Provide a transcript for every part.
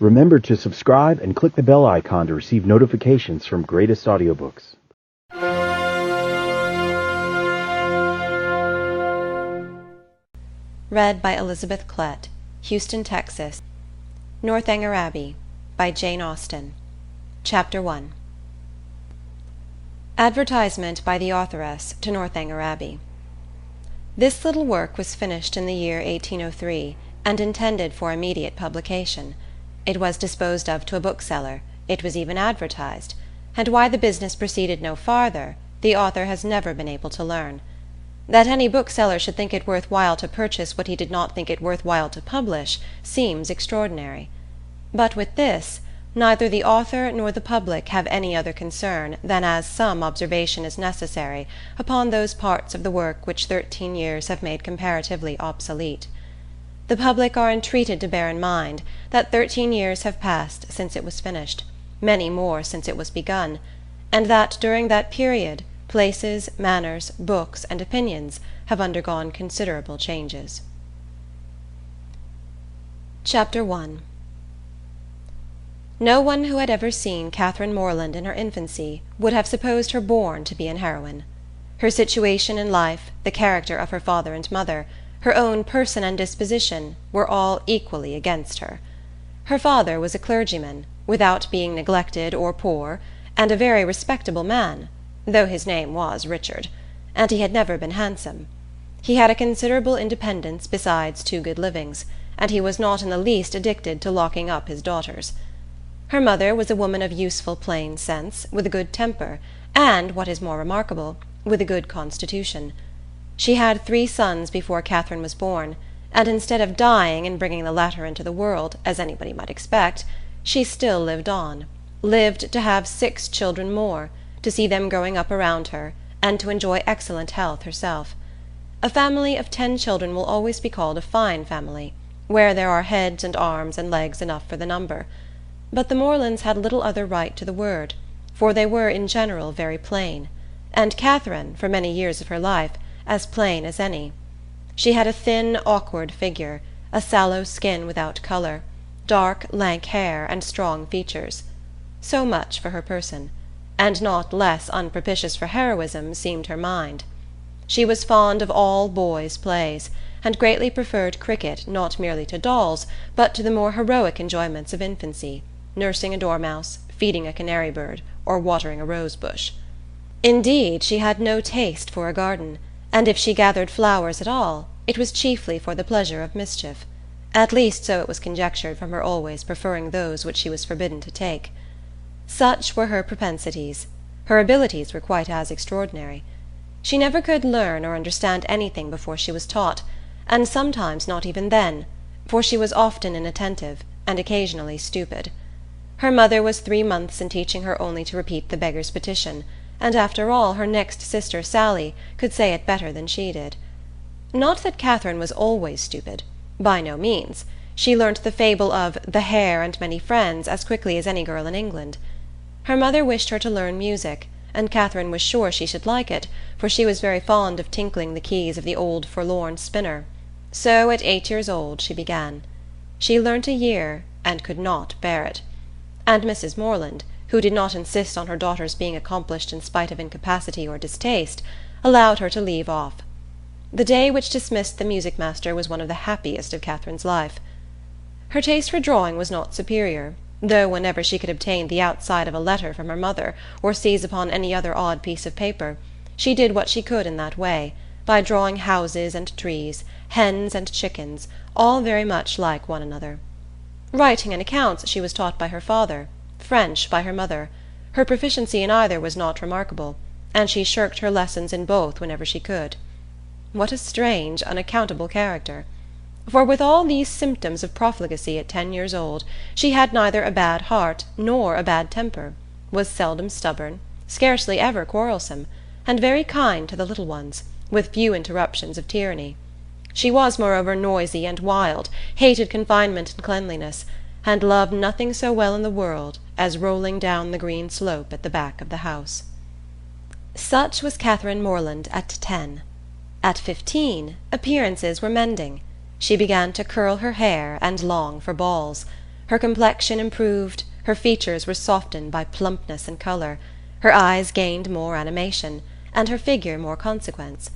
Remember to subscribe and click the bell icon to receive notifications from greatest audiobooks. Read by Elizabeth Klett, Houston, Texas. Northanger Abbey, by Jane Austen. Chapter 1. Advertisement by the authoress to Northanger Abbey. This little work was finished in the year 1803, and intended for immediate publication. It was disposed of to a bookseller, it was even advertised, and why the business proceeded no farther, the author has never been able to learn. That any bookseller should think it worth while to purchase what he did not think it worth while to publish seems extraordinary. But with this, neither the author nor the public have any other concern than as some observation is necessary upon those parts of the work which 13 years have made comparatively obsolete. The public are entreated to bear in mind that 13 years have passed since it was finished, many more since it was begun, and that during that period places, manners, books, and opinions have undergone considerable changes. Chapter 1. No one who had ever seen Catherine Morland in her infancy would have supposed her born to be an heroine. Her situation in life, the character of her father and mother, her own person and disposition, were all equally against her. Her father was a clergyman, without being neglected or poor, and a very respectable man, though his name was Richard, and he had never been handsome. He had a considerable independence besides 2 good livings, and he was not in the least addicted to locking up his daughters. Her mother was a woman of useful plain sense, with a good temper, and, what is more remarkable, with a good constitution. She had 3 sons before Catherine was born, and instead of dying and bringing the latter into the world, as anybody might expect, she still lived on, lived to have 6 children more, to see them growing up around her, and to enjoy excellent health herself. A family of 10 children will always be called a fine family, where there are heads and arms and legs enough for the number. But the Morlands had little other right to the word, for they were in general very plain, and Catherine, for many years of her life, as plain as any. She had a thin, awkward figure, a sallow skin without color, dark, lank hair, and strong features. So much for her person, and not less unpropitious for heroism seemed her mind. She was fond of all boys' plays, and greatly preferred cricket not merely to dolls, but to the more heroic enjoyments of infancy, nursing a dormouse, feeding a canary bird, or watering a rose bush. Indeed, she had no taste for a garden, and if she gathered flowers at all, it was chiefly for the pleasure of mischief. At least so it was conjectured from her always preferring those which she was forbidden to take. Such were her propensities. Her abilities were quite as extraordinary. She never could learn or understand anything before she was taught, and sometimes not even then, for she was often inattentive, and occasionally stupid. Her mother was 3 months in teaching her only to repeat the beggar's petition, and after all her next sister Sally could say it better than she did. Not that Catherine was always stupid. By no means. She learnt the fable of the Hare and Many Friends as quickly as any girl in England. Her mother wished her to learn music, and Catherine was sure she should like it, for she was very fond of tinkling the keys of the old forlorn spinner. So at 8 years old she began. She learnt a year, and could not bear it. And Mrs. Morland, who did not insist on her daughter's being accomplished in spite of incapacity or distaste, allowed her to leave off. The day which dismissed the music-master was one of the happiest of Catherine's life. Her taste for drawing was not superior, though whenever she could obtain the outside of a letter from her mother, or seize upon any other odd piece of paper, she did what she could in that way, by drawing houses and trees, hens and chickens, all very much like one another. Writing and accounts she was taught by her father, French by her mother. Her proficiency in either was not remarkable, and she shirked her lessons in both whenever she could. What a strange, unaccountable character! For with all these symptoms of profligacy at 10 years old, she had neither a bad heart nor a bad temper, was seldom stubborn, scarcely ever quarrelsome, and very kind to the little ones, with few interruptions of tyranny. She was moreover noisy and wild, hated confinement and cleanliness, and loved nothing so well in the world as rolling down the green slope at the back of the house. Such was Catherine Morland at 10. At 15, appearances were mending. She began to curl her hair and long for balls. Her complexion improved, her features were softened by plumpness and colour, her eyes gained more animation, and her figure more consequence.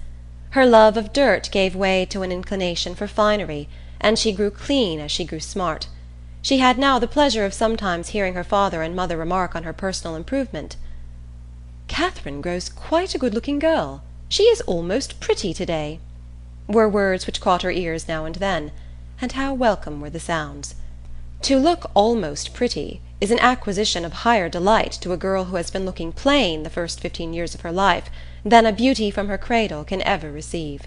Her love of dirt gave way to an inclination for finery, and she grew clean as she grew smart. She had now the pleasure of sometimes hearing her father and mother remark on her personal improvement. "Catherine grows quite a good-looking girl. She is almost pretty to-day," were words which caught her ears now and then, and how welcome were the sounds. To look almost pretty is an acquisition of higher delight to a girl who has been looking plain the first 15 years of her life than a beauty from her cradle can ever receive.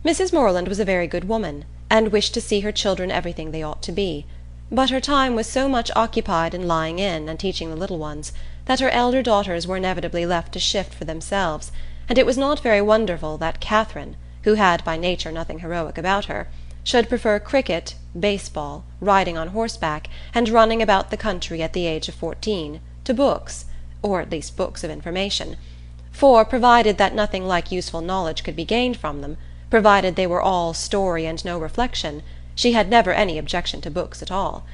Mrs. Morland was a very good woman, and wished to see her children everything they ought to be, but her time was so much occupied in lying in and teaching the little ones that her elder daughters were inevitably left to shift for themselves, and it was not very wonderful that Catherine, who had by nature nothing heroic about her, should prefer cricket, baseball, riding on horseback, and running about the country at the age of 14, to books, or at least books of information; for, provided that nothing like useful knowledge could be gained from them, provided they were all story and no reflection, she had never any objection to books at all.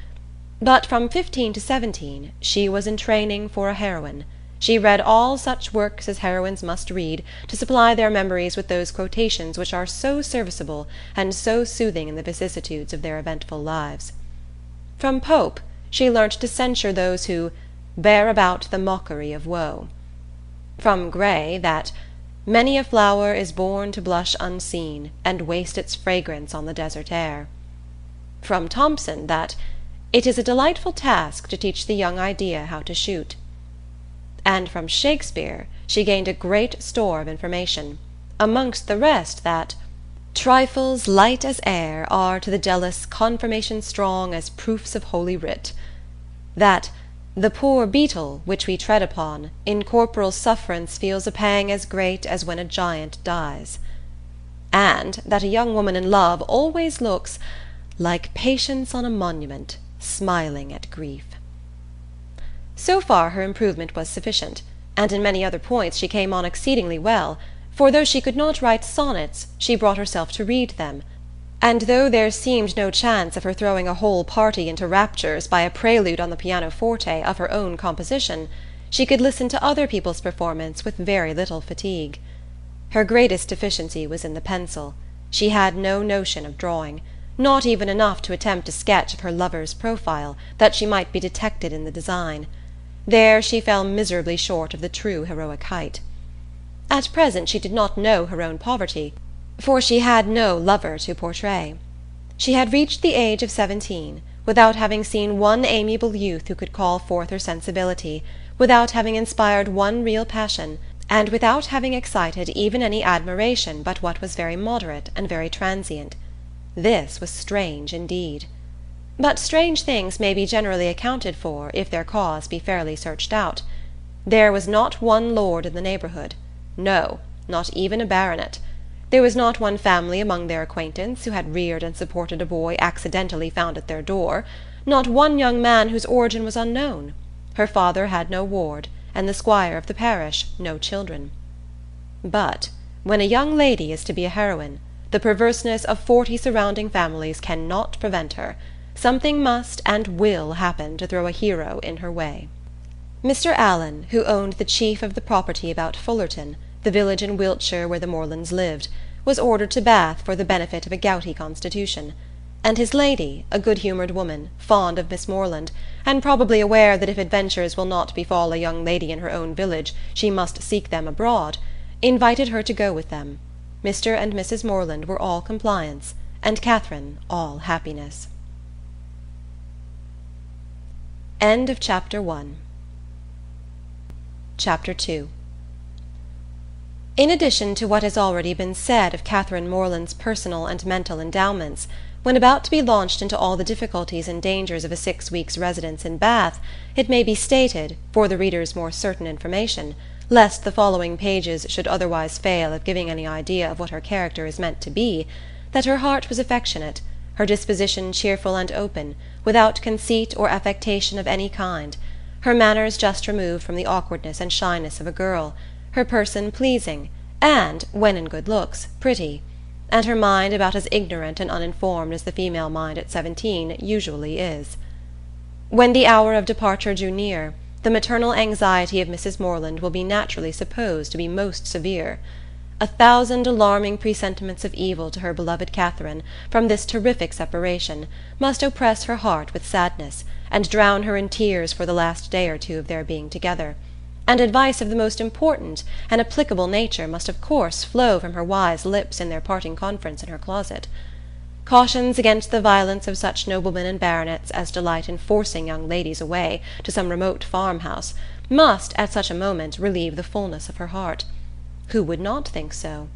But from 15 to 17 she was in training for a heroine. She read all such works as heroines must read, to supply their memories with those quotations which are so serviceable and so soothing in the vicissitudes of their eventful lives. From Pope she learnt to censure those who "bear about the mockery of woe." From Gray that "many a flower is born to blush unseen, and waste its fragrance on the desert air." From Thomson that "it is a delightful task to teach the young idea how to shoot." And from Shakespeare she gained a great store of information, amongst the rest that "trifles light as air are to the jealous confirmation strong as proofs of holy writ"; that "the poor beetle, which we tread upon, in corporal sufferance feels a pang as great as when a giant dies"; and that a young woman in love always looks "like patience on a monument, smiling at grief." So far her improvement was sufficient, and in many other points she came on exceedingly well, for though she could not write sonnets, she brought herself to read them, and though there seemed no chance of her throwing a whole party into raptures by a prelude on the pianoforte of her own composition, she could listen to other people's performance with very little fatigue. Her greatest deficiency was in the pencil. She had no notion of drawing, not even enough to attempt a sketch of her lover's profile, that she might be detected in the design. There she fell miserably short of the true heroic height. At present she did not know her own poverty, for she had no lover to portray. She had reached the age of 17, without having seen one amiable youth who could call forth her sensibility, without having inspired one real passion, and without having excited even any admiration but what was very moderate and very transient. This was strange indeed. But strange things may be generally accounted for if their cause be fairly searched out. There was not one lord in the neighbourhood; no, not even a baronet. There was not one family among their acquaintance who had reared and supported a boy accidentally found at their door; not one young man whose origin was unknown. Her father had no ward, and the squire of the parish no children. But when a young lady is to be a heroine, the perverseness of 40 surrounding families cannot prevent her. Something must and will happen to throw a hero in her way. Mr. Allen, who owned the chief of the property about Fullerton, the village in Wiltshire where the Morlands lived, was ordered to Bath for the benefit of a gouty constitution; and his lady, a good-humoured woman, fond of Miss Morland, and probably aware that if adventures will not befall a young lady in her own village she must seek them abroad, invited her to go with them. Mr. and Mrs. Morland were all compliance, and Catherine all happiness. End of Chapter 1. Chapter 2. In addition to what has already been said of Catherine Morland's personal and mental endowments, when about to be launched into all the difficulties and dangers of a 6 weeks' residence in Bath, it may be stated, for the reader's more certain information, lest the following pages should otherwise fail of giving any idea of what her character is meant to be, that her heart was affectionate, her disposition cheerful and open, without conceit or affectation of any kind, her manners just removed from the awkwardness and shyness of a girl, her person pleasing, and, when in good looks, pretty. and her mind about as ignorant and uninformed as the female mind at 17 usually is. When the hour of departure drew near, the maternal anxiety of Mrs. Morland will be naturally supposed to be most severe. 1,000 alarming presentiments of evil to her beloved Catherine, from this terrific separation, must oppress her heart with sadness, and drown her in tears for the last day or two of their being together; and advice of the most important and applicable nature must of course flow from her wise lips in their parting conference in her closet. Cautions against the violence of such noblemen and baronets as delight in forcing young ladies away to some remote farmhouse must at such a moment relieve the fullness of her heart. Who would not think so?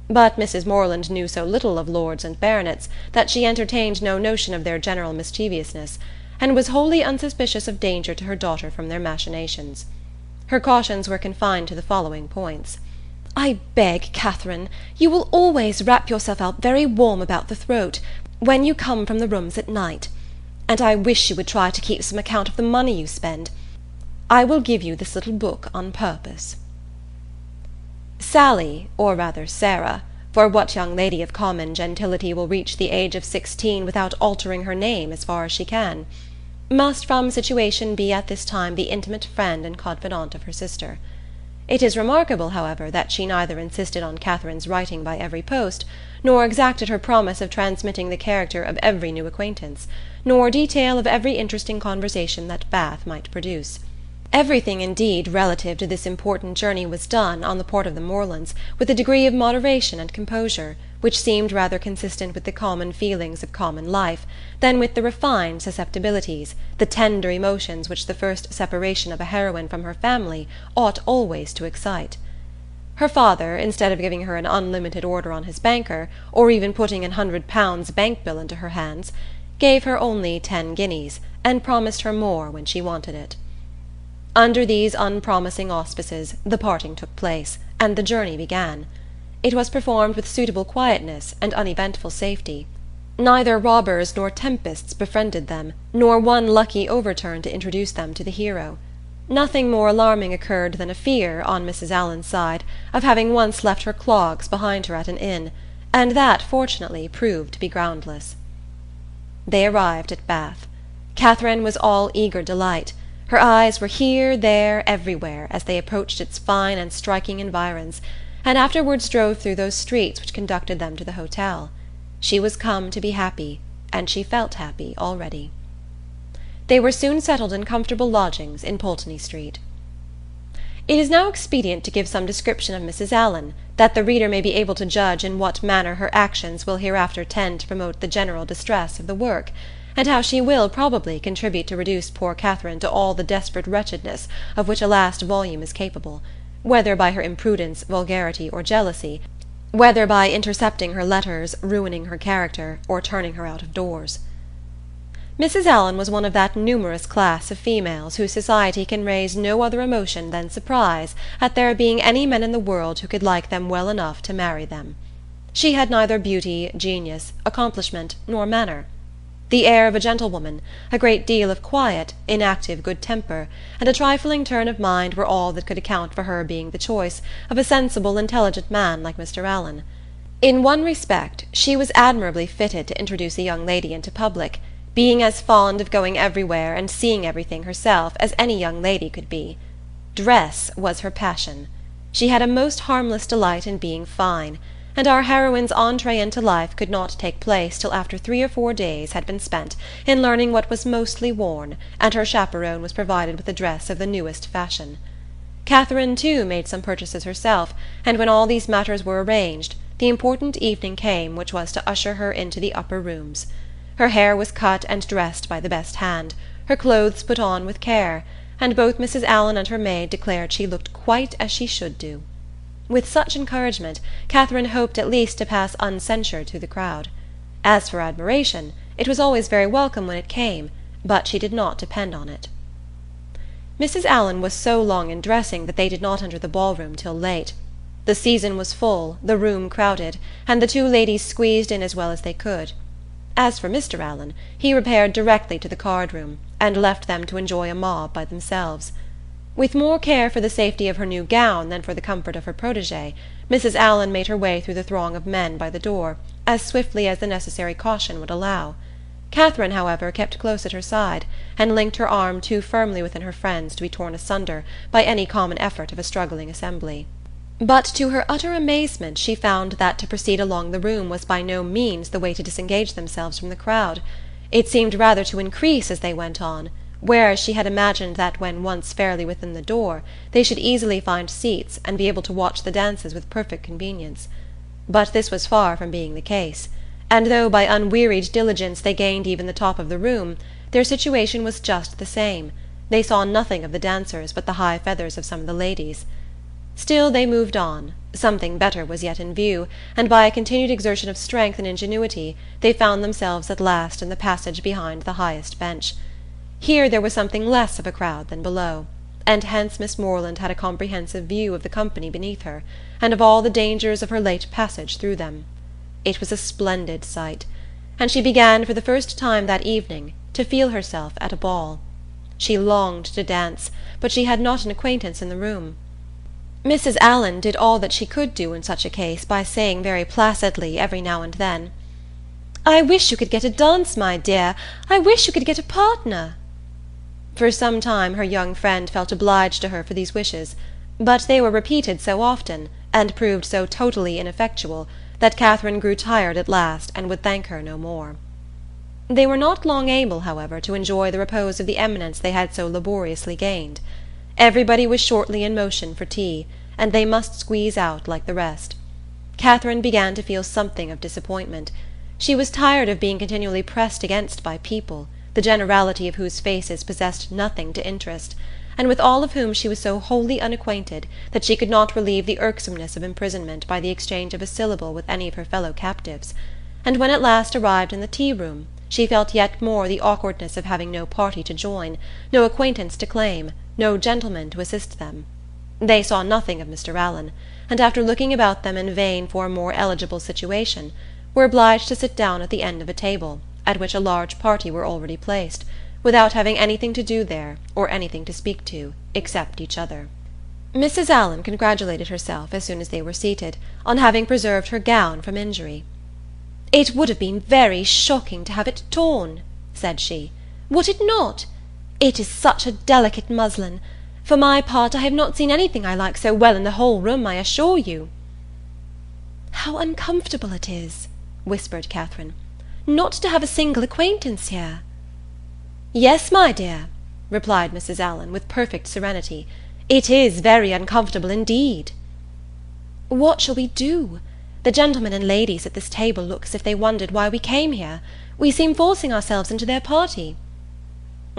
But Mrs. Morland knew so little of lords and baronets that she entertained no notion of their general mischievousness, and was wholly unsuspicious of danger to her daughter from their machinations. Her cautions were confined to the following points. "I beg, Catherine, you will always wrap yourself up very warm about the throat when you come from the rooms at night, and I wish you would try to keep some account of the money you spend. I will give you this little book on purpose." Sally, or rather Sarah, for what young lady of common gentility will reach the age of 16 without altering her name as far as she can, must from situation be at this time the intimate friend and confidante of her sister. It is remarkable, however, that she neither insisted on Catherine's writing by every post, nor exacted her promise of transmitting the character of every new acquaintance, nor detail of every interesting conversation that Bath might produce. Everything, indeed, relative to this important journey was done, on the part of the Morlands, with a degree of moderation and composure, which seemed rather consistent with the common feelings of common life, than with the refined susceptibilities, the tender emotions which the first separation of a heroine from her family ought always to excite. Her father, instead of giving her an unlimited order on his banker, or even putting £100 bank bill into her hands, gave her only 10 guineas, and promised her more when she wanted it. Under these unpromising auspices the parting took place, and the journey began. It was performed with suitable quietness and uneventful safety. Neither robbers nor tempests befriended them, nor one lucky overturn to introduce them to the hero. Nothing more alarming occurred than a fear, on Mrs. Allen's side, of having once left her clogs behind her at an inn, and that fortunately proved to be groundless. They arrived at Bath. Catherine was all eager delight. Her eyes were here, there, everywhere, as they approached its fine and striking environs, and afterwards drove through those streets which conducted them to the hotel. She was come to be happy, and she felt happy already. They were soon settled in comfortable lodgings in Pulteney Street. It is now expedient to give some description of Mrs. Allen, that the reader may be able to judge in what manner her actions will hereafter tend to promote the general distress of the work, and how she will probably contribute to reduce poor Catherine to all the desperate wretchedness of which a last volume is capable, whether by her imprudence, vulgarity, or jealousy, whether by intercepting her letters, ruining her character, or turning her out of doors. Mrs. Allen was one of that numerous class of females whose society can raise no other emotion than surprise at there being any men in the world who could like them well enough to marry them. She had neither beauty, genius, accomplishment, nor manner. The air of a gentlewoman, a great deal of quiet, inactive good temper, and a trifling turn of mind were all that could account for her being the choice of a sensible, intelligent man like Mr. Allen. In one respect she was admirably fitted to introduce a young lady into public, being as fond of going everywhere and seeing everything herself as any young lady could be. Dress was her passion. She had a most harmless delight in being fine, and our heroine's entree into life could not take place till after 3 or 4 days had been spent in learning what was mostly worn, and her chaperon was provided with a dress of the newest fashion. Catherine, too, made some purchases herself, and when all these matters were arranged, the important evening came which was to usher her into the upper rooms. Her hair was cut and dressed by the best hand, her clothes put on with care, and both Mrs. Allen and her maid declared she looked quite as she should do. With such encouragement, Catherine hoped at least to pass uncensured through the crowd. As for admiration, it was always very welcome when it came, but she did not depend on it. Mrs. Allen was so long in dressing that they did not enter the ballroom till late. The season was full, the room crowded, and the two ladies squeezed in as well as they could. As for Mr. Allen, he repaired directly to the card-room, and left them to enjoy a mob by themselves. With more care for the safety of her new gown than for the comfort of her protégée, Mrs. Allen made her way through the throng of men by the door, as swiftly as the necessary caution would allow. Catherine, however, kept close at her side, and linked her arm too firmly within her friend's to be torn asunder by any common effort of a struggling assembly. But to her utter amazement she found that to proceed along the room was by no means the way to disengage themselves from the crowd. It seemed rather to increase as they went on, whereas she had imagined that when once fairly within the door they should easily find seats and be able to watch the dances with perfect convenience. But this was far from being the case, and though by unwearied diligence they gained even the top of the room, their situation was just the same. They saw nothing of the dancers but the high feathers of some of the ladies. Still they moved on. Something better was yet in view, and by a continued exertion of strength and ingenuity they found themselves at last in the passage behind the highest bench. Here there was something less of a crowd than below, and hence Miss Morland had a comprehensive view of the company beneath her, and of all the dangers of her late passage through them. It was a splendid sight, and she began for the first time that evening to feel herself at a ball. She longed to dance, but she had not an acquaintance in the room. Mrs. Allen did all that she could do in such a case by saying very placidly every now and then, "I wish you could get a dance, my dear. I wish you could get a partner." For some time her young friend felt obliged to her for these wishes, but they were repeated so often, and proved so totally ineffectual, that Catherine grew tired at last and would thank her no more. They were not long able, however, to enjoy the repose of the eminence they had so laboriously gained. Everybody was shortly in motion for tea, and they must squeeze out like the rest. Catherine began to feel something of disappointment. She was tired of being continually pressed against by people, the generality of whose faces possessed nothing to interest, and with all of whom she was so wholly unacquainted that she could not relieve the irksomeness of imprisonment by the exchange of a syllable with any of her fellow captives. And when at last arrived in the tea-room, she felt yet more the awkwardness of having no party to join, no acquaintance to claim, no gentleman to assist them. They saw nothing of Mr. Allen, and after looking about them in vain for a more eligible situation, were obliged to sit down at the end of a table, at which a large party were already placed, without having anything to do there, or anything to speak to, except each other. Mrs. Allen congratulated herself, as soon as they were seated, on having preserved her gown from injury. "It would have been very shocking to have it torn," said she. "Would it not? It is such a delicate muslin. For my part, I have not seen anything I like so well in the whole room, I assure you." "How uncomfortable it is," whispered Catherine, "not to have a single acquaintance here." "Yes, my dear," replied Mrs. Allen, with perfect serenity, "it is very uncomfortable indeed." "What shall we do? The gentlemen and ladies at this table look as if they wondered why we came here. We seem forcing ourselves into their party."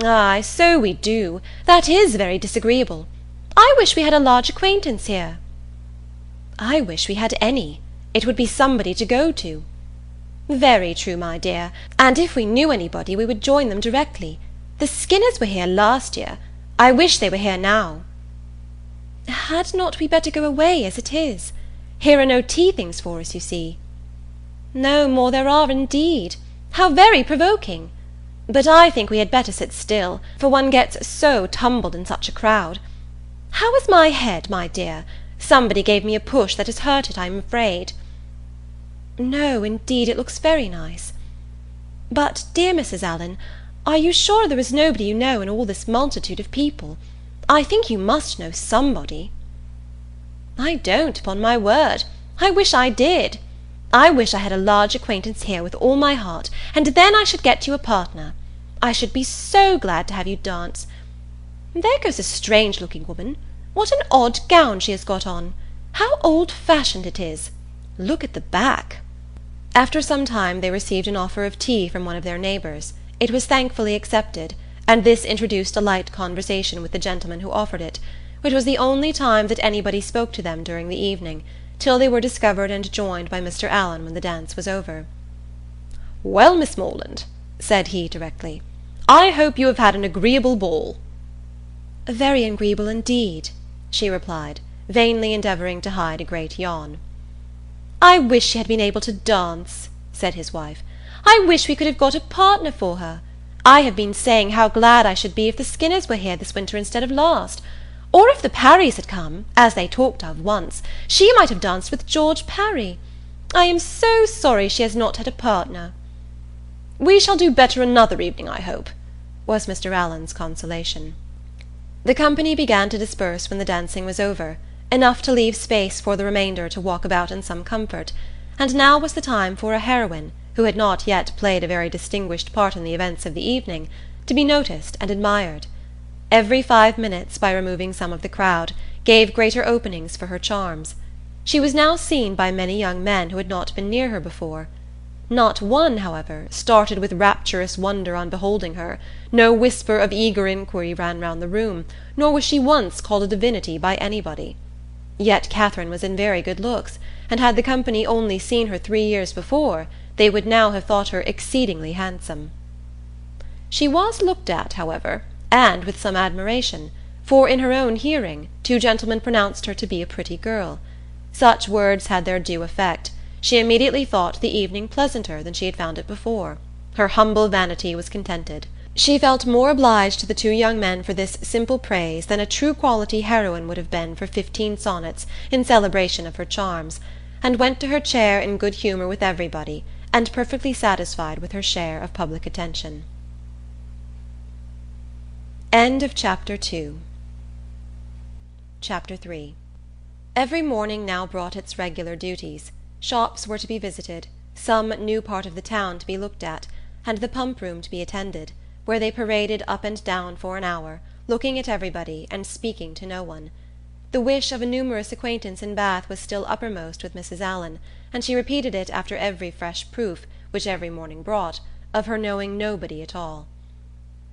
"Ay, so we do. That is very disagreeable. I wish we had a large acquaintance here." "I wish we had any. It would be somebody to go to." "Very true, my dear, and if we knew anybody we would join them directly. The Skinners were here last year. I wish they were here now." "Had not we better go away as it is? Here are no tea things for us, you see." "No more there are, indeed. How very provoking! But I think we had better sit still, for one gets so tumbled in such a crowd. How is my head, my dear? Somebody gave me a push that has hurt it, I am afraid." "No, indeed, it looks very nice. But, dear Mrs. Allen, are you sure there is nobody you know in all this multitude of people? I think you must know somebody." "I don't, upon my word. I wish I did. I wish I had a large acquaintance here with all my heart, and then I should get you a partner. I should be so glad to have you dance. There goes a strange-looking woman. What an odd gown she has got on! How old-fashioned it is! Look at the back." After some time they received an offer of tea from one of their neighbours. It was thankfully accepted, and this introduced a light conversation with the gentleman who offered it, which was the only time that anybody spoke to them during the evening, till they were discovered and joined by Mr. Allen when the dance was over. "Well, Miss Morland," said he directly, "I hope you have had an agreeable ball." "Very agreeable indeed," she replied, vainly endeavouring to hide a great yawn. "I wish she had been able to dance," said his wife. "I wish we could have got a partner for her. I have been saying how glad I should be if the Skinners were here this winter instead of last. Or if the Parrys had come, as they talked of once, she might have danced with George Parry. I am so sorry she has not had a partner." "We shall do better another evening, I hope," was Mr. Allen's consolation. The company began to disperse when the dancing was over, enough to leave space for the remainder to walk about in some comfort, and now was the time for a heroine, who had not yet played a very distinguished part in the events of the evening, to be noticed and admired. Every 5 minutes, by removing some of the crowd, gave greater openings for her charms. She was now seen by many young men who had not been near her before. Not one, however, started with rapturous wonder on beholding her, no whisper of eager inquiry ran round the room, nor was she once called a divinity by anybody. Yet Catherine was in very good looks, and had the company only seen her 3 years before, they would now have thought her exceedingly handsome. She was looked at, however, and with some admiration, for in her own hearing 2 gentlemen pronounced her to be a pretty girl. Such words had their due effect. She immediately thought the evening pleasanter than she had found it before. Her humble vanity was contented. She felt more obliged to the 2 young men for this simple praise than a true quality heroine would have been for 15 sonnets in celebration of her charms, and went to her chair in good humour with everybody, and perfectly satisfied with her share of public attention. Chapter 3. Every morning now brought its regular duties. Shops were to be visited, some new part of the town to be looked at, and the pump-room to be attended, where they paraded up and down for an hour, looking at everybody and speaking to no one. The wish of a numerous acquaintance in Bath was still uppermost with Mrs. Allen, and she repeated it after every fresh proof, which every morning brought, of her knowing nobody at all.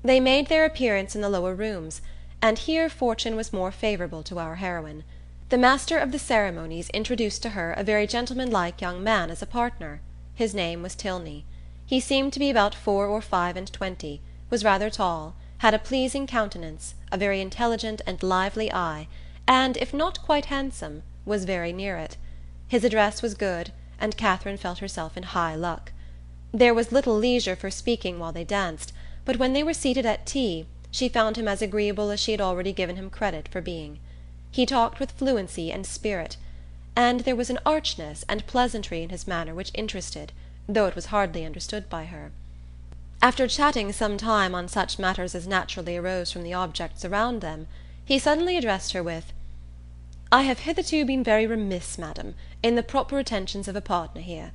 They made their appearance in the lower rooms, and here fortune was more favourable to our heroine. The master of the ceremonies introduced to her a very gentleman-like young man as a partner. His name was Tilney. He seemed to be about 4 or 25, was rather tall, had a pleasing countenance, a very intelligent and lively eye, and, if not quite handsome, was very near it. His address was good, and Catherine felt herself in high luck. There was little leisure for speaking while they danced, but when they were seated at tea, she found him as agreeable as she had already given him credit for being. He talked with fluency and spirit, and there was an archness and pleasantry in his manner which interested, though it was hardly understood by her. After chatting some time on such matters as naturally arose from the objects around them, he suddenly addressed her with, "I have hitherto been very remiss, madam, in the proper attentions of a partner here.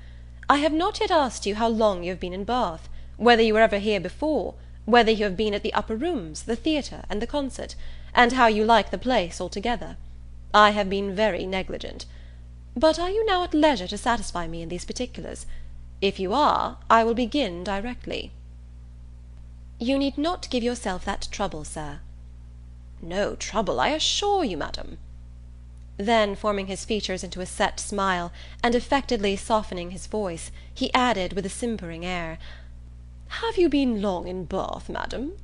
I have not yet asked you how long you have been in Bath, whether you were ever here before, whether you have been at the upper rooms, the theatre, and the concert, and how you like the place altogether. I have been very negligent. But are you now at leisure to satisfy me in these particulars? If you are, I will begin directly." "You need not give yourself that trouble, sir." "No trouble, I assure you, madam." Then, forming his features into a set smile, and affectedly softening his voice, he added, with a simpering air, "Have you been long in Bath, madam?"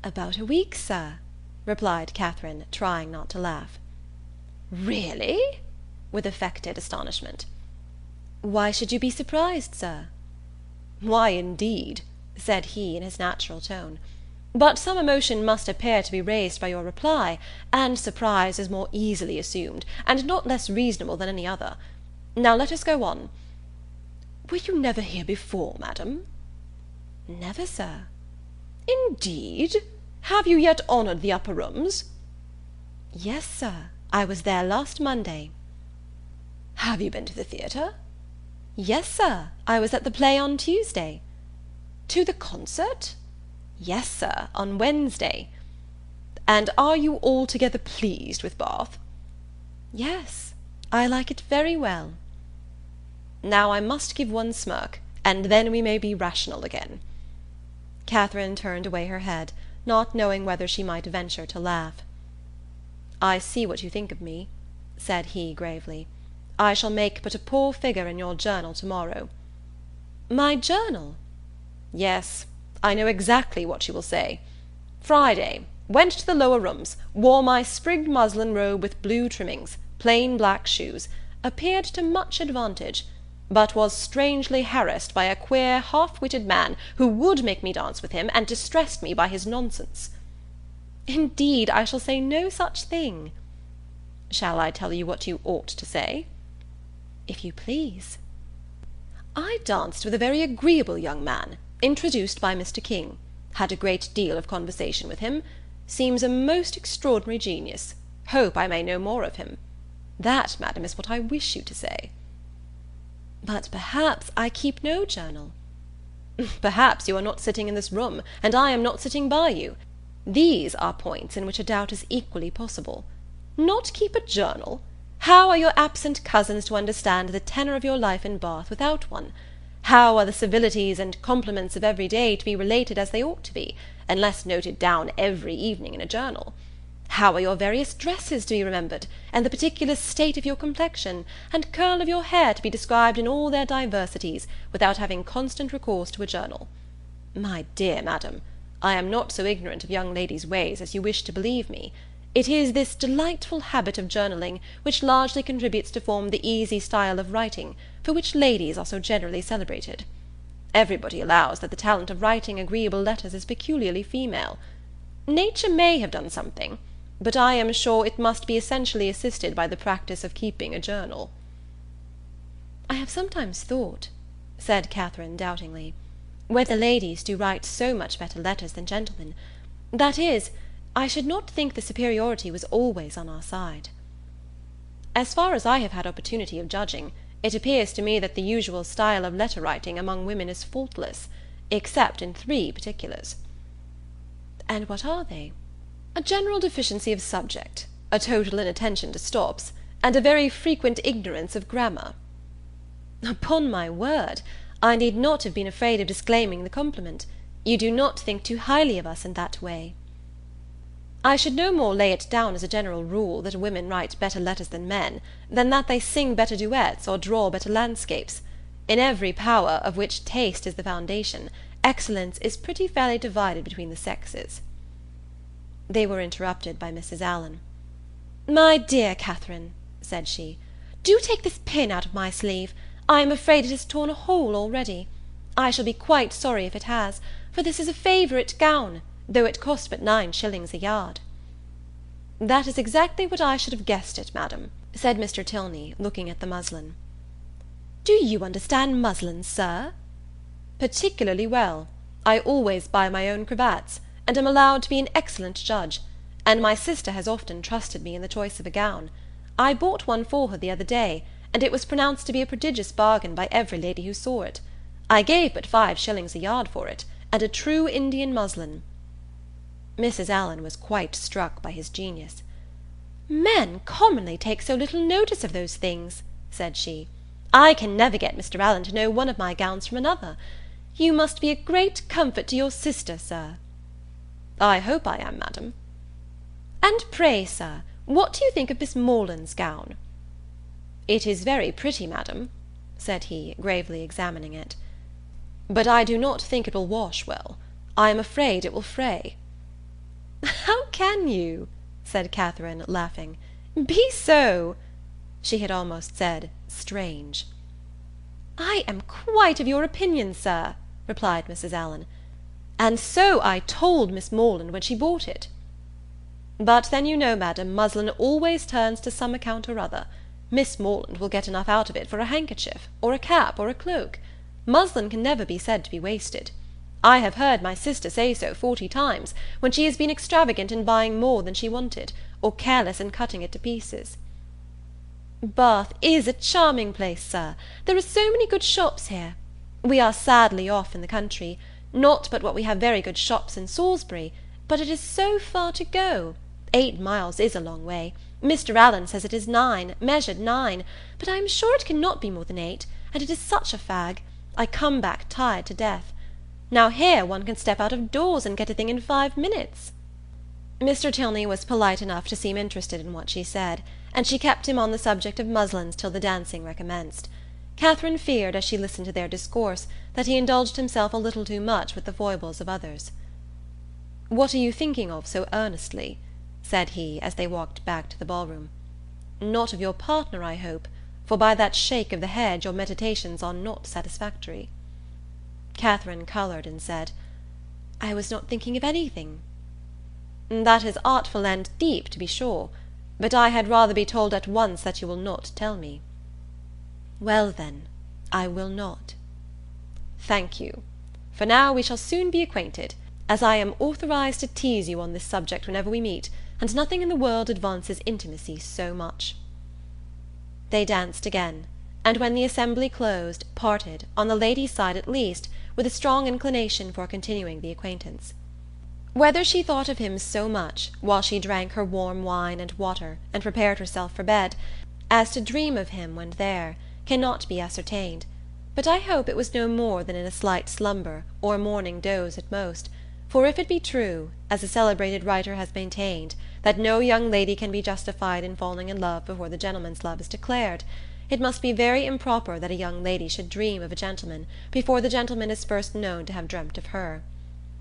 "About a week, sir," replied Catherine, trying not to laugh. "Really?" with affected astonishment. "Why should you be surprised, sir?" "Why, indeed," said he in his natural tone. "But some emotion must appear to be raised by your reply, and surprise is more easily assumed, and not less reasonable than any other. Now let us go on. Were you never here before, madam?" "Never, sir." "Indeed? Have you yet honoured the upper rooms?" "Yes, sir, I was there last Monday." "Have you been to the theatre?" "Yes, sir, I was at the play on Tuesday." "To the concert?" "Yes, sir, on Wednesday." "And are you altogether pleased with Bath?" "Yes, I like it very well." "Now I must give one smirk, and then we may be rational again." Catherine turned away her head, not knowing whether she might venture to laugh. "I see what you think of me," said he gravely. "I shall make but a poor figure in your journal to-morrow." "My journal?" "Yes, I know exactly what you will say. Friday. Went to the lower rooms, wore my sprigged muslin robe with blue trimmings, plain black shoes, appeared to much advantage, but was strangely harassed by a queer half-witted man who would make me dance with him, and distressed me by his nonsense." Indeed, I shall say no such thing. Shall I tell you what you ought to say? If you please. I danced with a very agreeable young man, introduced by Mr. King. Had a great deal of conversation with him. Seems a most extraordinary genius. Hope I may know more of him. That, madam, is what I wish you to say. But perhaps I keep no journal. Perhaps you are not sitting in this room, and I am not sitting by you. These are points in which a doubt is equally possible. Not keep a journal? How are your absent cousins to understand the tenor of your life in Bath without one? How are the civilities and compliments of every day to be related as they ought to be, unless noted down every evening in a journal? How are your various dresses to be remembered, and the particular state of your complexion, and curl of your hair to be described in all their diversities, without having constant recourse to a journal? My dear madam, I am not so ignorant of young ladies' ways as you wish to believe me. It is this delightful habit of journaling which largely contributes to form the easy style of writing, for which ladies are so generally celebrated. Everybody allows that the talent of writing agreeable letters is peculiarly female. Nature may have done something, but I am sure it must be essentially assisted by the practice of keeping a journal. I have sometimes thought, said Catherine doubtingly, whether ladies do write so much better letters than gentlemen. That is, I should not think the superiority was always on our side. As far as I have had opportunity of judging, it appears to me that the usual style of letter-writing among women is faultless, except in 3 particulars. And what are they? A general deficiency of subject, a total inattention to stops, and a very frequent ignorance of grammar. Upon my word, I need not have been afraid of disclaiming the compliment. You do not think too highly of us in that way. I should no more lay it down as a general rule that women write better letters than men, than that they sing better duets or draw better landscapes. In every power of which taste is the foundation, excellence is pretty fairly divided between the sexes. They were interrupted by Mrs. Allen. My dear Catherine, said she, do take this pin out of my sleeve. I am afraid it has torn a hole already. I shall be quite sorry if it has, for this is a favourite gown, though it cost but 9 shillings a yard. That is exactly what I should have guessed it, madam, said Mr. Tilney, looking at the muslin. Do you understand muslins, sir? Particularly well. I always buy my own cravats, and am allowed to be an excellent judge, and my sister has often trusted me in the choice of a gown. I bought one for her the other day, and it was pronounced to be a prodigious bargain by every lady who saw it. I gave but 5 shillings a yard for it, and a true Indian muslin. Mrs. Allen was quite struck by his genius. Men commonly take so little notice of those things, said she. I can never get Mr. Allen to know one of my gowns from another. You must be a great comfort to your sister, sir. I hope I am, madam. And pray, sir, what do you think of Miss Morland's gown? It is very pretty, madam, said he, gravely examining it. But I do not think it will wash well. I am afraid it will fray. How can you? said Catherine, laughing. Be so. She had almost said, strange. I am quite of your opinion, sir, replied Mrs. Allen. And so I told Miss Morland when she bought it. But then you know, madam, muslin always turns to some account or other. Miss Morland will get enough out of it for a handkerchief, or a cap, or a cloak. Muslin can never be said to be wasted. I have heard my sister say so 40 times, when she has been extravagant in buying more than she wanted, or careless in cutting it to pieces. Bath is a charming place, sir. There are so many good shops here. We are sadly off in the country, not but what we have very good shops in Salisbury, but it is so far to go. 8 miles is a long way. Mr. Allen says it is 9, measured 9, but I am sure it cannot be more than 8, and it is such a fag. I come back tired to death. Now here one can step out of doors and get a thing in 5 minutes. Mr. Tilney was polite enough to seem interested in what she said, and she kept him on the subject of muslins till the dancing recommenced. Catherine feared, as she listened to their discourse, that he indulged himself a little too much with the foibles of others. What are you thinking of so earnestly? said he, as they walked back to the ballroom. Not of your partner, I hope, for by that shake of the head your meditations are not satisfactory. Catherine coloured and said, I was not thinking of anything. "That is artful and deep, to be sure, but I had rather be told at once that you will not tell me." "Well, then, I will not." "Thank you. For now we shall soon be acquainted, as I am authorized to tease you on this subject whenever we meet, and nothing in the world advances intimacy so much." They danced again, and when the assembly closed, parted, on the lady's side at least, with a strong inclination for continuing the acquaintance. Whether she thought of him so much, while she drank her warm wine and water, and prepared herself for bed, as to dream of him when there, cannot be ascertained, but I hope it was no more than in a slight slumber, or a morning doze at most, for if it be true, as a celebrated writer has maintained, that no young lady can be justified in falling in love before the gentleman's love is declared, it must be very improper that a young lady should dream of a gentleman before the gentleman is first known to have dreamt of her.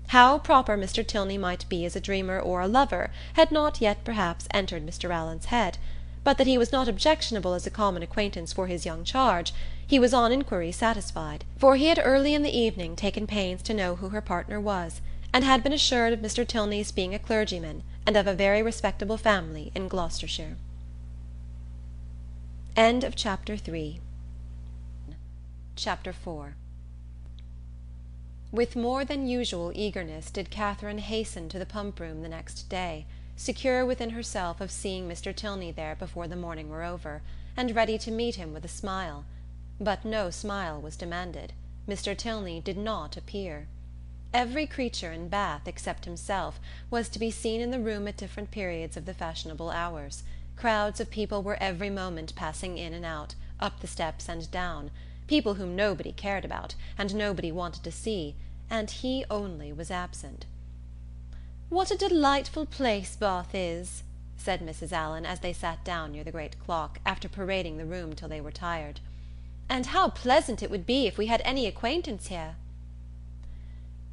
How proper Mr. Tilney might be as a dreamer or a lover had not yet perhaps entered Mr. Allen's head, but that he was not objectionable as a common acquaintance for his young charge, he was on inquiry satisfied, for he had early in the evening taken pains to know who her partner was, and had been assured of Mr. Tilney's being a clergyman, and of a very respectable family in Gloucestershire. Chapter 4. With more than usual eagerness did Catherine hasten to the pump-room the next day, secure within herself of seeing Mr. Tilney there before the morning were over, and ready to meet him with a smile. But no smile was demanded. Mr. Tilney did not appear. Every creature in Bath, except himself, was to be seen in the room at different periods of the fashionable hours. Crowds of people were every moment passing in and out, up the steps and down, people whom nobody cared about, and nobody wanted to see, and he only was absent. "What a delightful place Bath is," said Mrs. Allen, as they sat down near the great clock, after parading the room till they were tired. "And how pleasant it would be if we had any acquaintance here."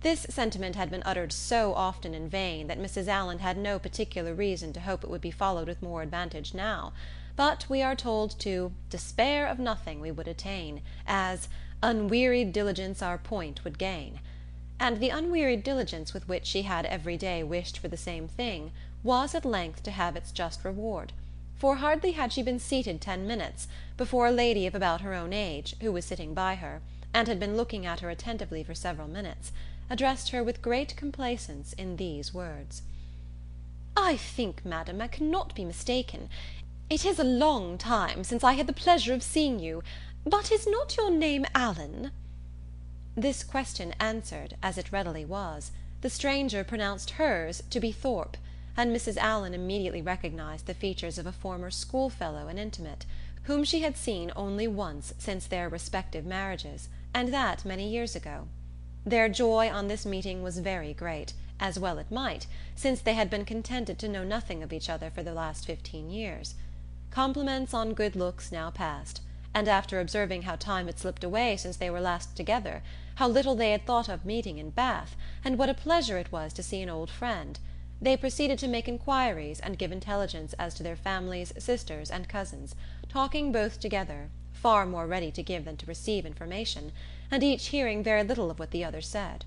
This sentiment had been uttered so often in vain that Mrs. Allen had no particular reason to hope it would be followed with more advantage now, but we are told to "despair of nothing we would attain," as "unwearied diligence our point would gain," and the unwearied diligence with which she had every day wished for the same thing was at length to have its just reward, for hardly had she been seated 10 minutes before a lady of about her own age, who was sitting by her, and had been looking at her attentively for several minutes, addressed her with great complaisance in these words: "I think, madam, I cannot be mistaken. It is a long time since I had the pleasure of seeing you, but is not your name Allen?" This question answered, as it readily was. The stranger pronounced hers to be Thorpe, and Mrs. Allen immediately recognized the features of a former schoolfellow and intimate, whom she had seen only once since their respective marriages, and that many years ago. Their joy on this meeting was very great, as well it might, since they had been contented to know nothing of each other for the last 15 years. Compliments on good looks now passed, and after observing how time had slipped away since they were last together, how little they had thought of meeting in Bath, and what a pleasure it was to see an old friend, they proceeded to make inquiries and give intelligence as to their families, sisters, and cousins, talking both together, far more ready to give than to receive information, and each hearing very little of what the other said.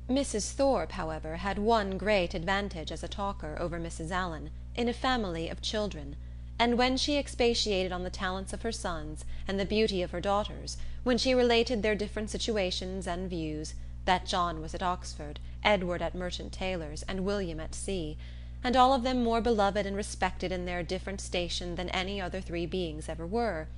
Mrs. Thorpe, however, had one great advantage as a talker over Mrs. Allen, in a family of children, and when she expatiated on the talents of her sons and the beauty of her daughters, when she related their different situations and views, that John was at Oxford, Edward at Merchant Taylor's, and William at sea, and all of them more beloved and respected in their different station than any other 3 beings ever were,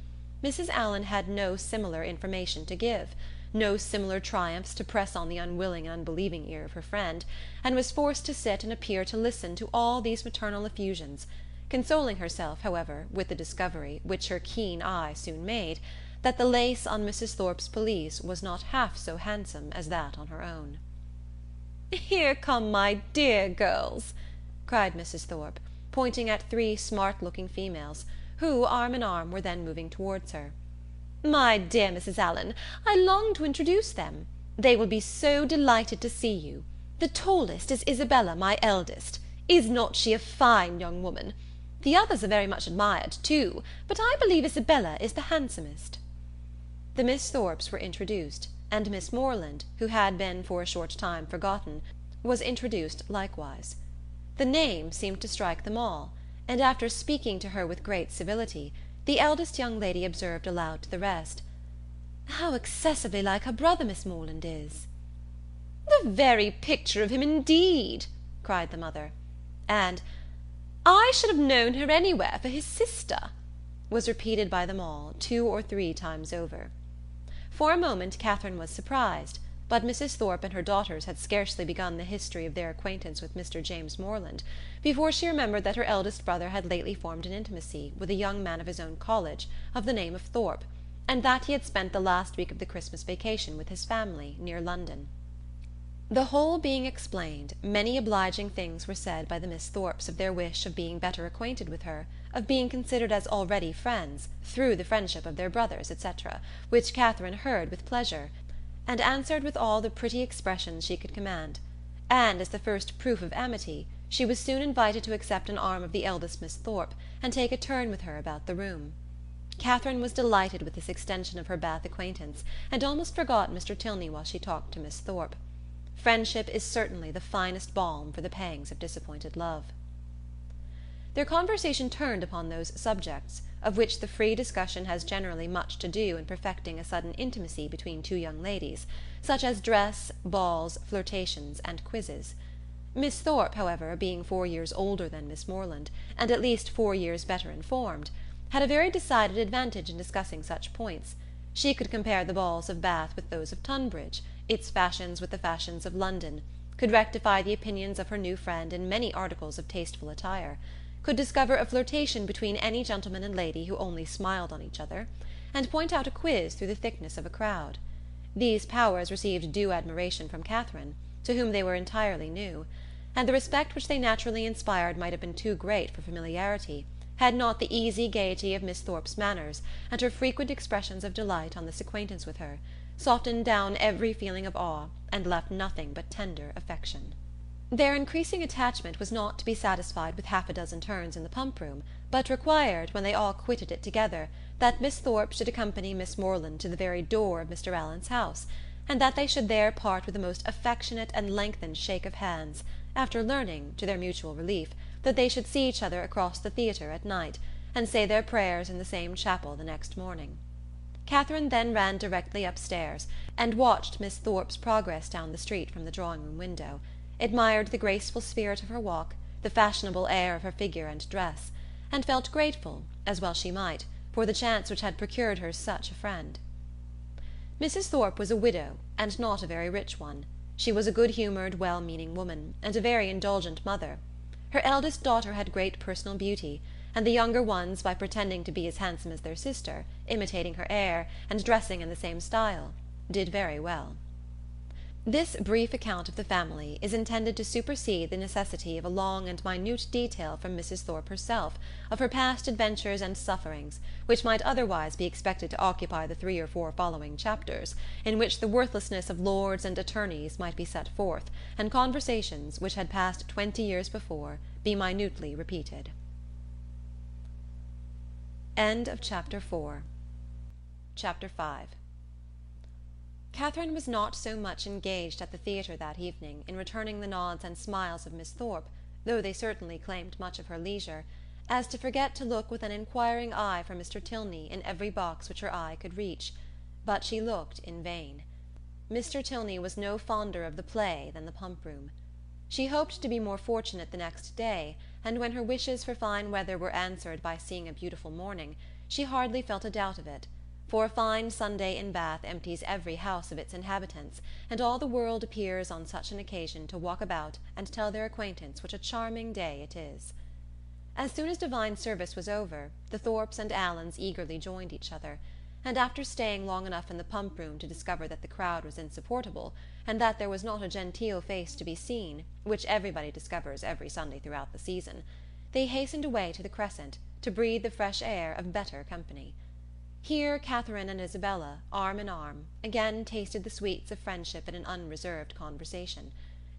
Mrs. Allen had no similar information to give, no similar triumphs to press on the unwilling and unbelieving ear of her friend, and was forced to sit and appear to listen to all these maternal effusions, consoling herself, however, with the discovery, which her keen eye soon made, that the lace on Mrs. Thorpe's pelisse was not half so handsome as that on her own. "Here come my dear girls," cried Mrs. Thorpe, pointing at 3 smart-looking females, who, arm in arm, were then moving towards her. "My dear Mrs. Allen, I long to introduce them. They will be so delighted to see you. The tallest is Isabella, my eldest. Is not she a fine young woman? The others are very much admired too, but I believe Isabella is the handsomest." The Miss Thorpes were introduced, and Miss Morland, who had been for a short time forgotten, was introduced likewise. The name seemed to strike them all, and after speaking to her with great civility, the eldest young lady observed aloud to the rest, "How excessively like her brother Miss Morland is!" "The very picture of him indeed!" cried the mother. And "I should have known her anywhere for his sister," was repeated by them all 2 or 3 times over. For a moment Catherine was surprised, but Mrs. Thorpe and her daughters had scarcely begun the history of their acquaintance with Mr. James Morland before she remembered that her eldest brother had lately formed an intimacy with a young man of his own college of the name of Thorpe, and that he had spent the last week of the Christmas vacation with his family near London. The whole being explained, many obliging things were said by the Miss Thorpes of their wish of being better acquainted with her, of being considered as already friends, through the friendship of their brothers, etc., which Catherine heard with pleasure, and answered with all the pretty expressions she could command; and, as the first proof of amity, she was soon invited to accept an arm of the eldest Miss Thorpe, and take a turn with her about the room. Catherine was delighted with this extension of her Bath acquaintance, and almost forgot Mr. Tilney while she talked to Miss Thorpe. Friendship is certainly the finest balm for the pangs of disappointed love. Their conversation turned upon those subjects, of which the free discussion has generally much to do in perfecting a sudden intimacy between two young ladies, such as dress, balls, flirtations, and quizzes. Miss Thorpe, however, being 4 years older than Miss Morland, and at least 4 years better informed, had a very decided advantage in discussing such points. She could compare the balls of Bath with those of Tunbridge, its fashions with the fashions of London, could rectify the opinions of her new friend in many articles of tasteful attire, could discover a flirtation between any gentleman and lady who only smiled on each other, and point out a quiz through the thickness of a crowd. These powers received due admiration from Catherine, to whom they were entirely new, and the respect which they naturally inspired might have been too great for familiarity, had not the easy gaiety of Miss Thorpe's manners, and her frequent expressions of delight on this acquaintance with her, softened down every feeling of awe, and left nothing but tender affection. Their increasing attachment was not to be satisfied with 6 turns in the pump-room, but required, when they all quitted it together, that Miss Thorpe should accompany Miss Morland to the very door of Mr. Allen's house, and that they should there part with a most affectionate and lengthened shake of hands, after learning, to their mutual relief, that they should see each other across the theatre at night, and say their prayers in the same chapel the next morning. Catherine then ran directly upstairs, and watched Miss Thorpe's progress down the street from the drawing-room window, admired the graceful spirit of her walk, the fashionable air of her figure and dress, and felt grateful, as well she might, for the chance which had procured her such a friend. Mrs. Thorpe was a widow, and not a very rich one. She was a good-humoured, well-meaning woman, and a very indulgent mother. Her eldest daughter had great personal beauty, and the younger ones, by pretending to be as handsome as their sister, imitating her air, and dressing in the same style, did very well. This brief account of the family is intended to supersede the necessity of a long and minute detail from Mrs. Thorpe herself of her past adventures and sufferings, which might otherwise be expected to occupy the 3 or 4 following chapters, in which the worthlessness of lords and attorneys might be set forth, and conversations, which had passed 20 years before, be minutely repeated. End of Chapter 4. Chapter 5. Catherine was not so much engaged at the theatre that evening in returning the nods and smiles of Miss Thorpe, though they certainly claimed much of her leisure, as to forget to look with an inquiring eye for Mr. Tilney in every box which her eye could reach; but she looked in vain. Mr. Tilney was no fonder of the play than the pump-room. She hoped to be more fortunate the next day, and when her wishes for fine weather were answered by seeing a beautiful morning, she hardly felt a doubt of it, for a fine Sunday in Bath empties every house of its inhabitants, and all the world appears on such an occasion to walk about and tell their acquaintance what a charming day it is. As soon as divine service was over, the Thorpes and Allens eagerly joined each other, and after staying long enough in the pump-room to discover that the crowd was insupportable, and that there was not a genteel face to be seen, which everybody discovers every Sunday throughout the season, they hastened away to the Crescent, to breathe the fresh air of better company. Here Catherine and Isabella, arm in arm, again tasted the sweets of friendship in an unreserved conversation.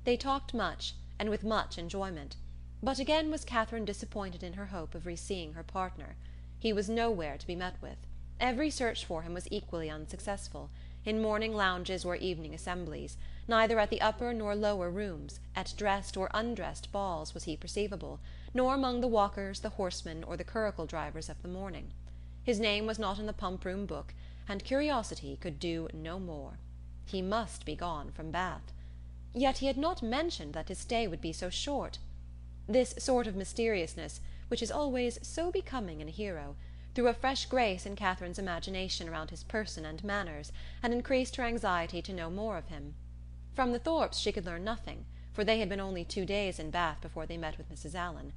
They talked much, and with much enjoyment, but again was Catherine disappointed in her hope of re-seeing her partner. He was nowhere to be met with. Every search for him was equally unsuccessful. in morning lounges or evening assemblies, neither at the upper nor lower rooms, at dressed or undressed balls was he perceivable, nor among the walkers, the horsemen, or the curricle drivers of the morning. His name was not in the pump-room book, and curiosity could do no more. He must be gone from Bath. Yet he had not mentioned that his stay would be so short. This sort of mysteriousness, which is always so becoming in a hero, threw a fresh grace in Catherine's imagination around his person and manners, and increased her anxiety to know more of him. From the Thorpes she could learn nothing, for they had been only 2 days in Bath before they met with Mrs. Allen.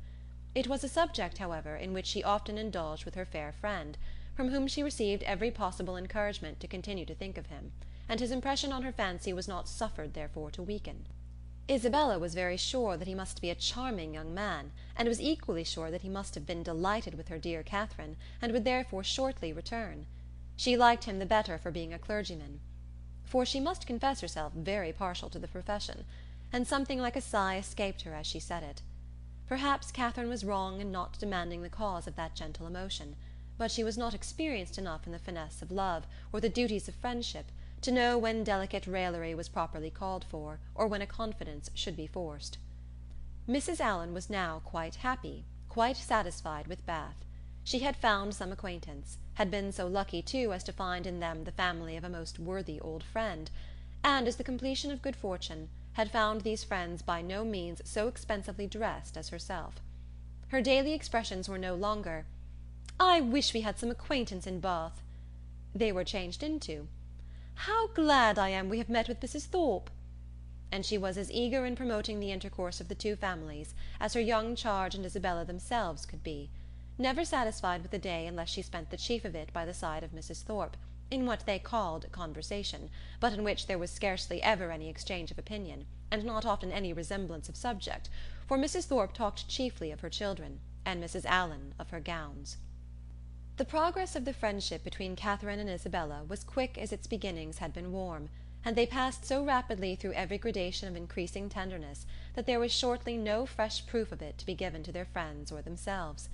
It was a subject, however, in which she often indulged with her fair friend, from whom she received every possible encouragement to continue to think of him, and his impression on her fancy was not suffered therefore to weaken. Isabella was very sure that he must be a charming young man, and was equally sure that he must have been delighted with her dear Catherine, and would therefore shortly return. She liked him the better for being a clergyman, for she must confess herself very partial to the profession, and something like a sigh escaped her as she said it. Perhaps Catherine was wrong in not demanding the cause of that gentle emotion, but she was not experienced enough in the finesse of love, or the duties of friendship, to know when delicate raillery was properly called for, or when a confidence should be forced. Mrs. Allen was now quite happy, quite satisfied with Bath. She had found some acquaintance, had been so lucky too as to find in them the family of a most worthy old friend, and, as the completion of good fortune, had found these friends by no means so expensively dressed as herself. Her daily expressions were no longer, "I wish we had some acquaintance in Bath." They were changed into, "How glad I am we have met with Mrs. Thorpe!" And she was as eager in promoting the intercourse of the two families as her young charge and Isabella themselves could be, never satisfied with the day unless she spent the chief of it by the side of Mrs. Thorpe, in what they called conversation, but in which there was scarcely ever any exchange of opinion, and not often any resemblance of subject, for Mrs. Thorpe talked chiefly of her children, and Mrs. Allen of her gowns. The progress of the friendship between Catherine and Isabella was quick as its beginnings had been warm, and they passed so rapidly through every gradation of increasing tenderness that there was shortly no fresh proof of it to be given to their friends or themselves.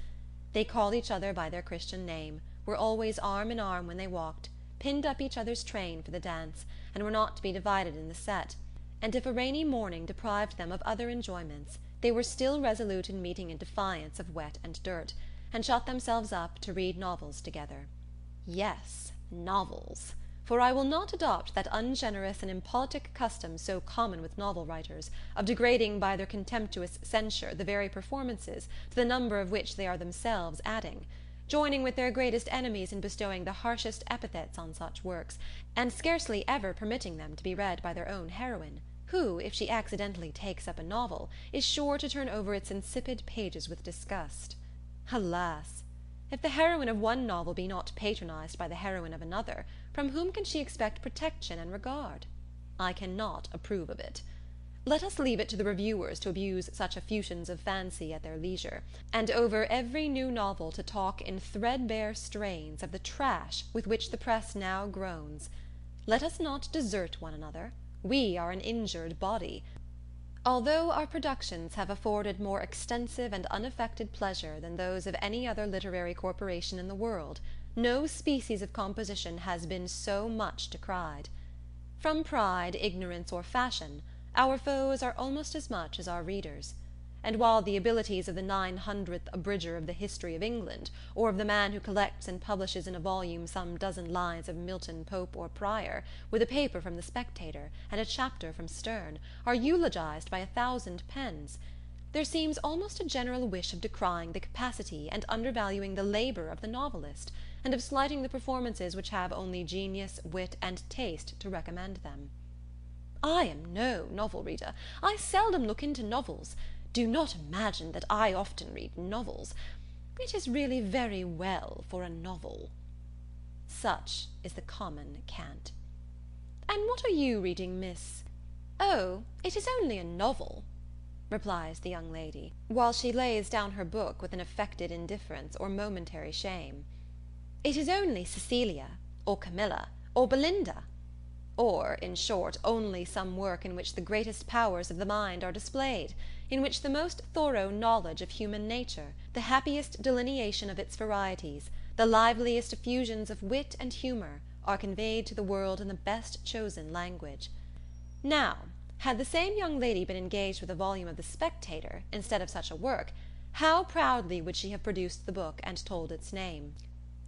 They called each other by their Christian name, were always arm in arm when they walked, pinned up each other's train for the dance, and were not to be divided in the set, and if a rainy morning deprived them of other enjoyments, they were still resolute in meeting in defiance of wet and dirt, and shut themselves up to read novels together. Yes, novels, for I will not adopt that ungenerous and impolitic custom so common with novel writers, of degrading by their contemptuous censure the very performances, to the number of which they are themselves adding, joining with their greatest enemies in bestowing the harshest epithets on such works, and scarcely ever permitting them to be read by their own heroine, who, if she accidentally takes up a novel, is sure to turn over its insipid pages with disgust. Alas! If the heroine of one novel be not patronized by the heroine of another, from whom can she expect protection and regard? I cannot approve of it. Let us leave it to the reviewers to abuse such effusions of fancy at their leisure, and over every new novel to talk in threadbare strains of the trash with which the press now groans. Let us not desert one another. We are an injured body. Although our productions have afforded more extensive and unaffected pleasure than those of any other literary corporation in the world, no species of composition has been so much decried. From pride, ignorance, or fashion, our foes are almost as much as our readers; and while the abilities of the 900th abridger of the History of England, or of the man who collects and publishes in a volume some dozen lines of Milton, Pope, or Prior, with a paper from the Spectator, and a chapter from Sterne, are eulogized by 1,000 pens, there seems almost a general wish of decrying the capacity and undervaluing the labor of the novelist, and of slighting the performances which have only genius, wit, and taste to recommend them. I am no novel reader. I seldom look into novels. Do not imagine that I often read novels. It is really very well for a novel. Such is the common cant. And what are you reading, miss? Oh, it is only a novel, replies the young lady, while she lays down her book with an affected indifference or momentary shame. It is only Cecilia, or Camilla, or Belinda, or, in short, only some work in which the greatest powers of the mind are displayed, in which the most thorough knowledge of human nature, the happiest delineation of its varieties, the liveliest effusions of wit and humour, are conveyed to the world in the best chosen language. Now, had the same young lady been engaged with a volume of the Spectator, instead of such a work, how proudly would she have produced the book and told its name!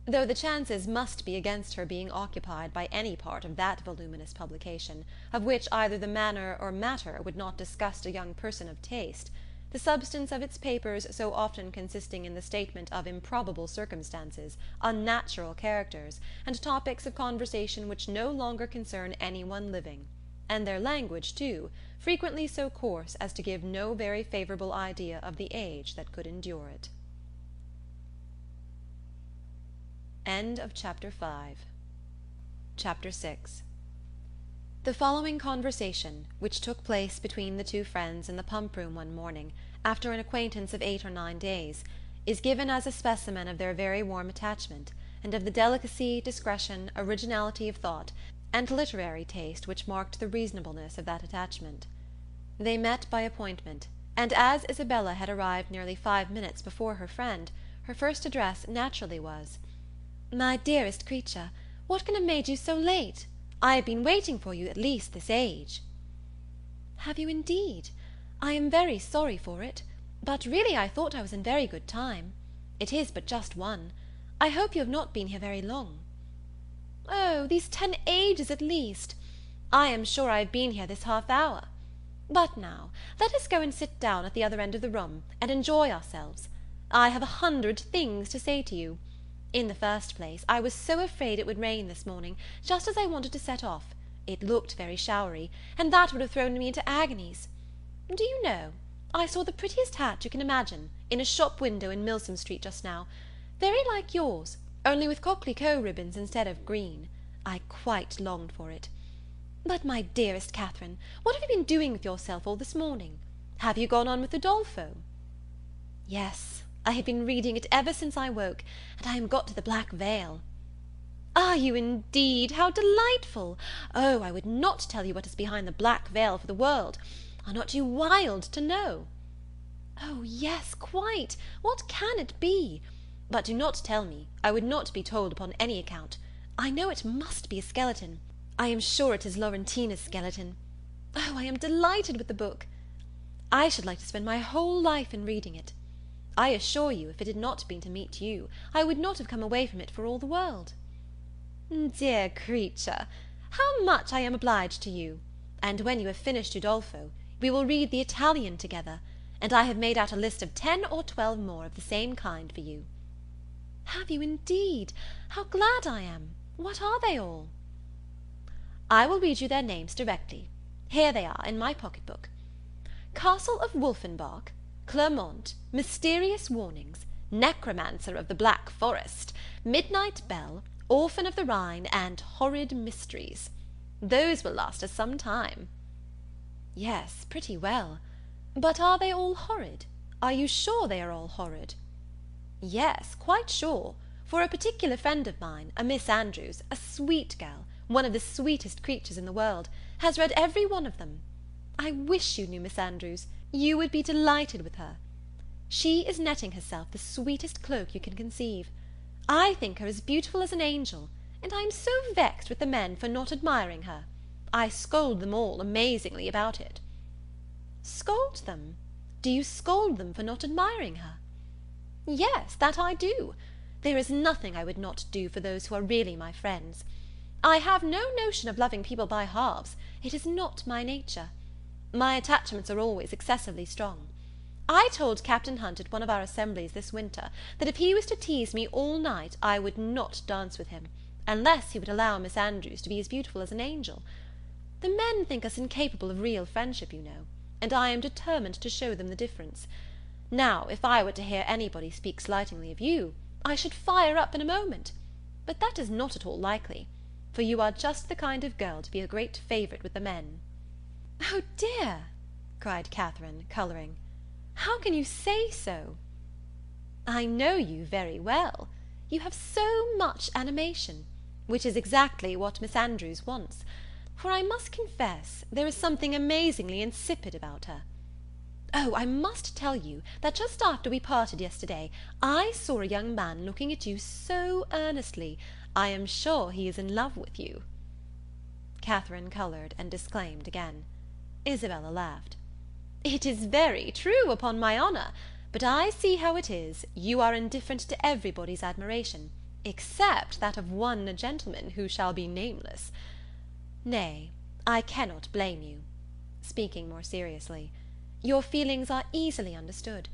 Though the chances must be against her being occupied by any part of that voluminous publication, of which either the manner or matter would not disgust a young person of taste, the substance of its papers so often consisting in the statement of improbable circumstances, unnatural characters, and topics of conversation which no longer concern any one living, and their language, too, frequently so coarse as to give no very favourable idea of the age that could endure it. Chapter 6. The following conversation, which took place between the two friends in the pump-room one morning, after an acquaintance of 8 or 9 days, is given as a specimen of their very warm attachment, and of the delicacy, discretion, originality of thought, and literary taste which marked the reasonableness of that attachment. They met by appointment, and as Isabella had arrived nearly 5 minutes before her friend, her first address naturally was, "My dearest creature, what can have made you so late? I have been waiting for you at least this age." "Have you indeed? I am very sorry for it, but really I thought I was in very good time. It is but just 1. I hope you have not been here very long." "Oh, these 10 ages at least. I am sure I have been here this half hour. But now, let us go and sit down at the other end of the room, and enjoy ourselves. I have 100 things to say to you. In the first place, I was so afraid it would rain this morning, just as I wanted to set off. It looked very showery, and that would have thrown me into agonies. Do you know, I saw the prettiest hat you can imagine, in a shop window in Milsom Street just now, very like yours, only with coquelicot ribbons instead of green. I quite longed for it. But, my dearest Catherine, what have you been doing with yourself all this morning? Have you gone on with Udolpho?" "Yes, I have been reading it ever since I woke, and I am got to the Black Veil." "Are you indeed? How delightful! Oh, I would not tell you what is behind the Black Veil for the world. Are not you wild to know?" "Oh, yes, quite. What can it be? But do not tell me. I would not be told upon any account. I know it must be a skeleton. I am sure it is Laurentina's skeleton. Oh, I am delighted with the book. I should like to spend my whole life in reading it. I assure you, if it had not been to meet you, I would not have come away from it for all the world." "Dear creature, how much I am obliged to you! And when you have finished Udolpho, we will read the Italian together, and I have made out a list of 10 or 12 more of the same kind for you." "Have you indeed? How glad I am! What are they all?" "I will read you their names directly. Here they are in my pocket-book. Castle of Wolfenbach, Clermont, Mysterious Warnings, Necromancer of the Black Forest, Midnight Bell, Orphan of the Rhine, and Horrid Mysteries. Those will last us some time." "Yes, pretty well. But are they all horrid? Are you sure they are all horrid?" "Yes, quite sure, for a particular friend of mine, a Miss Andrews, a sweet girl, one of the sweetest creatures in the world, has read every one of them. I wish you knew Miss Andrews. You would be delighted with her. She is netting herself the sweetest cloak you can conceive. I think her as beautiful as an angel, and I am so vexed with the men for not admiring her. I scold them all amazingly about it." "Scold them? Do you scold them for not admiring her?" "Yes, that I do. There is nothing I would not do for those who are really my friends. I have no notion of loving people by halves. It is not my nature. My attachments are always excessively strong. I told Captain Hunt at one of our assemblies this winter that if he was to tease me all night I would not dance with him, unless he would allow Miss Andrews to be as beautiful as an angel. The men think us incapable of real friendship, you know, and I am determined to show them the difference. Now, if I were to hear anybody speak slightingly of you, I should fire up in a moment. But that is not at all likely, for you are just the kind of girl to be a great favourite with the men." "Oh dear!" cried Catherine, colouring. "How can you say so?" "I know you very well. You have so much animation, which is exactly what Miss Andrews wants, for I must confess there is something amazingly insipid about her. Oh, I must tell you that just after we parted yesterday, I saw a young man looking at you so earnestly. I am sure he is in love with you." Catherine coloured and disclaimed again. Isabella laughed. "It is very true, upon my honour. But I see how it is. You are indifferent to everybody's admiration, except that of one gentleman who shall be nameless. Nay, I cannot blame you. Speaking more seriously, your feelings are easily understood.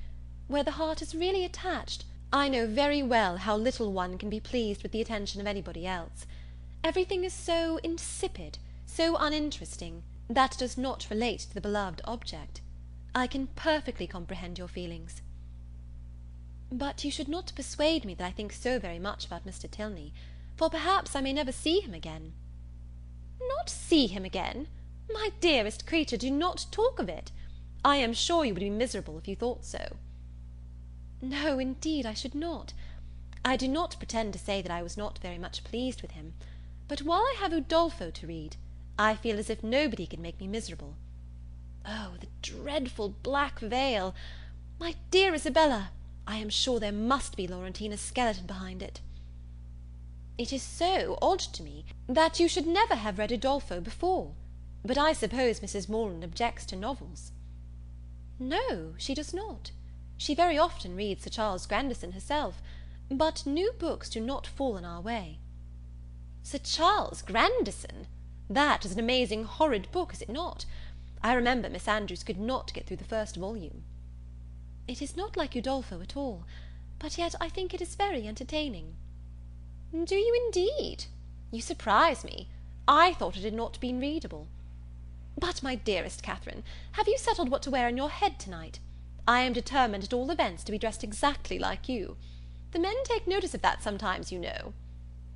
Where the heart is really attached, I know very well how little one can be pleased with the attention of anybody else. Everything is so insipid, so uninteresting, that does not relate to the beloved object. I can perfectly comprehend your feelings. But you should not persuade me that I think so very much about Mr. Tilney, for perhaps I may never see him again." "Not see him again? My dearest creature, do not talk of it. I am sure you would be miserable if you thought so." "No, indeed I should not. I do not pretend to say that I was not very much pleased with him, but while I have Udolpho to read, I feel as if nobody could make me miserable. Oh, the dreadful black veil! My dear Isabella, I am sure there must be Laurentina's skeleton behind it. It is so odd to me that you should never have read Udolpho before. But I suppose Mrs. Morland objects to novels." "No, she does not. She very often reads Sir Charles Grandison herself, but new books do not fall in our way." "Sir Charles Grandison! That is an amazing horrid book, is it not? I remember Miss Andrews could not get through the first volume." "It is not like Udolpho at all, but yet I think it is very entertaining." "Do you indeed? You surprise me. I thought it had not been readable. But, my dearest Catherine, have you settled what to wear in your head to-night? I am determined at all events to be dressed exactly like you. The men take notice of that sometimes, you know."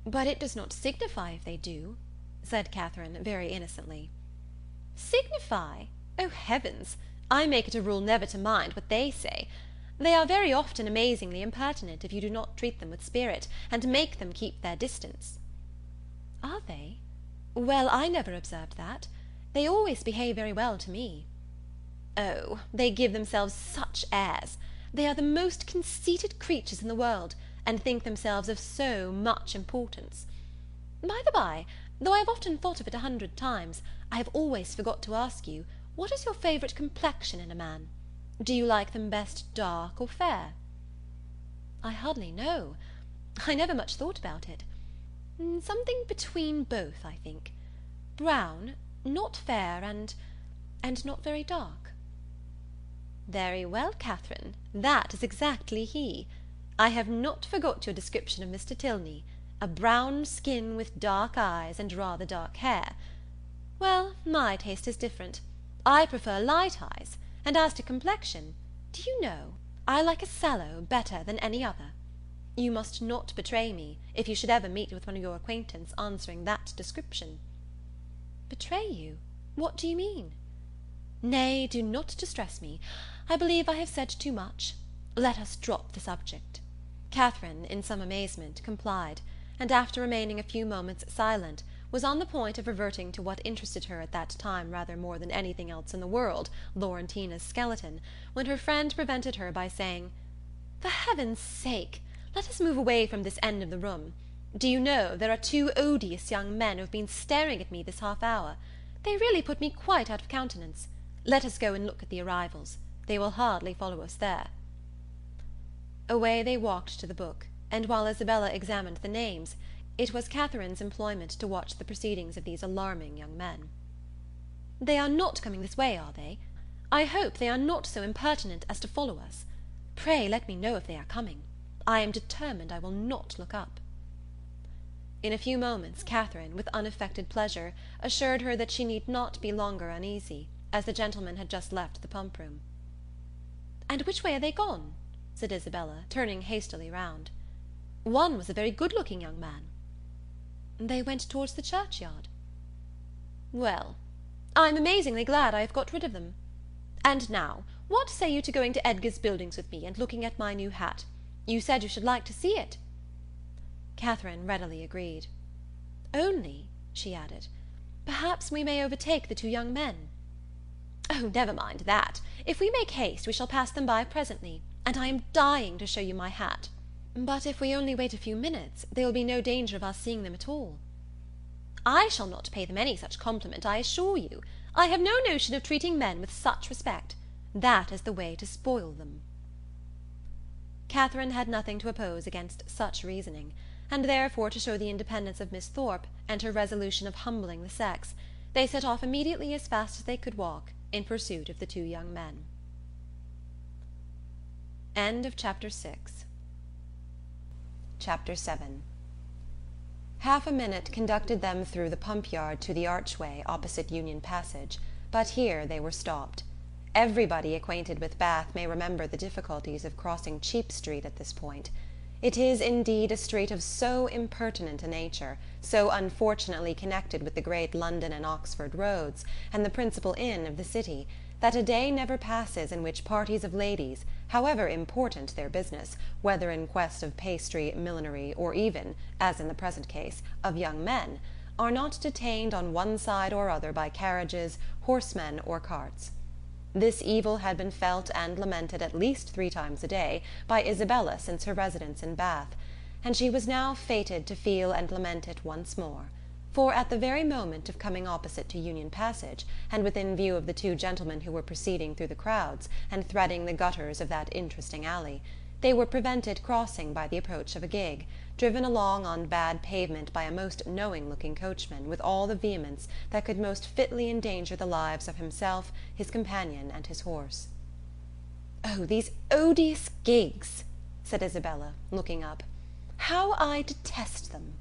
"But it does not signify if they do," said Catherine very innocently. "Signify? Oh, heavens! I make it a rule never to mind what they say. They are very often amazingly impertinent if you do not treat them with spirit, and make them keep their distance." "Are they? Well, I never observed that. They always behave very well to me." "Oh, they give themselves such airs! They are the most conceited creatures in the world, and think themselves of so much importance. By the by, though I have often thought of it 100 times, I have always forgot to ask you, what is your favourite complexion in a man? Do you like them best dark or fair?" "I hardly know. I never much thought about it. Something between both, I think. Brown, not fair, and not very dark." "Very well, Catherine, that is exactly he. I have not forgot your description of Mr. Tilney. A brown skin with dark eyes and rather dark hair. Well, my taste is different. I prefer light eyes, and as to complexion, do you know, I like a sallow better than any other. You must not betray me, if you should ever meet with one of your acquaintance answering that description." "Betray you? What do you mean?" "Nay, do not distress me. I believe I have said too much. Let us drop the subject." Catherine, in some amazement, complied, and after remaining a few moments silent, was on the point of reverting to what interested her at that time rather more than anything else in the world, Laurentina's skeleton, when her friend prevented her by saying, "For heaven's sake, let us move away from this end of the room. Do you know, there are 2 odious young men who have been staring at me this half-hour. They really put me quite out of countenance. Let us go and look at the arrivals. They will hardly follow us there." Away they walked to the book, and while Isabella examined the names, it was Catherine's employment to watch the proceedings of these alarming young men. "They are not coming this way, are they? I hope they are not so impertinent as to follow us. Pray let me know if they are coming. I am determined I will not look up." In a few moments Catherine, with unaffected pleasure, assured her that she need not be longer uneasy, as the gentlemen had just left the pump-room. "And which way are they gone?" said Isabella, turning hastily round. "One was a very good-looking young man." "They went towards the churchyard." "Well, I'm amazingly glad I have got rid of them. And now, what say you to going to Edgar's Buildings with me, and looking at my new hat? You said you should like to see it." Catherine readily agreed. "Only," she added, "perhaps we may overtake the 2 young men." "Oh, never mind that. If we make haste we shall pass them by presently, and I am dying to show you my hat. But if we only wait a few minutes, there will be no danger of our seeing them at all." "I shall not pay them any such compliment, I assure you. I have no notion of treating men with such respect. That is the way to spoil them." Catherine had nothing to oppose against such reasoning, and therefore, to show the independence of Miss Thorpe, and her resolution of humbling the sex, they set off immediately as fast as they could walk, in pursuit of the two young men. Chapter 7. Half a minute conducted them through the pump yard to the archway opposite Union Passage, but here they were stopped. Everybody acquainted with Bath may remember the difficulties of crossing Cheap Street at this point. It is indeed a street of so impertinent a nature, so unfortunately connected with the great London and Oxford roads, and the principal inn of the city, that a day never passes in which parties of ladies, however important their business, whether in quest of pastry, millinery, or even, as in the present case, of young men, are not detained on one side or other by carriages, horsemen, or carts. This evil had been felt and lamented at least 3 times a day by Isabella since her residence in Bath, and she was now fated to feel and lament it once more; for at the very moment of coming opposite to Union Passage, and within view of the two gentlemen who were proceeding through the crowds, and threading the gutters of that interesting alley, they were prevented crossing by the approach of a gig, driven along on bad pavement by a most knowing-looking coachman, with all the vehemence that could most fitly endanger the lives of himself, his companion, and his horse. "Oh, these odious gigs!" said Isabella, looking up. "How I detest them!"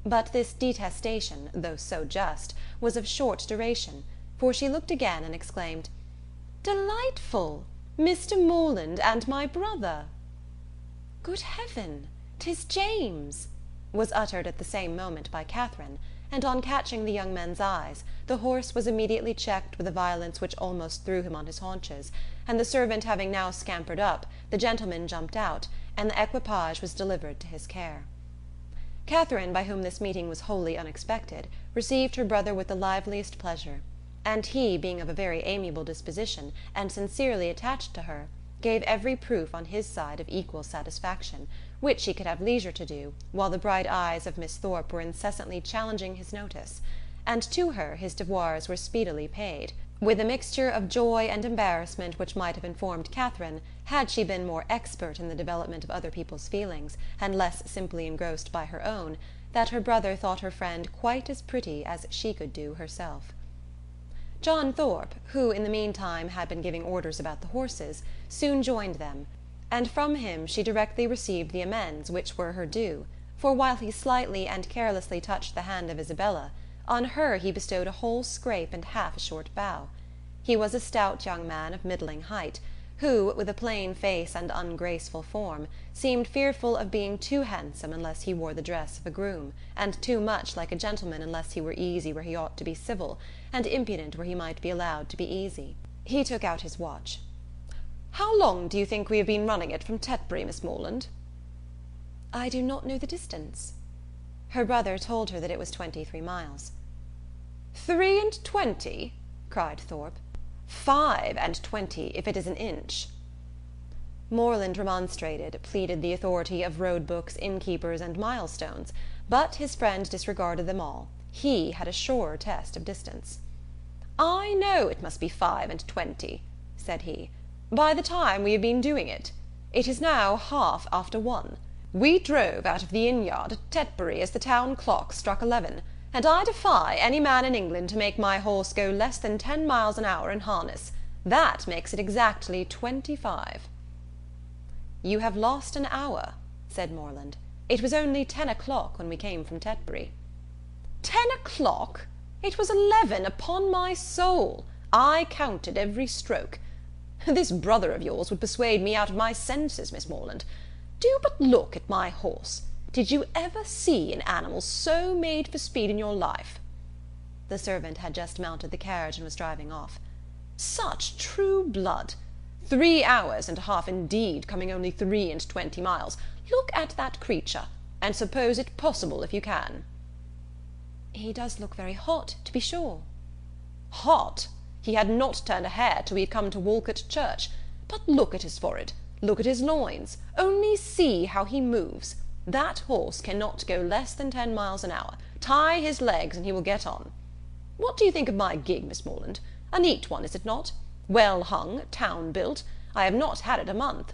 But this detestation, though so just, was of short duration, for she looked again and exclaimed, "Delightful! Mr. Morland and my brother!" "Good heaven! 'Tis James!" was uttered at the same moment by Catherine, and on catching the young men's eyes, the horse was immediately checked with a violence which almost threw him on his haunches, and the servant having now scampered up, the gentleman jumped out, and the equipage was delivered to his care. Catherine, by whom this meeting was wholly unexpected, received her brother with the liveliest pleasure, and he, being of a very amiable disposition, and sincerely attached to her, gave every proof on his side of equal satisfaction, which he could have leisure to do, while the bright eyes of Miss Thorpe were incessantly challenging his notice, and to her his devoirs were speedily paid, with a mixture of joy and embarrassment which might have informed Catherine, had she been more expert in the development of other people's feelings, and less simply engrossed by her own, that her brother thought her friend quite as pretty as she could do herself. John Thorpe, who in the meantime had been giving orders about the horses, soon joined them, and from him she directly received the amends which were her due, for while he slightly and carelessly touched the hand of Isabella, on her he bestowed a whole scrape and half a short bow. He was a stout young man of middling height, who, with a plain face and ungraceful form, seemed fearful of being too handsome unless he wore the dress of a groom, and too much like a gentleman unless he were easy where he ought to be civil, and impudent where he might be allowed to be easy. He took out his watch. "How long do you think we have been running it from Tetbury, Miss Morland?" "I do not know the distance." Her brother told her that it was 23 miles. 23? cried Thorpe. 25 if it is an inch." Morland remonstrated, pleaded the authority of road books, innkeepers, and milestones, but his friend disregarded them all. He had a surer test of distance. "I know it must be 25, said he, "by the time we have been doing it. It is now 1:30. We drove out of the inn-yard at Tetbury as the town clock struck 11, and I defy any man in England to make my horse go less than 10 miles an hour in harness. That makes it exactly 25. "You have lost an hour," said Morland. "It was only 10 o'clock when we came from Tetbury." 10 o'clock? It was 11, upon my soul. I counted every stroke. This brother of yours would persuade me out of my senses, Miss Morland. Do but look at my horse. Did you ever see an animal so made for speed in your life?" The servant had just mounted the carriage and was driving off. "Such true blood! 3 hours and a half indeed, coming only 23 miles. Look at that creature, and suppose it possible if you can." "He does look very hot, to be sure." "Hot! He had not turned a hair till we had come to Walcot Church. But look at his forehead, look at his loins, only see how he moves. That horse cannot go less than 10 miles an hour. Tie his legs, and he will get on. What do you think of my gig, Miss Morland? A neat one, is it not? Well hung, town built. I have not had it a month.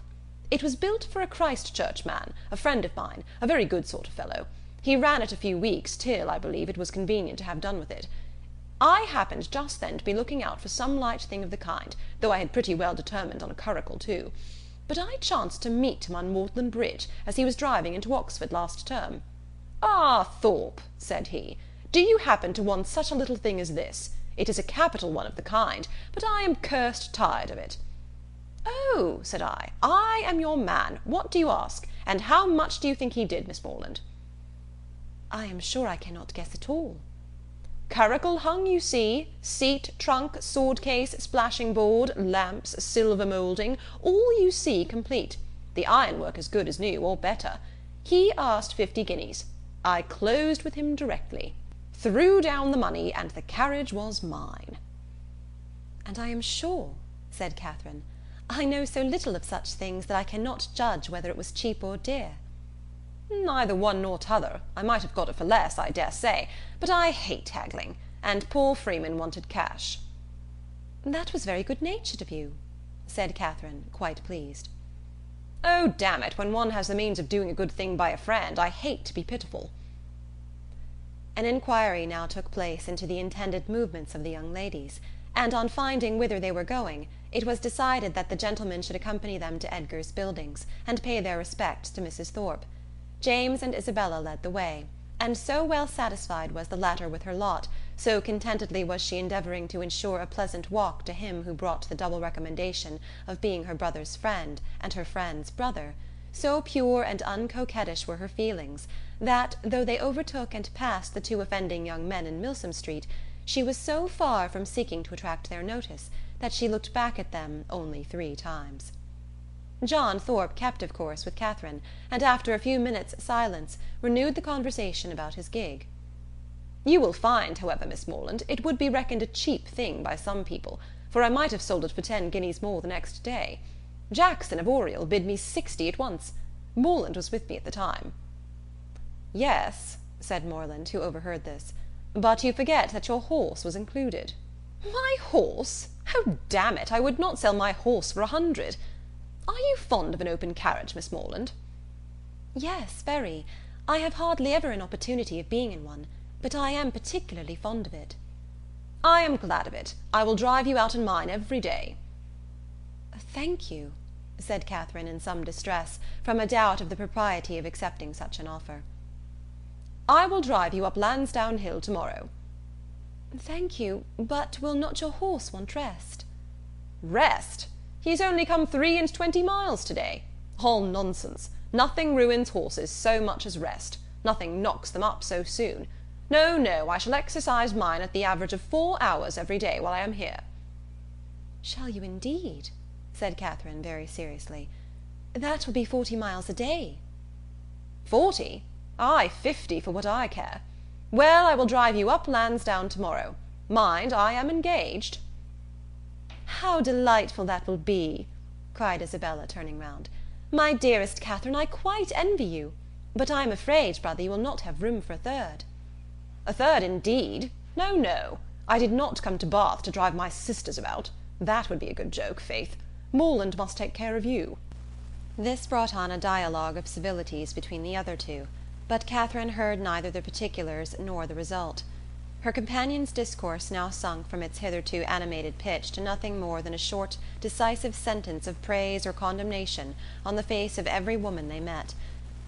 It was built for a Christ Church man, a friend of mine, a very good sort of fellow. He ran it a few weeks, till, I believe, it was convenient to have done with it. I happened just then to be looking out for some light thing of the kind, though I had pretty well determined on a curricle too. But I chanced to meet him on Magdalen Bridge, as he was driving into Oxford last term. "Ah, Thorpe," said he, "do you happen to want such a little thing as this? It is a capital one of the kind, but I am cursed tired of it." "Oh," said I am your man. What do you ask? And how much do you think he did, Miss Morland?" "I am sure I cannot guess at all." "Curricle hung, you see, seat, trunk, sword case, splashing board, lamps, silver moulding, all you see complete. The ironwork as good as new, or better. He asked 50 guineas. I closed with him directly. Threw down the money, and the carriage was mine." "And I am sure," said Catherine, "I know so little of such things that I cannot judge whether it was cheap or dear." "Neither one nor t'other. I might have got it for less, I dare say, but I hate haggling, and poor Freeman wanted cash." "That was very good-natured of you," said Catherine, quite pleased. "Oh, damn it, when one has the means of doing a good thing by a friend, I hate to be pitiful." An inquiry now took place into the intended movements of the young ladies, and on finding whither they were going, it was decided that the gentlemen should accompany them to Edgar's Buildings, and pay their respects to Mrs. Thorpe. James and Isabella led the way, and so well satisfied was the latter with her lot, so contentedly was she endeavouring to ensure a pleasant walk to him who brought the double recommendation of being her brother's friend and her friend's brother, so pure and uncoquettish were her feelings, that, though they overtook and passed the 2 offending young men in Milsom Street, she was so far from seeking to attract their notice that she looked back at them only 3 times. John Thorpe kept, of course, with Catherine, and after a few minutes' silence renewed the conversation about his gig. "You will find, however, Miss Morland, it would be reckoned a cheap thing by some people, for I might have sold it for 10 guineas more the next day. Jackson of Oriel bid me 60 at once. Morland was with me at the time." "Yes," said Morland, who overheard this, "but you forget that your horse was included." "My horse? Oh, damn it, I would not sell my horse for 100. Are you fond of an open carriage, Miss Morland?" "Yes, very. I have hardly ever an opportunity of being in one, but I am particularly fond of it." "I am glad of it. I will drive you out in mine every day." "Thank you," said Catherine in some distress, from a doubt of the propriety of accepting such an offer. "I will drive you up Lansdowne Hill to-morrow." "Thank you, but will not your horse want rest?" "Rest? He has only come 23 miles to-day. All nonsense. Nothing ruins horses so much as rest. Nothing knocks them up so soon. No, no, I shall exercise mine at the average of 4 hours every day while I am here." "Shall you indeed?" said Catherine very seriously. "That will be 40 miles a day." 40? Ay, 50 for what I care. Well, I will drive you up Lansdowne to-morrow. Mind, I am engaged." "How delightful that will be!" cried Isabella, turning round. "My dearest Catherine, I quite envy you. But I am afraid, brother, you will not have room for a third." "A third, indeed? No, no. I did not come to Bath to drive my sisters about. That would be a good joke, faith. Morland must take care of you." This brought on a dialogue of civilities between the other two, but Catherine heard neither the particulars nor the result. Her companion's discourse now sunk from its hitherto animated pitch to nothing more than a short, decisive sentence of praise or condemnation on the face of every woman they met,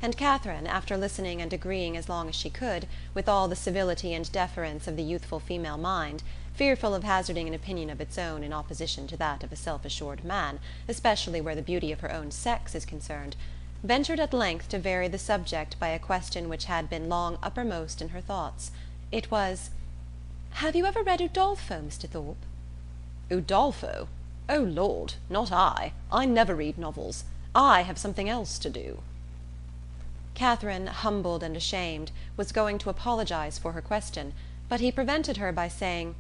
and Catherine, after listening and agreeing as long as she could, with all the civility and deference of the youthful female mind, fearful of hazarding an opinion of its own in opposition to that of a self-assured man, especially where the beauty of her own sex is concerned, ventured at length to vary the subject by a question which had been long uppermost in her thoughts. It was, "Have you ever read Udolpho, Mr. Thorpe?" "Udolpho? Oh, Lord, not I. I never read novels. I have something else to do." Catherine, humbled and ashamed, was going to apologize for her question, but he prevented her by saying,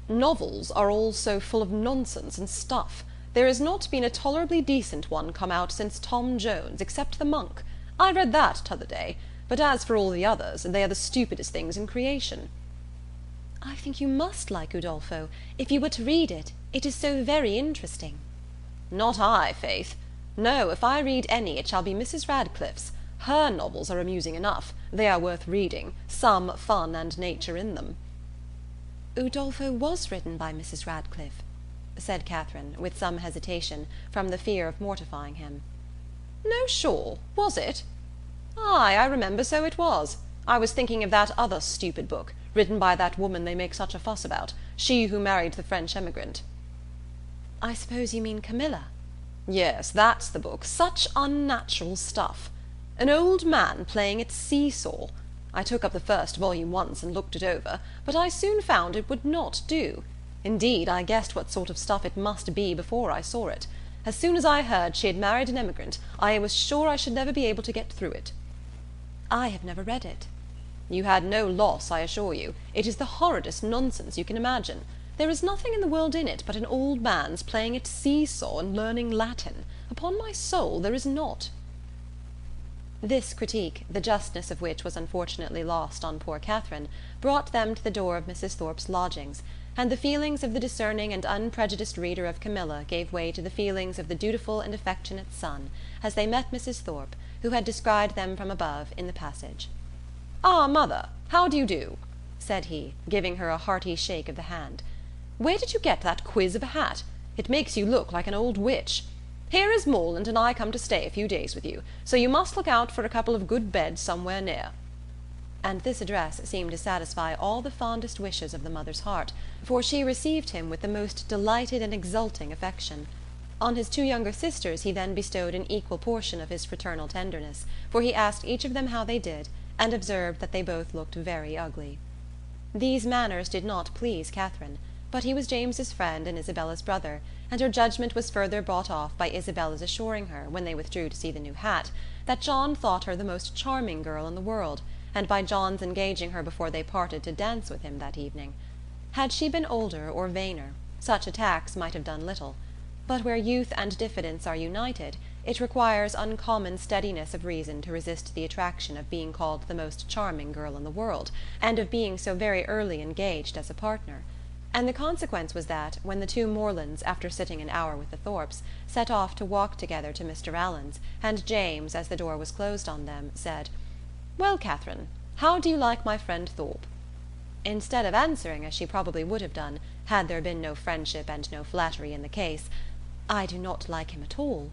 Novels are all so full of nonsense and stuff. There has not been a tolerably decent one come out since Tom Jones, except The Monk. I read that t'other day, but as for all the others, they are the stupidest things in creation." "I think you must like Udolpho, if you were to read it. It is so very interesting." "Not I, faith. No, if I read any, it shall be Mrs. Radcliffe's. Her novels are amusing enough. They are worth reading. Some fun and nature in them." "Udolpho was written by Mrs. Radcliffe," said Catherine, with some hesitation, from the fear of mortifying him. "No, sure. Was it? Ay, I remember so it was. I was thinking of that other stupid book, written by that woman they make such a fuss about, she who married the French emigrant." "I suppose you mean Camilla?" "Yes, that's the book. Such unnatural stuff. An old man playing at see-saw. I took up the first volume once and looked it over, but I soon found it would not do. Indeed, I guessed what sort of stuff it must be before I saw it. As soon as I heard she had married an emigrant, I was sure I should never be able to get through it." "I have never read it." "You had no loss, I assure you. It is the horridest nonsense you can imagine. There is nothing in the world in it but an old man's playing at see-saw and learning Latin. Upon my soul, there is not." This critique, the justness of which was unfortunately lost on poor Catherine, brought them to the door of Mrs. Thorpe's lodgings, and the feelings of the discerning and unprejudiced reader of Camilla gave way to the feelings of the dutiful and affectionate son, as they met Mrs. Thorpe, who had descried them from above in the passage. "Ah, mother, how do you do?" said he, giving her a hearty shake of the hand. "Where did you get that quiz of a hat? It makes you look like an old witch. Here is Morland and I come to stay a few days with you, so you must look out for a couple of good beds somewhere near." And this address seemed to satisfy all the fondest wishes of the mother's heart, for she received him with the most delighted and exulting affection. On his two younger sisters he then bestowed an equal portion of his fraternal tenderness, for he asked each of them how they did, and observed that they both looked very ugly. These manners did not please Catherine, but he was James's friend and Isabella's brother, and her judgment was further brought off by Isabella's assuring her, when they withdrew to see the new hat, that John thought her the most charming girl in the world, and by John's engaging her before they parted to dance with him that evening. Had she been older or vainer, such attacks might have done little, but where youth and diffidence are united, it requires uncommon steadiness of reason to resist the attraction of being called the most charming girl in the world, and of being so very early engaged as a partner. And the consequence was that, when the two Morlands, after sitting an hour with the Thorpes, set off to walk together to Mr. Allen's, and James, as the door was closed on them, said, "Well, Catherine, how do you like my friend Thorpe?" Instead of answering, as she probably would have done, had there been no friendship and no flattery in the case, "I do not like him at all,"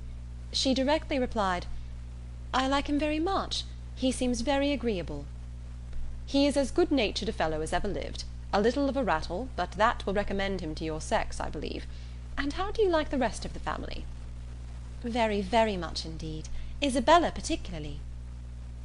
she directly replied, "I like him very much. He seems very agreeable." "He is as good-natured a fellow as ever lived. A little of a rattle, but that will recommend him to your sex, I believe. And how do you like the rest of the family?" "Very, very much indeed. Isabella particularly."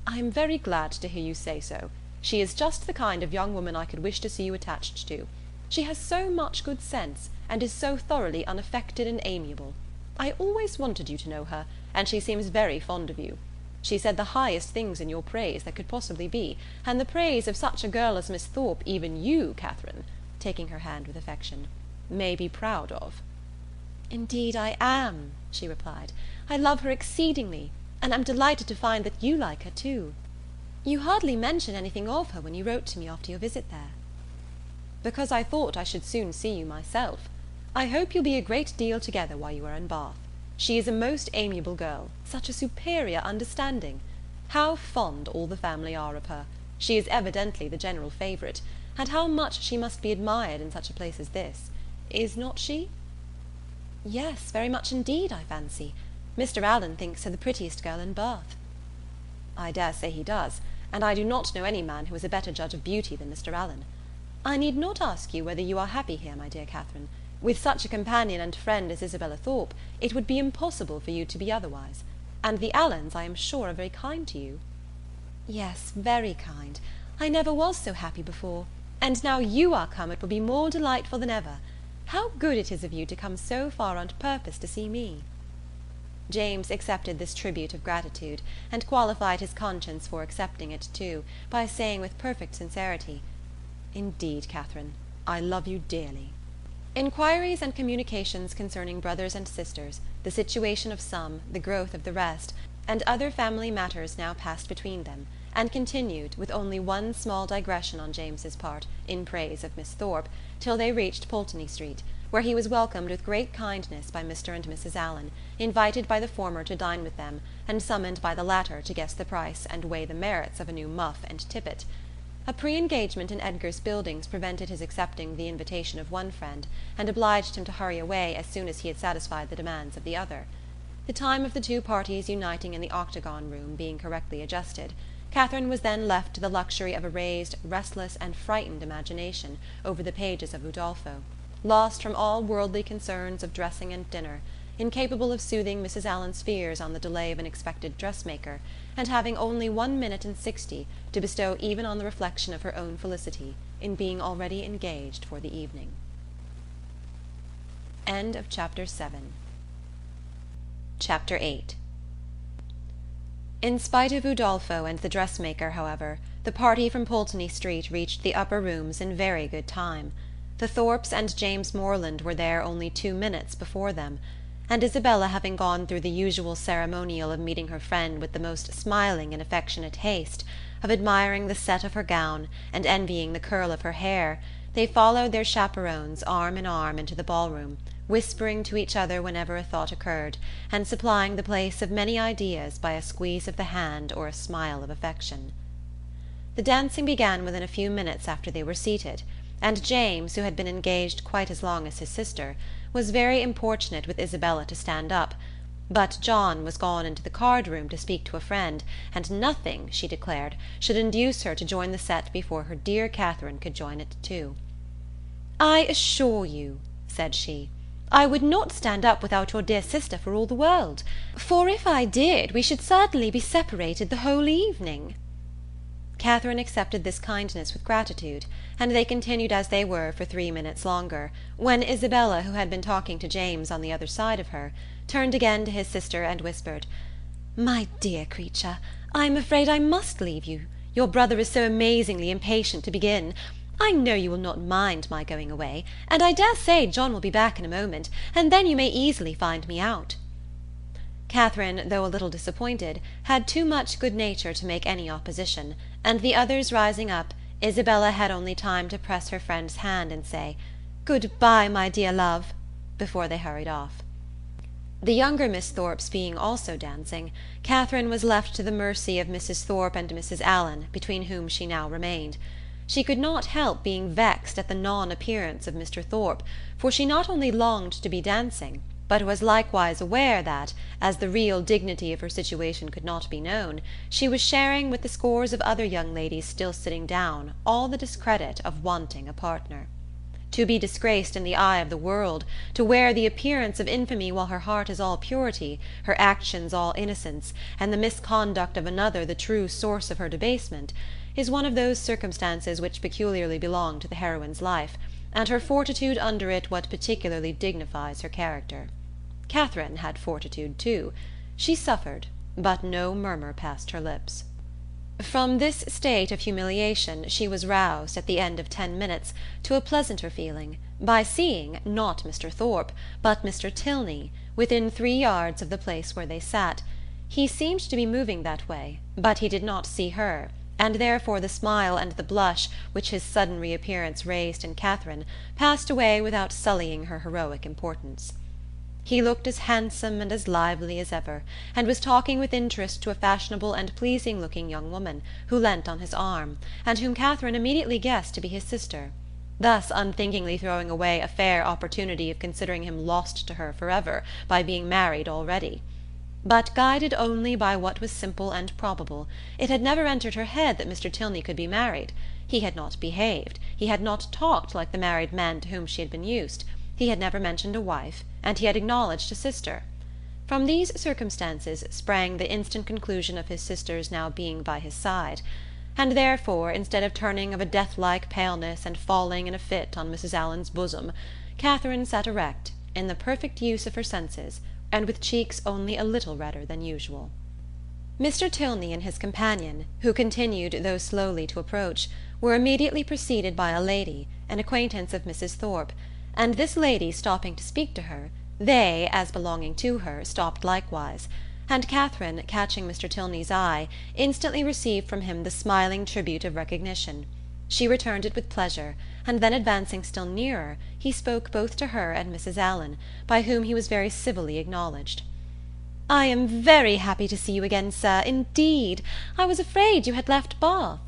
"I am very glad to hear you say so. She is just the kind of young woman I could wish to see you attached to. She has so much good sense, and is so thoroughly unaffected and amiable. I always wanted you to know her, and she seems very fond of you. She said the highest things in your praise that could possibly be, and the praise of such a girl as Miss Thorpe even you, Catherine," taking her hand with affection, "may be proud of." "Indeed I am," she replied. "I love her exceedingly, and am delighted to find that you like her too. You hardly mentioned anything of her when you wrote to me after your visit there." "Because I thought I should soon see you myself. I hope you'll be a great deal together while you are in Bath. She is a most amiable girl, such a superior understanding. How fond all the family are of her! She is evidently the general favourite, and how much she must be admired in such a place as this. Is not she?" "Yes, very much indeed, I fancy. Mr. Allen thinks her the prettiest girl in Bath." "I dare say he does, and I do not know any man who is a better judge of beauty than Mr. Allen. I need not ask you whether you are happy here, my dear Catherine. With such a companion and friend as Isabella Thorpe, it would be impossible for you to be otherwise. And the Allens, I am sure, are very kind to you." "Yes, very kind. I never was so happy before, and now you are come it will be more delightful than ever. How good it is of you to come so far on purpose to see me." James accepted this tribute of gratitude, and qualified his conscience for accepting it too, by saying with perfect sincerity, "Indeed, Catherine, I love you dearly." Inquiries and communications concerning brothers and sisters, the situation of some, the growth of the rest, and other family matters now passed between them, and continued, with only one small digression on James's part, in praise of Miss Thorpe, till they reached Pulteney Street, where he was welcomed with great kindness by Mr. and Mrs. Allen, invited by the former to dine with them, and summoned by the latter to guess the price and weigh the merits of a new muff and tippet. A pre-engagement in Edgar's Buildings prevented his accepting the invitation of one friend, and obliged him to hurry away as soon as he had satisfied the demands of the other. The time of the two parties uniting in the octagon room being correctly adjusted, Catherine was then left to the luxury of a raised, restless, and frightened imagination over the pages of Udolpho, lost from all worldly concerns of dressing and dinner, incapable of soothing Mrs. Allen's fears on the delay of an expected dressmaker, and having only 1 minute and 60 to bestow even on the reflection of her own felicity in being already engaged for the evening. End of Chapter 7. Chapter 8. In spite of Udolpho and the dressmaker, however, the party from Pulteney Street reached the upper rooms in very good time. The Thorpes and James Morland were there only 2 minutes before them, and Isabella, having gone through the usual ceremonial of meeting her friend with the most smiling and affectionate haste, of admiring the set of her gown, and envying the curl of her hair, they followed their chaperons arm in arm into the ballroom, whispering to each other whenever a thought occurred, and supplying the place of many ideas by a squeeze of the hand or a smile of affection. The dancing began within a few minutes after they were seated, and James, who had been engaged quite as long as his sister, was very importunate with Isabella to stand up, but John was gone into the card-room to speak to a friend, and nothing, she declared, should induce her to join the set before her dear Catherine could join it too. "I assure you," said she, "I would not stand up without your dear sister for all the world, for if I did we should certainly be separated the whole evening." Catherine accepted this kindness with gratitude, and they continued as they were for 3 minutes longer, when Isabella, who had been talking to James on the other side of her, turned again to his sister and whispered, "My dear creature, I am afraid I must leave you. Your brother is so amazingly impatient to begin. I know you will not mind my going away, and I dare say John will be back in a moment, and then you may easily find me out." Catherine, though a little disappointed, had too much good nature to make any opposition, and the others rising up, Isabella had only time to press her friend's hand and say, "Good-bye, my dear love," before they hurried off. The younger Miss Thorpes being also dancing, Catherine was left to the mercy of Mrs. Thorpe and Mrs. Allen, between whom she now remained. She could not help being vexed at the non-appearance of Mr. Thorpe, for she not only longed to be dancing, but was likewise aware that, as the real dignity of her situation could not be known, she was sharing with the scores of other young ladies still sitting down all the discredit of wanting a partner. To be disgraced in the eye of the world, to wear the appearance of infamy while her heart is all purity, her actions all innocence, and the misconduct of another the true source of her debasement, is one of those circumstances which peculiarly belong to the heroine's life, and her fortitude under it what particularly dignifies her character. Catherine had fortitude too. She suffered, but no murmur passed her lips. From this state of humiliation she was roused, at the end of 10 minutes, to a pleasanter feeling, by seeing, not Mr. Thorpe, but Mr. Tilney, within 3 yards of the place where they sat. He seemed to be moving that way, but he did not see her, and therefore the smile and the blush which his sudden reappearance raised in Catherine passed away without sullying her heroic importance. He looked as handsome and as lively as ever, and was talking with interest to a fashionable and pleasing-looking young woman, who leant on his arm, and whom Catherine immediately guessed to be his sister, thus unthinkingly throwing away a fair opportunity of considering him lost to her forever by being married already. But guided only by what was simple and probable, it had never entered her head that Mr. Tilney could be married. He had not behaved, he had not talked like the married men to whom she had been used, he had never mentioned a wife, and he had acknowledged a sister. From these circumstances sprang the instant conclusion of his sister's now being by his side, and therefore, instead of turning of a death-like paleness and falling in a fit on Mrs. Allen's bosom, Catherine sat erect, in the perfect use of her senses, and with cheeks only a little redder than usual. Mr. Tilney and his companion, who continued, though slowly, to approach, were immediately preceded by a lady, an acquaintance of Mrs. Thorpe, and this lady stopping to speak to her, they, as belonging to her, stopped likewise, and Catherine, catching Mr. Tilney's eye, instantly received from him the smiling tribute of recognition. She returned it with pleasure, and then advancing still nearer, he spoke both to her and Mrs. Allen, by whom he was very civilly acknowledged. "I am very happy to see you again, sir, indeed. I was afraid you had left Bath."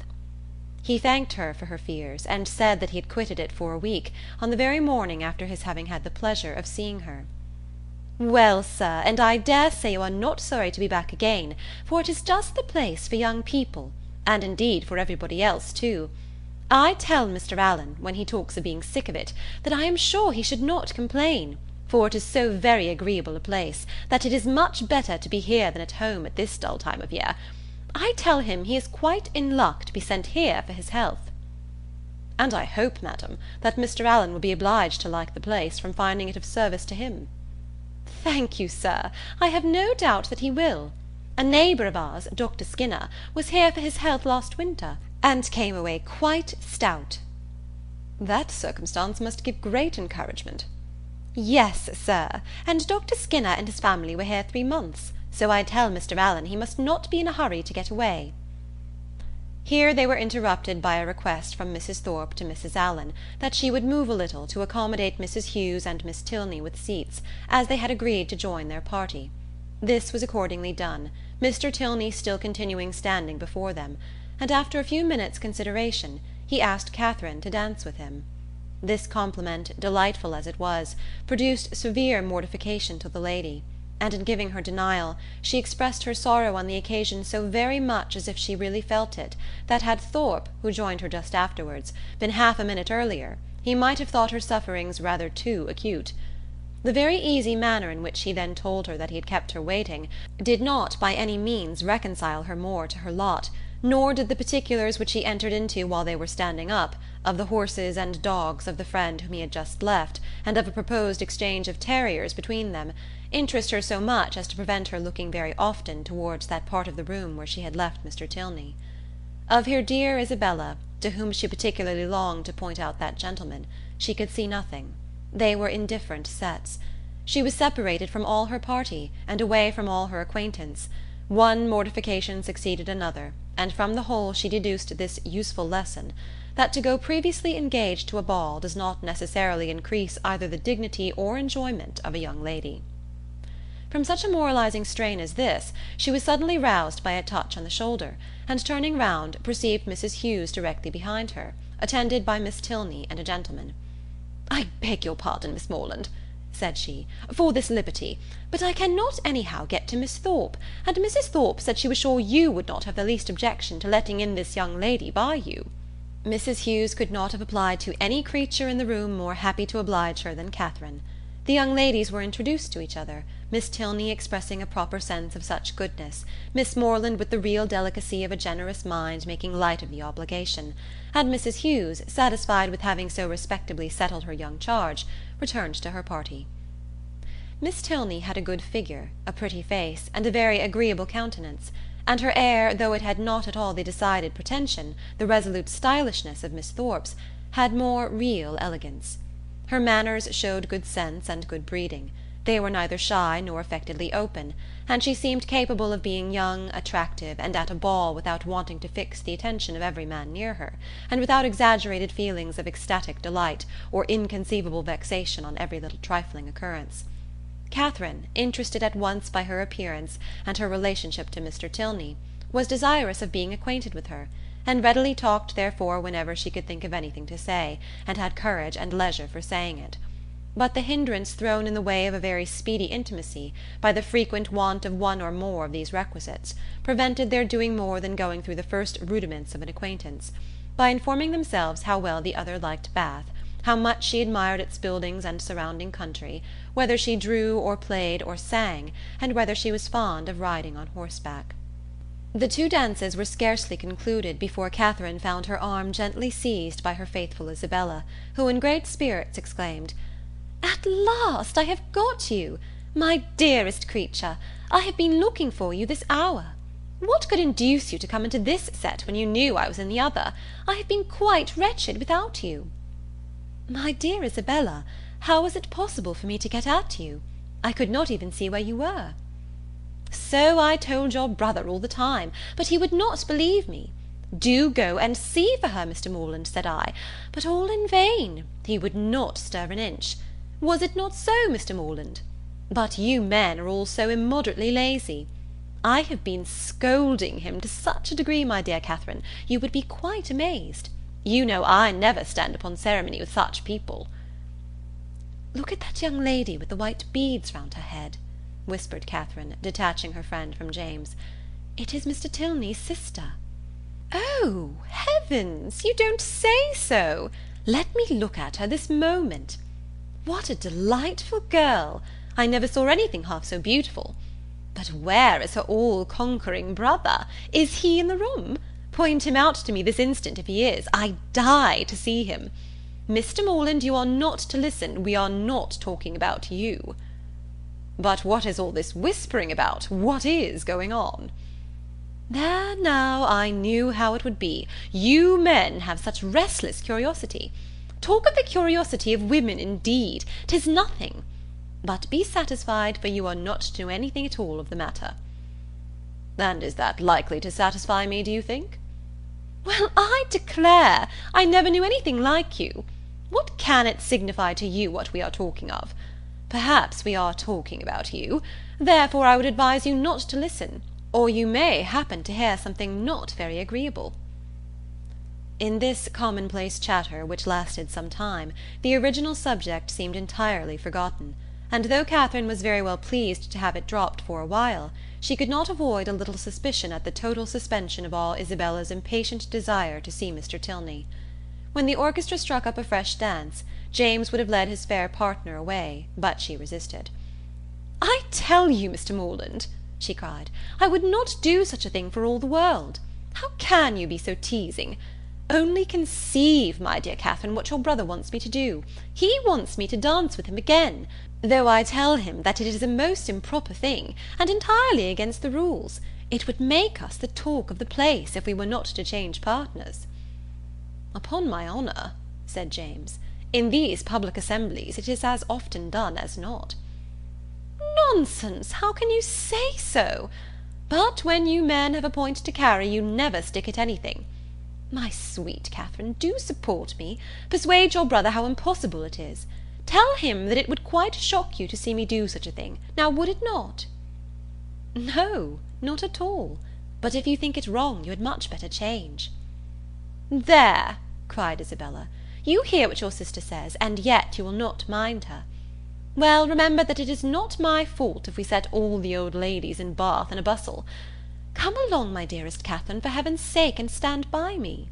He thanked her for her fears, and said that he had quitted it for a week, on the very morning after his having had the pleasure of seeing her. "Well, sir, and I dare say you are not sorry to be back again, for it is just the place for young people, and indeed for everybody else too. I tell Mr. Allen, when he talks of being sick of it, that I am sure he should not complain, for it is so very agreeable a place, that it is much better to be here than at home at this dull time of year. I tell him he is quite in luck to be sent here for his health." "And I hope, madam, that Mr. Allen will be obliged to like the place, from finding it of service to him." "Thank you, sir, I have no doubt that he will. A neighbour of ours, Dr. Skinner, was here for his health last winter, and came away quite stout." "That circumstance must give great encouragement." "Yes, sir, and Dr. Skinner and his family were here 3 months, so I tell Mr. Allen he must not be in a hurry to get away." Here they were interrupted by a request from Mrs. Thorpe to Mrs. Allen, that she would move a little to accommodate Mrs. Hughes and Miss Tilney with seats, as they had agreed to join their party. This was accordingly done, Mr. Tilney still continuing standing before them, and after a few minutes' consideration, he asked Catherine to dance with him. This compliment, delightful as it was, produced severe mortification to the lady, and in giving her denial, she expressed her sorrow on the occasion so very much as if she really felt it, that had Thorpe, who joined her just afterwards, been half a minute earlier, he might have thought her sufferings rather too acute. The very easy manner in which he then told her that he had kept her waiting did not by any means reconcile her more to her lot, nor did the particulars which he entered into while they were standing up, of the horses and dogs of the friend whom he had just left, and of a proposed exchange of terriers between them, interest her so much as to prevent her looking very often towards that part of the room where she had left Mr. Tilney. Of her dear Isabella, to whom she particularly longed to point out that gentleman, she could see nothing. They were in different sets. She was separated from all her party, and away from all her acquaintance. One mortification succeeded another, and from the whole she deduced this useful lesson, that to go previously engaged to a ball does not necessarily increase either the dignity or enjoyment of a young lady. From such a moralizing strain as this, she was suddenly roused by a touch on the shoulder, and turning round, perceived Mrs. Hughes directly behind her, attended by Miss Tilney and a gentleman. "I beg your pardon, Miss Morland," said she, "for this liberty, but I cannot anyhow get to Miss Thorpe, and Mrs. Thorpe said she was sure you would not have the least objection to letting in this young lady by you." Mrs. Hughes could not have applied to any creature in the room more happy to oblige her than Catherine. The young ladies were introduced to each other, Miss Tilney expressing a proper sense of such goodness, Miss Morland with the real delicacy of a generous mind making light of the obligation, and Mrs. Hughes, satisfied with having so respectably settled her young charge, returned to her party. Miss Tilney had a good figure, a pretty face, and a very agreeable countenance, and her air, though it had not at all the decided pretension, the resolute stylishness of Miss Thorpe's, had more real elegance. Her manners showed good sense and good breeding. They were neither shy nor affectedly open, and she seemed capable of being young, attractive, and at a ball without wanting to fix the attention of every man near her, and without exaggerated feelings of ecstatic delight, or inconceivable vexation on every little trifling occurrence. Catherine, interested at once by her appearance and her relationship to Mr. Tilney, was desirous of being acquainted with her, and readily talked therefore whenever she could think of anything to say, and had courage and leisure for saying it. But the hindrance thrown in the way of a very speedy intimacy, by the frequent want of one or more of these requisites, prevented their doing more than going through the first rudiments of an acquaintance, by informing themselves how well the other liked Bath, how much she admired its buildings and surrounding country, whether she drew or played or sang, and whether she was fond of riding on horseback. The 2 dances were scarcely concluded before Catherine found her arm gently seized by her faithful Isabella, who in great spirits exclaimed, "At last I have got you! My dearest creature, I have been looking for you this hour. What could induce you to come into this set when you knew I was in the other? I have been quite wretched without you." "My dear Isabella, How was it possible for me to get at you? I could not even see where you were." "So I told your brother all the time, but he would not believe me. 'Do go and see for her, Mr. Morland,' said I, but all in vain. He would not stir an inch. Was it not so, Mr. Morland? But you men are all so immoderately lazy. I have been scolding him to such a degree, my dear Catherine, you would be quite amazed. You know I never stand upon ceremony with such people." "Look at that young lady with the white beads round her head," whispered Catherine, detaching her friend from James. "It is Mr. Tilney's sister." "Oh, heavens! You don't say so! Let me look at her this moment. What a delightful girl! I never saw anything half so beautiful. But where is her all-conquering brother? Is he in the room? Point him out to me this instant if he is. I die to see him. Mr. Morland, you are not to listen. We are not talking about you." "But what is all this whispering about? What is going on?" "There now, I knew how it would be. You men have such restless curiosity. Talk of the curiosity of women, indeed! 'Tis nothing. But be satisfied, for you are not to know anything at all of the matter." "And is that likely to satisfy me, do you think?" "Well, I declare, I never knew anything like you. What can it signify to you what we are talking of? Perhaps we are talking about you, therefore I would advise you not to listen, or you may happen to hear something not very agreeable." In this commonplace chatter, which lasted some time, the original subject seemed entirely forgotten, and though Catherine was very well pleased to have it dropped for a while, she could not avoid a little suspicion at the total suspension of all Isabella's impatient desire to see Mr. Tilney. When the orchestra struck up a fresh dance, James would have led his fair partner away, but she resisted. "I tell you, Mr. Morland," she cried, "I would not do such a thing for all the world. How can you be so teasing? Only conceive, my dear Catherine, what your brother wants me to do. He wants me to dance with him again, though I tell him that it is a most improper thing, and entirely against the rules. It would make us the talk of the place if we were not to change partners." "Upon my honour," said James, "in these public assemblies it is as often done as not." "Nonsense! How can you say so? But when you men have a point to carry, you never stick at anything. My sweet Catherine, do support me. Persuade your brother how impossible it is. Tell him that it would quite shock you to see me do such a thing. Now would it not?" "No, not at all. But if you think it wrong, you had much better change." "There!" cried Isabella. "You hear what your sister says, and yet you will not mind her. Well, remember that it is not my fault if we set all the old ladies in Bath in a bustle. Come along, my dearest Catherine, for heaven's sake, and stand by me."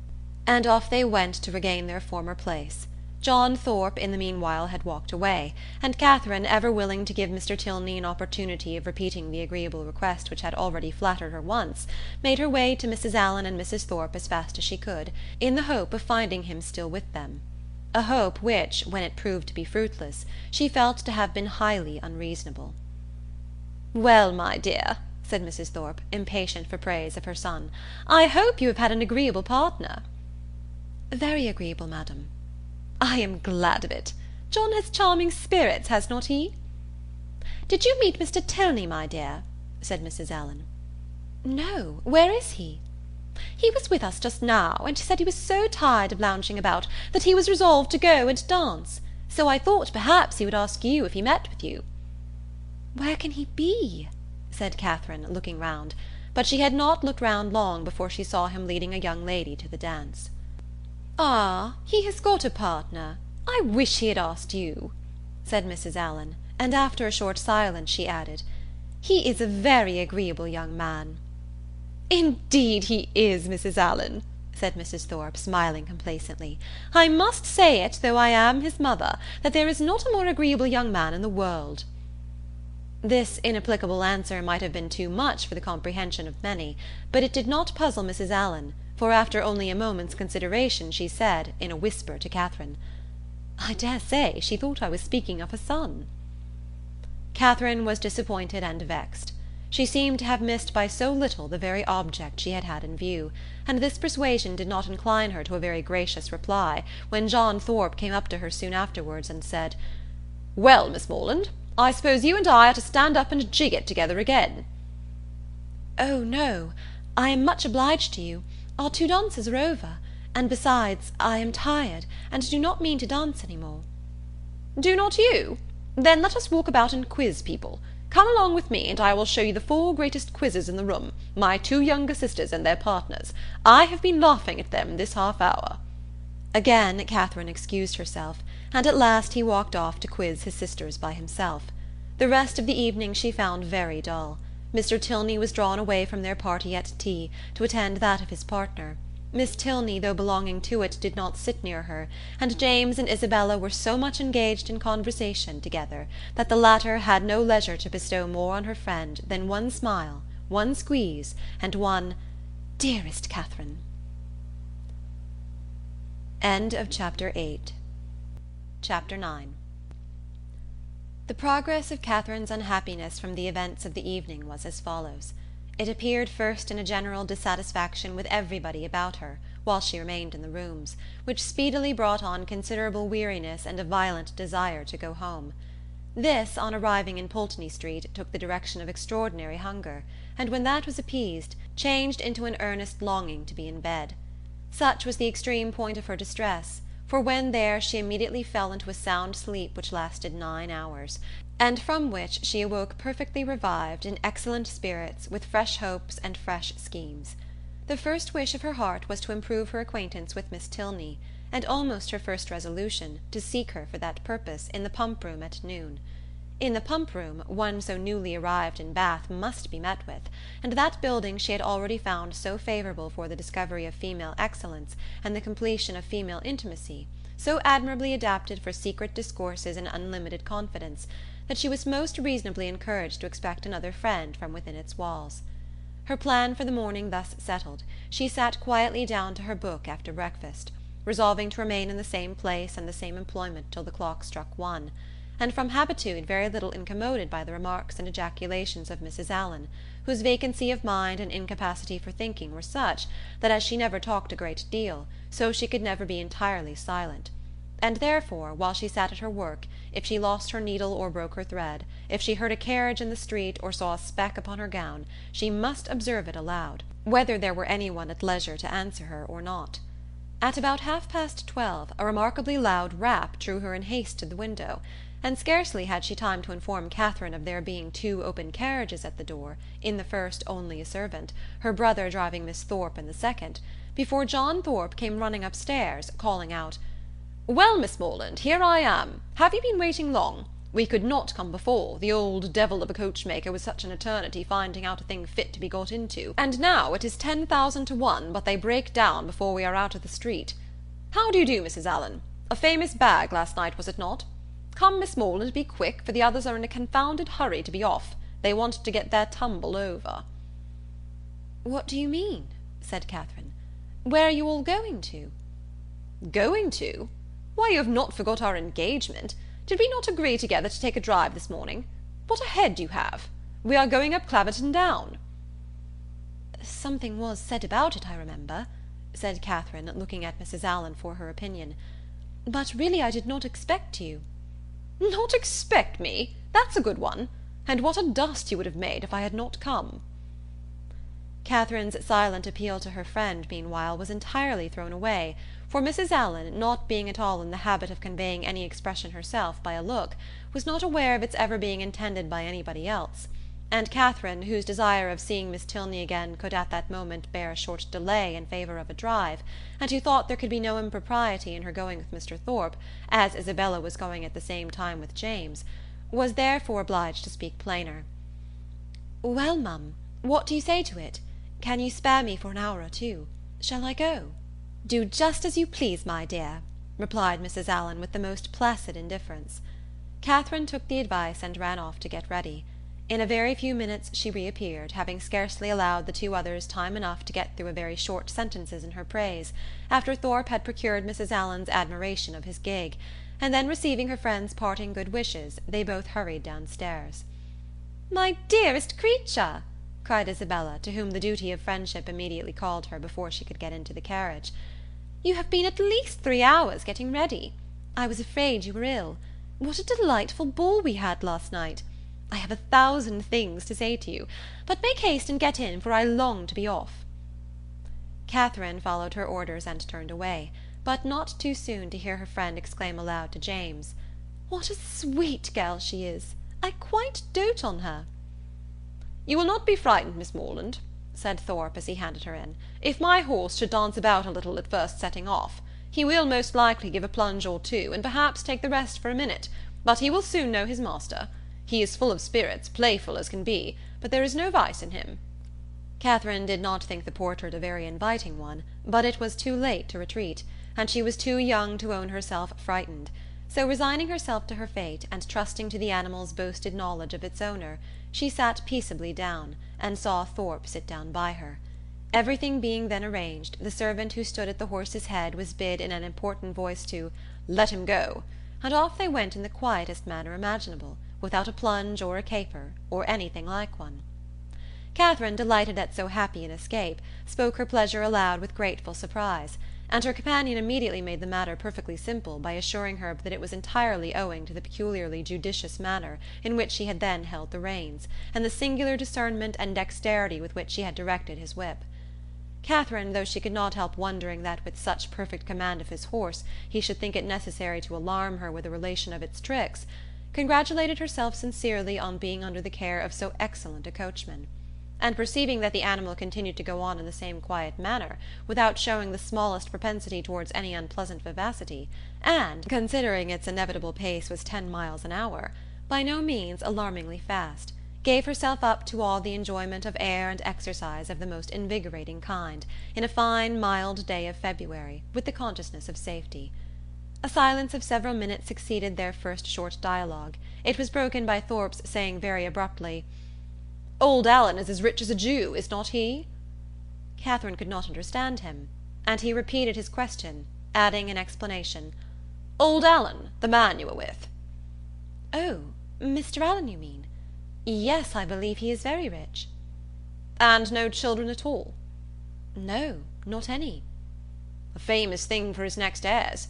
And off they went to regain their former place. John Thorpe in the meanwhile had walked away, and Catherine, ever willing to give Mr. Tilney an opportunity of repeating the agreeable request which had already flattered her once, made her way to Mrs. Allen and Mrs. Thorpe as fast as she could, in the hope of finding him still with them. A hope which, when it proved to be fruitless, she felt to have been highly unreasonable. "Well, my dear," said Mrs. Thorpe, impatient for praise of her son, "I hope you have had an agreeable partner." "Very agreeable, madam." "I am glad of it. John has charming spirits, has not he?" "Did you meet Mr. Tilney, my dear?" said Mrs. Allen. "No. Where is he?" "He was with us just now, and he said he was so tired of lounging about that he was resolved to go and dance. So I thought perhaps he would ask you if he met with you." "Where can he be?" said Catherine, looking round; but she had not looked round long before she saw him leading a young lady to the dance. "Ah, he has got a partner. I wish he had asked you," said Mrs. Allen, and after a short silence she added, "He is a very agreeable young man." "Indeed he is, Mrs. Allen," said Mrs. Thorpe, smiling complacently. "I must say it, though I am his mother, that there is not a more agreeable young man in the world." This inapplicable answer might have been too much for the comprehension of many, but it did not puzzle Mrs. Allen, for after only a moment's consideration she said, in a whisper to Catherine, "I dare say she thought I was speaking of her son." Catherine was disappointed and vexed. She seemed to have missed by so little the very object she had had in view, and this persuasion did not incline her to a very gracious reply, when John Thorpe came up to her soon afterwards and said, Well, Miss Morland, I suppose you and I are to stand up and jig it together again." "Oh, no, I am much obliged to you. Our 2 dances are over, and besides, I am tired, and do not mean to dance any more." "Do not you? Then let us walk about and quiz people. Come along with me, and I will show you the 4 greatest quizzes in the room, my 2 younger sisters and their partners. I have been laughing at them this half-hour." Again Catherine excused herself, and at last he walked off to quiz his sisters by himself. The rest of the evening she found very dull. Mr. Tilney was drawn away from their party at tea to attend that of his partner. Miss Tilney, though belonging to it, did not sit near her, and James and Isabella were so much engaged in conversation together that the latter had no leisure to bestow more on her friend than one smile, one squeeze, and one "Dearest Catherine." Chapter 9. The progress of Catherine's unhappiness from the events of the evening was as follows. It appeared first in a general dissatisfaction with everybody about her, while she remained in the rooms, which speedily brought on considerable weariness and a violent desire to go home. This, on arriving in Pulteney Street, took the direction of extraordinary hunger, and when that was appeased, changed into an earnest longing to be in bed. Such was the extreme point of her distress, for when there she immediately fell into a sound sleep which lasted 9 hours, and from which she awoke perfectly revived, in excellent spirits, with fresh hopes and fresh schemes. The first wish of her heart was to improve her acquaintance with Miss Tilney, and almost her first resolution, to seek her for that purpose in the pump-room at noon. In the pump-room, one so newly arrived in Bath must be met with, and that building she had already found so favourable for the discovery of female excellence and the completion of female intimacy, so admirably adapted for secret discourses and unlimited confidence, that she was most reasonably encouraged to expect another friend from within its walls. Her plan for the morning thus settled, she sat quietly down to her book after breakfast, resolving to remain in the same place and the same employment till the clock struck 1, and from habitude very little incommoded by the remarks and ejaculations of Mrs. Allen, whose vacancy of mind and incapacity for thinking were such, that as she never talked a great deal, so she could never be entirely silent; and therefore, while she sat at her work, if she lost her needle or broke her thread, if she heard a carriage in the street or saw a speck upon her gown, she must observe it aloud, whether there were any one at leisure to answer her or not. At about 12:30 a remarkably loud rap drew her in haste to the window, and scarcely had she time to inform Catherine of there being 2 open carriages at the door, in the first only a servant, her brother driving Miss Thorpe in the second, before John Thorpe came running upstairs, calling out, "Well, Miss Morland, here I am. Have you been waiting long? We could not come before, the old devil of a coachmaker was such an eternity finding out a thing fit to be got into, and now it is 10,000 to 1 but they break down before we are out of the street. How do you do, Mrs. Allen? A famous bag last night, was it not? Come, Miss Morland, be quick, for the others are in a confounded hurry to be off. They want to get their tumble over." "What do you mean?" said Catherine. "Where are you all going to?" "Going to? Why, you have not forgot our engagement. Did we not agree together to take a drive this morning? What a head you have! We are going up Claverton Down." "Something was said about it, I remember," said Catherine, looking at Mrs. Allen for her opinion. "But really I did not expect you." "Not expect me? That's a good one. And what a dust you would have made if I had not come." Catherine's silent appeal to her friend, meanwhile, was entirely thrown away, for Mrs. Allen, not being at all in the habit of conveying any expression herself by a look, was not aware of its ever being intended by anybody else; and Catherine, whose desire of seeing Miss Tilney again could at that moment bear a short delay in favour of a drive, and who thought there could be no impropriety in her going with Mr. Thorpe, as Isabella was going at the same time with James, was therefore obliged to speak plainer. "Well, mum, what do you say to it? Can you spare me for an hour or 2? Shall I go?" "Do just as you please, my dear," replied Mrs. Allen with the most placid indifference. Catherine took the advice and ran off to get ready. In a very few minutes she reappeared, having scarcely allowed the 2 others time enough to get through a very short sentences in her praise, after Thorpe had procured Mrs. Allen's admiration of his gig, and then receiving her friend's parting good wishes, they both hurried downstairs. "My dearest creature!" cried Isabella, to whom the duty of friendship immediately called her before she could get into the carriage. "You have been at least 3 hours getting ready. I was afraid you were ill. What a delightful ball we had last night! I have 1,000 things to say to you, but make haste and get in, for I long to be off." Catherine followed her orders and turned away, but not too soon to hear her friend exclaim aloud to James, "What a sweet girl she is! I quite dote on her." "You will not be frightened, Miss Morland," said Thorpe as he handed her in, "if my horse should dance about a little at first setting off. He will most likely give a plunge or two, and perhaps take the rest for a minute, but he will soon know his master. He is full of spirits, playful as can be, but there is no vice in him." Catherine did not think the portrait a very inviting one, but it was too late to retreat, and she was too young to own herself frightened; so resigning herself to her fate, and trusting to the animal's boasted knowledge of its owner, she sat peaceably down, and saw Thorpe sit down by her. Everything being then arranged, the servant who stood at the horse's head was bid in an important voice to "let him go," and off they went in the quietest manner imaginable, without a plunge or a caper, or anything like one. Catherine, delighted at so happy an escape, spoke her pleasure aloud with grateful surprise, and her companion immediately made the matter perfectly simple by assuring her that it was entirely owing to the peculiarly judicious manner in which he had then held the reins, and the singular discernment and dexterity with which he had directed his whip. Catherine, though she could not help wondering that with such perfect command of his horse he should think it necessary to alarm her with a relation of its tricks, congratulated herself sincerely on being under the care of so excellent a coachman; and perceiving that the animal continued to go on in the same quiet manner, without showing the smallest propensity towards any unpleasant vivacity, and, considering its inevitable pace was 10 miles an hour, by no means alarmingly fast, gave herself up to all the enjoyment of air and exercise of the most invigorating kind, in a fine mild day of February, with the consciousness of safety. A silence of several minutes succeeded their first short dialogue. It was broken by Thorpe's saying very abruptly, "Old Allen is as rich as a Jew, is not he?" Catherine could not understand him, and he repeated his question, adding in explanation, "Old Allen, the man you were with." "Oh, Mr. Allen, you mean? Yes, I believe he is very rich." "And no children at all?" "No, not any." "A famous thing for his next heirs.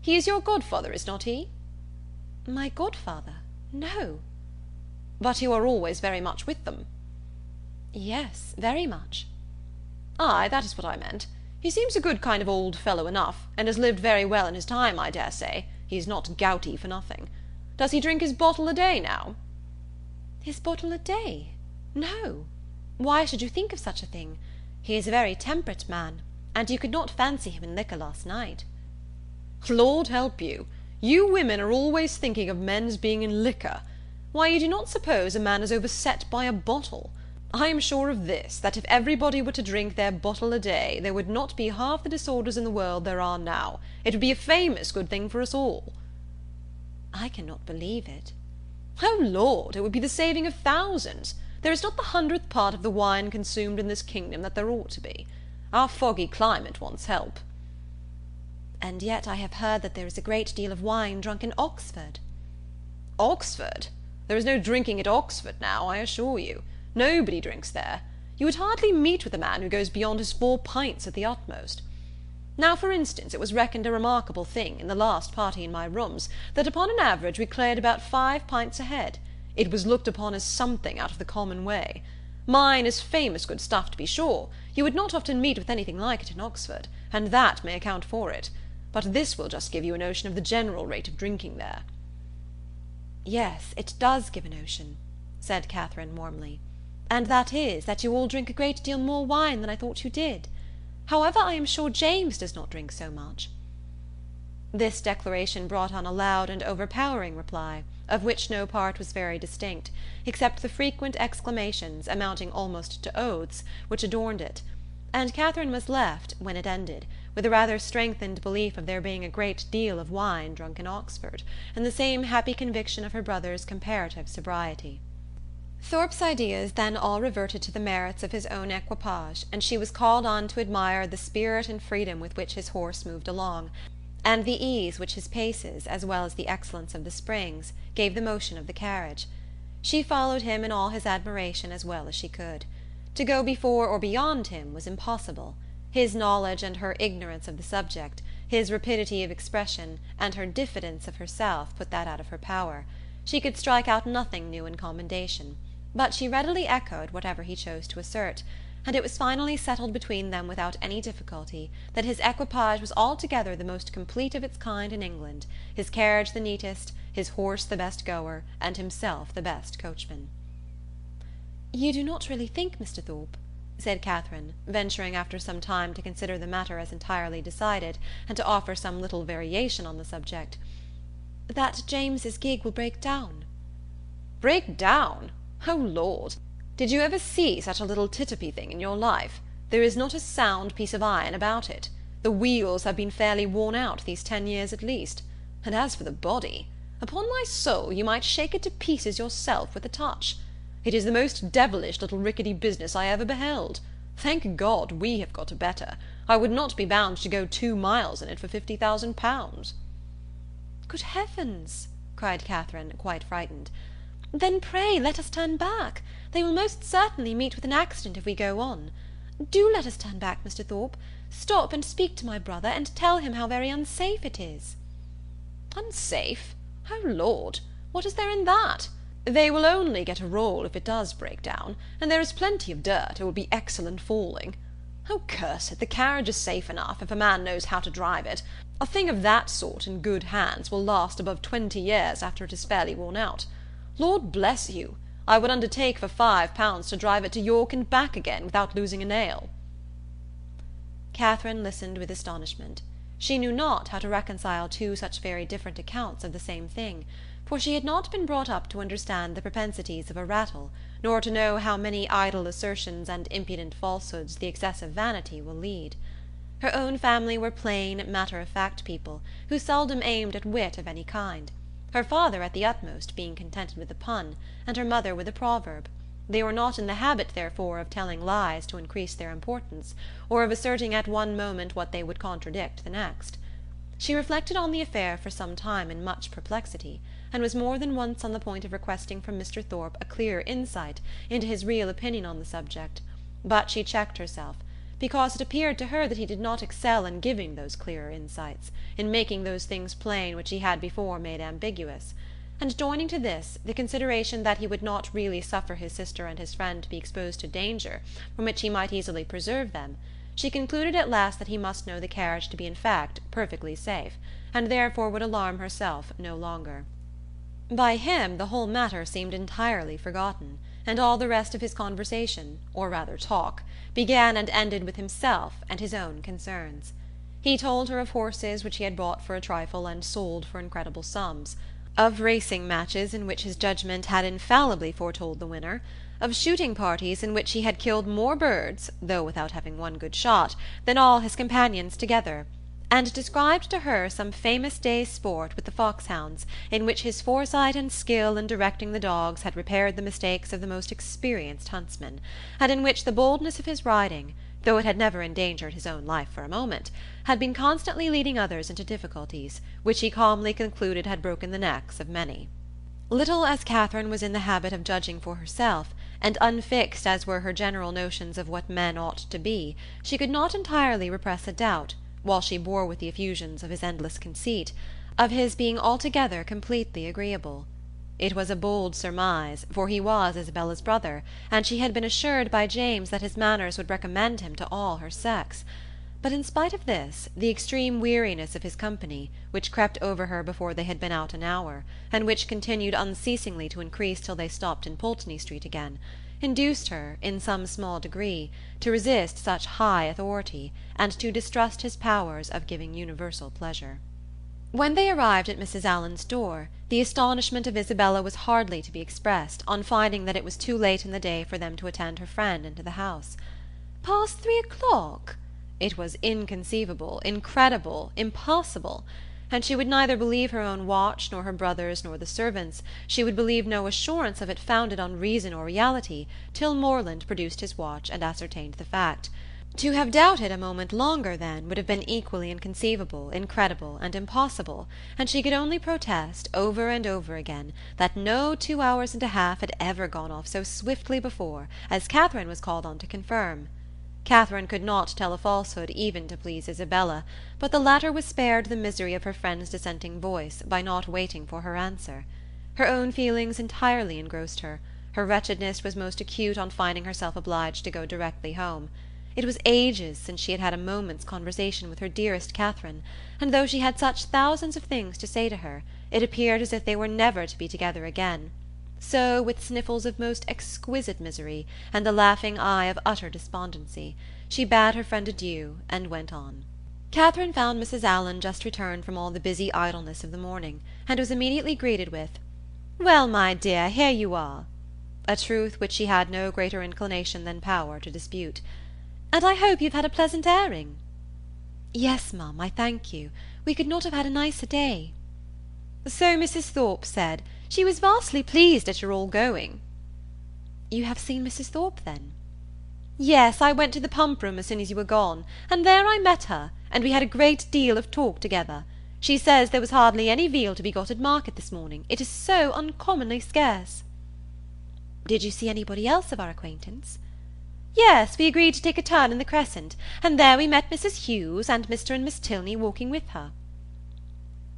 He is your godfather, is not he?" "My godfather? No." "But you are always very much with them?" "Yes, very much." "Ay, that is what I meant. He seems a good kind of old fellow enough, and has lived very well in his time, I dare say. He is not gouty for nothing. Does he drink his bottle a day now?" "His bottle a day? No. Why should you think of such a thing? He is a very temperate man, and you could not fancy him in liquor last night." "Lord help you! You women are always thinking of men's being in liquor. Why, you do not suppose a man is overset by a bottle. I am sure of this, that if everybody were to drink their bottle a day, there would not be half the disorders in the world there are now. It would be a famous good thing for us all." "I cannot believe it." "Oh, Lord, it would be the saving of thousands. There is not the 100th part of the wine consumed in this kingdom that there ought to be. Our foggy climate wants help." "And yet I have heard that there is a great deal of wine drunk in Oxford." "Oxford? There is no drinking at Oxford now, I assure you. Nobody drinks there. You would hardly meet with a man who goes beyond his 4 pints at the utmost. Now, for instance, it was reckoned a remarkable thing, in the last party in my rooms, that upon an average we cleared about 5 pints a head. It was looked upon as something out of the common way. Mine is famous good stuff, to be sure. You would not often meet with anything like it in Oxford, and that may account for it. But this will just give you a notion of the general rate of drinking there." "Yes, it does give a notion," said Catherine warmly, "and that is, that you all drink a great deal more wine than I thought you did. However, I am sure James does not drink so much." This declaration brought on a loud and overpowering reply, of which no part was very distinct, except the frequent exclamations, amounting almost to oaths, which adorned it; and Catherine was left, when it ended, with a rather strengthened belief of there being a great deal of wine drunk in Oxford, and the same happy conviction of her brother's comparative sobriety. Thorpe's ideas then all reverted to the merits of his own equipage, and she was called on to admire the spirit and freedom with which his horse moved along, and the ease which his paces, as well as the excellence of the springs, gave the motion of the carriage. She followed him in all his admiration as well as she could. To go before or beyond him was impossible. His knowledge and her ignorance of the subject, his rapidity of expression, and her diffidence of herself put that out of her power. She could strike out nothing new in commendation, but she readily echoed whatever he chose to assert, and it was finally settled between them without any difficulty that his equipage was altogether the most complete of its kind in England, his carriage the neatest, his horse the best goer, and himself the best coachman. "You do not really think, Mr. Thorpe," said Catherine, venturing after some time to consider the matter as entirely decided, and to offer some little variation on the subject, "that James's gig will break down?" "Break down? Oh, Lord! Did you ever see such a little titopy thing in your life? There is not a sound piece of iron about it. The wheels have been fairly worn out these 10 years at least. And as for the body, upon my soul you might shake it to pieces yourself with a touch. It is the most devilish little rickety business I ever beheld. Thank God we have got a better. I would not be bound to go 2 miles in it for £50,000. "Good heavens!" cried Catherine, quite frightened. "Then pray let us turn back. They will most certainly meet with an accident if we go on. Do let us turn back, Mr. Thorpe. Stop and speak to my brother, and tell him how very unsafe it is." "Unsafe? Oh, Lord! What is there in that? They will only get a roll if it does break down, and there is plenty of dirt. It will be excellent falling. Oh, curse it, the carriage is safe enough, if a man knows how to drive it. A thing of that sort in good hands will last above 20 years after it is fairly worn out. Lord bless you! I would undertake for £5 to drive it to York and back again without losing a nail." Catherine listened with astonishment. She knew not how to reconcile two such very different accounts of the same thing, for she had not been brought up to understand the propensities of a rattle, nor to know how many idle assertions and impudent falsehoods the excessive vanity will lead. Her own family were plain, matter-of-fact people, who seldom aimed at wit of any kind. Her father, at the utmost, being contented with a pun, and her mother with a proverb. They were not in the habit, therefore, of telling lies to increase their importance, or of asserting at one moment what they would contradict the next. She reflected on the affair for some time in much perplexity, and was more than once on the point of requesting from Mr. Thorpe a clearer insight into his real opinion on the subject, but she checked herself, because it appeared to her that he did not excel in giving those clearer insights, in making those things plain which he had before made ambiguous, and joining to this the consideration that he would not really suffer his sister and his friend to be exposed to danger from which he might easily preserve them, she concluded at last that he must know the carriage to be in fact perfectly safe, and therefore would alarm herself no longer. By him the whole matter seemed entirely forgotten, and all the rest of his conversation, or rather talk, began and ended with himself and his own concerns. He told her of horses which he had bought for a trifle and sold for incredible sums, of racing matches in which his judgment had infallibly foretold the winner, of shooting parties in which he had killed more birds, though without having one good shot, than all his companions together, and described to her some famous day's sport with the foxhounds, in which his foresight and skill in directing the dogs had repaired the mistakes of the most experienced huntsmen, and in which the boldness of his riding, though it had never endangered his own life for a moment, had been constantly leading others into difficulties, which he calmly concluded had broken the necks of many. Little as Catherine was in the habit of judging for herself, and unfixed as were her general notions of what men ought to be, she could not entirely repress a doubt, while she bore with the effusions of his endless conceit, of his being altogether completely agreeable. It was a bold surmise, for he was Isabella's brother, and she had been assured by James that his manners would recommend him to all her sex. But in spite of this, the extreme weariness of his company, which crept over her before they had been out an hour, and which continued unceasingly to increase till they stopped in Pulteney Street again, induced her, in some small degree, to resist such high authority, and to distrust his powers of giving universal pleasure. When they arrived at Mrs. Allen's door, the astonishment of Isabella was hardly to be expressed on finding that it was too late in the day for them to attend her friend into the house. "Past 3 o'clock?" It was inconceivable, incredible, impossible, and she would neither believe her own watch, nor her brother's, nor the servants'. She would believe no assurance of it founded on reason or reality, till Morland produced his watch and ascertained the fact. To have doubted a moment longer, then, would have been equally inconceivable, incredible, and impossible, and she could only protest, over and over again, that no 2 hours and a half had ever gone off so swiftly before, as Catherine was called on to confirm. Catherine could not tell a falsehood even to please Isabella, but the latter was spared the misery of her friend's dissenting voice by not waiting for her answer. Her own feelings entirely engrossed her. Her wretchedness was most acute on finding herself obliged to go directly home. It was ages since she had had a moment's conversation with her dearest Catherine, and though she had such thousands of things to say to her, it appeared as if they were never to be together again. So, with sniffles of most exquisite misery, and the laughing eye of utter despondency, she bade her friend adieu, and went on. Catherine found Mrs. Allen just returned from all the busy idleness of the morning, and was immediately greeted with, "Well, my dear, here you are," a truth which she had no greater inclination than power to dispute. "And I hope you've had a pleasant airing." "Yes, ma'am, I thank you. We could not have had a nicer day." "So Mrs. Thorpe said. She was vastly pleased at your all going." "You have seen Mrs. Thorpe, then?" "Yes, I went to the pump room as soon as you were gone, and there I met her, and we had a great deal of talk together. She says there was hardly any veal to be got at market this morning. It is so uncommonly scarce." "Did you see anybody else of our acquaintance?" "Yes, we agreed to take a turn in the Crescent, and there we met Mrs. Hughes and Mr. and Miss Tilney walking with her."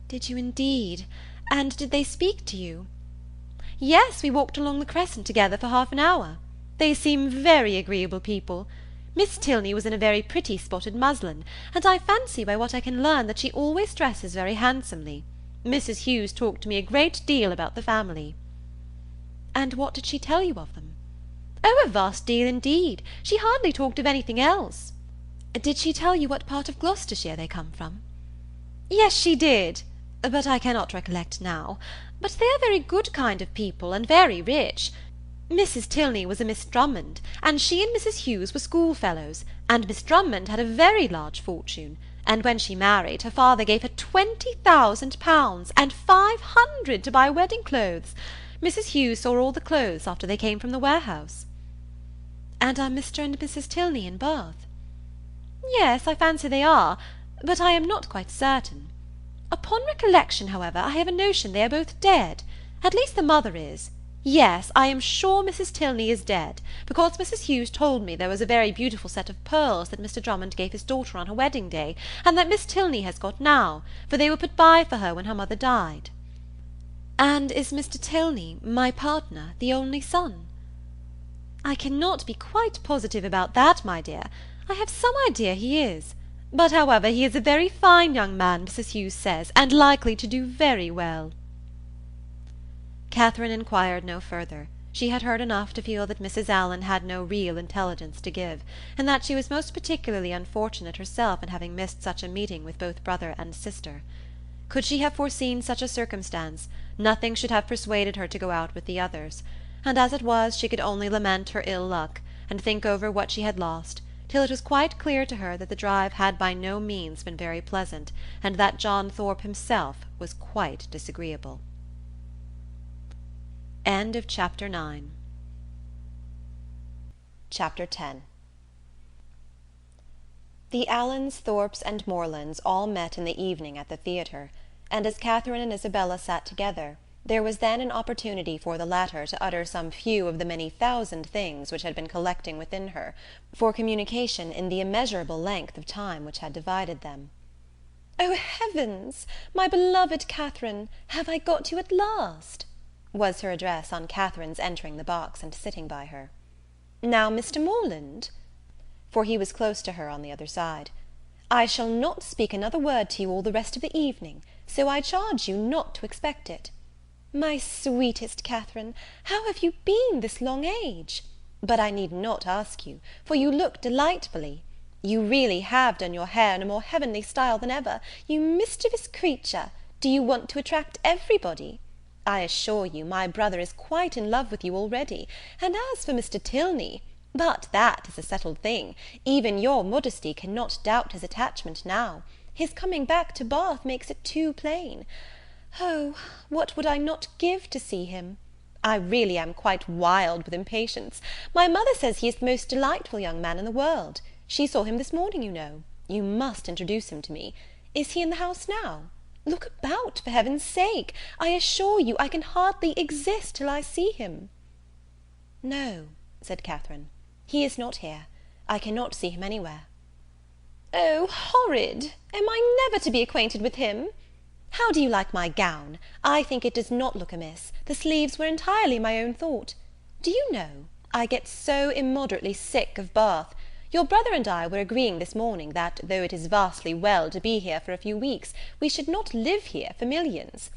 "Did you indeed? And did they speak to you?" "Yes, we walked along the Crescent together for half an hour. They seem very agreeable people. Miss Tilney was in a very pretty spotted muslin, and I fancy by what I can learn that she always dresses very handsomely. Mrs. Hughes talked to me a great deal about the family." "And what did she tell you of them?" "Oh, a vast deal indeed. She hardly talked of anything else." "Did she tell you what part of Gloucestershire they come from?" "Yes, she did, but I cannot recollect now. But they are very good kind of people, and very rich. Mrs. Tilney was a Miss Drummond, and she and Mrs. Hughes were schoolfellows, and Miss Drummond had a very large fortune, and when she married, her father gave her £20,000, and 500 to buy wedding clothes. Mrs. Hughes saw all the clothes after they came from the warehouse." "And are Mr. and Mrs. Tilney in Bath?" "Yes, I fancy they are, but I am not quite certain. Upon recollection, however, I have a notion they are both dead. At least the mother is. Yes, I am sure Mrs. Tilney is dead, because Mrs. Hughes told me there was a very beautiful set of pearls that Mr. Drummond gave his daughter on her wedding day, and that Miss Tilney has got now, for they were put by for her when her mother died." "And is Mr. Tilney, my partner, the only son?" "I cannot be quite positive about that, my dear. I have some idea he is. But, however, he is a very fine young man, Mrs. Hughes says, and likely to do very well." Catherine inquired no further. She had heard enough to feel that Mrs. Allen had no real intelligence to give, and that she was most particularly unfortunate herself in having missed such a meeting with both brother and sister. Could she have foreseen such a circumstance, nothing should have persuaded her to go out with the others, and as it was she could only lament her ill luck, and think over what she had lost, till it was quite clear to her that the drive had by no means been very pleasant, and that John Thorpe himself was quite disagreeable. End of Chapter 9. Chapter 10. The Allens, Thorpes, and Morlands all met in the evening at the theatre, and as Catherine and Isabella sat together, there was then an opportunity for the latter to utter some few of the many thousand things which had been collecting within her, for communication in the immeasurable length of time which had divided them. "Oh, heavens! My beloved Catherine, have I got you at last?" was her address on Catherine's entering the box and sitting by her. "Now, Mr. Morland," for he was close to her on the other side, "I shall not speak another word to you all the rest of the evening, so I charge you not to expect it. My sweetest Catherine, how have you been this long age? But I need not ask you, for you look delightfully. You really have done your hair in a more heavenly style than ever. You mischievous creature, do you want to attract everybody? I assure you my brother is quite in love with you already, and as for Mr. Tilney, but that is a settled thing. Even your modesty cannot doubt his attachment now. His coming back to Bath makes it too plain. Oh, what would I not give to see him! I really am quite wild with impatience. My mother says he is the most delightful young man in the world. She saw him this morning, you know. You must introduce him to me. Is he in the house now? Look about, for heaven's sake. I assure you I can hardly exist till I see him." "No," said Catherine, "he is not here. I cannot see him anywhere." "Oh, horrid! Am I never to be acquainted with him? How do you like my gown? I think it does not look amiss. The sleeves were entirely my own thought. Do you know, I get so immoderately sick of Bath. Your brother and I were agreeing this morning that, though it is vastly well to be here for a few weeks, we should not live here for millions.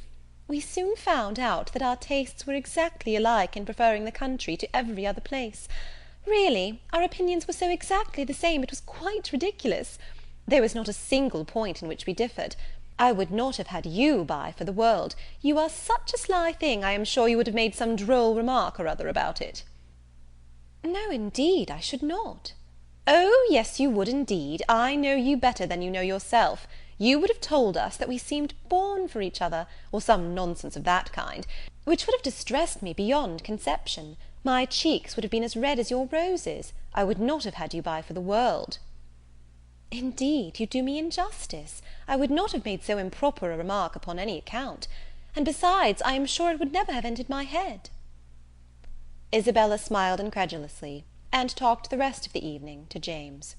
We soon found out that our tastes were exactly alike in preferring the country to every other place. Really, our opinions were so exactly the same, it was quite ridiculous. There was not a single point in which we differed. I would not have had you by for the world. You are such a sly thing, I am sure you would have made some droll remark or other about it." "No, indeed, I should not." "Oh, yes, you would indeed. I know you better than you know yourself. You would have told us that we seemed born for each other, or some nonsense of that kind, which would have distressed me beyond conception. My cheeks would have been as red as your roses. I would not have had you by for the world." "Indeed, you do me injustice. I would not have made so improper a remark upon any account. And besides, I am sure it would never have entered my head." Isabella smiled incredulously, and talked the rest of the evening to James.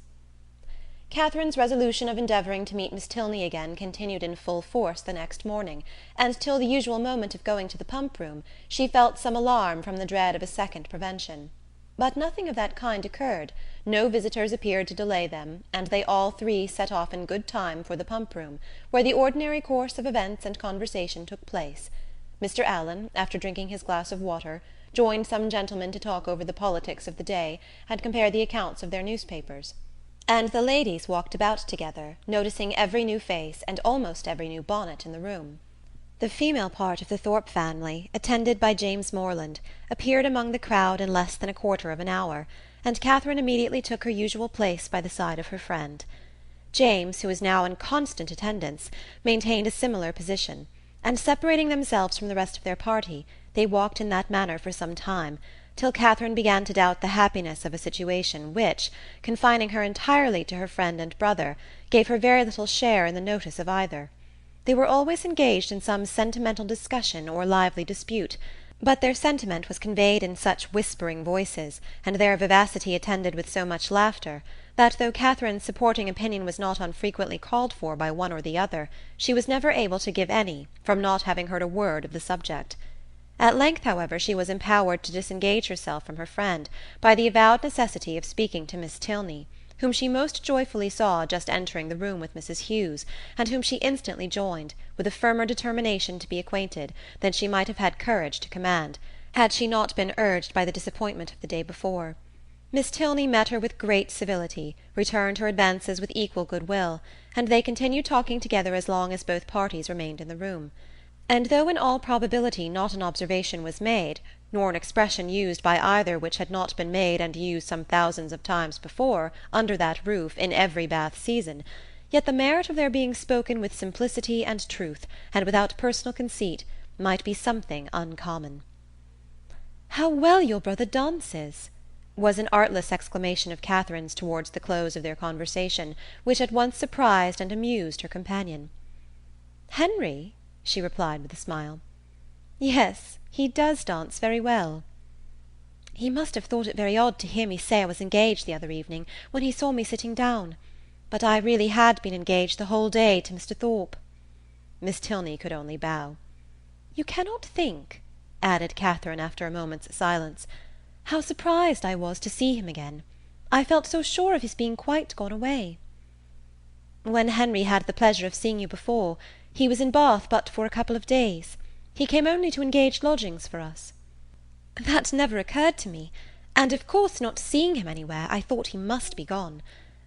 Catherine's resolution of endeavouring to meet Miss Tilney again continued in full force the next morning, and till the usual moment of going to the pump-room she felt some alarm from the dread of a second prevention. But nothing of that kind occurred, no visitors appeared to delay them, and they all three set off in good time for the pump-room, where the ordinary course of events and conversation took place. Mr. Allen, after drinking his glass of water, joined some gentlemen to talk over the politics of the day, and compare the accounts of their newspapers; and the ladies walked about together, noticing every new face and almost every new bonnet in the room. The female part of the Thorpe family, attended by James Morland, appeared among the crowd in less than a quarter of an hour, and Catherine immediately took her usual place by the side of her friend. James, who was now in constant attendance, maintained a similar position, and separating themselves from the rest of their party, they walked in that manner for some time, till Catherine began to doubt the happiness of a situation which, confining her entirely to her friend and brother, gave her very little share in the notice of either. They were always engaged in some sentimental discussion or lively dispute, but their sentiment was conveyed in such whispering voices, and their vivacity attended with so much laughter, that though Catherine's supporting opinion was not unfrequently called for by one or the other, she was never able to give any, from not having heard a word of the subject. At length, however, she was empowered to disengage herself from her friend, by the avowed necessity of speaking to Miss Tilney, whom she most joyfully saw just entering the room with Mrs. Hughes, and whom she instantly joined, with a firmer determination to be acquainted than she might have had courage to command, had she not been urged by the disappointment of the day before. Miss Tilney met her with great civility, returned her advances with equal good-will, and they continued talking together as long as both parties remained in the room. And though in all probability not an observation was made, nor an expression used by either which had not been made and used some thousands of times before, under that roof, in every Bath season, yet the merit of their being spoken with simplicity and truth, and without personal conceit, might be something uncommon. "How well your brother dances!" was an artless exclamation of Catherine's towards the close of their conversation, which at once surprised and amused her companion. "Henry?" she replied with a smile. "Yes, he does dance very well." "He must have thought it very odd to hear me say I was engaged the other evening, when he saw me sitting down. But I really had been engaged the whole day to Mr. Thorpe." Miss Tilney could only bow. "You cannot think," added Catherine after a moment's silence, "how surprised I was to see him again. I felt so sure of his being quite gone away." "When Henry had the pleasure of seeing you before, he was in Bath but for a couple of days. He came only to engage lodgings for us." "That never occurred to me, and of course not seeing him anywhere, I thought he must be gone.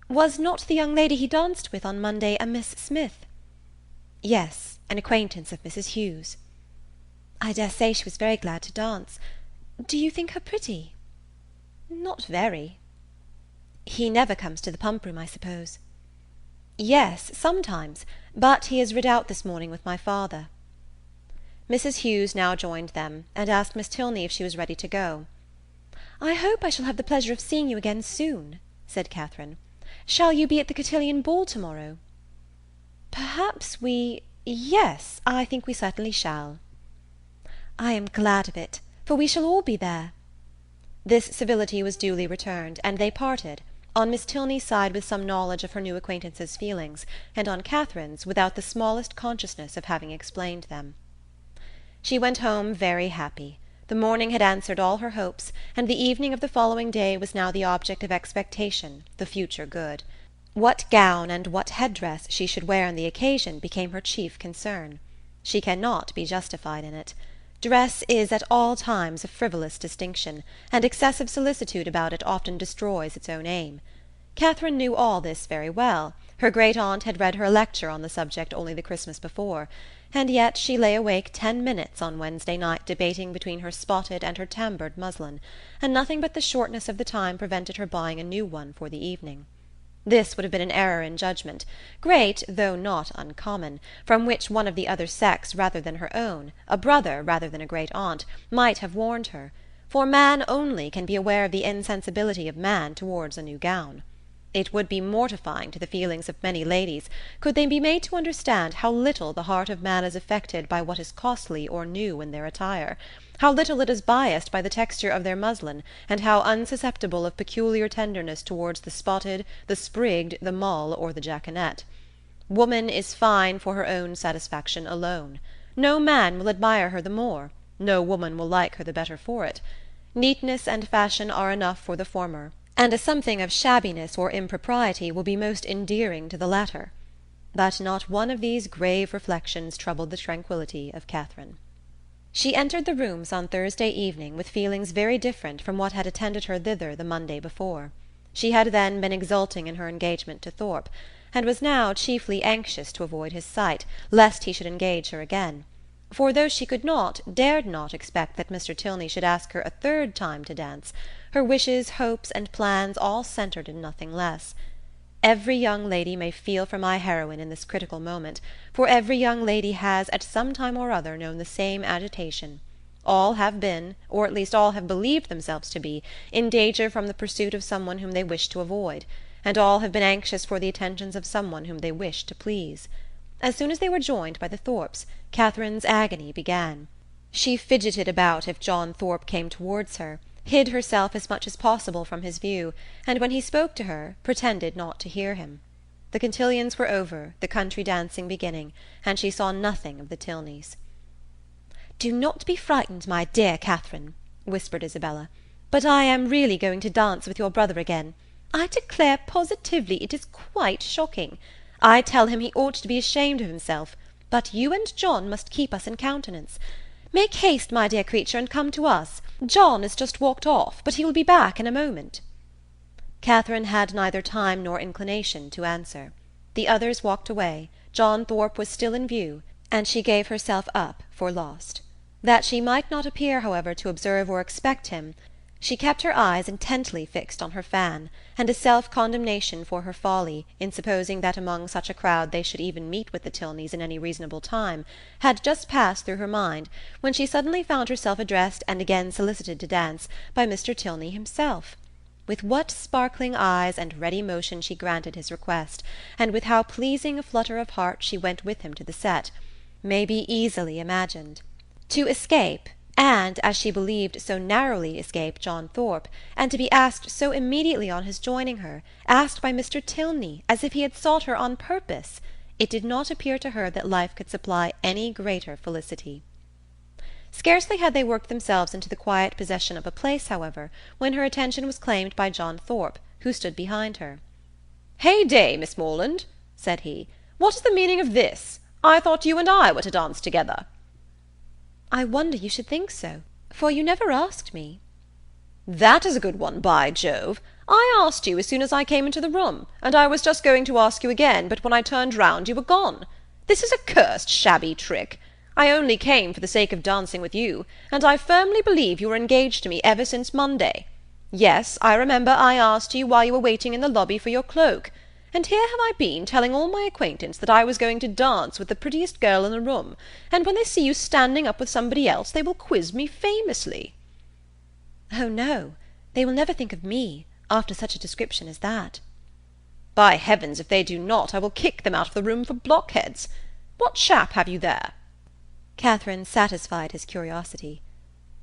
Was not the young lady he danced with on Monday a Miss Smith?" "Yes, an acquaintance of Mrs. Hughes." "I dare say she was very glad to dance. Do you think her pretty?" "Not very." "He never comes to the pump-room, I suppose?" "Yes, sometimes, but he is rid out this morning with my father." Mrs. Hughes now joined them, and asked Miss Tilney if she was ready to go. "I hope I shall have the pleasure of seeing you again soon," said Catherine. "Shall you be at the cotillion ball to-morrow?" "Perhaps yes, I think we certainly shall." "I am glad of it, for we shall all be there." This civility was duly returned, and they parted, on Miss Tilney's side with some knowledge of her new acquaintance's feelings, and on Catherine's without the smallest consciousness of having explained them. She went home very happy. The morning had answered all her hopes, and the evening of the following day was now the object of expectation, the future good. What gown and what head-dress she should wear on the occasion became her chief concern. She cannot be justified in it. Dress is at all times a frivolous distinction, and excessive solicitude about it often destroys its own aim. Catherine knew all this very well. Her great-aunt had read her a lecture on the subject only the Christmas before, and yet she lay awake 10 minutes on Wednesday night debating between her spotted and her tamboured muslin, and nothing but the shortness of the time prevented her buying a new one for the evening. This would have been an error in judgment, great though not uncommon, from which one of the other sex rather than her own, a brother rather than a great-aunt, might have warned her, for man only can be aware of the insensibility of man towards a new gown. It would be mortifying to the feelings of many ladies could they be made to understand how little the heart of man is affected by what is costly or new in their attire, how little it is biased by the texture of their muslin, and how unsusceptible of peculiar tenderness towards the spotted, the sprigged, the mull, or the jaconet. Woman is fine for her own satisfaction alone. No man will admire her the more, no woman will like her the better for it. Neatness and fashion are enough for the former, and a something of shabbiness or impropriety will be most endearing to the latter. But not one of these grave reflections troubled the tranquillity of Catherine. She entered the rooms on Thursday evening with feelings very different from what had attended her thither the Monday before. She had then been exulting in her engagement to Thorpe, and was now chiefly anxious to avoid his sight, lest he should engage her again. For though she could not, dared not expect that Mr. Tilney should ask her a third time to dance, her wishes, hopes, and plans all centred in nothing less. Every young lady may feel for my heroine in this critical moment, for every young lady has at some time or other known the same agitation. All have been, or at least all have believed themselves to be, in danger from the pursuit of some one whom they wished to avoid, and all have been anxious for the attentions of some one whom they wished to please. As soon as they were joined by the Thorpes, Catherine's agony began. She fidgeted about if John Thorpe came towards her, hid herself as much as possible from his view, and when he spoke to her, pretended not to hear him. The cotillons were over, the country dancing beginning, and she saw nothing of the Tilneys. "Do not be frightened, my dear Catherine," whispered Isabella, "but I am really going to dance with your brother again. I declare positively it is quite shocking. I tell him he ought to be ashamed of himself, but you and John must keep us in countenance. Make haste, my dear creature, and come to us. John has just walked off, but he will be back in a moment." Catherine had neither time nor inclination to answer. The others walked away, John Thorpe was still in view, and she gave herself up for lost. That she might not appear, however, to observe or expect him, she kept her eyes intently fixed on her fan, and a self-condemnation for her folly, in supposing that among such a crowd they should even meet with the Tilneys in any reasonable time, had just passed through her mind, when she suddenly found herself addressed and again solicited to dance by Mr. Tilney himself. With what sparkling eyes and ready motion she granted his request, and with how pleasing a flutter of heart she went with him to the set, may be easily imagined. To escape, and, as she believed, so narrowly escape John Thorpe, and to be asked so immediately on his joining her, asked by Mr. Tilney, as if he had sought her on purpose, it did not appear to her that life could supply any greater felicity. Scarcely had they worked themselves into the quiet possession of a place, however, when her attention was claimed by John Thorpe, who stood behind her. "Hey-day, Miss Morland," said he, "what is the meaning of this? I thought you and I were to dance together." "I wonder you should think so, for you never asked me." "That is a good one, by Jove! I asked you as soon as I came into the room, and I was just going to ask you again, but when I turned round you were gone. This is a cursed shabby trick. I only came for the sake of dancing with you, and I firmly believe you were engaged to me ever since Monday. Yes, I remember I asked you why you were waiting in the lobby for your cloak, and here have I been telling all my acquaintance that I was going to dance with the prettiest girl in the room, and when they see you standing up with somebody else they will quiz me famously." "Oh, no, they will never think of me, after such a description as that." "By heavens, if they do not, I will kick them out of the room for blockheads. What chap have you there?" Catherine satisfied his curiosity.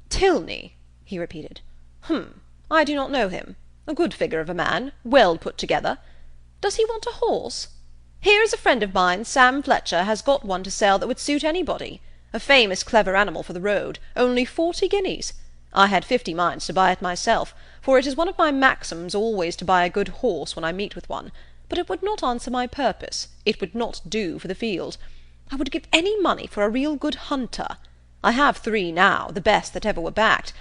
"Tilney," he repeated. "I do not know him. A good figure of a man, well put together. Does he want a horse? Here is a friend of mine, Sam Fletcher, has got one to sell that would suit anybody. A famous clever animal for the road, only 40 guineas. I had 50 minds to buy it myself, for it is one of my maxims always to buy a good horse when I meet with one, but it would not answer my purpose, it would not do for the field. I would give any money for a real good hunter. I have 3 now, the best that ever were backed.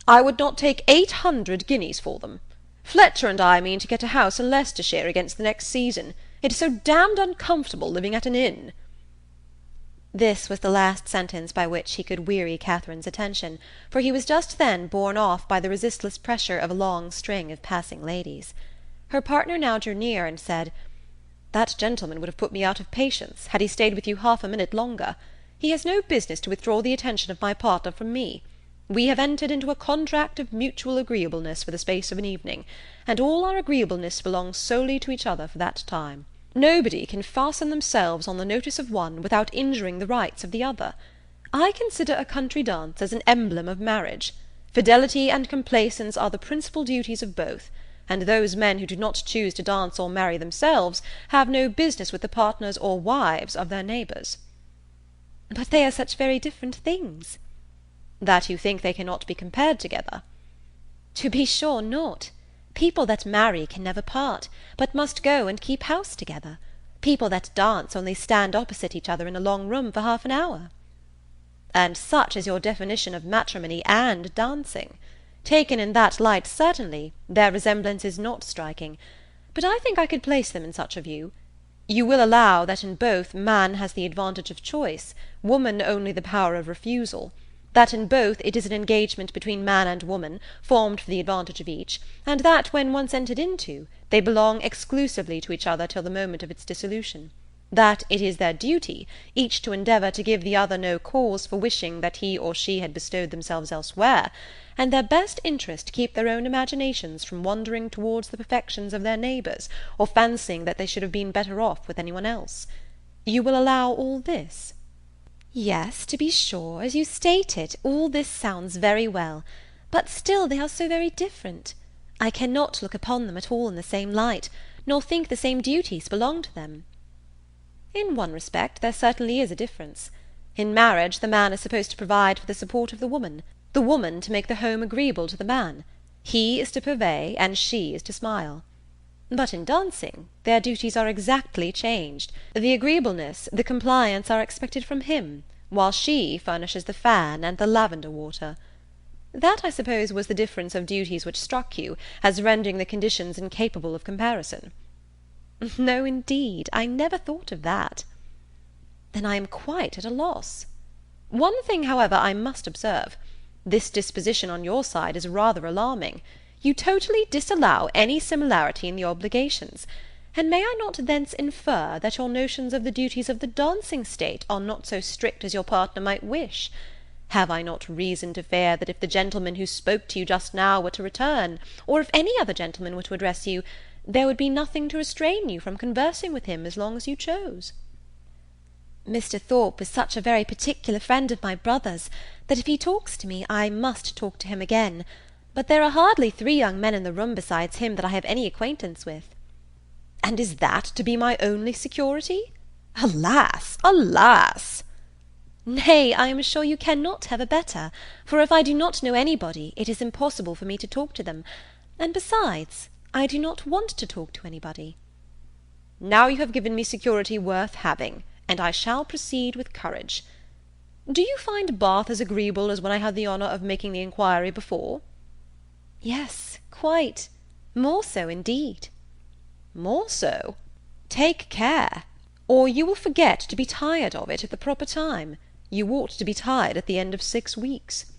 I would not take 800 guineas for them. Fletcher and I mean to get a house in Leicestershire against the next season. It is so damned uncomfortable living at an inn. This was the last sentence by which he could weary Catherine's attention, for he was just then borne off by the resistless pressure of a long string of passing ladies. Her partner now drew near and said, "That gentleman would have put me out of patience, had he stayed with you half a minute longer. He has no business to withdraw the attention of my partner from me. We have entered into a contract of mutual agreeableness for the space of an evening, and all our agreeableness belongs solely to each other for that time. Nobody can fasten themselves on the notice of one without injuring the rights of the other. I consider a country dance as an emblem of marriage. Fidelity and complaisance are the principal duties of both, and those men who do not choose to dance or marry themselves have no business with the partners or wives of their neighbours." "But they are such very different things." "That you think they cannot be compared together?" "To be sure not. People that marry can never part, but must go and keep house together. People that dance only stand opposite each other in a long room for half an hour." "And such is your definition of matrimony and dancing. Taken in that light, certainly, their resemblance is not striking, but I think I could place them in such a view. You will allow that in both man has the advantage of choice, woman only the power of refusal, that in both it is an engagement between man and woman, formed for the advantage of each, and that when once entered into, they belong exclusively to each other till the moment of its dissolution, that it is their duty, each to endeavour to give the other no cause for wishing that he or she had bestowed themselves elsewhere, and their best interest to keep their own imaginations from wandering towards the perfections of their neighbours, or fancying that they should have been better off with any one else. You will allow all this?" "Yes, to be sure, as you state it, all this sounds very well, but still they are so very different. I cannot look upon them at all in the same light, nor think the same duties belong to them." "In one respect there certainly is a difference. In marriage the man is supposed to provide for the support of the woman to make the home agreeable to the man. He is to purvey, and she is to smile. But in dancing their duties are exactly changed. The agreeableness, the compliance are expected from him, while she furnishes the fan and the lavender water. That, I suppose, was the difference of duties which struck you, as rendering the conditions incapable of comparison." "No, indeed, I never thought of that." "Then I am quite at a loss. One thing, however, I must observe. This disposition on your side is rather alarming. You totally disallow any similarity in the obligations, and may I not thence infer that your notions of the duties of the dancing state are not so strict as your partner might wish? Have I not reason to fear that if the gentleman who spoke to you just now were to return, or if any other gentleman were to address you, there would be nothing to restrain you from conversing with him as long as you chose?" "Mr. Thorpe is such a very particular friend of my brother's, that if he talks to me, I must talk to him again. But there are hardly 3 young men in the room besides him that I have any acquaintance with." "And is that to be my only security? Alas, alas!" "Nay, I am sure you cannot have a better, for if I do not know anybody, it is impossible for me to talk to them, and besides, I do not want to talk to anybody." "Now you have given me security worth having, and I shall proceed with courage. Do you find Bath as agreeable as when I had the honour of making the inquiry before?" "Yes, quite. More so, indeed." "More so? Take care, or you will forget to be tired of it at the proper time. You ought to be tired at the end of 6 weeks."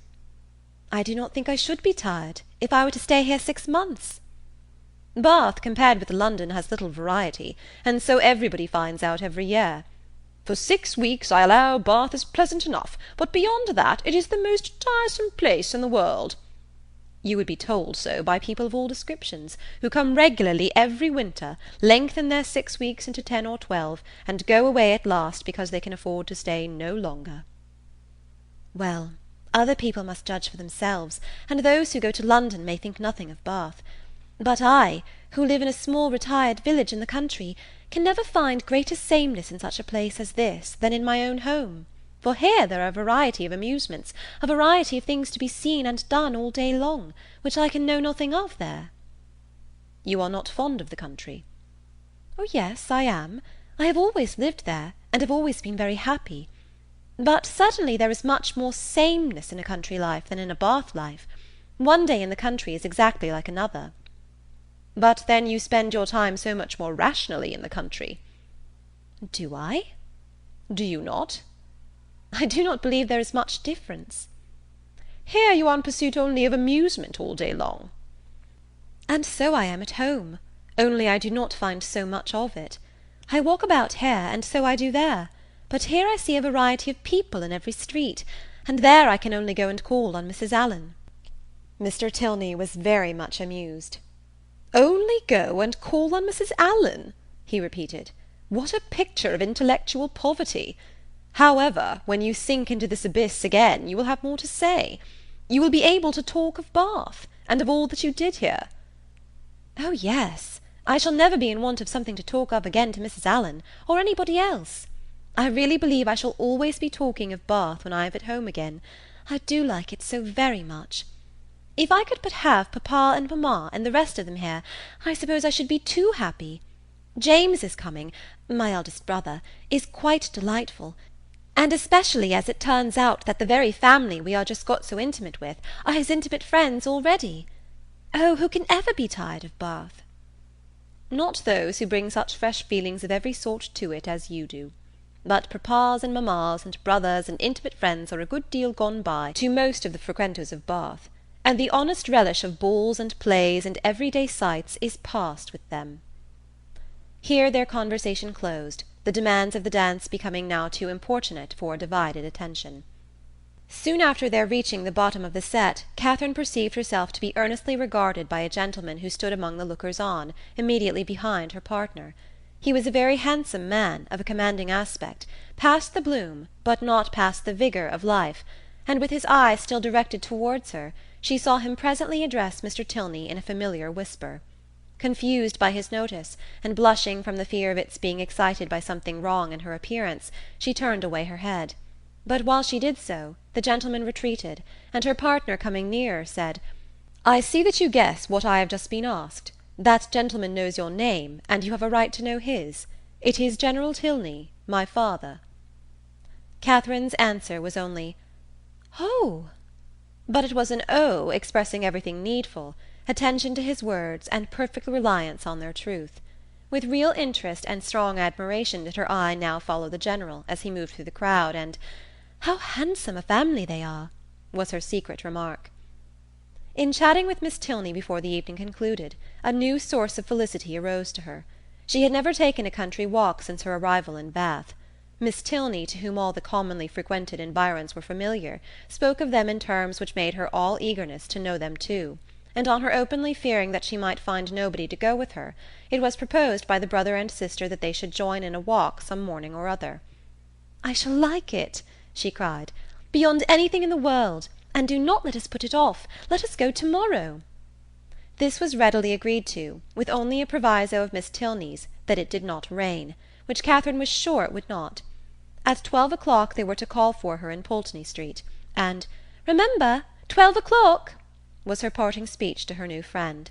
"I do not think I should be tired, if I were to stay here 6 months." "Bath, compared with London, has little variety, and so everybody finds out every year. For 6 weeks, I allow, Bath is pleasant enough, but beyond that it is the most tiresome place in the world. You would be told so by people of all descriptions, who come regularly every winter, lengthen their 6 weeks into 10 or 12, and go away at last because they can afford to stay no longer." "Well, other people must judge for themselves, and those who go to London may think nothing of Bath. But I, who live in a small retired village in the country, can never find greater sameness in such a place as this than in my own home. For here there are a variety of amusements, a variety of things to be seen and done all day long, which I can know nothing of there." "You are not fond of the country?" "Oh yes, I am. I have always lived there, and have always been very happy. But certainly there is much more sameness in a country life than in a Bath life. One day in the country is exactly like another." "But then you spend your time so much more rationally in the country." "Do I?" "Do you not?" "I do not believe there is much difference." "Here you are in pursuit only of amusement all day long." "And so I am at home, only I do not find so much of it. I walk about here, and so I do there, but here I see a variety of people in every street, and there I can only go and call on Mrs. Allen." Mr. Tilney was very much amused. "Only go and call on Mrs. Allen!" he repeated. "What a picture of intellectual poverty! However, when you sink into this abyss again, you will have more to say. You will be able to talk of Bath, and of all that you did here." "Oh yes, I shall never be in want of something to talk of again to Mrs. Allen, or anybody else. I really believe I shall always be talking of Bath when I am at home again. I do like it so very much. If I could but have papa and mamma and the rest of them here, I suppose I should be too happy. James is coming, my eldest brother, is quite delightful, and especially as it turns out that the very family we are just got so intimate with are his intimate friends already. Oh, who can ever be tired of Bath?" "Not those who bring such fresh feelings of every sort to it as you do. But papas and mammas and brothers and intimate friends are a good deal gone by to most of the frequenters of Bath, and the honest relish of balls and plays and everyday sights is past with them." Here their conversation closed, the demands of the dance becoming now too importunate for divided attention. Soon after their reaching the bottom of the set, Catherine perceived herself to be earnestly regarded by a gentleman who stood among the lookers-on, immediately behind her partner. He was a very handsome man, of a commanding aspect, past the bloom, but not past the vigour of life, and with his eye still directed towards her, she saw him presently address Mr. Tilney in a familiar whisper. Confused by his notice, and blushing from the fear of its being excited by something wrong in her appearance, she turned away her head. But while she did so, the gentleman retreated, and her partner coming nearer, said, "I see that you guess what I have just been asked. That gentleman knows your name, and you have a right to know his. It is General Tilney, my father." Catherine's answer was only, "Oh!" But it was an "oh" expressing everything needful, attention to his words, and perfect reliance on their truth. With real interest and strong admiration did her eye now follow the General as he moved through the crowd, and "How handsome a family they are!" was her secret remark. In chatting with Miss Tilney before the evening concluded, a new source of felicity arose to her. She had never taken a country walk since her arrival in Bath. Miss Tilney, to whom all the commonly frequented environs were familiar, spoke of them in terms which made her all eagerness to know them too, and on her openly fearing that she might find nobody to go with her, it was proposed by the brother and sister that they should join in a walk some morning or other. "I shall like it," she cried, "beyond anything in the world, and do not let us put it off. Let us go to-morrow." This was readily agreed to, with only a proviso of Miss Tilney's, that it did not rain, which Catherine was sure it would not. At 12 o'clock they were to call for her in Pulteney Street, and "Remember, 12 o'clock!" was her parting speech to her new friend.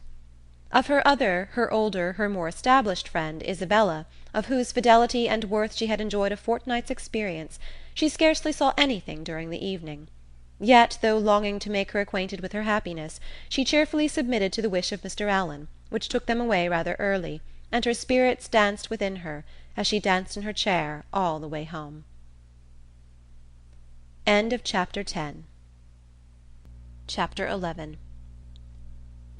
Of her other, her older, her more established friend, Isabella, of whose fidelity and worth she had enjoyed a fortnight's experience, she scarcely saw anything during the evening. Yet, though longing to make her acquainted with her happiness, she cheerfully submitted to the wish of Mr. Allen, which took them away rather early, and her spirits danced within her, as she danced in her chair all the way home. Chapter 11.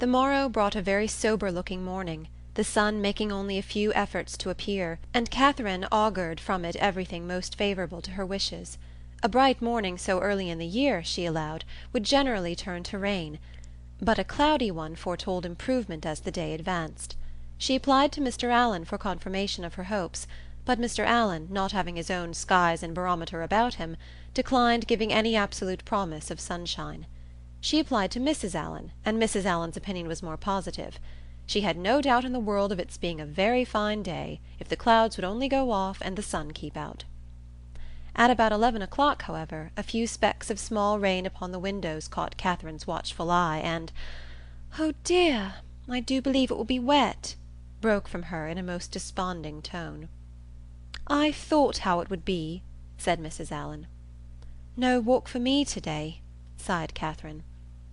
The morrow brought a very sober-looking morning, the sun making only a few efforts to appear, and Catherine augured from it everything most favourable to her wishes. A bright morning so early in the year, she allowed, would generally turn to rain, but a cloudy one foretold improvement as the day advanced. She applied to Mr. Allen for confirmation of her hopes, but Mr. Allen, not having his own skies and barometer about him, declined giving any absolute promise of sunshine. She applied to Mrs. Allen, and Mrs. Allen's opinion was more positive. She had no doubt in the world of its being a very fine day, if the clouds would only go off and the sun keep out. At about 11 o'clock, however, a few specks of small rain upon the windows caught Catherine's watchful eye, and "Oh dear, I do believe it will be wet," broke from her in a most desponding tone. "I thought how it would be," said Mrs. Allen. "No walk for me to-day," sighed Catherine.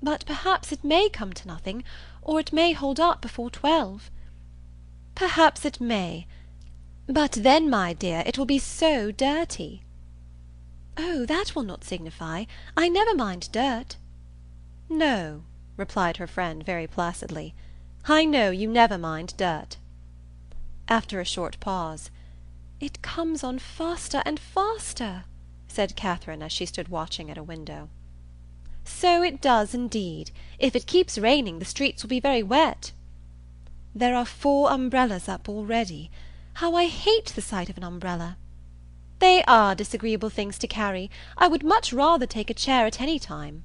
"But perhaps it may come to nothing, or it may hold up before 12. "Perhaps it may. But then, my dear, it will be so dirty." "Oh, that will not signify. I never mind dirt." "No," replied her friend very placidly. "I know you never mind dirt." After a short pause, "It comes on faster and faster," said Catherine as she stood watching at a window. "So it does indeed. If it keeps raining, the streets will be very wet." "There are 4 umbrellas up already. How I hate the sight of an umbrella!" "They are disagreeable things to carry. I would much rather take a chair at any time."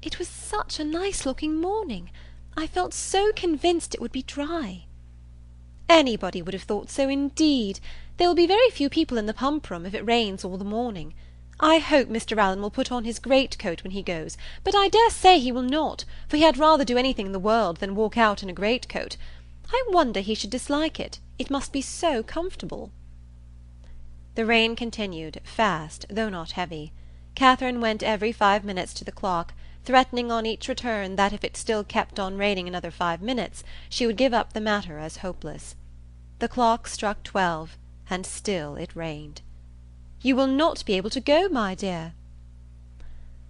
"It was such a nice-looking morning. I felt so convinced it would be dry." "Anybody would have thought so indeed. There will be very few people in the pump-room if it rains all the morning. I hope Mr. Allen will put on his great-coat when he goes, but I dare say he will not, for he had rather do anything in the world than walk out in a great-coat. I wonder he should dislike it. It must be so comfortable." The rain continued, fast, though not heavy. Catherine went every 5 minutes to the clock, threatening on each return that if it still kept on raining another 5 minutes, she would give up the matter as hopeless. The clock struck 12, and still it rained. "You will not be able to go, my dear."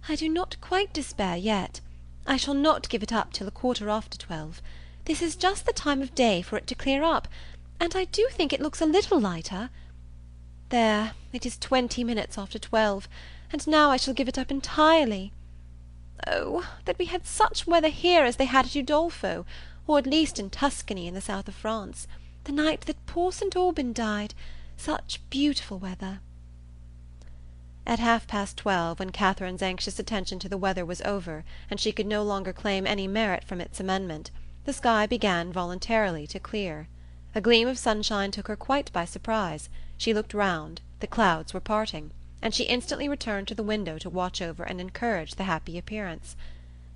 "I do not quite despair yet. I shall not give it up till 12:15. This is just the time of day for it to clear up, and I do think it looks a little lighter. There, it is 20 minutes after 12, and now I shall give it up entirely. Oh, that we had such weather here as they had at Udolpho, or at least in Tuscany in the south of France, the night that poor St. Aubin died. Such beautiful weather." At 12:30, when Catherine's anxious attention to the weather was over, and she could no longer claim any merit from its amendment, the sky began voluntarily to clear. A gleam of sunshine took her quite by surprise. She looked round, the clouds were parting, and she instantly returned to the window to watch over and encourage the happy appearance.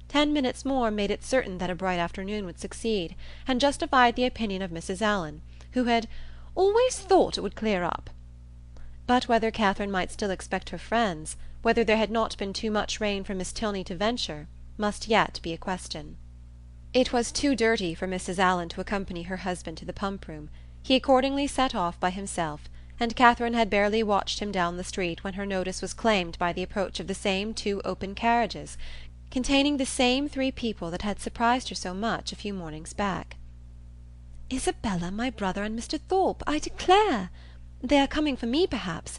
10 minutes more made it certain that a bright afternoon would succeed, and justified the opinion of Mrs. Allen, who had "always thought it would clear up." But whether Catherine might still expect her friends, whether there had not been too much rain for Miss Tilney to venture, must yet be a question. It was too dirty for Mrs. Allen to accompany her husband to the pump-room. He accordingly set off by himself, and Catherine had barely watched him down the street when her notice was claimed by the approach of the same 2 open carriages, containing the same 3 people that had surprised her so much a few mornings back. "Isabella, my brother, and Mr. Thorpe, I declare! They are coming for me, perhaps,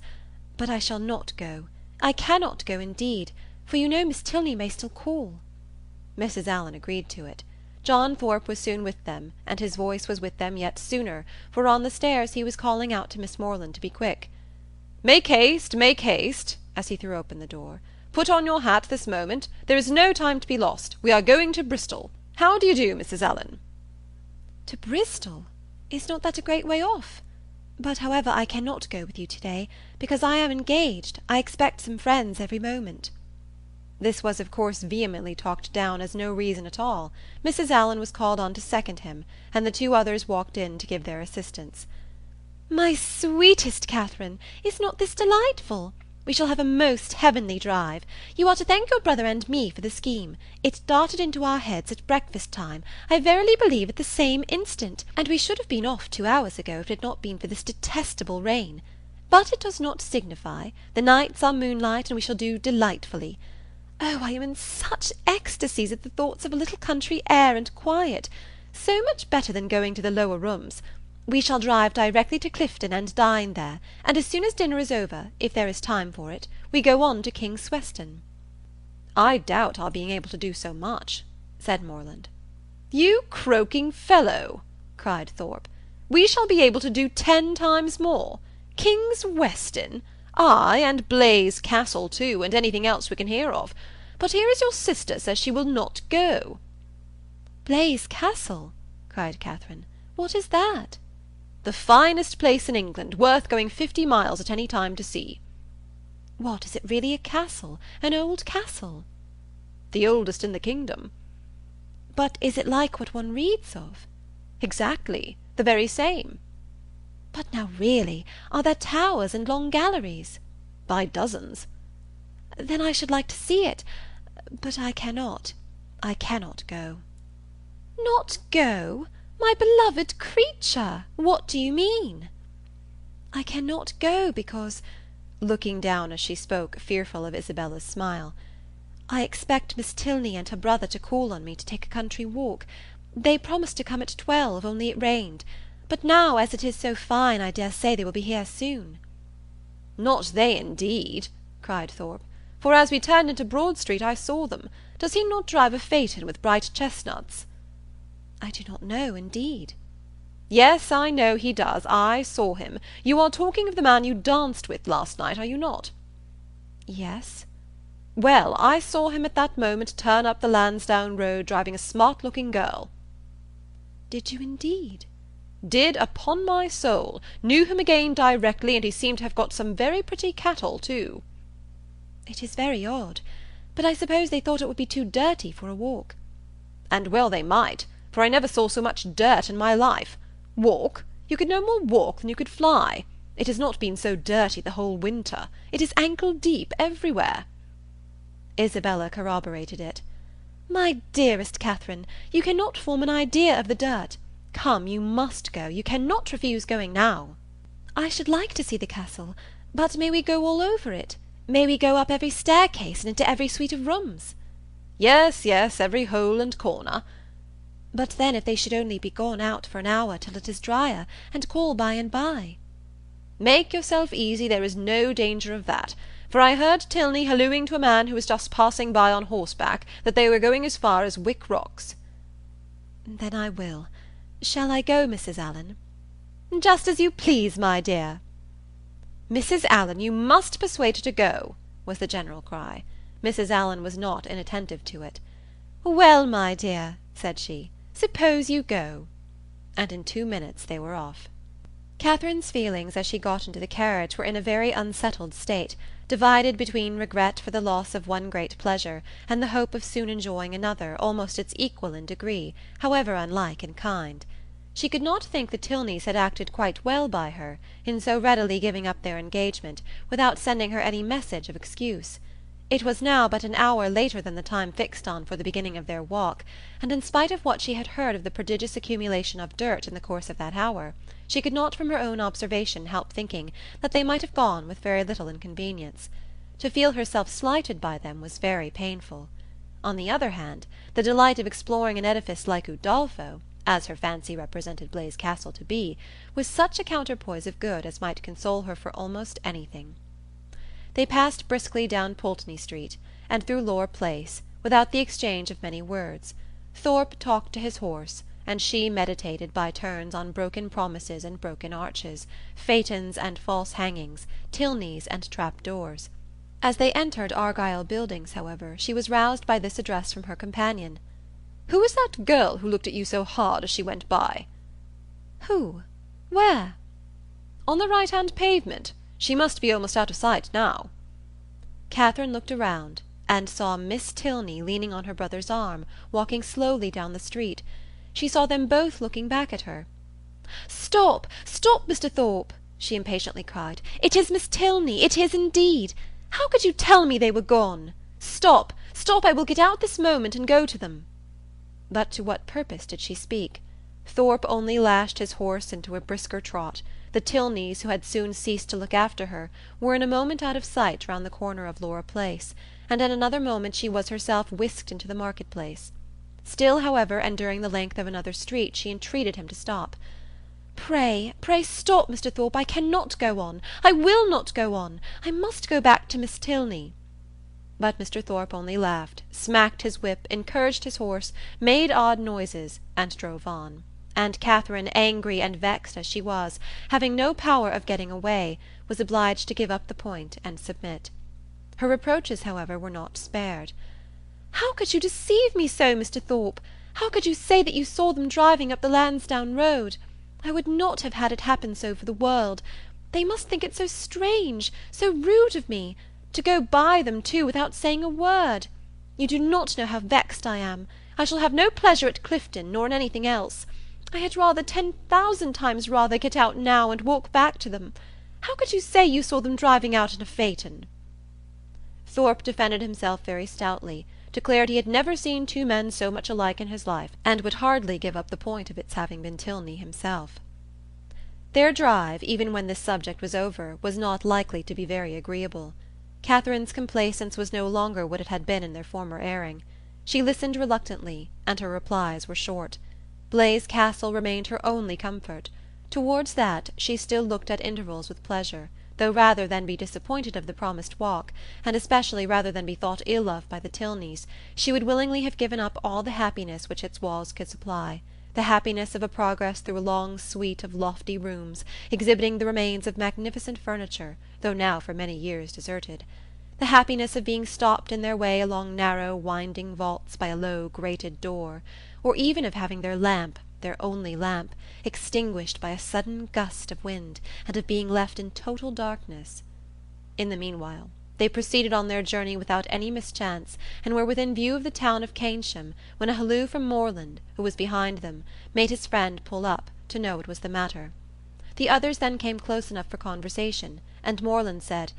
but I shall not go. I cannot go, indeed, for you know Miss Tilney may still call." Mrs. Allen agreed to it. John Thorpe was soon with them, and his voice was with them yet sooner, for on the stairs he was calling out to Miss Morland to be quick. Make haste," as he threw open the door. "Put on your hat this moment. There is no time to be lost. We are going to Bristol. How do you do, Mrs. Allen?" "To Bristol? Is not that a great way off? But, however, I cannot go with you to-day, because I am engaged. I expect some friends every moment." This was of course vehemently talked down as no reason at all. Mrs. Allen was called on to second him, and the 2 others walked in to give their assistance. "My sweetest Catherine, is not this delightful? We shall have a most heavenly drive. You are to thank your brother and me for the scheme. It darted into our heads at breakfast-time, I verily believe at the same instant, and we should have been off 2 hours ago if it had not been for this detestable rain. But it does not signify. The nights are moonlight, and we shall do delightfully. Oh, I am in such ecstasies at the thoughts of a little country air and quiet. So much better than going to the lower rooms. We shall drive directly to Clifton and dine there, and as soon as dinner is over, if there is time for it, we go on to King's Sweston." "I doubt our being able to do so much," said Morland. "You croaking fellow!" cried Thorpe. "We shall be able to do 10 times more. King's Weston! Ay, and Blaise Castle too, and anything else we can hear of. But here is your sister says she will not go." "Blaise Castle!" cried Catherine. "What is that?" "The finest place in England, worth going 50 miles at any time to see." "What, is it really a castle? An old castle?" "The oldest in the kingdom." "But is it like what one reads of?" "Exactly. The very same." "But now really, are there towers and long galleries?" "By dozens." "Then I should like to see it, but I cannot go." "Not go? My beloved creature! What do you mean?" "I cannot go because," looking down as she spoke, fearful of Isabella's smile, "I expect Miss Tilney and her brother to call on me to take a country walk. They promised to come at 12, only it rained. But now, as it is so fine, I dare say they will be here soon." "Not they, indeed," cried Thorpe, "for as we turned into Broad Street I saw them. Does he not drive a phaeton with bright chestnuts?" "I do not know, indeed." "Yes, I know he does. I saw him. You are talking of the man you danced with last night, are you not?" "Yes." "Well, I saw him at that moment turn up the Lansdowne Road driving a smart-looking girl." "Did you indeed?" "Did, upon my soul. Knew him again directly, and he seemed to have got some very pretty cattle too." "It is very odd. But I suppose they thought it would be too dirty for a walk." "And well they might, for I never saw so much dirt in my life. Walk? You could no more walk than you could fly. It has not been so dirty the whole winter. It is ankle-deep everywhere." Isabella corroborated it. "My dearest Catherine, you cannot form an idea of the dirt. Come, you must go. You cannot refuse going now." "I should like to see the castle. But may we go all over it? May we go up every staircase and into every suite of rooms?" "Yes, yes, every hole and corner." "But then if they should only be gone out for an hour till it is drier, and call by and by?" "Make yourself easy, there is no danger of that. For I heard Tilney hallooing to a man who was just passing by on horseback that they were going as far as Wick Rocks." "Then I will. Shall I go, Mrs. Allen?" "Just as you please, my dear." "Mrs. Allen, you must persuade her to go," was the general cry. Mrs. Allen was not inattentive to it. "Well, my dear," said she, "suppose you go." And in 2 minutes they were off. Catherine's feelings as she got into the carriage were in a very unsettled state, divided between regret for the loss of one great pleasure, and the hope of soon enjoying another, almost its equal in degree, however unlike in kind. She could not think the Tilneys had acted quite well by her, in so readily giving up their engagement, without sending her any message of excuse. It was now but an hour later than the time fixed on for the beginning of their walk, and in spite of what she had heard of the prodigious accumulation of dirt in the course of that hour, she could not from her own observation help thinking that they might have gone with very little inconvenience. To feel herself slighted by them was very painful. On the other hand, the delight of exploring an edifice like Udolpho, as her fancy represented Blaise Castle to be, was such a counterpoise of good as might console her for almost anything. They passed briskly down Pulteney Street, and through Laura Place, without the exchange of many words. Thorpe talked to his horse, and she meditated by turns on broken promises and broken arches, phaetons and false hangings, Tilneys and trap-doors. As they entered Argyle Buildings, however, she was roused by this address from her companion. "Who was that girl who looked at you so hard as she went by?" "Who? Where?" "On the right-hand pavement. She must be almost out of sight now." Catherine looked around, and saw Miss Tilney leaning on her brother's arm, walking slowly down the street. She saw them both looking back at her. "Stop, stop, Mr. Thorpe!" she impatiently cried. "It is Miss Tilney, it is indeed. How could you tell me they were gone? Stop, stop, I will get out this moment and go to them." But to what purpose did she speak? Thorpe only lashed his horse into a brisker trot. The Tilneys, who had soon ceased to look after her, were in a moment out of sight round the corner of Laura Place, and in another moment she was herself whisked into the market-place. Still, however, and during the length of another street, she entreated him to stop. "Pray, pray stop, Mr. Thorpe, I cannot go on. I will not go on. I must go back to Miss Tilney." But Mr. Thorpe only laughed, smacked his whip, encouraged his horse, made odd noises, and drove on. And Catherine, angry and vexed as she was, having no power of getting away, was obliged to give up the point and submit. Her reproaches, however, were not spared. "How could you deceive me so, Mr. Thorpe? How could you say that you saw them driving up the Lansdowne road? I would not have had it happen so for the world. They must think it so strange, so rude of me, to go by them, too, without saying a word. You do not know how vexed I am. I shall have no pleasure at Clifton, nor in anything else. I had rather 10,000 times rather get out now and walk back to them. How could you say you saw them driving out in a phaeton?" Thorpe defended himself very stoutly, declared he had never seen two men so much alike in his life, and would hardly give up the point of its having been Tilney himself. Their drive, even when this subject was over, was not likely to be very agreeable. Catherine's complaisance was no longer what it had been in their former airing. She listened reluctantly, and her replies were short. Blaise Castle remained her only comfort. Towards that she still looked at intervals with pleasure, though rather than be disappointed of the promised walk, and especially rather than be thought ill of by the Tilneys, she would willingly have given up all the happiness which its walls could supply, the happiness of a progress through a long suite of lofty rooms, exhibiting the remains of magnificent furniture, though now for many years deserted, the happiness of being stopped in their way along narrow winding vaults by a low grated door, or even of having their lamp, their only lamp, extinguished by a sudden gust of wind, and of being left in total darkness. In the meanwhile they proceeded on their journey without any mischance, and were within view of the town of Keynsham, when a halloo from Morland, who was behind them, made his friend pull up, to know what was the matter. The others then came close enough for conversation, and Morland said,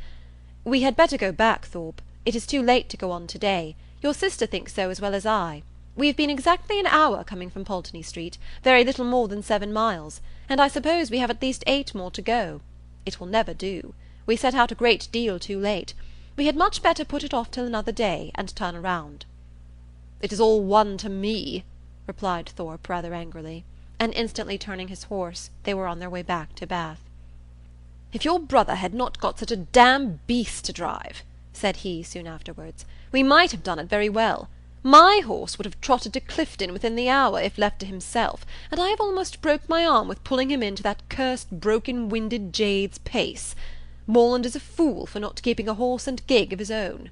"We had better go back, Thorpe. It is too late to go on to-day. Your sister thinks so as well as I. We have been exactly an hour coming from Pulteney Street, very little more than 7 miles, and I suppose we have at least 8 more to go. It will never do. We set out a great deal too late. We had much better put it off till another day, and turn round." "It is all one to me," replied Thorpe rather angrily, and instantly turning his horse, they were on their way back to Bath. "If your brother had not got such a damn beast to drive," said he soon afterwards, "we might have done it very well. My horse would have trotted to Clifton within the hour, if left to himself, and I have almost broke my arm with pulling him into that cursed broken-winded jade's pace. Morland is a fool for not keeping a horse and gig of his own."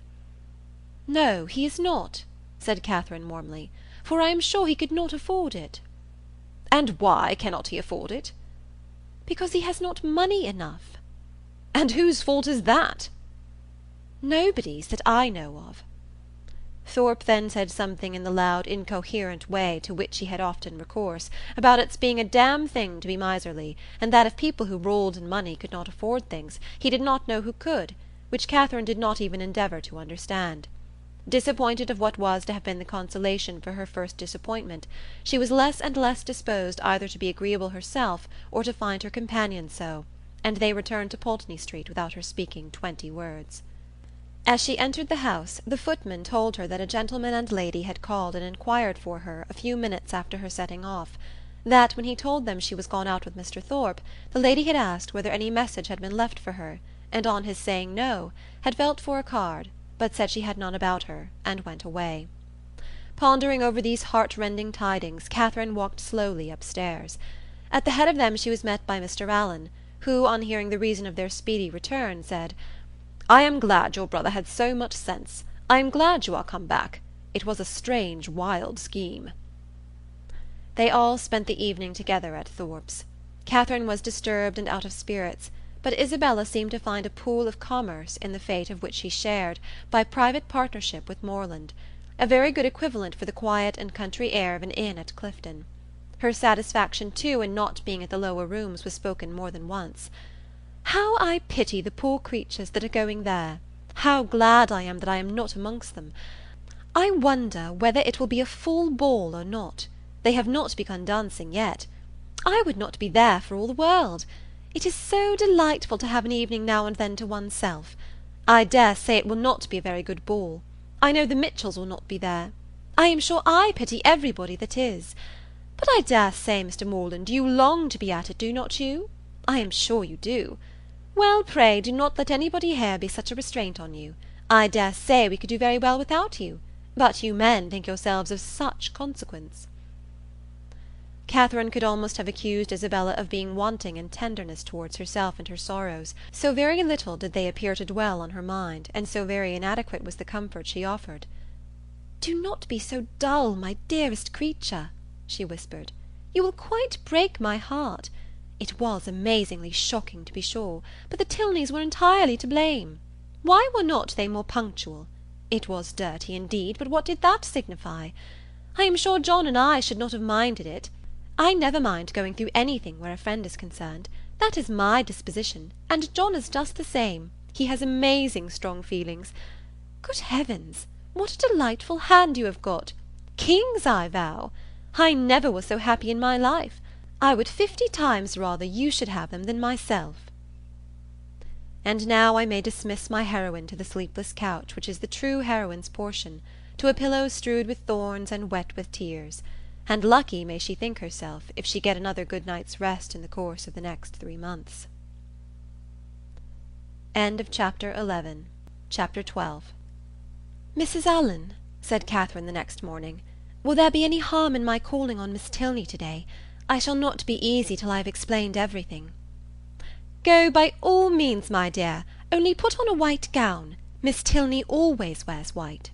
"No, he is not," said Catherine warmly, "for I am sure he could not afford it." "And why cannot he afford it?" "Because he has not money enough." "And whose fault is that?" "Nobody's, that I know of." Thorpe then said something in the loud incoherent way to which he had often recourse, about its being a damn thing to be miserly, and that if people who rolled in money could not afford things, he did not know who could, which Catherine did not even endeavour to understand. Disappointed of what was to have been the consolation for her first disappointment, she was less and less disposed either to be agreeable herself or to find her companion so, and they returned to Pulteney Street without her speaking 20 words. As she entered the house, the footman told her that a gentleman and lady had called and inquired for her a few minutes after her setting off, that, when he told them she was gone out with Mr. Thorpe, the lady had asked whether any message had been left for her, and on his saying no, had felt for a card, but said she had none about her, and went away. Pondering over these heart-rending tidings, Catherine walked slowly upstairs. At the head of them she was met by Mr. Allen, who, on hearing the reason of their speedy return, said, "I am glad your brother had so much sense. I am glad you are come back. It was a strange, wild scheme." They all spent the evening together at Thorpe's. Catherine was disturbed and out of spirits, but Isabella seemed to find a pool of commerce in the fate of which she shared, by private partnership with Morland, a very good equivalent for the quiet and country air of an inn at Clifton. Her satisfaction, too, in not being at the lower rooms was spoken more than once. "How I pity the poor creatures that are going there! How glad I am that I am not amongst them! I wonder whether it will be a full ball or not. They have not begun dancing yet. I would not be there for all the world. It is so delightful to have an evening now and then to oneself. I dare say it will not be a very good ball. I know the Mitchells will not be there. I am sure I pity everybody that is. But I dare say, Mr. Morland, you long to be at it, do not you? I am sure you do. Well, pray do not let anybody here be such a restraint on you. I dare say we could do very well without you, but you men think yourselves of such consequence." Catherine could almost have accused Isabella of being wanting in tenderness towards herself and her sorrows, so very little did they appear to dwell on her mind, and so very inadequate was the comfort she offered. "Do not be so dull, my dearest creature," she whispered. "You will quite break my heart. It was amazingly shocking, to be sure, but the Tilneys were entirely to blame. Why were not they more punctual? It was dirty indeed, but what did that signify? I am sure John and I should not have minded it. I never mind going through anything where a friend is concerned. That is my disposition, and John is just the same. He has amazing strong feelings. Good heavens! What a delightful hand you have got! Kings, I vow! I never was so happy in my life. I would 50 times rather you should have them than myself." And now I may dismiss my heroine to the sleepless couch which is the true heroine's portion, to a pillow strewed with thorns and wet with tears; and lucky may she think herself if she get another good night's rest in the course of the next 3 months. Chapter 12. "Mrs. Allen," said Catherine the next morning, "will there be any harm in my calling on Miss Tilney to-day? I shall not be easy till I have explained everything." "Go by all means, my dear, only put on a white gown. Miss Tilney always wears white."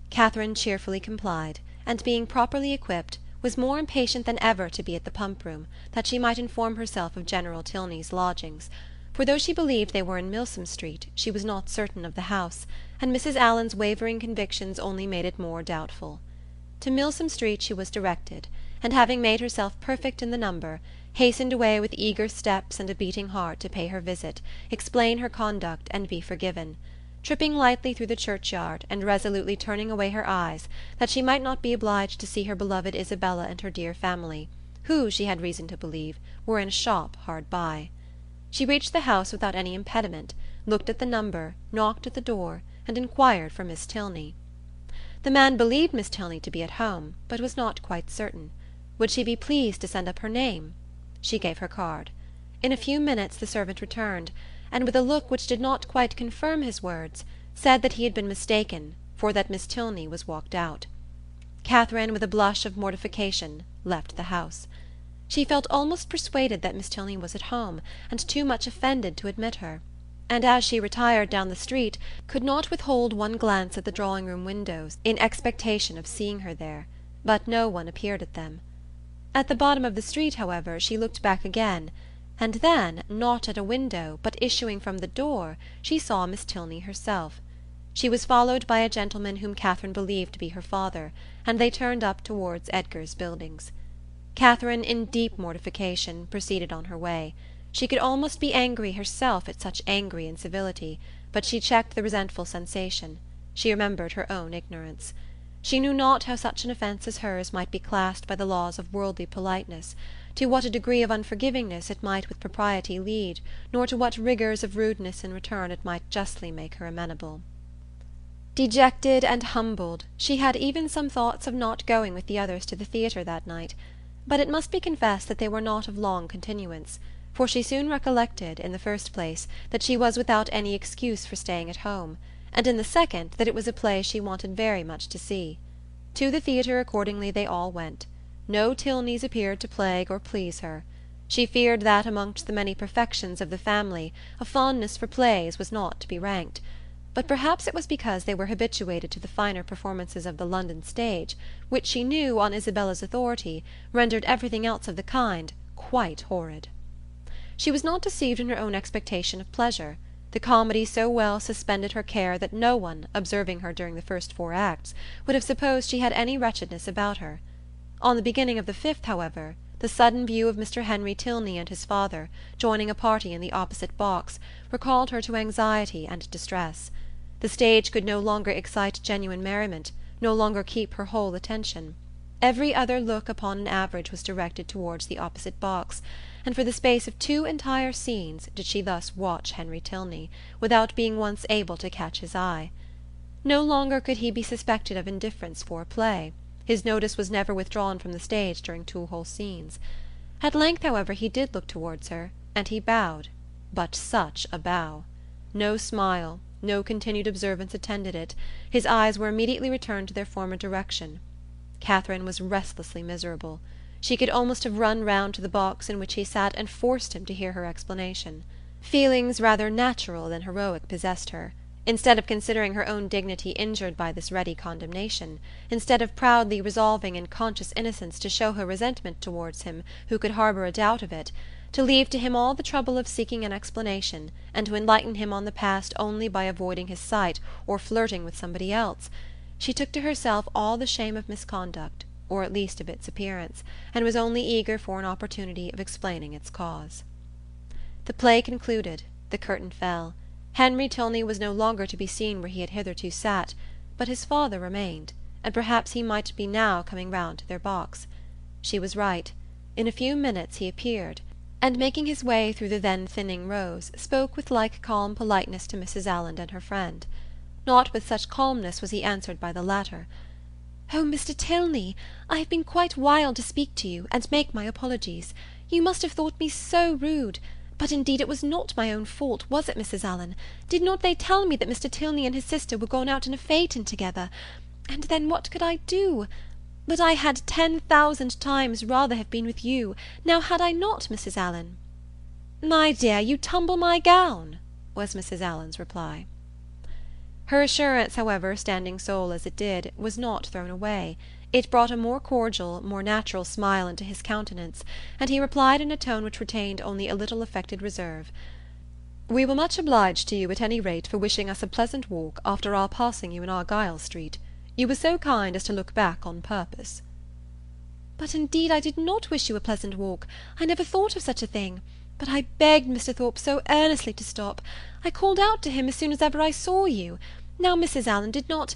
Catherine cheerfully complied, and being properly equipped, was more impatient than ever to be at the pump-room, that she might inform herself of General Tilney's lodgings; for though she believed they were in Milsom Street, she was not certain of the house, and Mrs. Allen's wavering convictions only made it more doubtful. To Milsom Street she was directed, and having made herself perfect in the number, hastened away with eager steps and a beating heart to pay her visit, explain her conduct, and be forgiven, tripping lightly through the churchyard, and resolutely turning away her eyes, that she might not be obliged to see her beloved Isabella and her dear family, who, she had reason to believe, were in a shop hard by. She reached the house without any impediment, looked at the number, knocked at the door, and inquired for Miss Tilney. The man believed Miss Tilney to be at home, but was not quite certain. Would she be pleased to send up her name? She gave her card. In a few minutes the servant returned, and with a look which did not quite confirm his words, said that he had been mistaken, for that Miss Tilney was walked out. Catherine, with a blush of mortification, left the house. She felt almost persuaded that Miss Tilney was at home, and too much offended to admit her; and as she retired down the street, could not withhold one glance at the drawing-room windows, in expectation of seeing her there, but no one appeared at them. At the bottom of the street, however, she looked back again, and then, not at a window, but issuing from the door, she saw Miss Tilney herself. She was followed by a gentleman whom Catherine believed to be her father, and they turned up towards Edgar's Buildings. Catherine, in deep mortification, proceeded on her way. She could almost be angry herself at such angry incivility, but she checked the resentful sensation. She remembered her own ignorance. She knew not how such an offence as hers might be classed by the laws of worldly politeness, to what a degree of unforgivingness it might with propriety lead, nor to what rigours of rudeness in return it might justly make her amenable. Dejected and humbled, she had even some thoughts of not going with the others to the theatre that night, but it must be confessed that they were not of long continuance, for she soon recollected, in the first place, that she was without any excuse for staying at home, and in the second, that it was a play she wanted very much to see. To the theatre accordingly they all went. No Tilneys appeared to plague or please her. She feared that amongst the many perfections of the family a fondness for plays was not to be ranked, but perhaps it was because they were habituated to the finer performances of the London stage, which she knew, on Isabella's authority, rendered everything else of the kind quite horrid. She was not deceived in her own expectation of pleasure. The comedy so well suspended her care that no one, observing her during the first 4 acts, would have supposed she had any wretchedness about her. On the beginning of the 5th, however, the sudden view of Mr. Henry Tilney and his father, joining a party in the opposite box, recalled her to anxiety and distress. The stage could no longer excite genuine merriment, no longer keep her whole attention. Every other look upon an average was directed towards the opposite box, and for the space of 2 entire scenes did she thus watch Henry Tilney, without being once able to catch his eye. No longer could he be suspected of indifference for a play. His notice was never withdrawn from the stage during 2 whole scenes. At length, however, he did look towards her, and he bowed. But such a bow! No smile, no continued observance attended it. His eyes were immediately returned to their former direction. Catherine was restlessly miserable. She could almost have run round to the box in which he sat and forced him to hear her explanation. Feelings rather natural than heroic possessed her. Instead of considering her own dignity injured by this ready condemnation, instead of proudly resolving in conscious innocence to show her resentment towards him who could harbour a doubt of it, to leave to him all the trouble of seeking an explanation, and to enlighten him on the past only by avoiding his sight or flirting with somebody else, she took to herself all the shame of misconduct, or at least of its appearance, and was only eager for an opportunity of explaining its cause. The play concluded, the curtain fell. Henry Tilney was no longer to be seen where he had hitherto sat, but his father remained, and perhaps he might be now coming round to their box. She was right. In a few minutes he appeared, and making his way through the then thinning rows, spoke with like calm politeness to Mrs. Allen and her friend. Not with such calmness was he answered by the latter. "Oh, Mr. Tilney, I have been quite wild to speak to you, and make my apologies. You must have thought me so rude. But indeed it was not my own fault, was it, Mrs. Allen? Did not they tell me that Mr. Tilney and his sister were gone out in a phaeton together? And then what could I do? But I had 10,000 times rather have been with you. Now had I not, Mrs. Allen?" "My dear, you tumble my gown," was Mrs. Allen's reply. Her assurance, however, standing sole as it did, was not thrown away. It brought a more cordial, more natural smile into his countenance, and he replied in a tone which retained only a little affected reserve. "We were much obliged to you at any rate for wishing us a pleasant walk after our passing you in Argyle Street. You were so kind as to look back on purpose." "But indeed I did not wish you a pleasant walk. I never thought of such a thing. But I begged Mr. Thorpe so earnestly to stop. I called out to him as soon as ever I saw you. Now Mrs. Allen did not—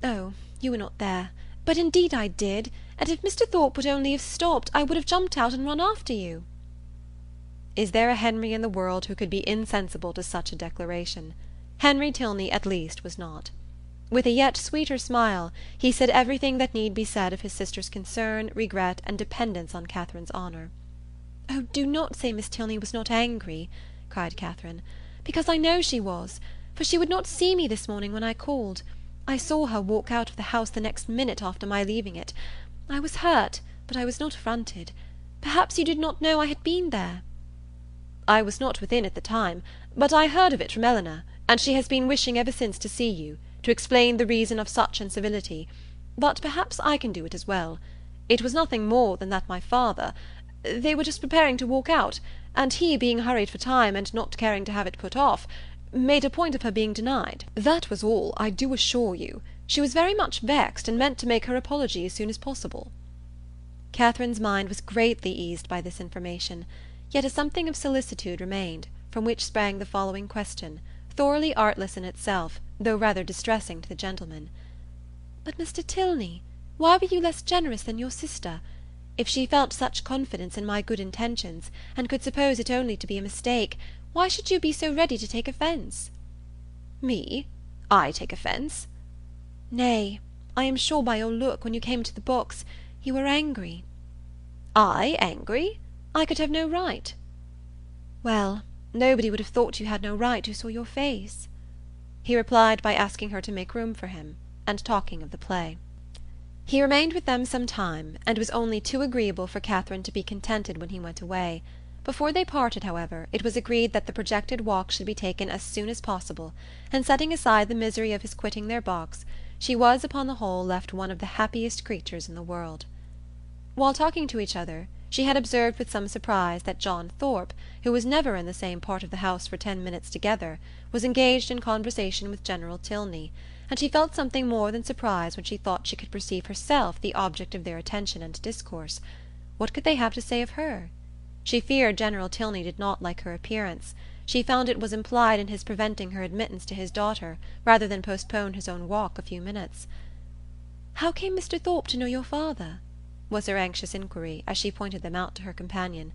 Oh, you were not there. But indeed I did, and if Mr. Thorpe would only have stopped, I would have jumped out and run after you." Is there a Henry in the world who could be insensible to such a declaration? Henry Tilney, at least, was not. With a yet sweeter smile, he said everything that need be said of his sister's concern, regret, and dependence on Catherine's honour. "Oh, do not say Miss Tilney was not angry," cried Catherine, "because I know she was, for she would not see me this morning when I called. I saw her walk out of the house the next minute after my leaving it. I was hurt, but I was not affronted. Perhaps you did not know I had been there." "I was not within at the time, but I heard of it from Eleanor, and she has been wishing ever since to see you, to explain the reason of such incivility. But perhaps I can do it as well. It was nothing more than that my father— they were just preparing to walk out, and he, being hurried for time, and not caring to have it put off, made a point of her being denied. That was all, I do assure you. She was very much vexed, and meant to make her apology as soon as possible." Catherine's mind was greatly eased by this information, yet a something of solicitude remained, from which sprang the following question, thoroughly artless in itself, though rather distressing to the gentleman. "But, Mr. Tilney, why were you less generous than your sister? If she felt such confidence in my good intentions, and could suppose it only to be a mistake, why should you be so ready to take offence?" "Me? I take offence?" "Nay, I am sure by your look, when you came to the box, you were angry." "I angry? I could have no right." "Well, nobody would have thought you had no right who saw your face." He replied by asking her to make room for him, and talking of the play. He remained with them some time, and was only too agreeable for Catherine to be contented when he went away. Before they parted, however, it was agreed that the projected walk should be taken as soon as possible, and setting aside the misery of his quitting their box, she was upon the whole left one of the happiest creatures in the world. While talking to each other, she had observed with some surprise that John Thorpe, who was never in the same part of the house for 10 minutes together, was engaged in conversation with General Tilney, and she felt something more than surprise when she thought she could perceive herself the object of their attention and discourse. What could they have to say of her? She feared General Tilney did not like her appearance. She found it was implied in his preventing her admittance to his daughter, rather than postpone his own walk a few minutes. "How came Mr. Thorpe to know your father?" was her anxious inquiry, as she pointed them out to her companion.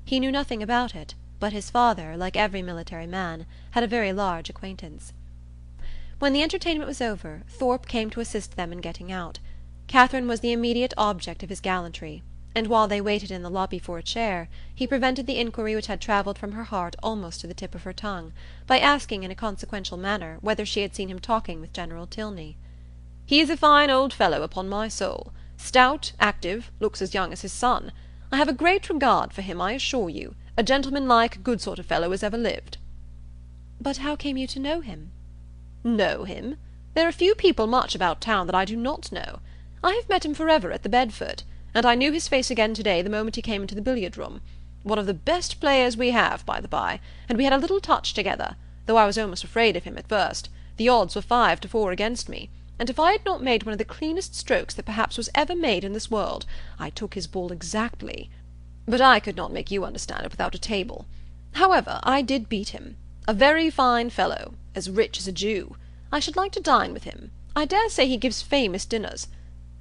He knew nothing about it, but his father, like every military man, had a very large acquaintance. When the entertainment was over, Thorpe came to assist them in getting out. Catherine was the immediate object of his gallantry, and while they waited in the lobby for a chair, he prevented the inquiry which had travelled from her heart almost to the tip of her tongue, by asking in a consequential manner whether she had seen him talking with General Tilney. "He is a fine old fellow, upon my soul. Stout, active, looks as young as his son. I have a great regard for him, I assure you. A gentleman-like, good sort of fellow as ever lived." "But how came you to know him?" Know him? There are few people much about town that I do not know. I have met him forever at the Bedford, and I knew his face again to-day the moment he came into the billiard-room. One of the best players we have, by the by, and we had a little touch together, though I was almost afraid of him at first. The odds were 5-4 against me, and if I had not made one of the cleanest strokes that perhaps was ever made in this world, I took his ball exactly. But I could not make you understand it without a table. However, I did beat him. A very fine fellow, as rich as a Jew. I should like to dine with him. I dare say he gives famous dinners.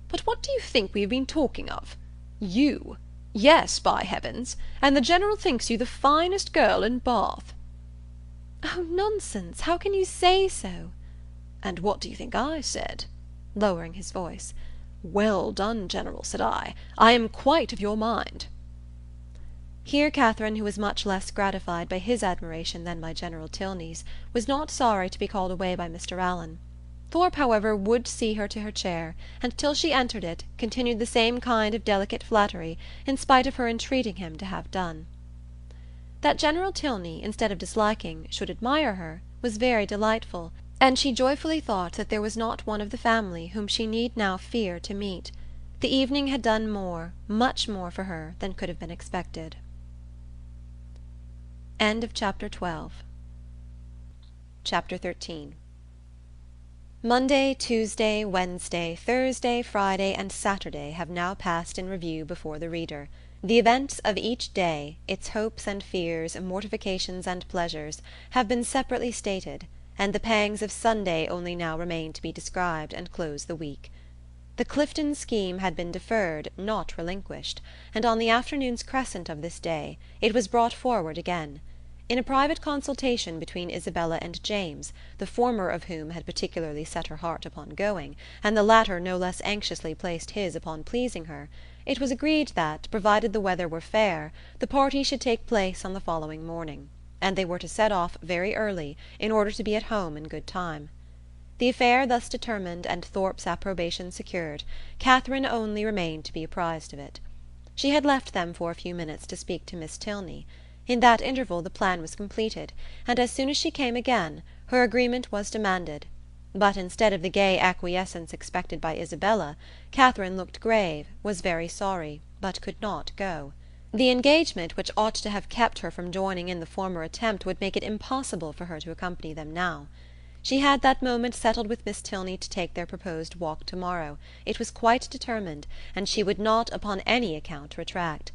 But what do you think we have been talking of? You. Yes, by heavens, and the General thinks you the finest girl in Bath. Oh, nonsense! How can you say so? And what do you think I said? Lowering his voice. Well done, General, said I. I am quite of your mind. Here Catherine, who was much less gratified by his admiration than by General Tilney's, was not sorry to be called away by Mr. Allen. Thorpe, however, would see her to her chair, and till she entered it, continued the same kind of delicate flattery, in spite of her entreating him to have done. That General Tilney, instead of disliking, should admire her, was very delightful, and she joyfully thought that there was not one of the family whom she need now fear to meet. The evening had done more, much more for her than could have been expected. Chapter 13. Monday, Tuesday, Wednesday, Thursday, Friday, and Saturday have now passed in review before the reader. The events of each day, its hopes and fears, mortifications and pleasures, have been separately stated, and the pangs of Sunday only now remain to be described and close the week. The Clifton scheme had been deferred, not relinquished, and on the afternoon's crescent of this day it was brought forward again. In a private consultation between Isabella and James, the former of whom had particularly set her heart upon going, and the latter no less anxiously placed his upon pleasing her, it was agreed that, provided the weather were fair, the party should take place on the following morning, and they were to set off very early, in order to be at home in good time. The affair thus determined, and Thorpe's approbation secured, Catherine only remained to be apprized of it. She had left them for a few minutes to speak to Miss Tilney. In that interval the plan was completed, and as soon as she came again, her agreement was demanded. But instead of the gay acquiescence expected by Isabella, Catherine looked grave, was very sorry, but could not go. The engagement which ought to have kept her from joining in the former attempt would make it impossible for her to accompany them now. She had that moment settled with Miss Tilney to take their proposed walk to-morrow. It was quite determined, and she would not upon any account retract.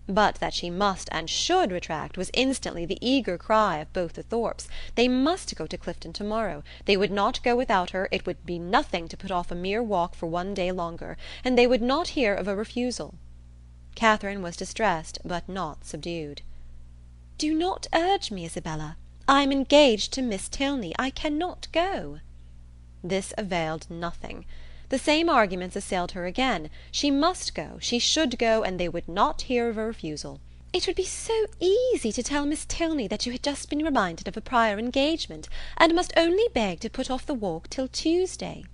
But that she must and should retract was instantly the eager cry of both the Thorpes. They must go to Clifton to-morrow. They would not go without her. It would be nothing to put off a mere walk for one day longer, and they would not hear of a refusal. Catherine was distressed, but not subdued. "Do not urge me, Isabella. I am engaged to Miss Tilney. I cannot go." This availed nothing. The same arguments assailed her again. She must go, she should go, and they would not hear of a refusal. "It would be so easy to tell Miss Tilney that you had just been reminded of a prior engagement, and must only beg to put off the walk till Tuesday."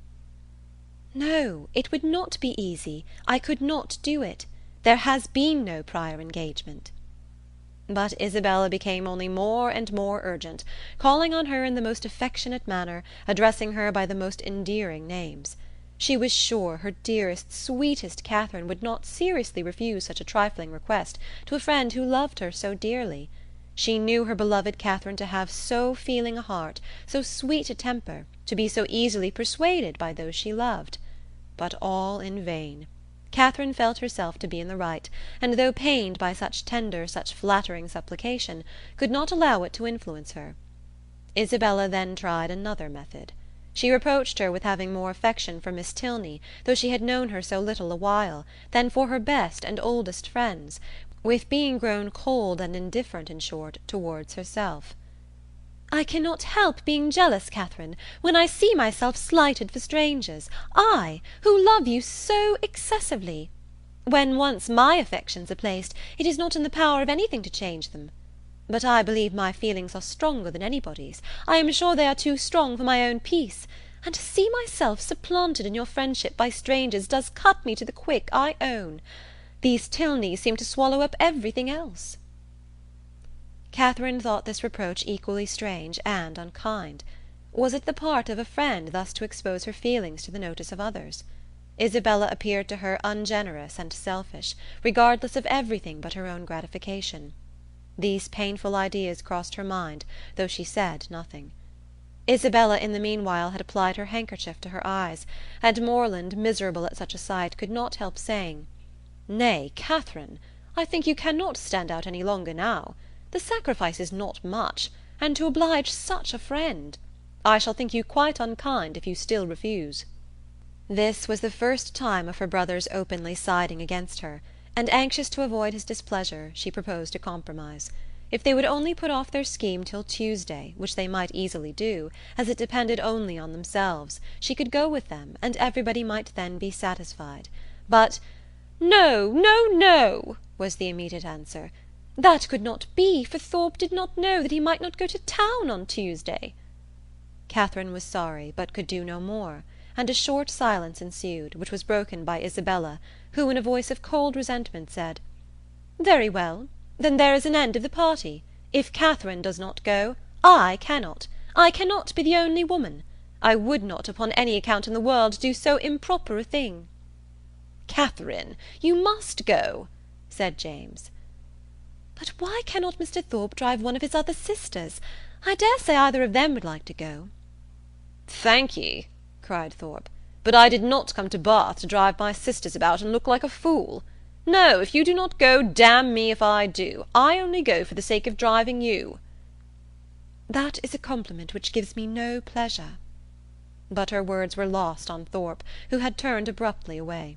"No, it would not be easy. I could not do it. There has been no prior engagement." But Isabella became only more and more urgent, calling on her in the most affectionate manner, addressing her by the most endearing names. She was sure her dearest, sweetest Catherine would not seriously refuse such a trifling request to a friend who loved her so dearly. She knew her beloved Catherine to have so feeling a heart, so sweet a temper, to be so easily persuaded by those she loved. But all in vain. Catherine felt herself to be in the right, and though pained by such tender, such flattering supplication, could not allow it to influence her. Isabella then tried another method. She reproached her with having more affection for Miss Tilney, though she had known her so little a while, than for her best and oldest friends, with being grown cold and indifferent, in short, towards herself. "I cannot help being jealous, Catherine, when I see myself slighted for strangers, I, who love you so excessively. When once my affections are placed, it is not in the power of anything to change them. But I believe my feelings are stronger than anybody's. I am sure they are too strong for my own peace, and to see myself supplanted in your friendship by strangers does cut me to the quick, I own. These Tilneys seem to swallow up everything else." Catherine thought this reproach equally strange and unkind. Was it the part of a friend thus to expose her feelings to the notice of others? Isabella appeared to her ungenerous and selfish, regardless of everything but her own gratification. These painful ideas crossed her mind, though she said nothing. Isabella in the meanwhile had applied her handkerchief to her eyes, and Morland, miserable at such a sight, could not help saying, "Nay, Catherine, I think you cannot stand out any longer now. The sacrifice is not much, and to oblige such a friend. I shall think you quite unkind if you still refuse." This was the first time of her brother's openly siding against her, and anxious to avoid his displeasure, she proposed a compromise. If they would only put off their scheme till Tuesday, which they might easily do, as it depended only on themselves, she could go with them, and everybody might then be satisfied. But "No, no, no," was the immediate answer. That could not be, for Thorpe did not know that he might not go to town on Tuesday. Catherine was sorry, but could do no more, and a short silence ensued, which was broken by Isabella, who, in a voice of cold resentment, said, "Very well, then there is an end of the party. If Catherine does not go, I cannot. I cannot be the only woman. I would not, upon any account in the world, do so improper a thing." "Catherine, you must go," said James. "But why cannot Mr. Thorpe drive one of his other sisters? I dare say either of them would like to go." "Thank ye," cried Thorpe, "but I did not come to Bath to drive my sisters about and look like a fool. No, if you do not go, damn me if I do. I only go for the sake of driving you." "That is a compliment which gives me no pleasure." But her words were lost on Thorpe, who had turned abruptly away.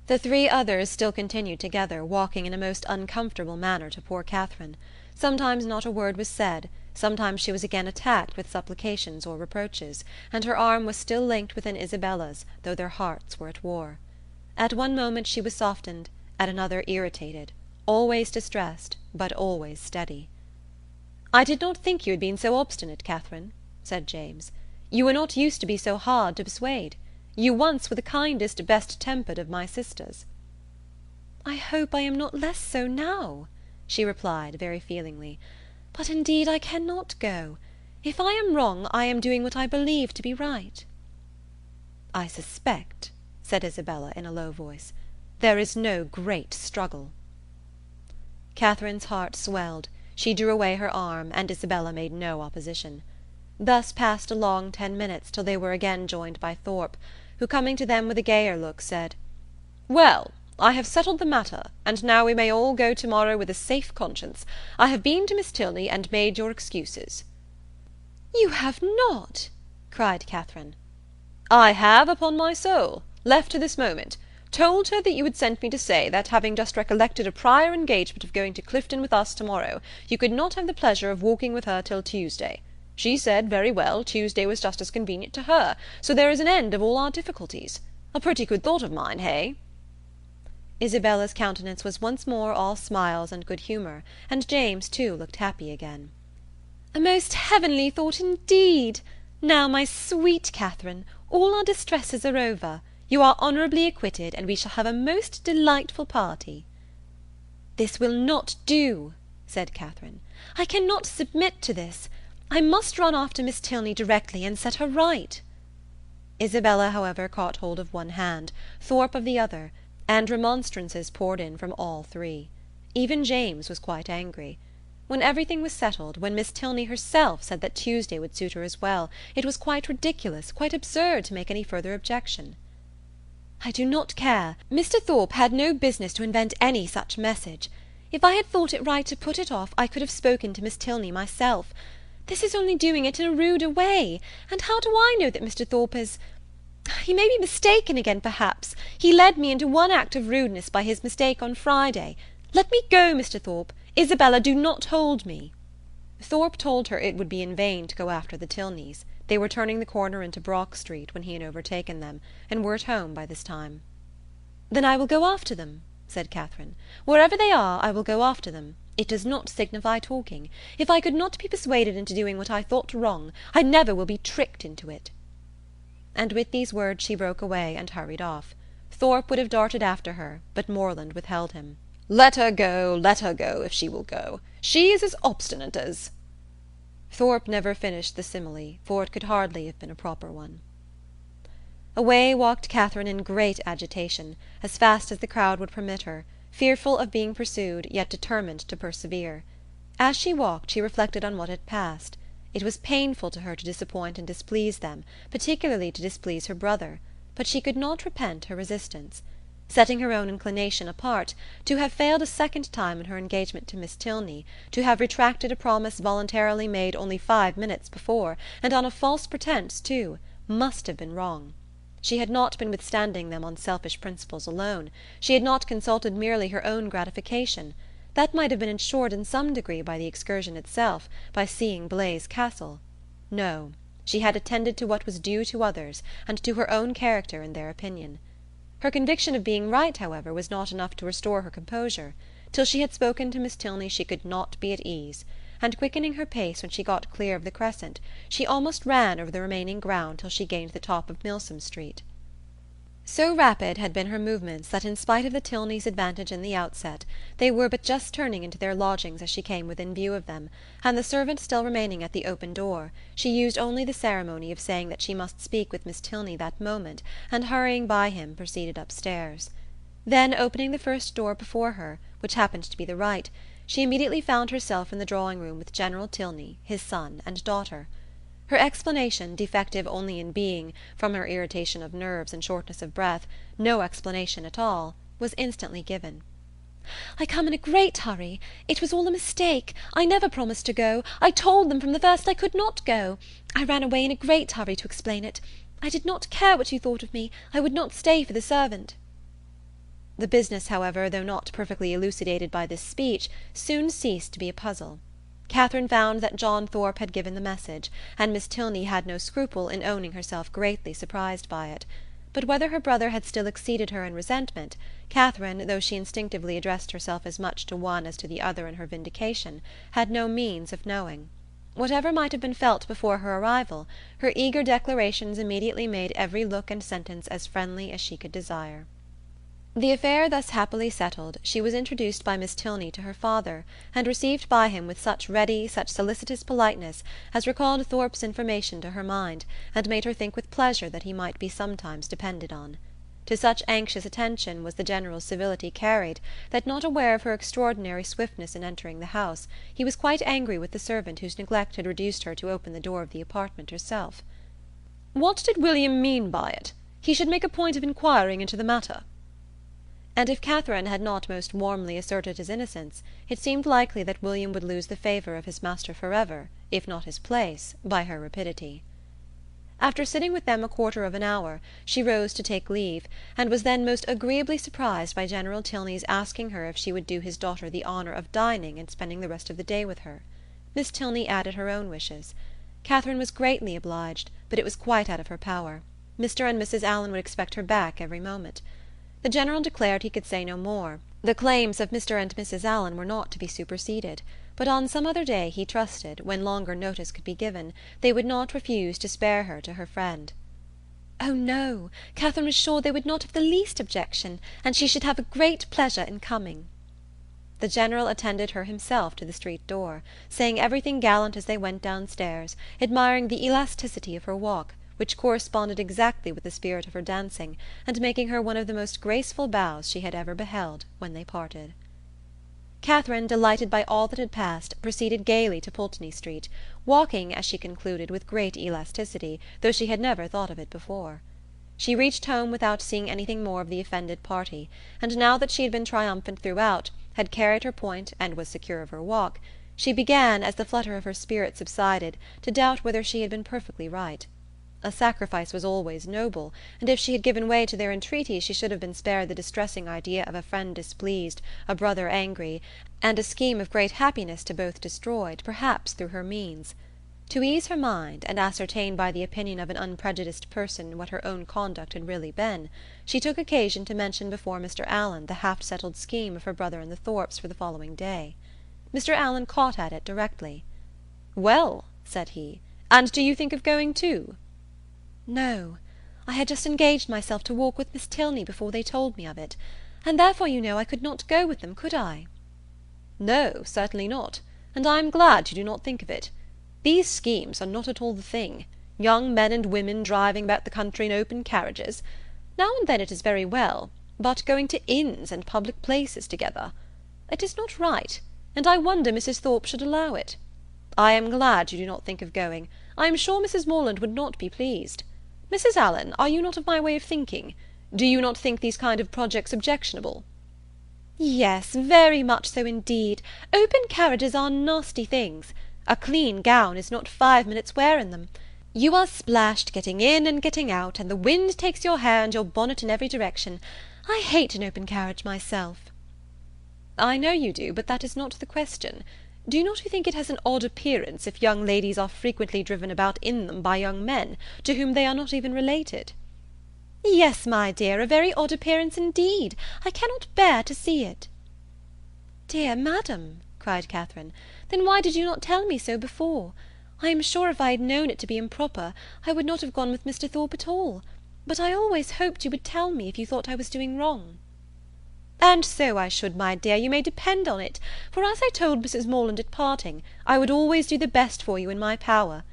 The three others still continued together, walking in a most uncomfortable manner to poor Catherine. Sometimes not a word was said, sometimes she was again attacked with supplications or reproaches, and her arm was still linked within Isabella's, though their hearts were at war. At one moment she was softened, at another irritated, always distressed, but always steady. "I did not think you had been so obstinate, Catherine," said James. "You were not used to be so hard to persuade. You once were the kindest, best-tempered of my sisters." "I hope I am not less so now," she replied very feelingly. "But indeed I cannot go. If I am wrong, I am doing what I believe to be right." "I suspect," said Isabella in a low voice, "there is no great struggle." Catherine's heart swelled. She drew away her arm, and Isabella made no opposition. Thus passed a long 10 minutes, till they were again joined by Thorpe, who, coming to them with a gayer look, said, "Well, I have settled the matter, and now we may all go to-morrow with a safe conscience. I have been to Miss Tilney and made your excuses." "You have not!" cried Catherine. "I have, upon my soul. Left her this moment. Told her that you had sent me to say that, having just recollected a prior engagement of going to Clifton with us to-morrow, you could not have the pleasure of walking with her till Tuesday. She said, very well, Tuesday was just as convenient to her, so there is an end of all our difficulties. A pretty good thought of mine, hey?" Isabella's countenance was once more all smiles and good humour, and James, too, looked happy again. "A most heavenly thought indeed! Now, my sweet Catherine, all our distresses are over. You are honourably acquitted, and we shall have a most delightful party." "This will not do," said Catherine. "I cannot submit to this. I must run after Miss Tilney directly, and set her right." Isabella, however, caught hold of one hand, Thorpe of the other, and remonstrances poured in from all three. Even James was quite angry. When everything was settled, when Miss Tilney herself said that Tuesday would suit her as well, it was quite ridiculous, quite absurd to make any further objection. "I do not care. Mr. Thorpe had no business to invent any such message. If I had thought it right to put it off, I could have spoken to Miss Tilney myself. This is only doing it in a ruder way, and how do I know that Mr. Thorpe is... He may be mistaken again, perhaps. He led me into one act of rudeness by his mistake on Friday. Let me go, Mr. Thorpe. Isabella, do not hold me." Thorpe told her it would be in vain to go after the Tilneys. They were turning the corner into Brock Street when he had overtaken them, and were at home by this time. "Then I will go after them," said Catherine. "Wherever they are, I will go after them. It does not signify talking. If I could not be persuaded into doing what I thought wrong, I never will be tricked into it." And with these words she broke away and hurried off. Thorpe would have darted after her, but Morland withheld him. Let her go, if she will go. She is as obstinate as—" Thorpe never finished the simile, for it could hardly have been a proper one. Away walked Catherine in great agitation, as fast as the crowd would permit her, fearful of being pursued, yet determined to persevere. As she walked, she reflected on what had passed. It was painful to her to disappoint and displease them, particularly to displease her brother, but she could not repent her resistance. Setting her own inclination apart, to have failed a second time in her engagement to Miss Tilney, to have retracted a promise voluntarily made only 5 minutes before, and on a false pretence too, must have been wrong. She had not been withstanding them on selfish principles alone. She had not consulted merely her own gratification. That might have been ensured in some degree by the excursion itself, by seeing Blaise Castle. No, she had attended to what was due to others, and to her own character and their opinion. Her conviction of being right, however, was not enough to restore her composure. Till she had spoken to Miss Tilney she could not be at ease, and quickening her pace when she got clear of the crescent, she almost ran over the remaining ground till she gained the top of Milsom Street. So rapid had been her movements that in spite of the Tilneys' advantage in the outset, they were but just turning into their lodgings as she came within view of them, and the servant still remaining at the open door, she used only the ceremony of saying that she must speak with Miss Tilney that moment, and hurrying by him proceeded upstairs. Then, opening the first door before her, which happened to be the right, she immediately found herself in the drawing-room with General Tilney, his son and daughter. Her explanation, defective only in being, from her irritation of nerves and shortness of breath, no explanation at all, was instantly given. "I come in a great hurry. It was all a mistake. I never promised to go. I told them from the first I could not go. I ran away in a great hurry to explain it. I did not care what you thought of me. I would not stay for the servant." The business, however, though not perfectly elucidated by this speech, soon ceased to be a puzzle. Catherine found that John Thorpe had given the message, and Miss Tilney had no scruple in owning herself greatly surprised by it. But whether her brother had still exceeded her in resentment, Catherine, though she instinctively addressed herself as much to one as to the other in her vindication, had no means of knowing. Whatever might have been felt before her arrival, her eager declarations immediately made every look and sentence as friendly as she could desire. The affair thus happily settled, she was introduced by Miss Tilney to her father, and received by him with such ready, such solicitous politeness, as recalled Thorpe's information to her mind, and made her think with pleasure that he might be sometimes depended on. To such anxious attention was the general civility carried, that, not aware of her extraordinary swiftness in entering the house, he was quite angry with the servant whose neglect had reduced her to open the door of the apartment herself. "What did William mean by it? He should make a point of inquiring into the matter." And if Catherine had not most warmly asserted his innocence, it seemed likely that William would lose the favour of his master forever, if not his place, by her rapidity. After sitting with them a quarter of an hour, she rose to take leave, and was then most agreeably surprised by General Tilney's asking her if she would do his daughter the honour of dining and spending the rest of the day with her. Miss Tilney added her own wishes. Catherine was greatly obliged, but it was quite out of her power. Mr. and Mrs. Allen would expect her back every moment. The General declared he could say no more. The claims of Mr. and Mrs. Allen were not to be superseded, but on some other day, he trusted, when longer notice could be given, they would not refuse to spare her to her friend. Oh no, Catherine was sure they would not have the least objection, and she should have a great pleasure in coming. The General attended her himself to the street door, saying everything gallant as they went downstairs, admiring the elasticity of her walk, which corresponded exactly with the spirit of her dancing, and making her one of the most graceful bows she had ever beheld, when they parted. Catherine, delighted by all that had passed, proceeded gaily to Pulteney Street, walking, as she concluded, with great elasticity, though she had never thought of it before. She reached home without seeing anything more of the offended party, and now that she had been triumphant throughout, had carried her point, and was secure of her walk, she began, as the flutter of her spirit subsided, to doubt whether she had been perfectly right. A sacrifice was always noble, and if she had given way to their entreaties she should have been spared the distressing idea of a friend displeased, a brother angry, and a scheme of great happiness to both destroyed, perhaps through her means. To ease her mind, and ascertain by the opinion of an unprejudiced person what her own conduct had really been, she took occasion to mention before Mr. Allen the half-settled scheme of her brother and the Thorpes for the following day. Mr. Allen caught at it directly. "Well," said he, "and do you think of going too?" "No. I had just engaged myself to walk with Miss Tilney before they told me of it, and therefore, you know, I could not go with them, could I?" "No, certainly not, and I am glad you do not think of it. These schemes are not at all the thing. Young men and women driving about the country in open carriages. Now and then it is very well, but going to inns and public places together. It is not right, and I wonder Mrs. Thorpe should allow it. I am glad you do not think of going. I am sure Mrs. Morland would not be pleased. Mrs. Allen, are you not of my way of thinking? Do you not think these kind of projects objectionable?" "Yes, very much so indeed. Open carriages are nasty things. A clean gown is not 5 minutes' wear in them. You are splashed getting in and getting out, and the wind takes your hair and your bonnet in every direction. I hate an open carriage myself." "I know you do, but that is not the question. Do not you think it has an odd appearance if young ladies are frequently driven about in them by young men, to whom they are not even related?" "Yes, my dear, a very odd appearance indeed. I cannot bear to see it." "Dear madam," cried Catherine, "then why did you not tell me so before? I am sure if I had known it to be improper, I would not have gone with Mr. Thorpe at all. But I always hoped you would tell me if you thought I was doing wrong." "And so I should, my dear, you may depend on it, for as I told Mrs. Morland at parting, I would always do the best for you in my power.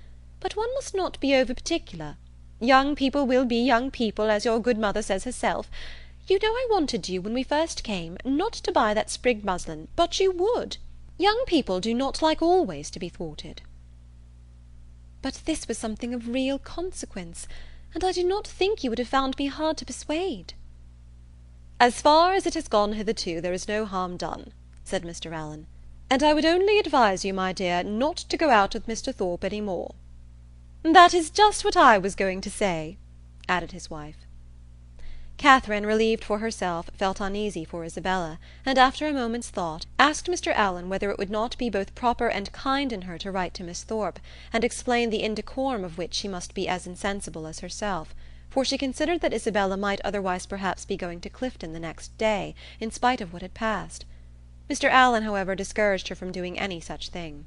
But one must not be over particular. Young people will be young people, as your good mother says herself. You know I wanted you, when we first came, not to buy that sprigged muslin, but you would. Young people do not like always to be thwarted." "But this was something of real consequence, and I do not think you would have found me hard to persuade." "As far as it has gone hitherto, there is no harm done," said Mr. Allen, "and I would only advise you, my dear, not to go out with Mr. Thorpe any more." "That is just what I was going to say," added his wife. Catherine, relieved for herself, felt uneasy for Isabella, and after a moment's thought, asked Mr. Allen whether it would not be both proper and kind in her to write to Miss Thorpe, and explain the indecorum of which she must be as insensible as herself, for she considered that Isabella might otherwise perhaps be going to Clifton the next day, in spite of what had passed. Mr. Allen, however, discouraged her from doing any such thing.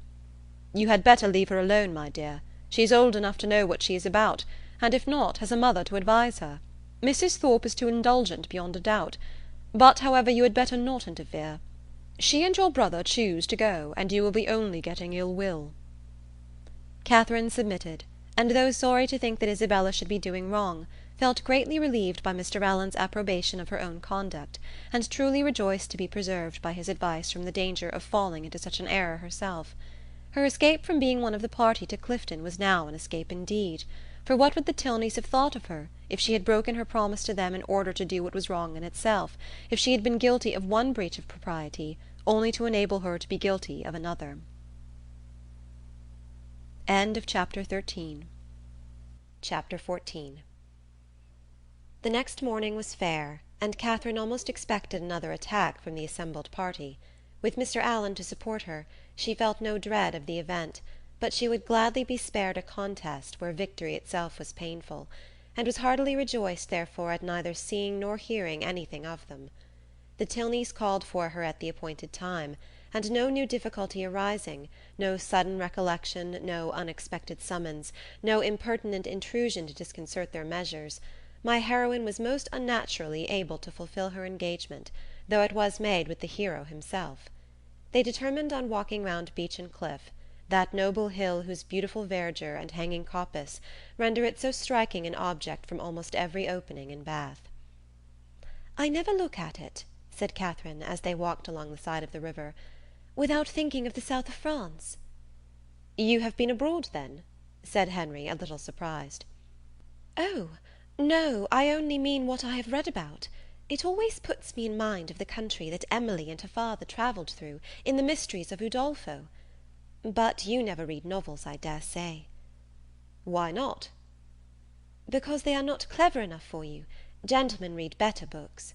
"You had better leave her alone, my dear. She is old enough to know what she is about, and if not, has a mother to advise her. Mrs. Thorpe is too indulgent beyond a doubt. But, however, you had better not interfere. She and your brother choose to go, and you will be only getting ill will." Catherine submitted, and though sorry to think that Isabella should be doing wrong, felt greatly relieved by Mr. Allen's approbation of her own conduct, and truly rejoiced to be preserved by his advice from the danger of falling into such an error herself. Her escape from being one of the party to Clifton was now an escape indeed, for what would the Tilneys have thought of her, if she had broken her promise to them in order to do what was wrong in itself, if she had been guilty of one breach of propriety, only to enable her to be guilty of another? Chapter 14. The next morning was fair, and Catherine almost expected another attack from the assembled party. With Mr. Allen to support her, she felt no dread of the event, but she would gladly be spared a contest where victory itself was painful, and was heartily rejoiced therefore at neither seeing nor hearing anything of them. The Tilneys called for her at the appointed time, and no new difficulty arising, no sudden recollection, no unexpected summons, no impertinent intrusion to disconcert their measures, my heroine was most unnaturally able to fulfil her engagement, though it was made with the hero himself. They determined on walking round Beechin Cliff, that noble hill whose beautiful verdure and hanging coppice render it so striking an object from almost every opening in Bath. "I never look at it," said Catherine, as they walked along the side of the river, "without thinking of the south of France." "You have been abroad, then?" said Henry, a little surprised. "Oh, no, I only mean what I have read about. It always puts me in mind of the country that Emily and her father travelled through, in the Mysteries of Udolpho. But you never read novels, I dare say." "Why not?" "Because they are not clever enough for you. Gentlemen read better books."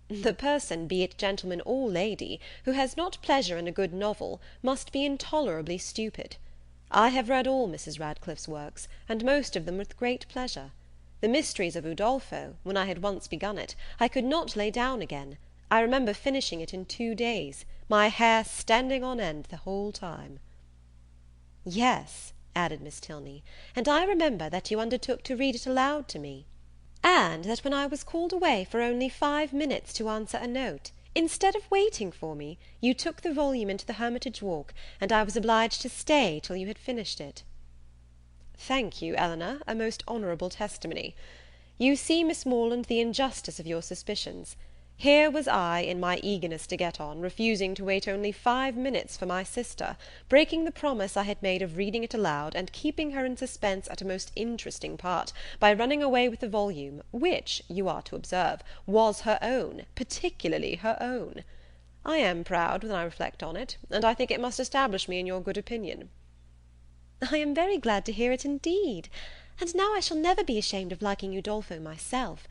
"The person, be it gentleman or lady, who has not pleasure in a good novel, must be intolerably stupid. I have read all Mrs. Radcliffe's works, and most of them with great pleasure. The Mysteries of Udolpho, when I had once begun it, I could not lay down again. I remember finishing it in 2 days, my hair standing on end the whole time." "Yes," added Miss Tilney, "and I remember that you undertook to read it aloud to me." "And that when I was called away for only 5 minutes to answer a note, Instead of waiting for me, you took the volume into the Hermitage Walk, and I was obliged to stay till you had finished it." "Thank you, Eleanor, a most honourable testimony. You see, Miss Morland, the injustice of your suspicions. Here was I, in my eagerness to get on, refusing to wait only 5 minutes for my sister, breaking the promise I had made of reading it aloud, and keeping her in suspense at a most interesting part, by running away with the volume, which, you are to observe, was her own, particularly her own. I am proud when I reflect on it, and I think it must establish me in your good opinion." "I am very glad to hear it indeed, and now I shall never be ashamed of liking Udolpho myself.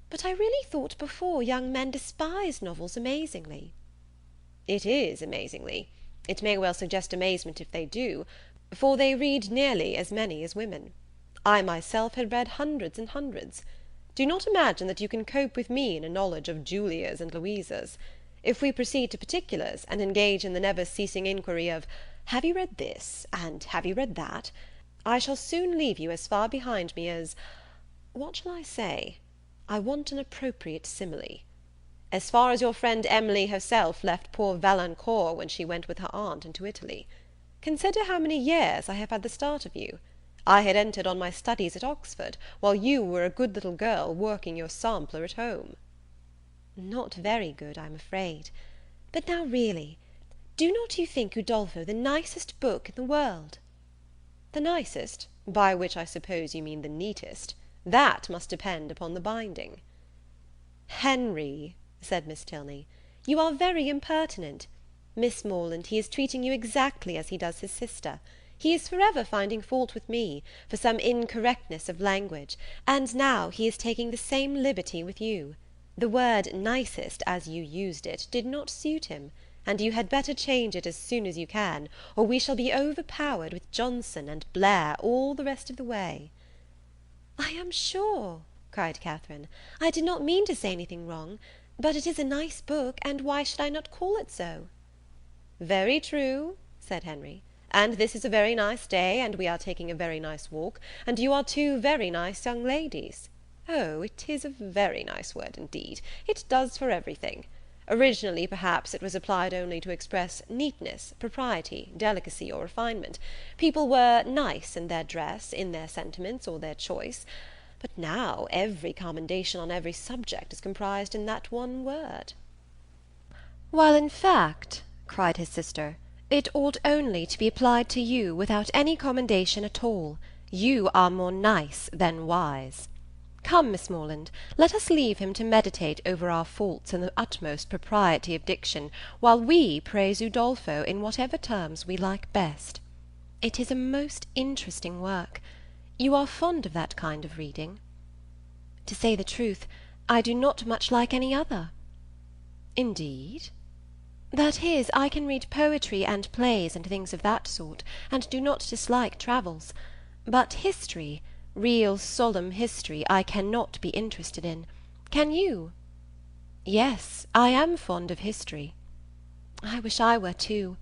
But I really thought before young men despised novels amazingly." "It is amazingly. It may well suggest amazement if they do, for they read nearly as many as women. I myself had read hundreds and hundreds. Do not imagine that you can cope with me in a knowledge of Julias and Louisas. If we proceed to particulars, and engage in the never-ceasing inquiry of have you read this, and have you read that, I shall soon leave you as far behind me as what shall I say? I want an appropriate simile. As far as your friend Emily herself left poor Valancourt when she went with her aunt into Italy. Consider how many years I have had the start of you. I had entered on my studies at Oxford, while you were a good little girl working your sampler at home." "Not very good, I'm afraid. But now really, do not you think Udolpho the nicest book in the world?" "The nicest? By which I suppose you mean the neatest. That must depend upon the binding." "Henry," said Miss Tilney, "you are very impertinent. Miss Morland, he is treating you exactly as he does his sister. He is forever finding fault with me, for some incorrectness of language, and now he is taking the same liberty with you. The word nicest, as you used it, did not suit him, and you had better change it as soon as you can, or we shall be overpowered with Johnson and Blair all the rest of the way." "I am sure," cried Catherine, "I did not mean to say anything wrong, but it is a nice book, and why should I not call it so?" "Very true," said Henry, "and this is a very nice day, and we are taking a very nice walk, and you are two very nice young ladies. Oh, it is a very nice word indeed. It does for everything. Originally, perhaps, it was applied only to express neatness, propriety, delicacy, or refinement. People were nice in their dress, in their sentiments, or their choice. But now every commendation on every subject is comprised in that one word." "While in fact," cried his sister, "it ought only to be applied to you without any commendation at all. You are more nice than wise. Come, Miss Morland, let us leave him to meditate over our faults in the utmost propriety of diction, while we praise Udolpho in whatever terms we like best. It is a most interesting work. You are fond of that kind of reading?" "To say the truth, I do not much like any other." "Indeed?" "That is, I can read poetry and plays and things of that sort, and do not dislike travels. But history, real solemn history, I cannot be interested in. Can you?" "Yes, I am fond of history." "I wish I were too.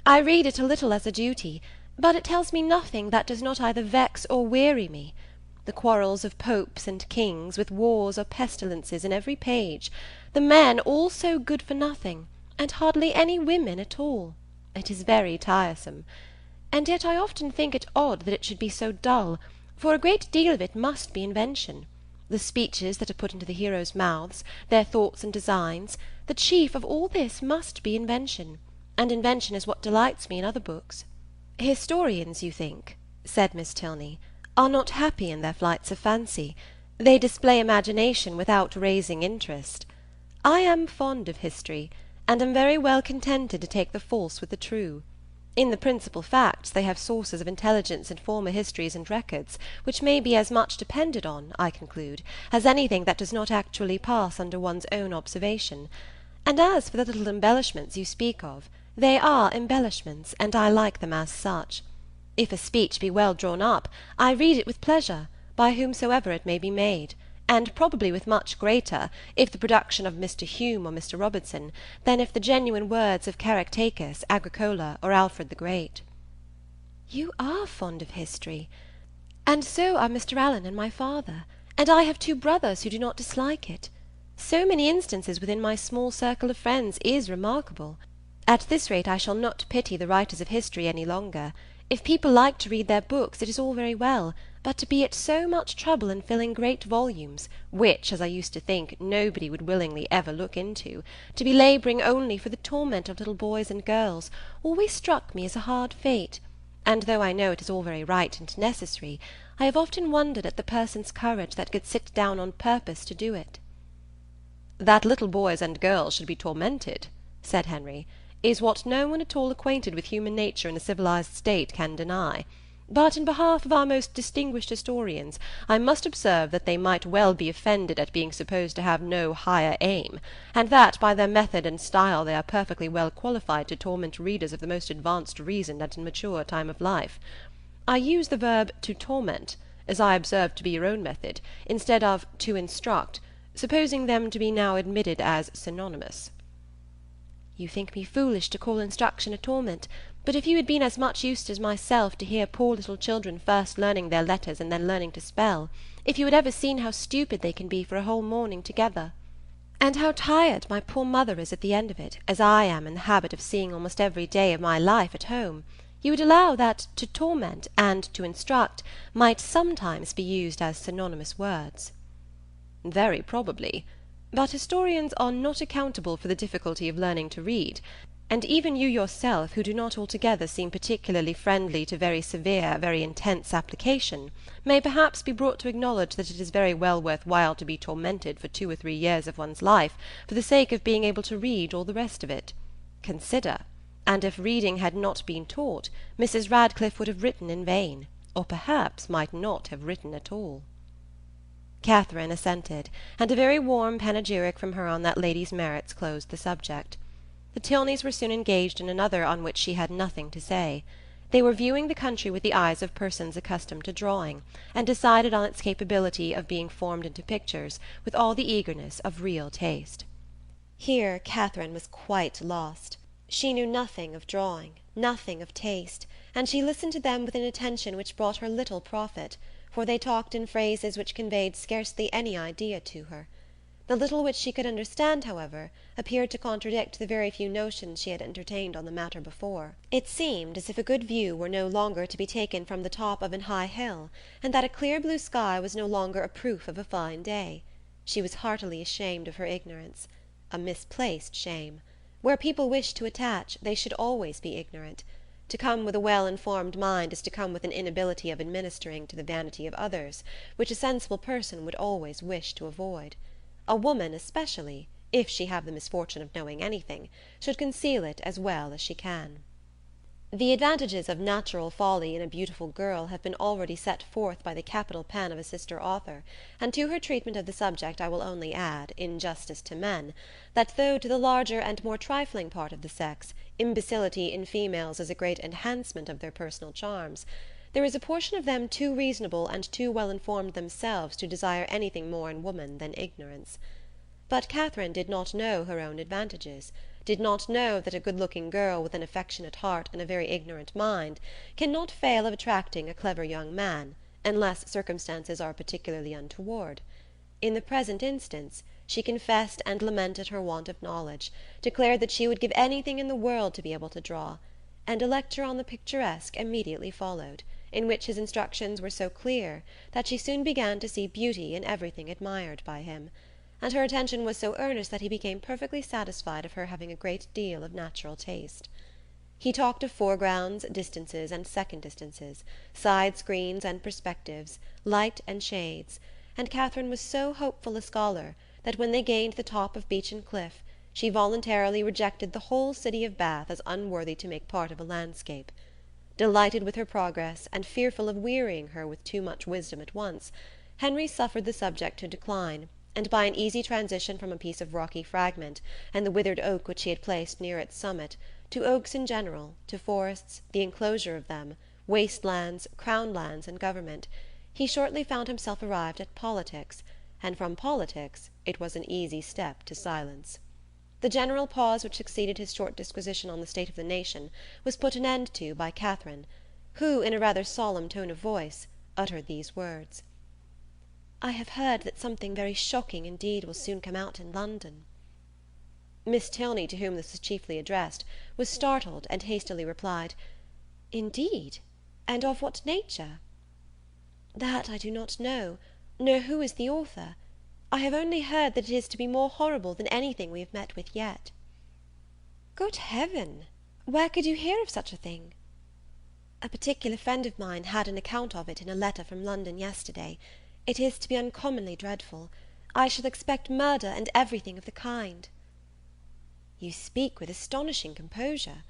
I read it a little as a duty, but it tells me nothing that does not either vex or weary me. The quarrels of popes and kings, with wars or pestilences in every page, the men all so good for nothing, and hardly any women at all. It is very tiresome. And yet I often think it odd that it should be so dull, for a great deal of it must be invention. The speeches that are put into the heroes' mouths, their thoughts and designs, the chief of all this must be invention, and invention is what delights me in other books." "Historians, you think," said Miss Tilney, "are not happy in their flights of fancy. They display imagination without raising interest. I am fond of history, and am very well contented to take the false with the true. In the principal facts they have sources of intelligence in former histories and records, which may be as much depended on, I conclude, as anything that does not actually pass under one's own observation. And as for the little embellishments you speak of, they are embellishments, and I like them as such. If a speech be well drawn up, I read it with pleasure, by whomsoever it may be made, and probably with much greater, if the production of Mr. Hume or Mr. Robertson, than if the genuine words of Caractacus, Agricola, or Alfred the Great." "You are fond of history, and so are Mr. Allen and my father, and I have two brothers who do not dislike it. So many instances within my small circle of friends is remarkable. At this rate I shall not pity the writers of history any longer. If people like to read their books, it is all very well, but to be at so much trouble in filling great volumes, which, as I used to think, nobody would willingly ever look into, to be labouring only for the torment of little boys and girls, always struck me as a hard fate, and though I know it is all very right and necessary, I have often wondered at the person's courage that could sit down on purpose to do it. That little boys and girls should be tormented, said Henry, is what no one at all acquainted with human nature in a civilized state can deny. But in behalf of our most distinguished historians, I must observe that they might well be offended at being supposed to have no higher aim, and that by their method and style they are perfectly well qualified to torment readers of the most advanced reason and in mature time of life. I use the verb to torment, as I observe to be your own method, instead of to instruct, supposing them to be now admitted as synonymous. You think me foolish to call instruction a torment, but if you had been as much used as myself to hear poor little children first learning their letters and then learning to spell, if you had ever seen how stupid they can be for a whole morning together, and how tired my poor mother is at the end of it, as I am in the habit of seeing almost every day of my life at home, you would allow that to torment and to instruct might sometimes be used as synonymous words. Very probably. But historians are not accountable for the difficulty of learning to read, and even you yourself, who do not altogether seem particularly friendly to very severe, very intense application, may perhaps be brought to acknowledge that it is very well worth while to be tormented for 2 or 3 years of one's life for the sake of being able to read all the rest of it. Consider, and if reading had not been taught, Mrs. Radcliffe would have written in vain, or perhaps might not have written at all. Catherine assented, and a very warm panegyric from her on that lady's merits closed the subject. The Tilneys were soon engaged in another on which she had nothing to say. They were viewing the country with the eyes of persons accustomed to drawing, and decided on its capability of being formed into pictures with all the eagerness of real taste. Here Catherine was quite lost. She knew nothing of drawing, nothing of taste, and she listened to them with an attention which brought her little profit, for they talked in phrases which conveyed scarcely any idea to her. The little which she could understand, however, appeared to contradict the very few notions she had entertained on the matter before. It seemed as if a good view were no longer to be taken from the top of an high hill, and that a clear blue sky was no longer a proof of a fine day. She was heartily ashamed of her ignorance. A misplaced shame. Where people wish to attach, they should always be ignorant. To come with a well-informed mind is to come with an inability of administering to the vanity of others, which a sensible person would always wish to avoid. A woman especially, if she have the misfortune of knowing anything, should conceal it as well as she can. The advantages of natural folly in a beautiful girl have been already set forth by the capital pen of a sister author, and to her treatment of the subject I will only add, in justice to men, that though to the larger and more trifling part of the sex imbecility in females is a great enhancement of their personal charms, there is a portion of them too reasonable and too well informed themselves to desire anything more in woman than ignorance. But Catherine did not know her own advantages, did not know that a good-looking girl with an affectionate heart and a very ignorant mind cannot fail of attracting a clever young man, unless circumstances are particularly untoward. In the present instance, she confessed and lamented her want of knowledge, declared that she would give anything in the world to be able to draw, and a lecture on the picturesque immediately followed, in which his instructions were so clear that she soon began to see beauty in everything admired by him, and her attention was so earnest that he became perfectly satisfied of her having a great deal of natural taste. He talked of foregrounds, distances, and second distances, side screens and perspectives, light and shades, and Catherine was so hopeful a scholar that when they gained the top of Beechen Cliff, she voluntarily rejected the whole city of Bath as unworthy to make part of a landscape. Delighted with her progress, and fearful of wearying her with too much wisdom at once, Henry suffered the subject to decline, and by an easy transition from a piece of rocky fragment, and the withered oak which he had placed near its summit, to oaks in general, to forests, the enclosure of them, waste lands, crown lands, and government, he shortly found himself arrived at politics, and from politics it was an easy step to silence. The general pause which succeeded his short disquisition on the state of the nation was put an end to by Catherine, who, in a rather solemn tone of voice, uttered these words: I have heard that something very shocking indeed will soon come out in London. Miss Tilney, to whom this was chiefly addressed, was startled, and hastily replied, Indeed? And of what nature? That I do not know, nor who is the author. I have only heard that it is to be more horrible than anything we have met with yet. Good heaven! Where could you hear of such a thing? A particular friend of mine had an account of it in a letter from London yesterday. It is to be uncommonly dreadful. I shall expect murder and everything of the kind. You speak with astonishing composure.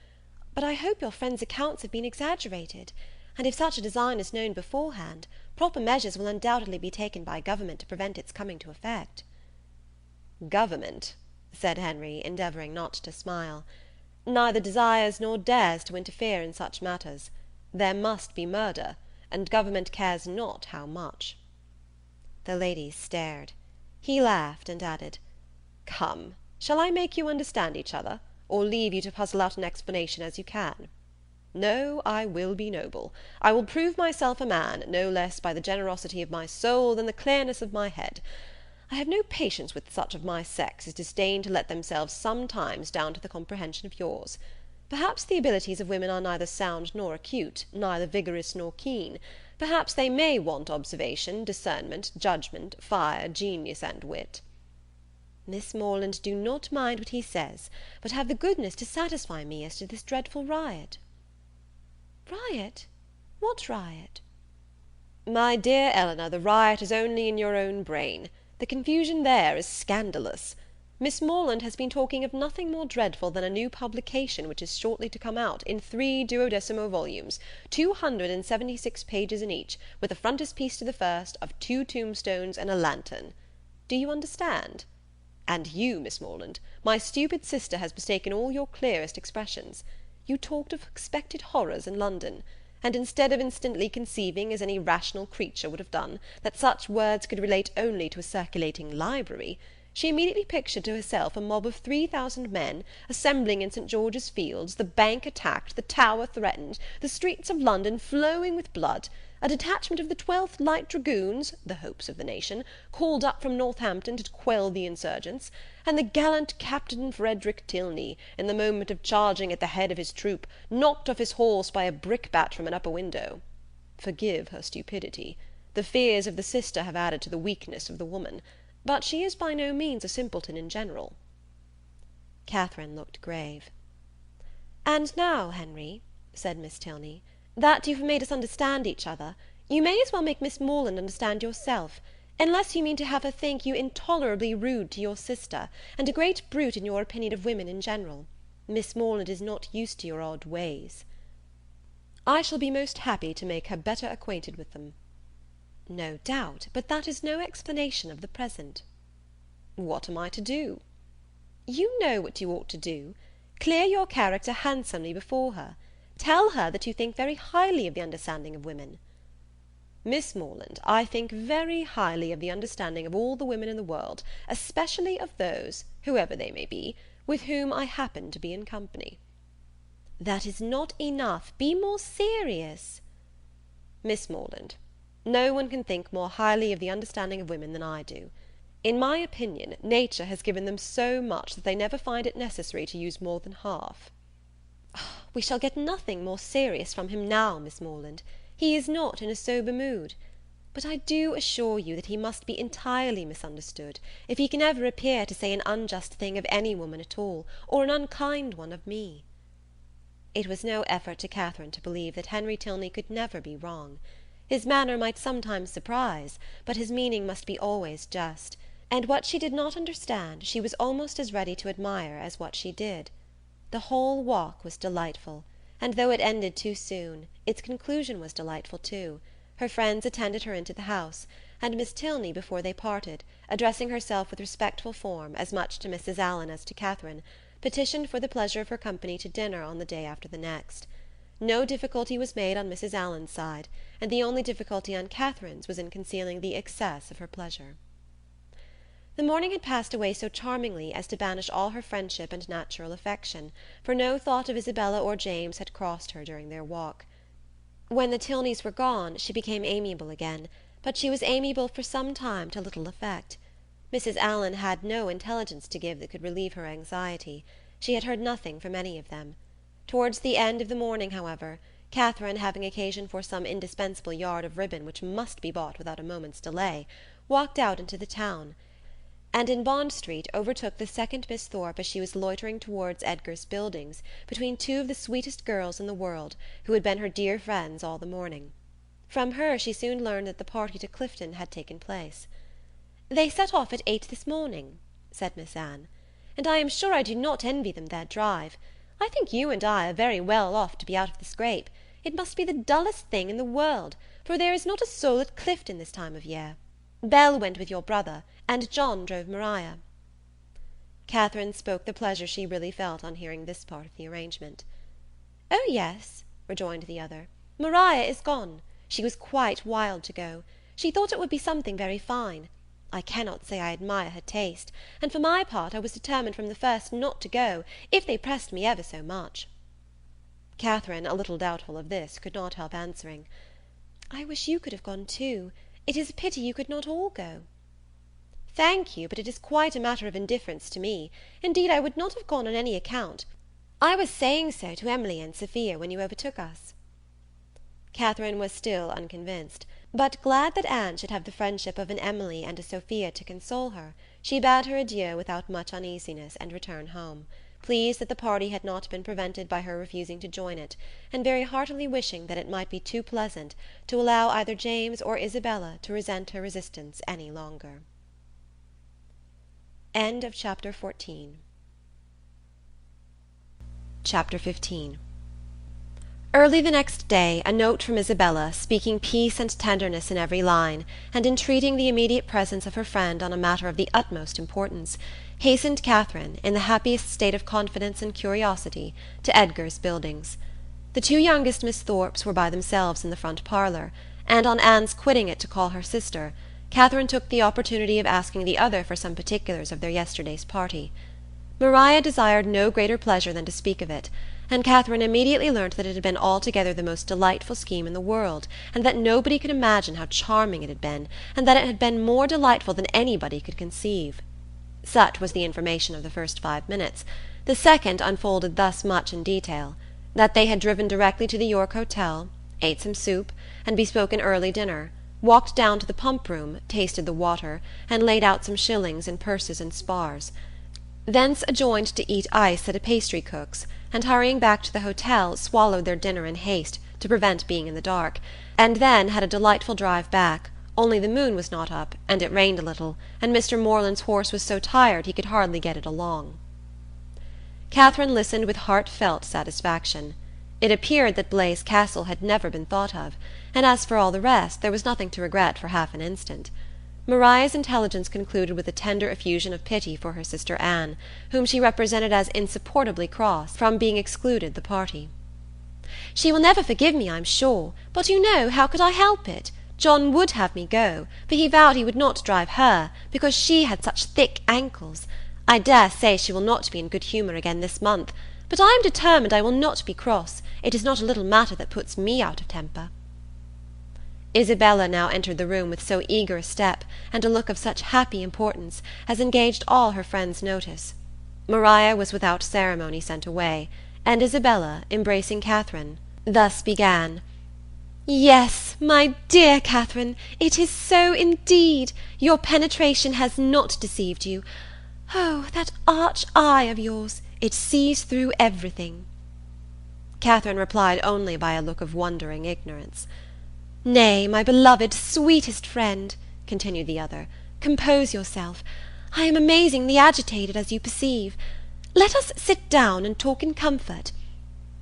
But I hope your friend's accounts have been exaggerated, and if such a design is known beforehand, proper measures will undoubtedly be taken by government to prevent its coming to effect. Government, said Henry, endeavouring not to smile, neither desires nor dares to interfere in such matters. There must be murder, and government cares not how much. The ladies stared. He laughed, and added, Come, shall I make you understand each other, or leave you to puzzle out an explanation as you can? No, I will be noble. I will prove myself a man, no less by the generosity of my soul than the clearness of my head. I have no patience with such of my sex as disdain to let themselves sometimes down to the comprehension of yours. Perhaps the abilities of women are neither sound nor acute, neither vigorous nor keen. Perhaps they may want observation, discernment, judgment, fire, genius, and wit. Miss Morland, do not mind what he says, but have the goodness to satisfy me as to this dreadful riot. Riot? What riot? My dear Eleanor, the riot is only in your own brain. The confusion there is scandalous. Miss Morland has been talking of nothing more dreadful than a new publication which is shortly to come out, in 3 12mo volumes, 276 pages in each, with a frontispiece to the first, of 2 tombstones and a lantern. Do you understand? And you, Miss Morland, my stupid sister has mistaken all your clearest expressions. You talked of expected horrors in London, and instead of instantly conceiving, as any rational creature would have done, that such words could relate only to a circulating library, she immediately pictured to herself a mob of 3,000 men assembling in St. George's Fields, the Bank attacked, the Tower threatened, the streets of London flowing with blood, a detachment of the 12th Light Dragoons, the hopes of the nation, called up from Northampton to quell the insurgents, and the gallant Captain Frederick Tilney, in the moment of charging at the head of his troop, knocked off his horse by a brickbat from an upper window. Forgive her stupidity. The fears of the sister have added to the weakness of the woman, but she is by no means a simpleton in general. Catherine looked grave. And now, Henry, said Miss Tilney, that you have made us understand each other, you may as well make Miss Morland understand yourself, unless you mean to have her think you intolerably rude to your sister, and a great brute in your opinion of women in general. Miss Morland is not used to your odd ways. I shall be most happy to make her better acquainted with them. No doubt, but that is no explanation of the present. What am I to do? You know what you ought to do. Clear your character handsomely before her. Tell her that you think very highly of the understanding of women. Miss Morland, I think very highly of the understanding of all the women in the world, especially of those, whoever they may be, with whom I happen to be in company. That is not enough. Be more serious. Miss Morland, no one can think more highly of the understanding of women than I do. In my opinion, nature has given them so much that they never find it necessary to use more than half. We shall get nothing more serious from him now, Miss Morland. He is not in a sober mood. But I do assure you that he must be entirely misunderstood, if he can ever appear to say an unjust thing of any woman at all, or an unkind one of me. It was no effort to Catherine to believe that Henry Tilney could never be wrong. His manner might sometimes surprise, but his meaning must be always just, and what she did not understand she was almost as ready to admire as what she did. The whole walk was delightful, and though it ended too soon, its conclusion was delightful too. Her friends attended her into the house, and Miss Tilney, before they parted, addressing herself with respectful form as much to Mrs. Allen as to Catherine, petitioned for the pleasure of her company to dinner on the day after the next. No difficulty was made on Mrs. Allen's side, and the only difficulty on Catherine's was in concealing the excess of her pleasure. The morning had passed away so charmingly as to banish all her friendship and natural affection, for no thought of Isabella or James had crossed her during their walk. When the Tilneys were gone, she became amiable again, but she was amiable for some time to little effect. Mrs. Allen had no intelligence to give that could relieve her anxiety. She had heard nothing from any of them. Towards the end of the morning, however, Catherine, having occasion for some indispensable yard of ribbon which must be bought without a moment's delay, walked out into the town, and in Bond Street overtook the second Miss Thorpe as she was loitering towards Edgar's Buildings between two of the sweetest girls in the world, who had been her dear friends all the morning. From her she soon learned that the party to Clifton had taken place. "They set off at 8 this morning," said Miss Ann, "and I am sure I do not envy them their drive. I think you and I are very well off to be out of the scrape. It must be the dullest thing in the world, for there is not a soul at Clifton this time of year. Belle went with your brother, and John drove Maria." Catherine spoke the pleasure she really felt on hearing this part of the arrangement. "Oh, yes," rejoined the other, "Maria is gone. She was quite wild to go. She thought it would be something very fine. I cannot say I admire her taste, and for my part I was determined from the first not to go, if they pressed me ever so much." Catherine, a little doubtful of this, could not help answering, "I wish you could have gone too. It is a pity you could not all go." "Thank you, but it is quite a matter of indifference to me. Indeed, I would not have gone on any account. I was saying so to Emily and Sophia when you overtook us." Catherine was still unconvinced, but glad that Anne should have the friendship of an Emily and a Sophia to console her, she bade her adieu without much uneasiness and returned home, pleased that the party had not been prevented by her refusing to join it, and very heartily wishing that it might be too pleasant to allow either James or Isabella to resent her resistance any longer. Chapter 15. Early the next day a note from Isabella, speaking peace and tenderness in every line, and entreating the immediate presence of her friend on a matter of the utmost importance, hastened Catherine, in the happiest state of confidence and curiosity, to Edgar's Buildings. The two youngest Miss Thorpes were by themselves in the front parlour, and on Anne's quitting it to call her sister, Catherine took the opportunity of asking the other for some particulars of their yesterday's party. Maria desired no greater pleasure than to speak of it, and Catherine immediately learnt that it had been altogether the most delightful scheme in the world, and that nobody could imagine how charming it had been, and that it had been more delightful than anybody could conceive. Such was the information of the first 5 minutes. The second unfolded thus much in detail: that they had driven directly to the York Hotel, ate some soup, and bespoke an early dinner, walked down to the pump-room, tasted the water, and laid out some shillings in purses and spars. Thence adjourned to eat ice at a pastry-cook's, and hurrying back to the hotel, swallowed their dinner in haste, to prevent being in the dark, and then had a delightful drive back, only the moon was not up, and it rained a little, and Mr. Morland's horse was so tired he could hardly get it along. Catherine listened with heartfelt satisfaction. It appeared that Blaise Castle had never been thought of, and as for all the rest, there was nothing to regret for half an instant. Maria's intelligence concluded with a tender effusion of pity for her sister Anne, whom she represented as insupportably cross from being excluded the party. "She will never forgive me, I'm sure, but you know, how could I help it? John would have me go, for he vowed he would not drive her, because she had such thick ankles. I dare say she will not be in good humour again this month, but I am determined I will not be cross. It is not a little matter that puts me out of temper." Isabella now entered the room with so eager a step, and a look of such happy importance, as engaged all her friends' notice. Maria was without ceremony sent away, and Isabella, embracing Catherine, thus began: "Yes, my dear Catherine, it is so indeed. Your penetration has not deceived you. Oh, that arch eye of yours! It sees through everything." Catherine replied only by a look of wondering ignorance. "Nay, my beloved, sweetest friend," continued the other, "compose yourself. I am amazingly agitated, as you perceive. Let us sit down and talk in comfort.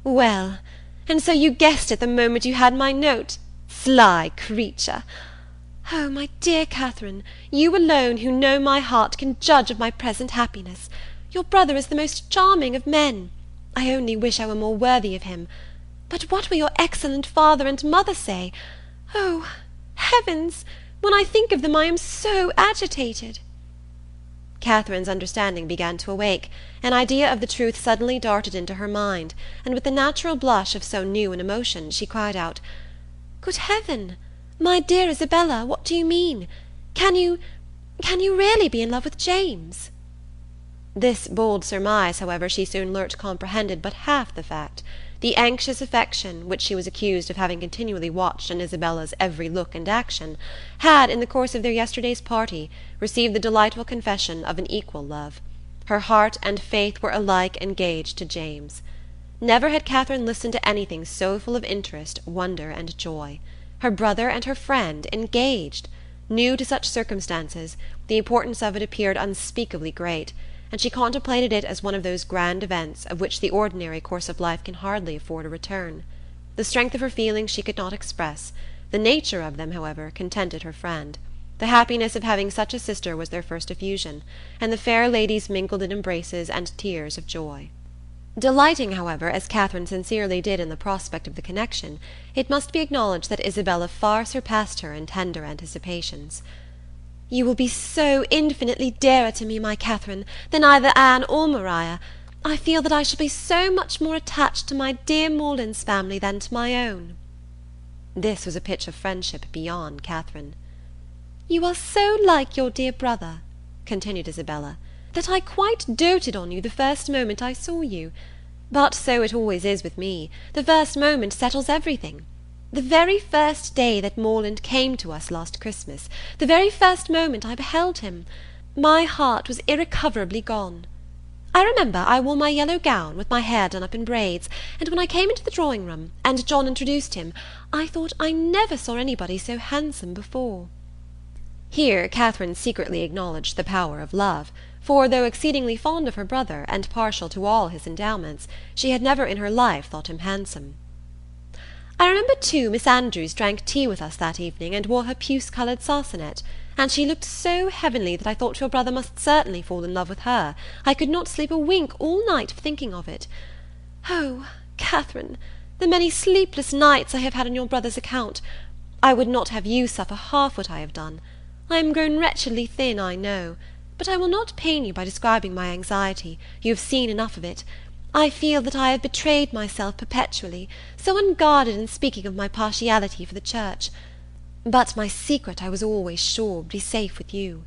Well, and so you guessed it the moment you had my note? Sly creature! Oh, my dear Catherine, you alone who know my heart can judge of my present happiness. Your brother is the most charming of men. I only wish I were more worthy of him. But what will your excellent father and mother say? Oh, heavens! When I think of them I am so agitated." Catherine's understanding began to awake. An idea of the truth suddenly darted into her mind, and with the natural blush of so new an emotion, she cried out, "Good heaven! My dear Isabella, what do you mean? Can you really be in love with James?" This bold surmise, however, she soon learnt comprehended but half the fact. The anxious affection, which she was accused of having continually watched in Isabella's every look and action, had, in the course of their yesterday's party, received the delightful confession of an equal love. Her heart and faith were alike engaged to James. Never had Catherine listened to anything so full of interest, wonder, and joy. Her brother and her friend engaged! New to such circumstances, the importance of it appeared unspeakably great, and she contemplated it as one of those grand events of which the ordinary course of life can hardly afford a return. The strength of her feelings she could not express; the nature of them, however, contented her friend. The happiness of having such a sister was their first effusion, and the fair ladies mingled in embraces and tears of joy. Delighting, however, as Catherine sincerely did in the prospect of the connection, it must be acknowledged that Isabella far surpassed her in tender anticipations. "You will be so infinitely dearer to me, my Catherine, than either Anne or Maria. I feel that I shall be so much more attached to my dear Morland's family than to my own." This was a pitch of friendship beyond Catherine. "You are so like your dear brother," continued Isabella, "that I quite doted on you the first moment I saw you. But so it always is with me. The first moment settles everything. The very first day that Morland came to us last Christmas, the very first moment I beheld him, my heart was irrecoverably gone. I remember I wore my yellow gown, with my hair done up in braids, and when I came into the drawing-room, and John introduced him, I thought I never saw anybody so handsome before." Here Catherine secretly acknowledged the power of love, for, though exceedingly fond of her brother, and partial to all his endowments, she had never in her life thought him handsome. "I remember, too, Miss Andrews drank tea with us that evening, and wore her puce-coloured sarcenet, and she looked so heavenly that I thought your brother must certainly fall in love with her. I could not sleep a wink all night for thinking of it. Oh, Catherine, the many sleepless nights I have had on your brother's account! I would not have you suffer half what I have done. I am grown wretchedly thin, I know, but I will not pain you by describing my anxiety. You have seen enough of it. I feel that I have betrayed myself perpetually, so unguarded in speaking of my partiality for the church. But my secret I was always sure would be safe with you."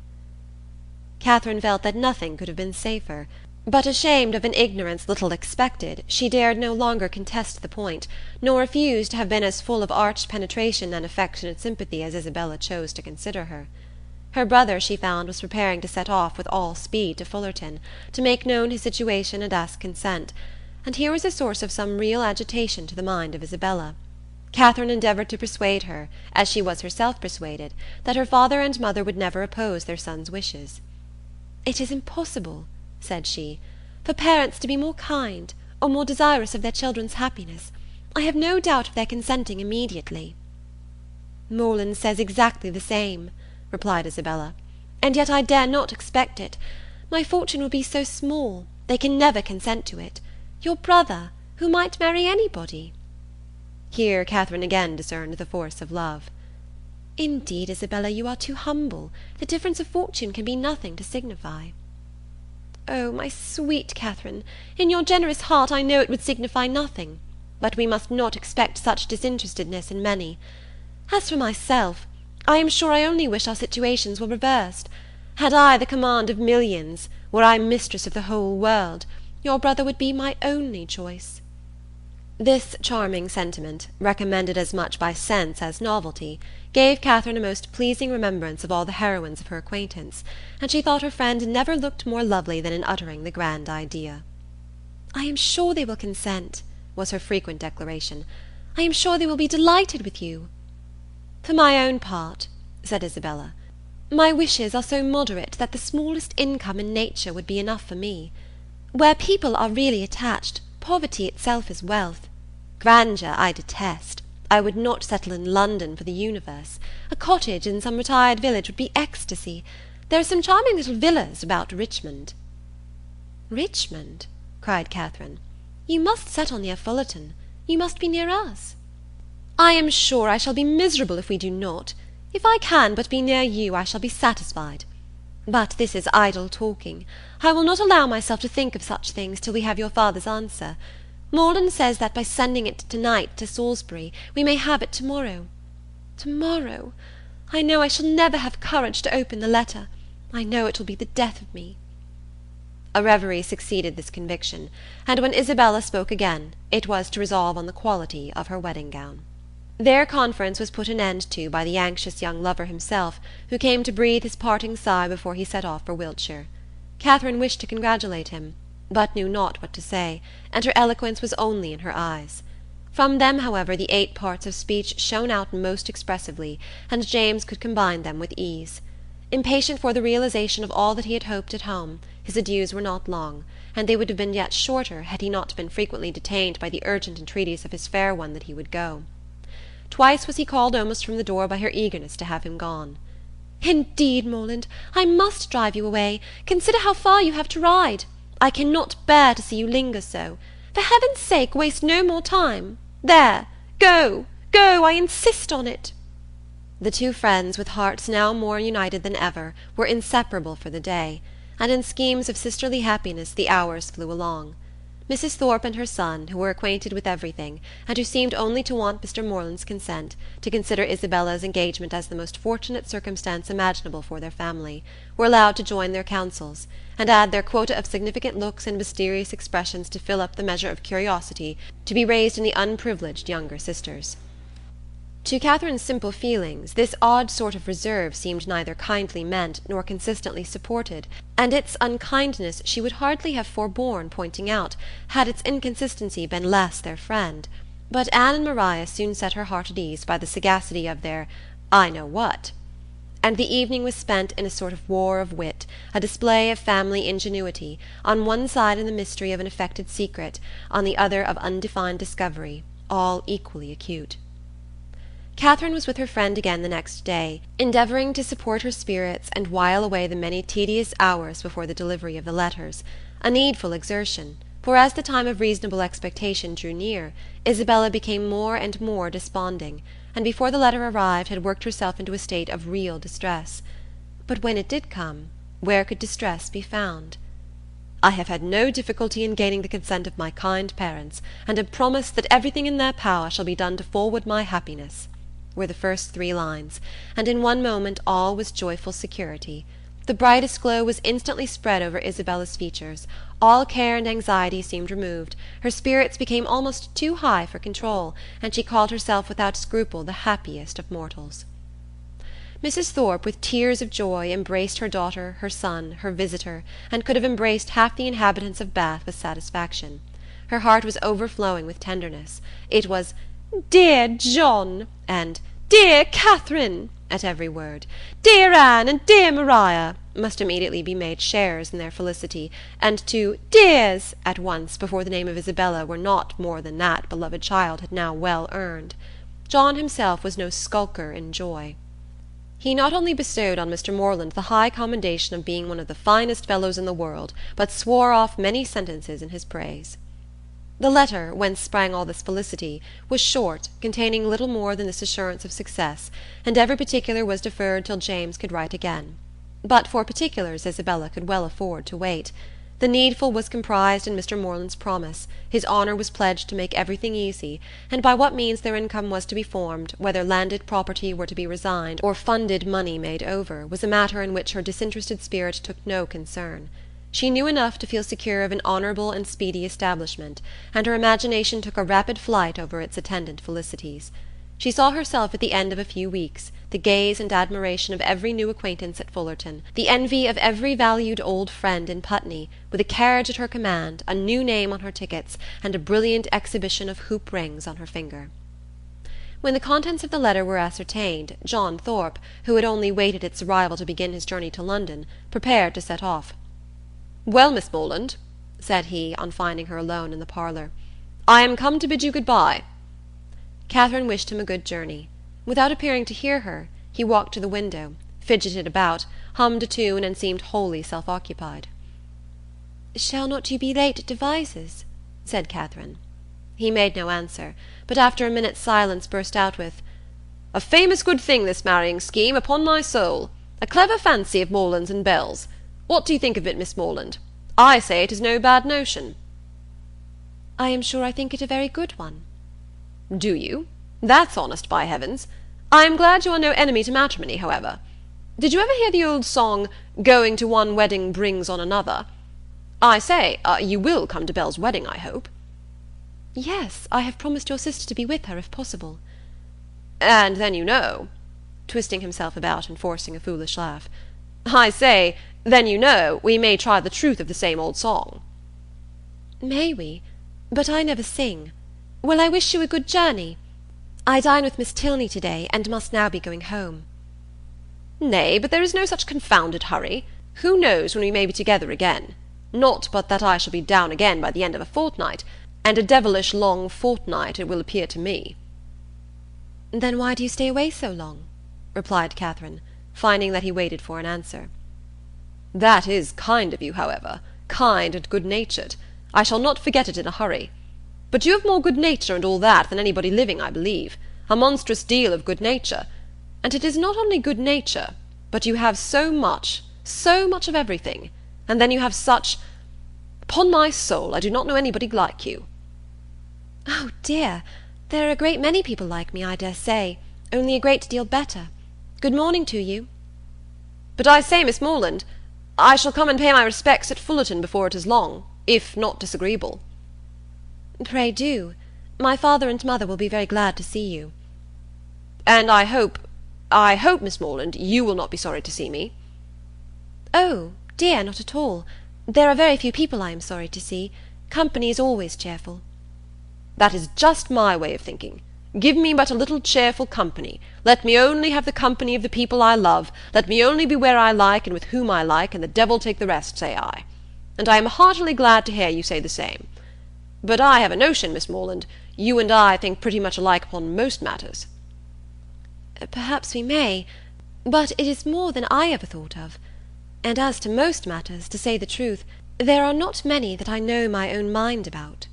Catherine felt that nothing could have been safer, but ashamed of an ignorance little expected, she dared no longer contest the point, nor refuse to have been as full of arch penetration and affectionate sympathy as Isabella chose to consider her. Her brother, she found, was preparing to set off with all speed to Fullerton, to make known his situation and ask consent, and here was a source of some real agitation to the mind of Isabella. Catherine endeavoured to persuade her, as she was herself persuaded, that her father and mother would never oppose their son's wishes. "It is impossible," said she, "for parents to be more kind, or more desirous of their children's happiness. I have no doubt of their consenting immediately." "Morland says exactly the same," replied Isabella, "and yet I dare not expect it. My fortune will be so small, they can never consent to it. Your brother, who might marry anybody." Here Catherine again discerned the force of love. "Indeed, Isabella, you are too humble. The difference of fortune can be nothing to signify." "Oh, my sweet Catherine, in your generous heart I know it would signify nothing, but we must not expect such disinterestedness in many. As for myself, I am sure I only wish our situations were reversed. Had I the command of millions, were I mistress of the whole world, your brother would be my only choice." This charming sentiment, recommended as much by sense as novelty, gave Catherine a most pleasing remembrance of all the heroines of her acquaintance, and she thought her friend never looked more lovely than in uttering the grand idea. "I am sure they will consent," was her frequent declaration. "I am sure they will be delighted with you." "For my own part," said Isabella, "my wishes are so moderate that the smallest income in nature would be enough for me. Where people are really attached, poverty itself is wealth. Grandeur I detest. I would not settle in London for the universe. A cottage in some retired village would be ecstasy. There are some charming little villas about Richmond." "Richmond?" cried Catherine. "You must settle near Fullerton. You must be near us." "I am sure I shall be miserable if we do not. If I can but be near you, I shall be satisfied. But this is idle talking. I will not allow myself to think of such things till we have your father's answer. Morland says that by sending it to-night to Salisbury, we may have it to-morrow." To-morrow! I know I shall never have courage to open the letter. I know it will be the death of me." A reverie succeeded this conviction, and when Isabella spoke again, it was to resolve on the quality of her wedding gown. Their conference was put an end to by the anxious young lover himself, who came to breathe his parting sigh before he set off for Wiltshire. Catherine wished to congratulate him, but knew not what to say, and her eloquence was only in her eyes. From them, however, the 8 parts of speech shone out most expressively, and James could combine them with ease. Impatient for the realization of all that he had hoped at home, his adieus were not long, and they would have been yet shorter had he not been frequently detained by the urgent entreaties of his fair one that he would go. Twice was he called almost from the door by her eagerness to have him gone. "Indeed, Morland, I must drive you away. Consider how far you have to ride. I cannot bear to see you linger so. For heaven's sake, waste no more time. There, go, go, I insist on it." The two friends, with hearts now more united than ever, were inseparable for the day, and in schemes of sisterly happiness the hours flew along. Mrs. Thorpe and her son, who were acquainted with everything, and who seemed only to want Mr. Morland's consent, to consider Isabella's engagement as the most fortunate circumstance imaginable for their family, were allowed to join their counsels, and add their quota of significant looks and mysterious expressions to fill up the measure of curiosity to be raised in the unprivileged younger sisters. To Catherine's simple feelings, this odd sort of reserve seemed neither kindly meant nor consistently supported, and its unkindness she would hardly have forborne pointing out, had its inconsistency been less their friend. But Anne and Maria soon set her heart at ease by the sagacity of their "I know what," and the evening was spent in a sort of war of wit, a display of family ingenuity, on one side in the mystery of an affected secret, on the other of undefined discovery, all equally acute. Catherine was with her friend again the next day, endeavouring to support her spirits and while away the many tedious hours before the delivery of the letters, a needful exertion, for as the time of reasonable expectation drew near, Isabella became more and more desponding, and before the letter arrived had worked herself into a state of real distress. But when it did come, where could distress be found? "I have had no difficulty in gaining the consent of my kind parents, and have promised that everything in their power shall be done to forward my happiness," were the first 3 lines, and in one moment all was joyful security. The brightest glow was instantly spread over Isabella's features, all care and anxiety seemed removed, her spirits became almost too high for control, and she called herself without scruple the happiest of mortals. Mrs. Thorpe, with tears of joy, embraced her daughter, her son, her visitor, and could have embraced half the inhabitants of Bath with satisfaction. Her heart was overflowing with tenderness. It was "Dear John," and "Dear Catherine," at every word. "Dear Anne" and "Dear Maria" must immediately be made sharers in their felicity, and 2 "dears" at once before the name of Isabella were not more than that beloved child had now well earned. John himself was no skulker in joy. He not only bestowed on Mr. Morland the high commendation of being one of the finest fellows in the world, but swore off many sentences in his praise. The letter, whence sprang all this felicity, was short, containing little more than this assurance of success, and every particular was deferred till James could write again. But for particulars Isabella could well afford to wait. The needful was comprised in Mr. Morland's promise, his honour was pledged to make everything easy, and by what means their income was to be formed, whether landed property were to be resigned, or funded money made over, was a matter in which her disinterested spirit took no concern. She knew enough to feel secure of an honourable and speedy establishment, and her imagination took a rapid flight over its attendant felicities. She saw herself at the end of a few weeks, the gaze and admiration of every new acquaintance at Fullerton, the envy of every valued old friend in Putney, with a carriage at her command, a new name on her tickets, and a brilliant exhibition of hoop rings on her finger. When the contents of the letter were ascertained, John Thorpe, who had only waited its arrival to begin his journey to London, prepared to set off. "Well, Miss Morland," said he, on finding her alone in the parlour, "I am come to bid you good-bye." Catherine wished him a good journey. Without appearing to hear her, he walked to the window, fidgeted about, hummed a tune, and seemed wholly self-occupied. "Shall not you be late at Devizes?" said Catherine. He made no answer, but after a minute's silence burst out with, "A famous good thing this marrying scheme, upon my soul! A clever fancy of Morland's and Bell's. What do you think of it, Miss Morland? I say it is no bad notion." "I am sure I think it a very good one." "Do you? That's honest, by heavens! I am glad you are no enemy to matrimony, however. Did you ever hear the old song, Going to one wedding brings on another? I say, you will come to Belle's wedding, I hope." "Yes, I have promised your sister to be with her, if possible." "And then you know," twisting himself about and forcing a foolish laugh, "I say, then you know, we may try the truth of the same old song." "May we? But I never sing. Well, I wish you a good journey. I dine with Miss Tilney to-day, and must now be going home." "Nay, but there is no such confounded hurry. Who knows when we may be together again? Not but that I shall be down again by the end of a fortnight, and a devilish long fortnight it will appear to me." "Then why do you stay away so long?" replied Catherine, finding that he waited for an answer. "That is kind of you, however, kind and good-natured. I shall not forget it in a hurry. But you have more good-nature and all that than anybody living, I believe, a monstrous deal of good-nature. And it is not only good-nature, but you have so much of everything, and then you have such— Upon my soul, I do not know anybody like you." "Oh, dear, there are a great many people like me, I dare say, only a great deal better. Good morning to you." "But I say, Miss Morland, I shall come and pay my respects at Fullerton before it is long, if not disagreeable." "Pray do. My father and mother will be very glad to see you." "And I hope, Miss Morland, you will not be sorry to see me." "Oh, dear, not at all. There are very few people I am sorry to see. Company is always cheerful." "That is just my way of thinking. Give me but a little cheerful company. Let me only have the company of the people I love. Let me only be where I like and with whom I like, and the devil take the rest, say I. And I am heartily glad to hear you say the same. But I have a notion, Miss Morland, you and I think pretty much alike upon most matters." "Perhaps we may, but it is more than I ever thought of. And as to most matters, to say the truth, there are not many that I know my own mind about."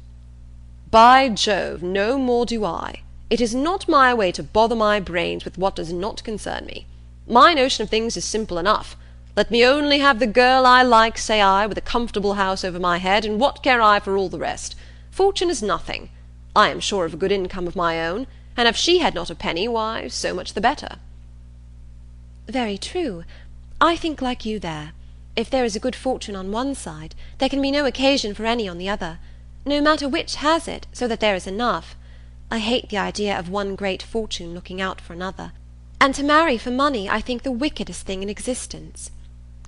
"By Jove, no more do I. It is not my way to bother my brains with what does not concern me. My notion of things is simple enough. Let me only have the girl I like, say I, with a comfortable house over my head, and what care I for all the rest? Fortune is nothing. I am sure of a good income of my own, and if she had not a penny, why, so much the better." "Very true. I think like you there. If there is a good fortune on one side, there can be no occasion for any on the other, no matter which has it, so that there is enough. I hate the idea of one great fortune looking out for another, and to marry for money I think the wickedest thing in existence.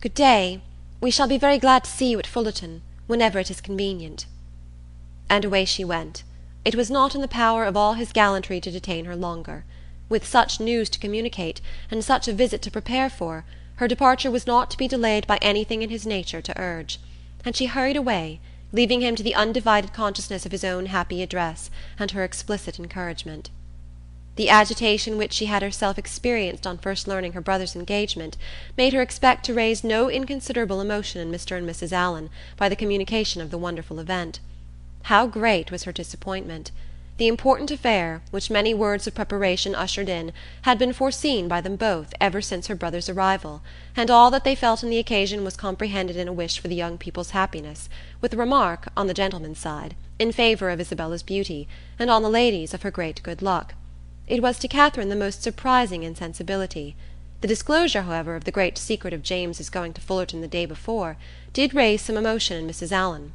Good day. We shall be very glad to see you at Fullerton, whenever it is convenient." And away she went. It was not in the power of all his gallantry to detain her longer. With such news to communicate, and such a visit to prepare for, her departure was not to be delayed by anything in his nature to urge, and she hurried away, leaving him to the undivided consciousness of his own happy address, and her explicit encouragement. The agitation which she had herself experienced on first learning her brother's engagement made her expect to raise no inconsiderable emotion in Mr. and Mrs. Allen by the communication of the wonderful event. How great was her disappointment! The important affair, which many words of preparation ushered in, had been foreseen by them both ever since her brother's arrival, and all that they felt on the occasion was comprehended in a wish for the young people's happiness, with a remark, on the gentleman's side, in favour of Isabella's beauty, and on the lady's of her great good luck. It was to Catherine the most surprising insensibility. The disclosure, however, of the great secret of James's going to Fullerton the day before did raise some emotion in Mrs. Allen.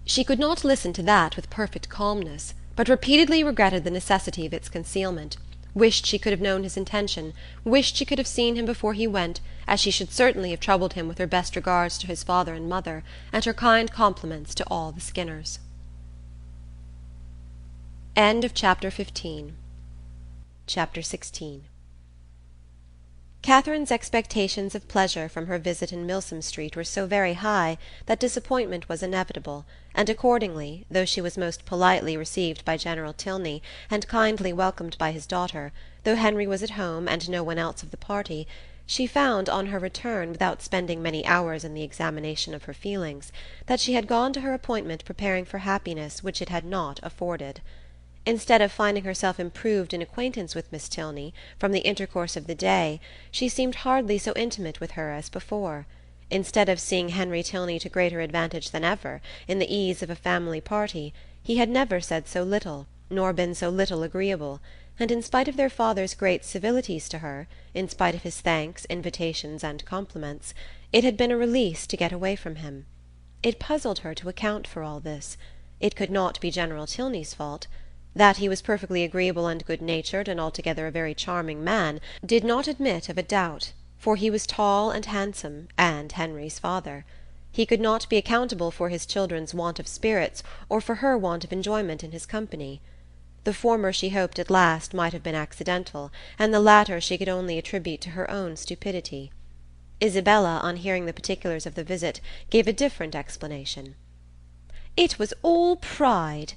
She could not listen to that with perfect calmness, but repeatedly regretted the necessity of its concealment, wished she could have known his intention, wished she could have seen him before he went, as she should certainly have troubled him with her best regards to his father and mother, and her kind compliments to all the Skinners. Chapter 16. Catherine's expectations of pleasure from her visit in Milsom Street were so very high that disappointment was inevitable, and accordingly, though she was most politely received by General Tilney, and kindly welcomed by his daughter, though Henry was at home and no one else of the party, she found, on her return, without spending many hours in the examination of her feelings, that she had gone to her appointment preparing for happiness which it had not afforded. Instead of finding herself improved in acquaintance with Miss Tilney, from the intercourse of the day, she seemed hardly so intimate with her as before. Instead of seeing Henry Tilney to greater advantage than ever, in the ease of a family party, he had never said so little, nor been so little agreeable, and in spite of their father's great civilities to her, in spite of his thanks, invitations, and compliments, it had been a release to get away from him. It puzzled her to account for all this. It could not be General Tilney's fault. That he was perfectly agreeable and good-natured, and altogether a very charming man, did not admit of a doubt, for he was tall and handsome, and Henry's father. He could not be accountable for his children's want of spirits, or for her want of enjoyment in his company. The former she hoped at last might have been accidental, and the latter she could only attribute to her own stupidity. Isabella, on hearing the particulars of the visit, gave a different explanation. "It was all pride,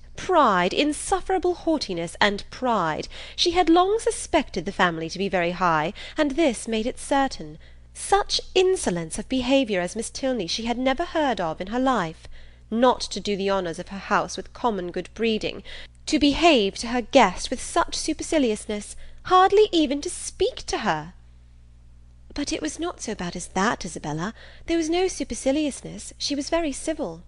insufferable haughtiness and pride. She had long suspected the family to be very high, and this made it certain. Such insolence of behaviour as Miss Tilney she had never heard of in her life. Not to do the honours of her house with common good breeding, to behave to her guest with such superciliousness, hardly even to speak to her." "But it was not so bad as that, Isabella. There was no superciliousness. She was very civil."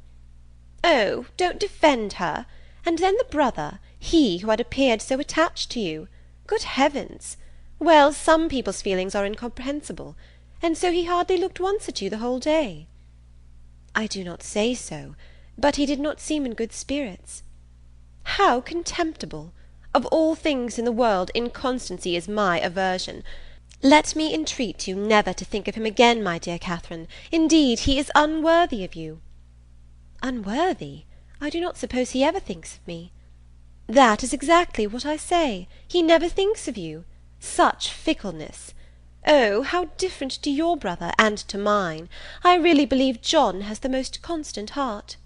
"Oh, don't defend her. And then the brother, he who had appeared so attached to you. Good heavens! Well, some people's feelings are incomprehensible. And so he hardly looked once at you the whole day." "I do not say so, but he did not seem in good spirits." "How contemptible! Of all things in the world, inconstancy is my aversion. Let me entreat you never to think of him again, my dear Catherine. Indeed, he is unworthy of you." "Unworthy? I do not suppose he ever thinks of me." "That is exactly what I say. He never thinks of you. Such fickleness! Oh, how different to your brother and to mine! I really believe John has the most constant heart."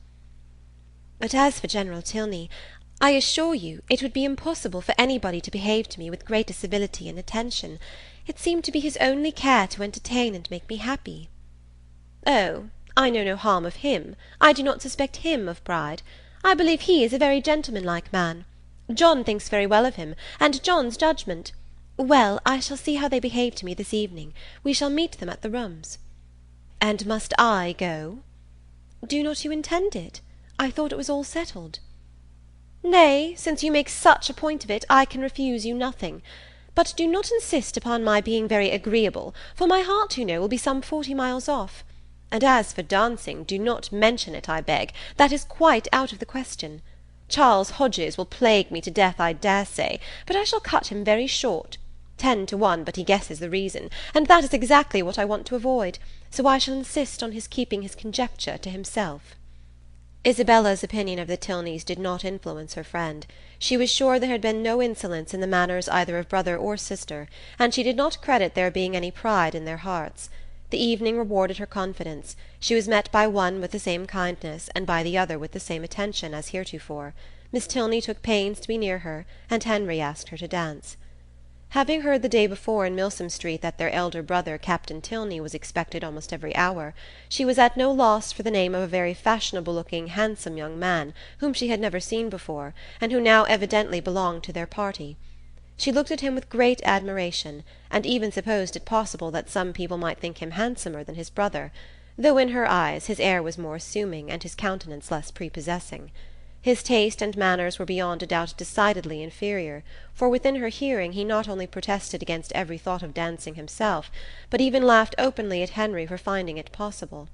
"But as for General Tilney, I assure you it would be impossible for anybody to behave to me with greater civility and attention. It seemed to be his only care to entertain and make me happy." "Oh, I know no harm of him. I do not suspect him of pride. I believe he is a very gentlemanlike man. John thinks very well of him, and John's judgment. Well, I shall see how they behave to me this evening. We shall meet them at the rooms." "And must I go?" "Do not you intend it? I thought it was all settled." "Nay, since you make such a point of it, I can refuse you nothing. But do not insist upon my being very agreeable, for my heart, you know, will be some 40 miles off. And as for dancing, do not mention it, I beg. That is quite out of the question. Charles Hodges will plague me to death, I dare say, but I shall cut him very short. 10 to 1, but he guesses the reason, and that is exactly what I want to avoid, so I shall insist on his keeping his conjecture to himself." Isabella's opinion of the Tilneys did not influence her friend. She was sure there had been no insolence in the manners either of brother or sister, and she did not credit there being any pride in their hearts. The evening rewarded her confidence. She was met by one with the same kindness, and by the other with the same attention as heretofore. Miss Tilney took pains to be near her, and Henry asked her to dance. Having heard the day before in Milsom Street that their elder brother, Captain Tilney, was expected almost every hour, she was at no loss for the name of a very fashionable-looking, handsome young man, whom she had never seen before, and who now evidently belonged to their party. She looked at him with great admiration, and even supposed it possible that some people might think him handsomer than his brother, though in her eyes his air was more assuming, and his countenance less prepossessing. His taste and manners were beyond a doubt decidedly inferior, for within her hearing he not only protested against every thought of dancing himself, but even laughed openly at Henry for finding it possible.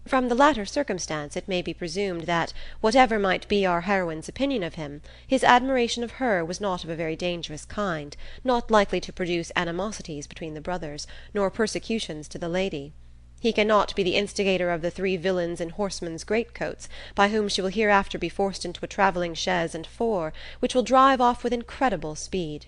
From the latter circumstance it may be presumed that, whatever might be our heroine's opinion of him, his admiration of her was not of a very dangerous kind, not likely to produce animosities between the brothers, nor persecutions to the lady. He cannot be the instigator of the 3 villains in horsemen's greatcoats, by whom she will hereafter be forced into a travelling chaise and 4, which will drive off with incredible speed.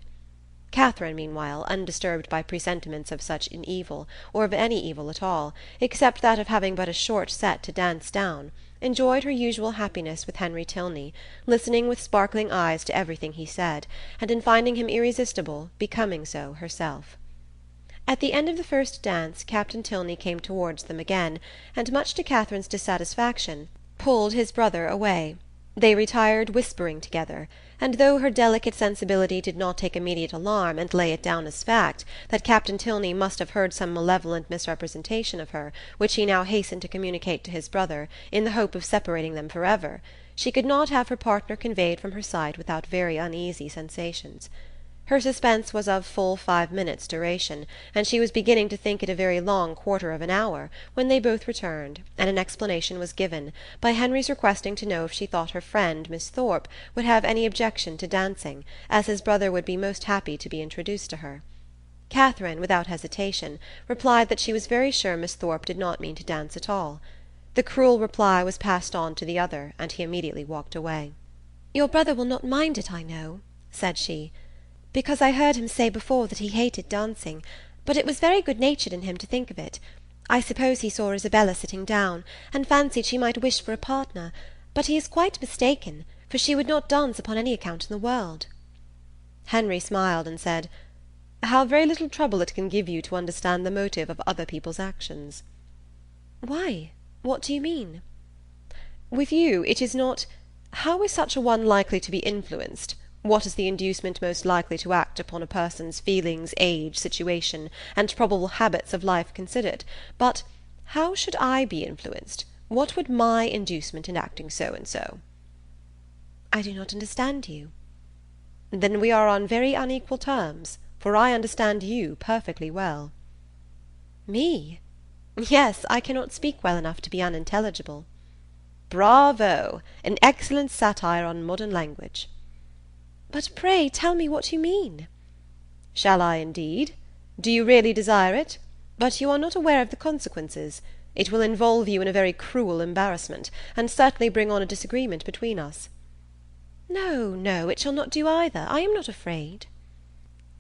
Catherine, meanwhile, undisturbed by presentiments of such an evil, or of any evil at all, except that of having but a short set to dance down, enjoyed her usual happiness with Henry Tilney, listening with sparkling eyes to everything he said, and in finding him irresistible, becoming so herself. At the end of the first dance Captain Tilney came towards them again, and, much to Catherine's dissatisfaction, pulled his brother away. They retired whispering together, and though her delicate sensibility did not take immediate alarm, and lay it down as fact, that Captain Tilney must have heard some malevolent misrepresentation of her, which he now hastened to communicate to his brother, in the hope of separating them forever, she could not have her partner conveyed from her sight without very uneasy sensations. Her suspense was of full 5 minutes' duration, and she was beginning to think it a very long quarter of an hour, when they both returned, and an explanation was given, by Henry's requesting to know if she thought her friend, Miss Thorpe, would have any objection to dancing, as his brother would be most happy to be introduced to her. Catherine, without hesitation, replied that she was very sure Miss Thorpe did not mean to dance at all. The cruel reply was passed on to the other, and he immediately walked away. "Your brother will not mind it, I know," said she, "because I heard him say before that he hated dancing, but it was very good-natured in him to think of it. I suppose he saw Isabella sitting down, and fancied she might wish for a partner, but he is quite mistaken, for she would not dance upon any account in the world." Henry smiled and said, "How very little trouble it can give you to understand the motive of other people's actions." "Why? What do you mean?" "With you it is not, how is such a one likely to be influenced? What is the inducement most likely to act upon a person's feelings, age, situation, and probable habits of life considered, but how should I be influenced? What would my inducement in acting so and so?" "I do not understand you." "Then we are on very unequal terms, for I understand you perfectly well." "Me? Yes, I cannot speak well enough to be unintelligible." "Bravo! An excellent satire on modern language." "But pray tell me what you mean." "Shall I indeed? Do you really desire it? But you are not aware of the consequences. It will involve you in a very cruel embarrassment, and certainly bring on a disagreement between us." "No, no, it shall not do either. I am not afraid."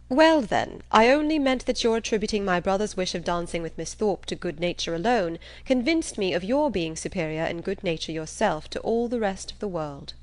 "Well, then, I only meant that your attributing my brother's wish of dancing with Miss Thorpe to good nature alone convinced me of your being superior in good nature yourself to all the rest of the world."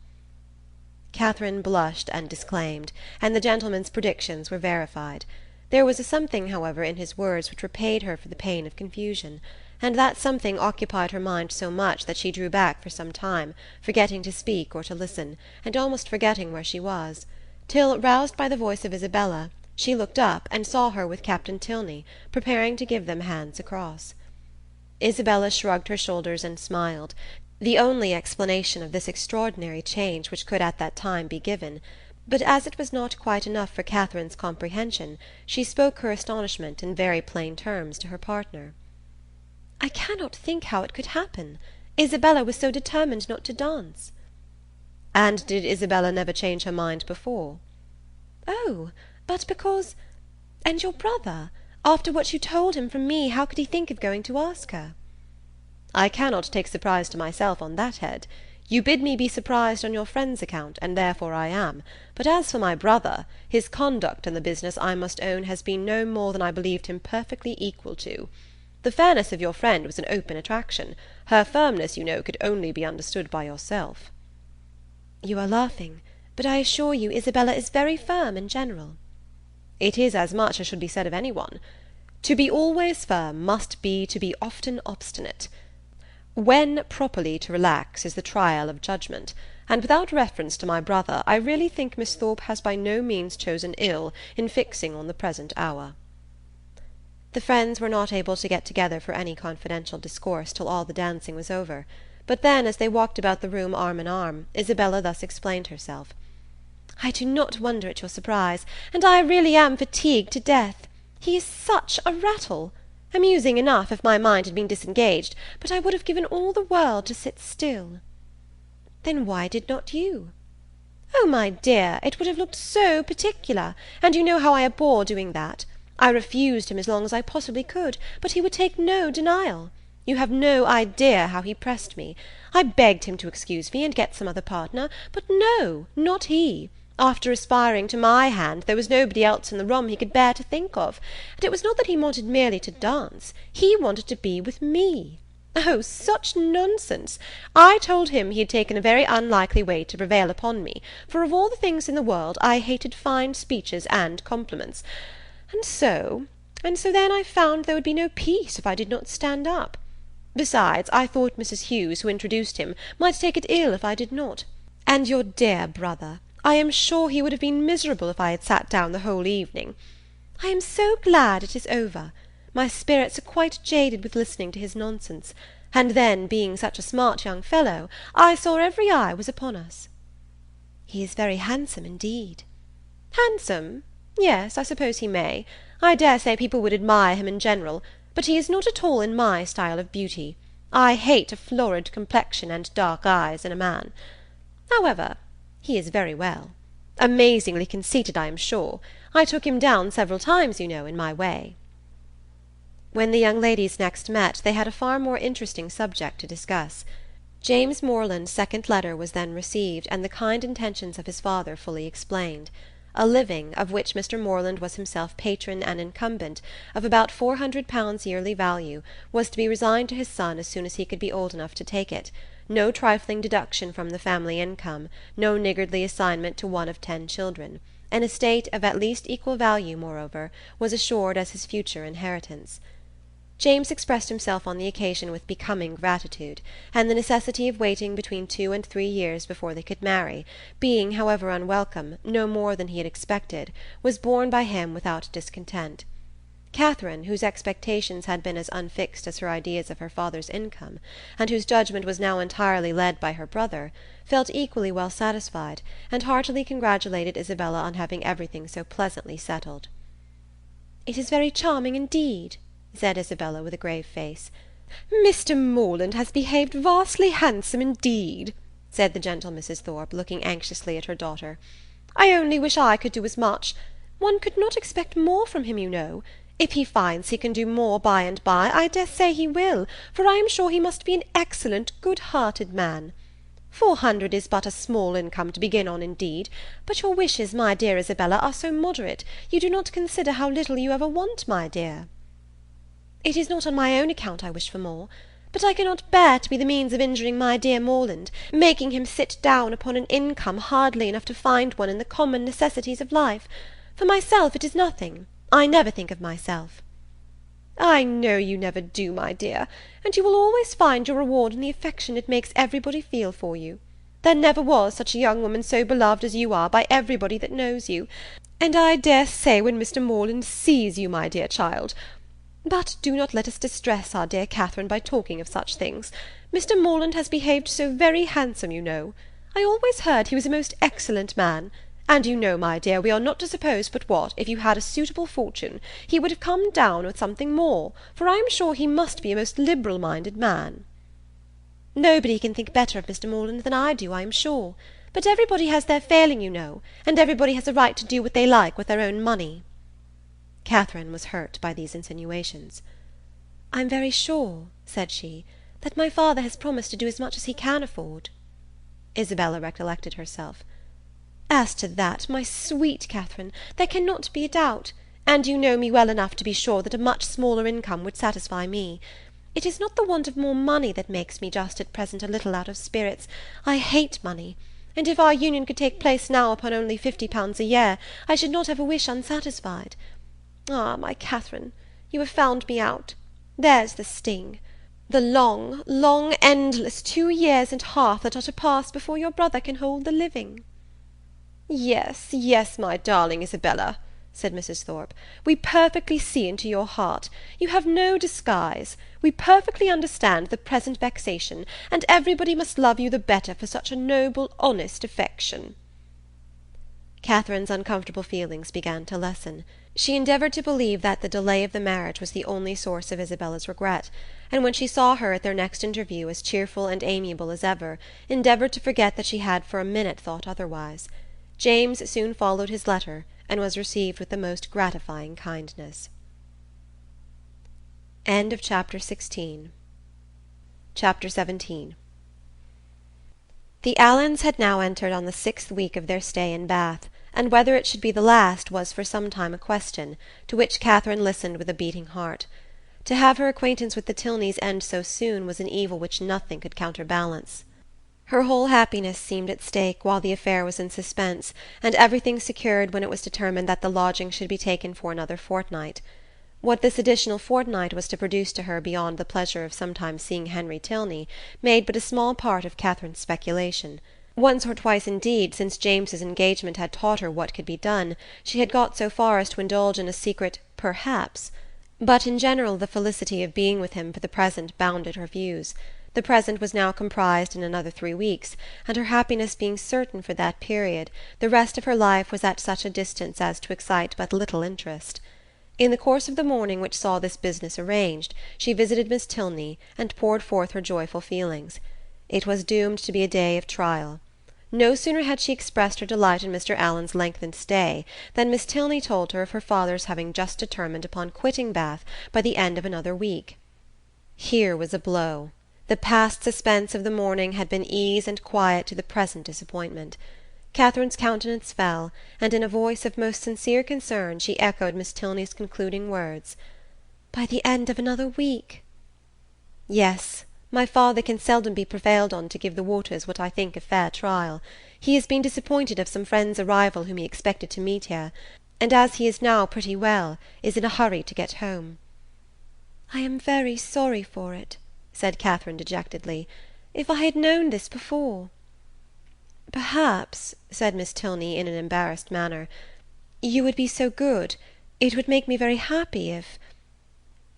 Catherine blushed and disclaimed, and the gentleman's predictions were verified. There was a something, however, in his words which repaid her for the pain of confusion, and that something occupied her mind so much that she drew back for some time, forgetting to speak or to listen, and almost forgetting where she was, till, roused by the voice of Isabella, she looked up and saw her with Captain Tilney, preparing to give them hands across. Isabella shrugged her shoulders and smiled, the only explanation of this extraordinary change which could at that time be given, but as it was not quite enough for Catherine's comprehension, she spoke her astonishment in very plain terms to her partner. "I cannot think how it could happen. Isabella was so determined not to dance." "And did Isabella never change her mind before?" "Oh, but because— And your brother, after what you told him from me, how could he think of going to ask her?" "I cannot take surprise to myself on that head. You bid me be surprised on your friend's account, and therefore I am. But as for my brother, his conduct in the business, I must own, has been no more than I believed him perfectly equal to. The fairness of your friend was an open attraction. Her firmness, you know, could only be understood by yourself." "You are laughing, but I assure you Isabella is very firm in general." "It is as much as should be said of any one. To be always firm must be to be often obstinate. When properly to relax is the trial of judgment, and without reference to my brother, I really think Miss Thorpe has by no means chosen ill in fixing on the present hour." The friends were not able to get together for any confidential discourse till all the dancing was over, but then, as they walked about the room arm in arm, Isabella thus explained herself. "I do not wonder at your surprise, and I really am fatigued to death. He is such a rattle! Amusing enough if my mind had been disengaged, but I would have given all the world to sit still." "Then why did not you?" "Oh, my dear, it would have looked so particular, and you know how I abhor doing that. I refused him as long as I possibly could, but he would take no denial. You have no idea how he pressed me. I begged him to excuse me and get some other partner, but no, not he. After aspiring to my hand, there was nobody else in the room he could bear to think of, and it was not that he wanted merely to dance, he wanted to be with me. Oh, such nonsense! I told him he had taken a very unlikely way to prevail upon me, for of all the things in the world I hated fine speeches and compliments, and so then I found there would be no peace if I did not stand up. Besides, I thought Mrs. Hughes, who introduced him, might take it ill if I did not. And your dear brother, I am sure he would have been miserable if I had sat down the whole evening. I am so glad it is over. My spirits are quite jaded with listening to his nonsense, and then, being such a smart young fellow, I saw every eye was upon us." "He is very handsome indeed." "Handsome? Yes, I suppose he may. I dare say people would admire him in general, but he is not at all in my style of beauty. I hate a florid complexion and dark eyes in a man. However, he is very well. Amazingly conceited, I am sure. I took him down several times, you know, in my way." When the young ladies next met, they had a far more interesting subject to discuss. James Morland's second letter was then received, and the kind intentions of his father fully explained. A living, of which Mr. Morland was himself patron and incumbent, of about £400 yearly value, was to be resigned to his son as soon as he could be old enough to take it. No trifling deduction from the family income, no niggardly assignment to one of 10 children. An estate of at least equal value, moreover, was assured as his future inheritance. James expressed himself on the occasion with becoming gratitude, and the necessity of waiting between 2 and 3 years before they could marry, being, however unwelcome, no more than he had expected, was borne by him without discontent. Catherine, whose expectations had been as unfixed as her ideas of her father's income, and whose judgment was now entirely led by her brother, felt equally well satisfied, and heartily congratulated Isabella on having everything so pleasantly settled. "It is very charming indeed," said Isabella with a grave face. "Mr. Morland has behaved vastly handsome indeed," said the gentle Mrs. Thorpe, looking anxiously at her daughter. "I only wish I could do as much. One could not expect more from him, you know. If he finds he can do more by and by, I dare say he will, for I am sure he must be an excellent, good-hearted man. 400 is but a small income to begin on indeed, but your wishes, my dear Isabella, are so moderate, you do not consider how little you ever want, my dear." "It is not on my own account I wish for more, but I cannot bear to be the means of injuring my dear Morland, making him sit down upon an income hardly enough to find one in the common necessities of life. For myself it is nothing. I never think of myself." "I know you never do, my dear, and you will always find your reward in the affection it makes everybody feel for you. There never was such a young woman so beloved as you are by everybody that knows you, and I dare say when Mr. Morland sees you, my dear child. But do not let us distress our dear Catherine by talking of such things. Mr. Morland has behaved so very handsome, you know. I always heard he was a most excellent man. And you know, my dear, we are not to suppose but what, if you had a suitable fortune, he would have come down with something more, for I am sure he must be a most liberal-minded man." "Nobody can think better of Mr. Morland than I do, I am sure. But everybody has their failing, you know, and everybody has a right to do what they like with their own money." Catherine was hurt by these insinuations. "I am very sure," said she, "that my father has promised to do as much as he can afford." Isabella recollected herself. "As to that, my sweet Catherine, there cannot be a doubt, and you know me well enough to be sure that a much smaller income would satisfy me. It is not the want of more money that makes me just at present a little out of spirits. I hate money, and if our union could take place now upon only £50 a year, I should not have a wish unsatisfied. Ah, my Catherine, you have found me out. There's the sting. The long, long, endless 2 years and half that are to pass before your brother can hold the living." "Yes, yes, my darling Isabella," said Mrs. Thorpe, "we perfectly see into your heart. You have no disguise. We perfectly understand the present vexation, and everybody must love you the better for such a noble, honest affection." Catherine's uncomfortable feelings began to lessen. She endeavoured to believe that the delay of the marriage was the only source of Isabella's regret, and when she saw her at their next interview as cheerful and amiable as ever, endeavoured to forget that she had for a minute thought otherwise. James soon followed his letter, and was received with the most gratifying kindness. Chapter 17. The Allens had now entered on the 6th week of their stay in Bath, and whether it should be the last was for some time a question, to which Catherine listened with a beating heart. To have her acquaintance with the Tilneys end so soon was an evil which nothing could counterbalance. Her whole happiness seemed at stake while the affair was in suspense, and everything secured when it was determined that the lodging should be taken for another fortnight. What this additional fortnight was to produce to her beyond the pleasure of sometimes seeing Henry Tilney made but a small part of Catherine's speculation. Once or twice indeed, since James's engagement had taught her what could be done, she had got so far as to indulge in a secret "perhaps," but in general the felicity of being with him for the present bounded her views. The present was now comprised in another 3 weeks, and her happiness being certain for that period, the rest of her life was at such a distance as to excite but little interest. In the course of the morning which saw this business arranged, she visited Miss Tilney, and poured forth her joyful feelings. It was doomed to be a day of trial. No sooner had she expressed her delight in Mr. Allen's lengthened stay than Miss Tilney told her of her father's having just determined upon quitting Bath by the end of another week. Here was a blow. The past suspense of the morning had been ease and quiet to the present disappointment. Catherine's countenance fell, and in a voice of most sincere concern she echoed Miss Tilney's concluding words, "By the end of another week." "Yes. My father can seldom be prevailed on to give the waters what I think a fair trial. He has been disappointed of some friend's arrival whom he expected to meet here, and as he is now pretty well, is in a hurry to get home." "I am very sorry for it," said Catherine dejectedly. "If I had known this before—" "Perhaps," said Miss Tilney in an embarrassed manner, "you would be so good. It would make me very happy if—"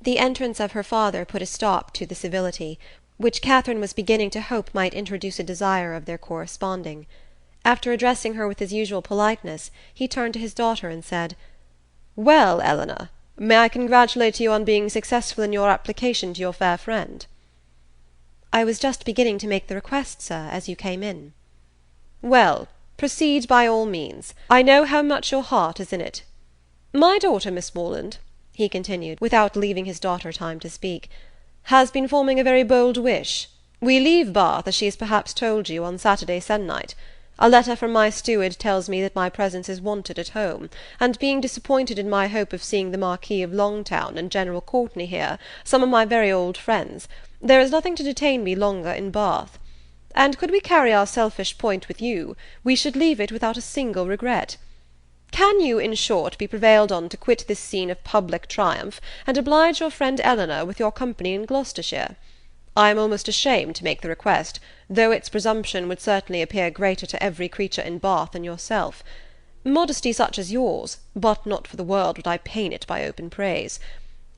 The entrance of her father put a stop to the civility, which Catherine was beginning to hope might introduce a desire of their corresponding. After addressing her with his usual politeness, he turned to his daughter and said, "Well, Eleanor, may I congratulate you on being successful in your application to your fair friend?" "I was just beginning to make the request, sir, as you came in." "Well, proceed by all means. I know how much your heart is in it. My daughter, Miss Morland," he continued, without leaving his daughter time to speak, "has been forming a very bold wish. We leave Bath, as she has perhaps told you, on Saturday se'nnight. A letter from my steward tells me that my presence is wanted at home, and being disappointed in my hope of seeing the Marquis of Longtown and General Courtenay here, some of my very old friends, there is nothing to detain me longer in Bath. And could we carry our selfish point with you, we should leave it without a single regret. Can you, in short, be prevailed on to quit this scene of public triumph, and oblige your friend Eleanor with your company in Gloucestershire? I am almost ashamed to make the request, though its presumption would certainly appear greater to every creature in Bath than yourself. Modesty such as yours, but not for the world would I pain it by open praise.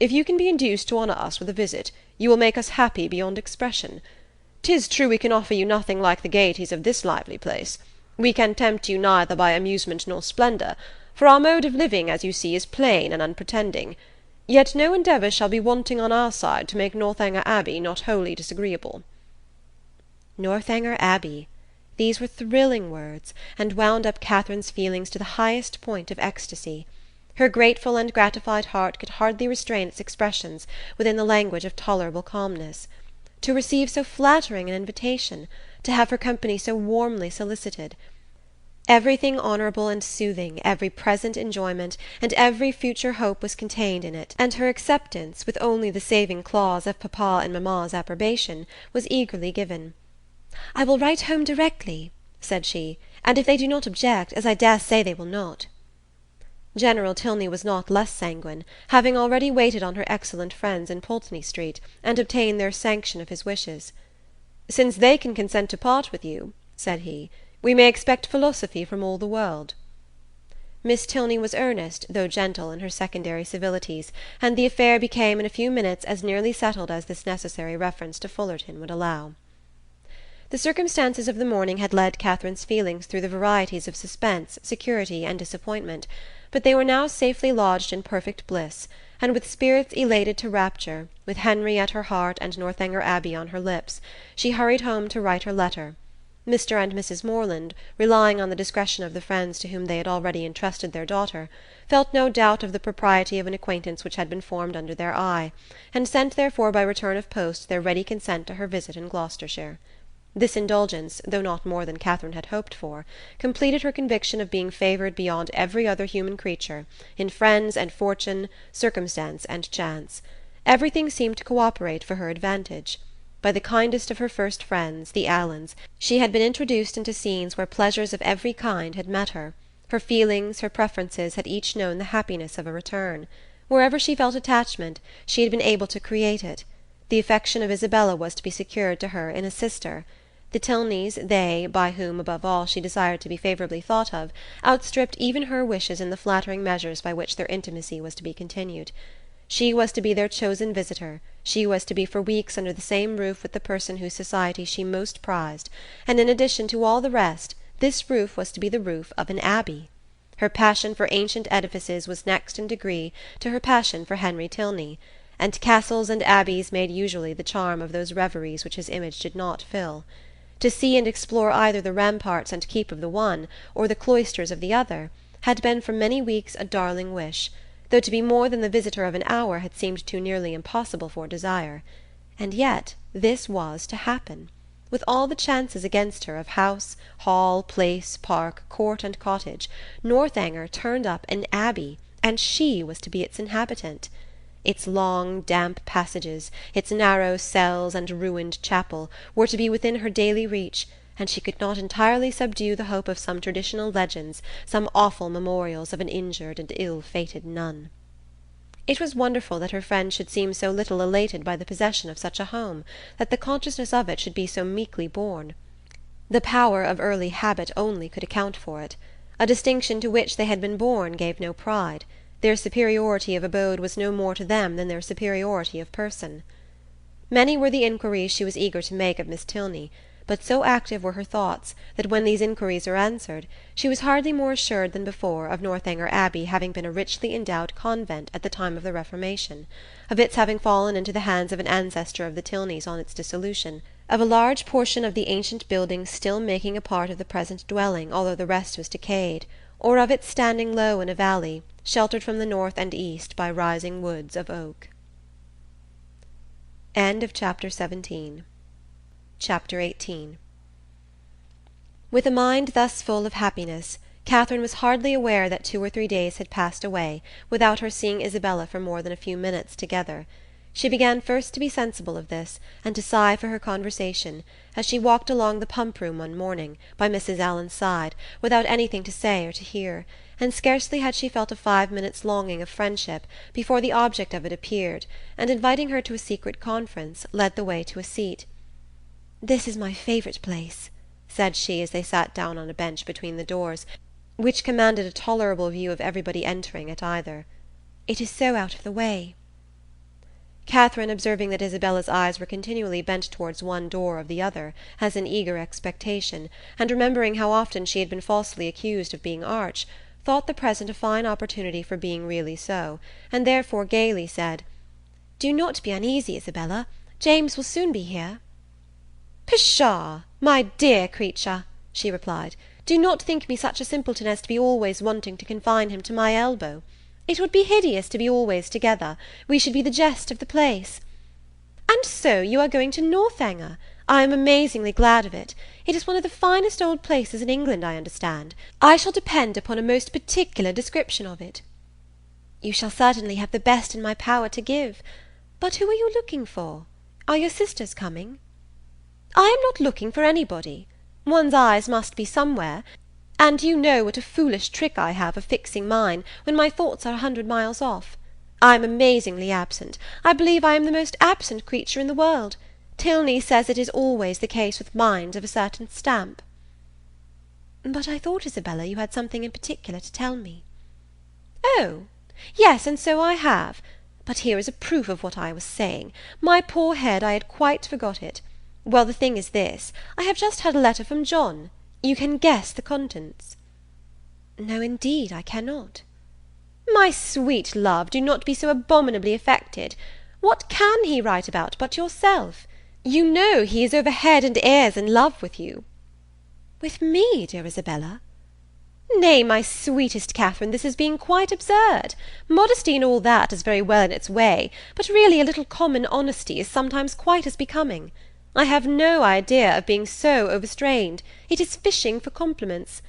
If you can be induced to honour us with a visit, you will make us happy beyond expression. 'Tis true we can offer you nothing like the gaieties of this lively place. We can tempt you neither by amusement nor splendour, for our mode of living, as you see, is plain and unpretending. Yet no endeavour shall be wanting on our side to make Northanger Abbey not wholly disagreeable." Northanger Abbey! These were thrilling words, and wound up Catherine's feelings to the highest point of ecstasy. Her grateful and gratified heart could hardly restrain its expressions within the language of tolerable calmness. To receive so flattering an invitation, to have her company so warmly solicited. Everything honourable and soothing, every present enjoyment, and every future hope was contained in it, and her acceptance, with only the saving clause of papa and mamma's approbation, was eagerly given. "I will write home directly," said she, "and if they do not object, as I dare say they will not." General Tilney was not less sanguine, having already waited on her excellent friends in Pulteney Street, and obtained their sanction of his wishes. "Since they can consent to part with you," said he, "we may expect philosophy from all the world." Miss Tilney was earnest, though gentle, in her secondary civilities, and the affair became in a few minutes as nearly settled as this necessary reference to Fullerton would allow. The circumstances of the morning had led Catherine's feelings through the varieties of suspense, security, and disappointment, but they were now safely lodged in perfect bliss, and with spirits elated to rapture, with Henry at her heart and Northanger Abbey on her lips, she hurried home to write her letter. Mr. and Mrs. Morland, relying on the discretion of the friends to whom they had already entrusted their daughter, felt no doubt of the propriety of an acquaintance which had been formed under their eye, and sent therefore by return of post their ready consent to her visit in Gloucestershire. This indulgence, though not more than Catherine had hoped for, completed her conviction of being favoured beyond every other human creature, in friends and fortune, circumstance and chance. Everything seemed to co-operate for her advantage. By the kindest of her first friends, the Allens, she had been introduced into scenes where pleasures of every kind had met her. Her feelings, her preferences had each known the happiness of a return. Wherever she felt attachment, she had been able to create it. The affection of Isabella was to be secured to her in a sister. The Tilneys, they, by whom, above all, she desired to be favourably thought of, outstripped even her wishes in the flattering measures by which their intimacy was to be continued. She was to be their chosen visitor, She was to be for weeks under the same roof with the person whose society she most prized, and in addition to all the rest, this roof was to be the roof of an abbey. Her passion for ancient edifices was next in degree to her passion for Henry Tilney, and castles and abbeys made usually the charm of those reveries which his image did not fill. To see and explore either the ramparts and keep of the one, or the cloisters of the other, had been for many weeks a darling wish, though to be more than the visitor of an hour had seemed too nearly impossible for desire. And yet this was to happen. With all the chances against her of house, hall, place, park, court, and cottage, Northanger turned up an abbey, and she was to be its inhabitant. Its long, damp passages, its narrow cells and ruined chapel, were to be within her daily reach, and she could not entirely subdue the hope of some traditional legends, some awful memorials of an injured and ill-fated nun. It was wonderful that her friend should seem so little elated by the possession of such a home, that the consciousness of it should be so meekly borne. The power of early habit only could account for it. A distinction to which they had been born gave no pride. Their superiority of abode was no more to them than their superiority of person. Many were the inquiries she was eager to make of Miss Tilney, but so active were her thoughts that when these inquiries were answered, she was hardly more assured than before of Northanger Abbey having been a richly endowed convent at the time of the Reformation, of its having fallen into the hands of an ancestor of the Tilneys on its dissolution, of a large portion of the ancient buildings still making a part of the present dwelling although the rest was decayed, or of its standing low in a valley, sheltered from the north and east by rising woods of oak. Chapter 18. With a mind thus full of happiness, Catherine was hardly aware that 2 or 3 days had passed away without her seeing Isabella for more than a few minutes together. She began first to be sensible of this, and to sigh for her conversation, as she walked along the pump-room one morning, by Mrs. Allen's side, without anything to say or to hear, and scarcely had she felt a 5 minutes' longing of friendship before the object of it appeared, and inviting her to a secret conference, led the way to a seat. "This is my favourite place," said she as they sat down on a bench between the doors, which commanded a tolerable view of everybody entering at either. "It is so out of the way." Catherine, observing that Isabella's eyes were continually bent towards one door or the other, as in eager expectation, and remembering how often she had been falsely accused of being arch, thought the present a fine opportunity for being really so, and therefore gaily said, "Do not be uneasy, Isabella. James will soon be here." "Pshaw, my dear creature," she replied, "do not think me such a simpleton as to be always wanting to confine him to my elbow. It would be hideous to be always together. We should be the jest of the place. And so you are going to Northanger? I am amazingly glad of it. It is one of the finest old places in England, I understand. I shall depend upon a most particular description of it." "You shall certainly have the best in my power to give. But who are you looking for? Are your sisters coming?" "I am not looking for anybody. One's eyes must be somewhere, and you know what a foolish trick I have of fixing mine when my thoughts are 100 miles off. I am amazingly absent. I believe I am the most absent creature in the world. Tilney says it is always the case with minds of a certain stamp." "But I thought, Isabella, you had something in particular to tell me." "Oh, yes, and so I have. But here is a proof of what I was saying. My poor head, I had quite forgot it. Well, the thing is this. I have just had a letter from John. You can guess the contents." "No, indeed, I cannot." "My sweet love, do not be so abominably affected. What can he write about but yourself? You know he is over head and ears in love with you." "With me, dear Isabella?" "Nay, my sweetest Catherine, this is being quite absurd. Modesty and all that is very well in its way, but really a little common honesty is sometimes quite as becoming. I have no idea of being so overstrained. It is fishing for compliments.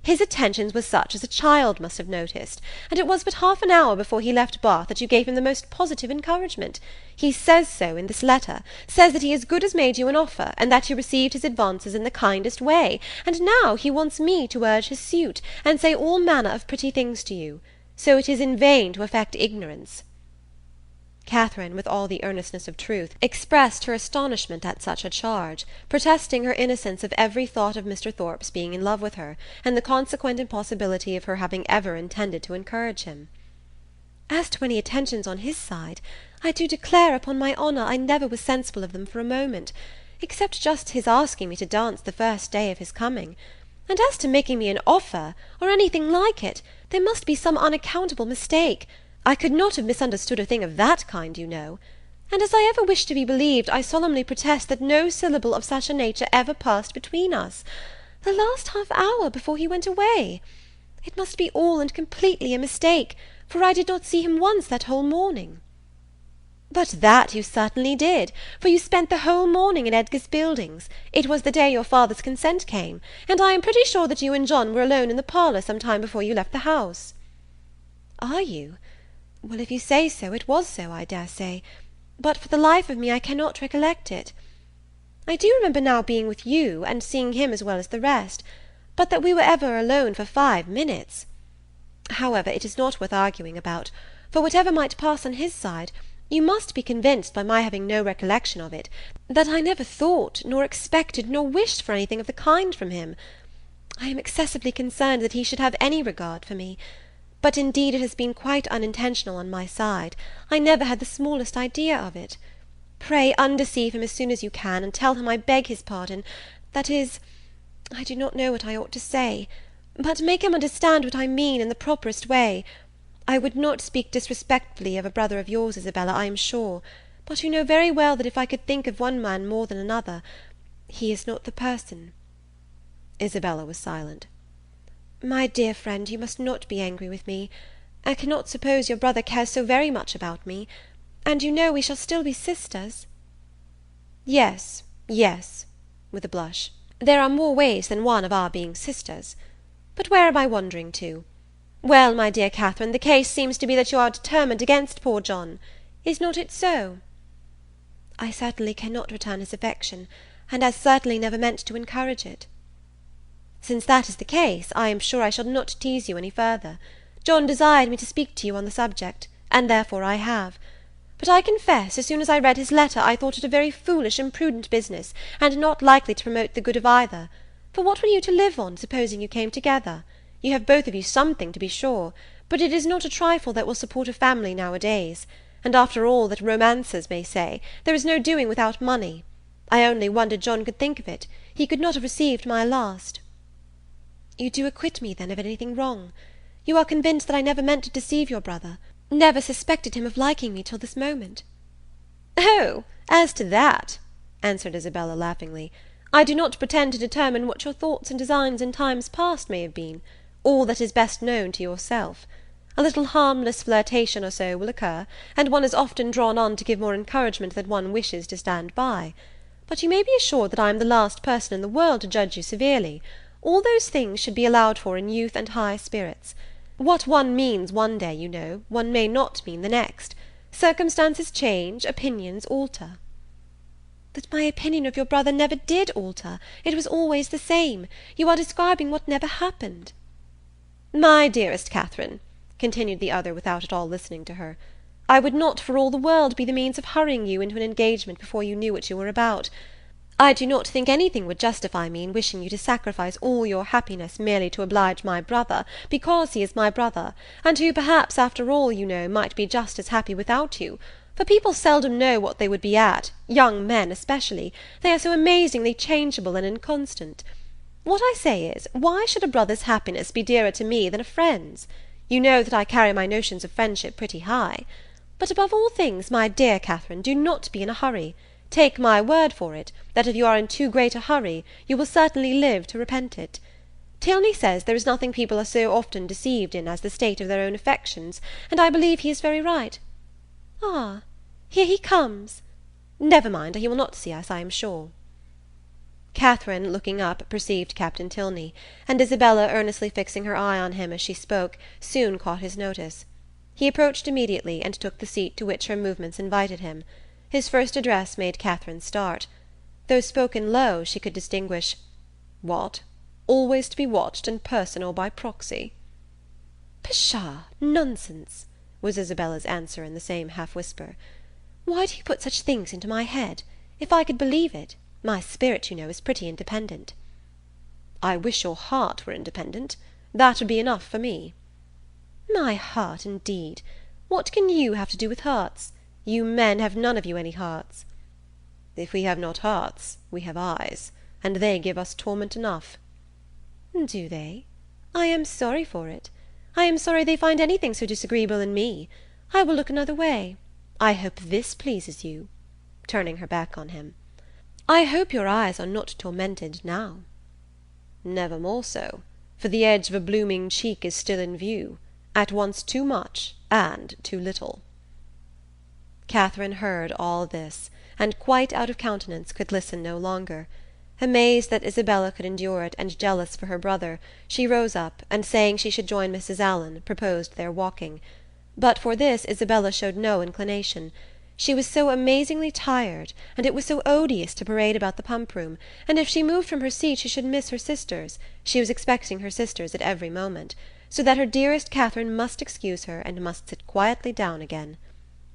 His attentions were such as a child must have noticed, and it was but half an hour before he left Bath that you gave him the most positive encouragement. He says so in this letter, says that he as good as made you an offer, and that you received his advances in the kindest way, and now he wants me to urge his suit, and say all manner of pretty things to you. So it is in vain to affect ignorance." Catherine, with all the earnestness of truth, expressed her astonishment at such a charge, protesting her innocence of every thought of Mr. Thorpe's being in love with her, and the consequent impossibility of her having ever intended to encourage him. "As to any attentions on his side, I do declare, upon my honour, I never was sensible of them for a moment, except just his asking me to dance the first day of his coming. And as to making me an offer, or anything like it, there must be some unaccountable mistake. I could not have misunderstood a thing of that kind, you know. And as I ever wish to be believed, I solemnly protest that no syllable of such a nature ever passed between us. The last half hour before he went away. It must be all and completely a mistake, for I did not see him once that whole morning. But that you certainly did, for you spent the whole morning in Edgar's Buildings. It was the day your father's consent came, and I am pretty sure that you and John were alone in the parlour some time before you left the house. Are you? Well, if you say so, it was so, I dare say, but for the life of me I cannot recollect it. I do remember now being with you, and seeing him as well as the rest, but that we were ever alone for 5 minutes. However, it is not worth arguing about, for whatever might pass on his side, you must be convinced by my having no recollection of it, that I never thought, nor expected, nor wished for anything of the kind from him. I am excessively concerned that he should have any regard for me, but indeed it has been quite unintentional on my side. I never had the smallest idea of it. Pray undeceive him as soon as you can, and tell him I beg his pardon. That is, I do not know what I ought to say, but make him understand what I mean in the properest way. I would not speak disrespectfully of a brother of yours, Isabella, I am sure, but you know very well that if I could think of one man more than another, he is not the person. Isabella was silent. My dear friend, you must not be angry with me. I cannot suppose your brother cares so very much about me, and you know we shall still be sisters. Yes, yes, with a blush, there are more ways than one of our being sisters. But where am I wandering to? Well, my dear Catherine, the case seems to be that you are determined against poor John. Is not it so? I certainly cannot return his affection, and as certainly never meant to encourage it. Since that is the case, I am sure I shall not tease you any further. John desired me to speak to you on the subject, and therefore I have. But I confess, as soon as I read his letter, I thought it a very foolish, imprudent business, and not likely to promote the good of either. For what were you to live on, supposing you came together? You have both of you something, to be sure, but it is not a trifle that will support a family nowadays, and after all that romancers may say, there is no doing without money. I only wonder John could think of it. He could not have received my last. You do acquit me, then, of anything wrong. You are convinced that I never meant to deceive your brother, never suspected him of liking me till this moment. Oh, as to that, answered Isabella laughingly, I do not pretend to determine what your thoughts and designs in times past may have been. All that is best known to yourself. A little harmless flirtation or so will occur, and one is often drawn on to give more encouragement than one wishes to stand by. But you may be assured that I am the last person in the world to judge you severely. All those things should be allowed for in youth and high spirits. What one means one day, you know, one may not mean the next. Circumstances change, opinions alter. But my opinion of your brother never did alter. It was always the same. You are describing what never happened. My dearest Catherine, continued the other without at all listening to her, I would not for all the world be the means of hurrying you into an engagement before you knew what you were about. I do not think anything would justify me in wishing you to sacrifice all your happiness merely to oblige my brother, because he is my brother, and who perhaps, after all, you know, might be just as happy without you, for people seldom know what they would be at, young men especially, they are so amazingly changeable and inconstant. What I say is, why should a brother's happiness be dearer to me than a friend's? You know that I carry my notions of friendship pretty high. But above all things, my dear Catherine, do not be in a hurry. Take my word for it, that if you are in too great a hurry, you will certainly live to repent it. Tilney says there is nothing people are so often deceived in as the state of their own affections, and I believe he is very right. Ah, here he comes. Never mind, he will not see us, I am sure. Catherine, looking up, perceived Captain Tilney, and Isabella, earnestly fixing her eye on him as she spoke, soon caught his notice. He approached immediately, and took the seat to which her movements invited him. His first address made Catherine start. Though spoken low, she could distinguish, "What? Always to be watched in person or by proxy?" "Pshaw! Nonsense!" was Isabella's answer in the same half-whisper. "Why do you put such things into my head? If I could believe it, my spirit, you know, is pretty independent." "I wish your heart were independent. That would be enough for me." "My heart, indeed! What can you have to do with hearts? You men have none of you any hearts." "If we have not hearts, we have eyes, and they give us torment enough." "Do they? I am sorry for it. I am sorry they find anything so disagreeable in me. I will look another way. I hope this pleases you," turning her back on him. "I hope your eyes are not tormented now." "Never more so, for the edge of a blooming cheek is still in view, at once too much and too little." Catherine heard all this, and, quite out of countenance, could listen no longer. Amazed that Isabella could endure it, and jealous for her brother, she rose up, and saying she should join Mrs. Allen, proposed their walking. But for this Isabella showed no inclination. She was so amazingly tired, and it was so odious to parade about the pump-room, and if she moved from her seat she should miss her sisters, she was expecting her sisters at every moment, so that her dearest Catherine must excuse her, and must sit quietly down again.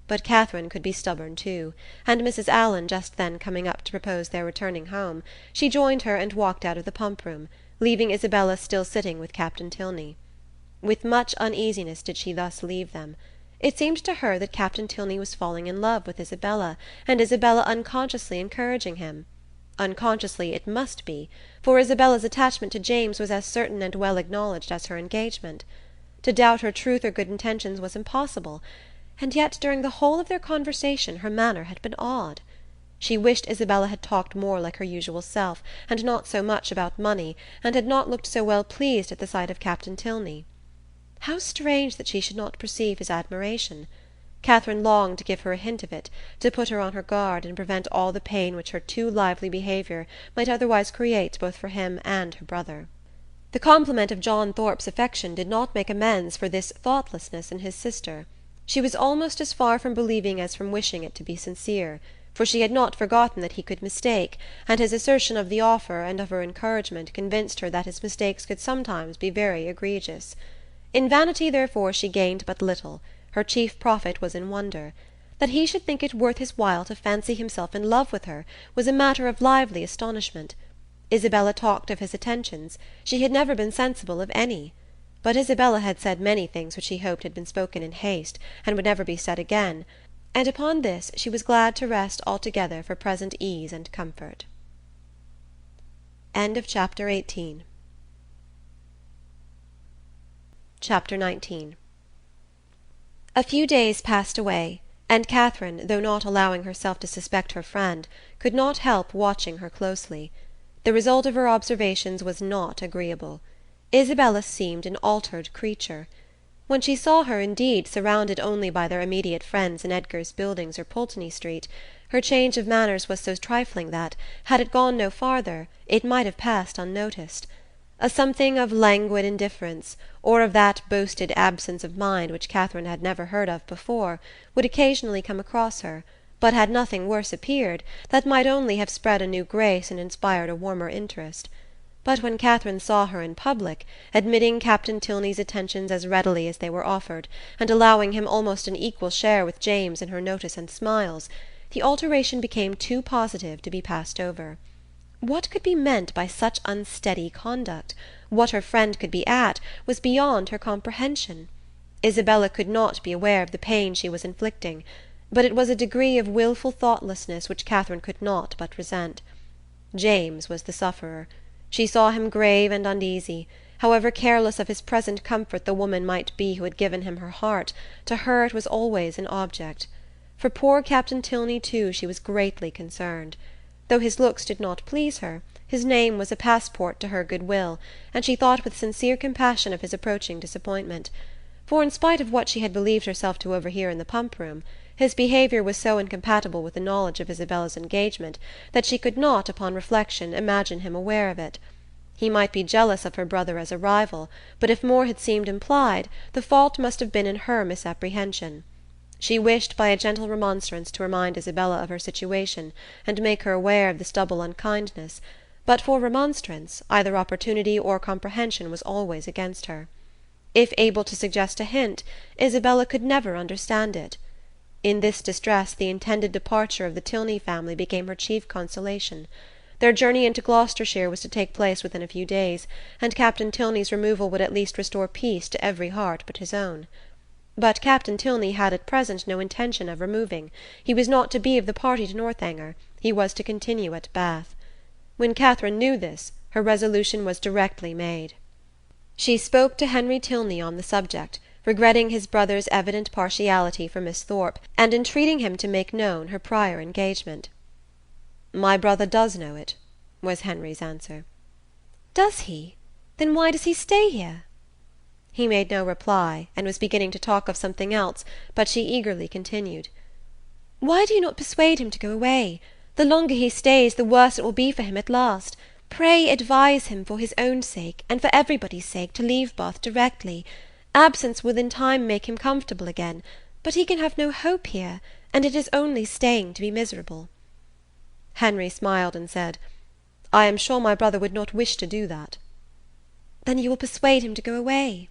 But Catherine could be stubborn too, and Mrs. Allen just then coming up to propose their returning home, she joined her and walked out of the pump-room, leaving Isabella still sitting with Captain Tilney. With much uneasiness did she thus leave them. It seemed to her that Captain Tilney was falling in love with Isabella, and Isabella unconsciously encouraging him. Unconsciously it must be, for Isabella's attachment to James was as certain and well acknowledged as her engagement. To doubt her truth or good intentions was impossible, and yet during the whole of their conversation her manner had been odd. She wished Isabella had talked more like her usual self, and not so much about money, and had not looked so well pleased at the sight of Captain Tilney. How strange that she should not perceive his admiration! Catherine longed to give her a hint of it, to put her on her guard, and prevent all the pain which her too lively behaviour might otherwise create both for him and her brother. The compliment of John Thorpe's affection did not make amends for this thoughtlessness in his sister. She was almost as far from believing as from wishing it to be sincere, for she had not forgotten that he could mistake, and his assertion of the offer and of her encouragement convinced her that his mistakes could sometimes be very egregious. In vanity, therefore, she gained but little. Her chief profit was in wonder. That he should think it worth his while to fancy himself in love with her was a matter of lively astonishment. Isabella talked of his attentions. She had never been sensible of any. But Isabella had said many things which she hoped had been spoken in haste, and would never be said again, and upon this she was glad to rest altogether for present ease and comfort. Chapter 18. Chapter 19. A few days passed away, and Catherine, though not allowing herself to suspect her friend, could not help watching her closely. The result of her observations was not agreeable. Isabella seemed an altered creature. When she saw her, indeed, surrounded only by their immediate friends in Edgar's Buildings or Pulteney Street, her change of manners was so trifling that, had it gone no farther, it might have passed unnoticed. A something of languid indifference, or of that boasted absence of mind which Catherine had never heard of before, would occasionally come across her, but had nothing worse appeared, that might only have spread a new grace and inspired a warmer interest. But when Catherine saw her in public, admitting Captain Tilney's attentions as readily as they were offered, and allowing him almost an equal share with James in her notice and smiles, the alteration became too positive to be passed over. What could be meant by such unsteady conduct? What her friend could be at, was beyond her comprehension. Isabella could not be aware of the pain she was inflicting, but it was a degree of wilful thoughtlessness which Catherine could not but resent. James was the sufferer. She saw him grave and uneasy. However careless of his present comfort the woman might be who had given him her heart, to her it was always an object. For poor Captain Tilney, too, she was greatly concerned. Though his looks did not please her, his name was a passport to her good-will, and she thought with sincere compassion of his approaching disappointment. For in spite of what she had believed herself to overhear in the pump-room, his behaviour was so incompatible with the knowledge of Isabella's engagement that she could not, upon reflection, imagine him aware of it. He might be jealous of her brother as a rival, but if more had seemed implied, the fault must have been in her misapprehension. She wished by a gentle remonstrance to remind Isabella of her situation, and make her aware of this double unkindness, but for remonstrance, either opportunity or comprehension was always against her. If able to suggest a hint, Isabella could never understand it. In this distress the intended departure of the Tilney family became her chief consolation. Their journey into Gloucestershire was to take place within a few days, and Captain Tilney's removal would at least restore peace to every heart but his own. But Captain Tilney had at present no intention of removing. He was not to be of the party to Northanger. He was to continue at Bath. When Catherine knew this, her resolution was directly made. She spoke to Henry Tilney on the subject, regretting his brother's evident partiality for Miss Thorpe, and entreating him to make known her prior engagement. "My brother does know it," was Henry's answer. "Does he? Then why does he stay here?" He made no reply, and was beginning to talk of something else, but she eagerly continued. "Why do you not persuade him to go away? The longer he stays, the worse it will be for him at last. Pray advise him, for his own sake, and for everybody's sake, to leave Bath directly. Absence will in time make him comfortable again, but he can have no hope here, and it is only staying to be miserable." Henry smiled and said, "I am sure my brother would not wish to do that." "Then you will persuade him to go away?"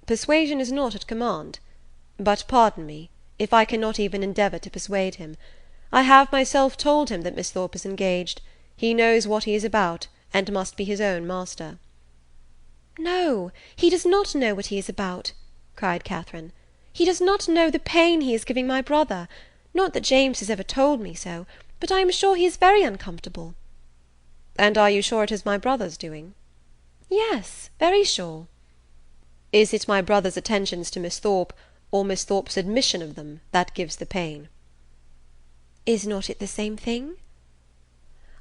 "Persuasion is not at command. But pardon me, if I cannot even endeavour to persuade him. I have myself told him that Miss Thorpe is engaged. He knows what he is about, and must be his own master." "No, he does not know what he is about," cried Catherine. "He does not know the pain he is giving my brother. Not that James has ever told me so, but I am sure he is very uncomfortable." "And are you sure it is my brother's doing?" "Yes, very sure." "Is it my brother's attentions to Miss Thorpe, or Miss Thorpe's admission of them, that gives the pain?" "Is not it the same thing?"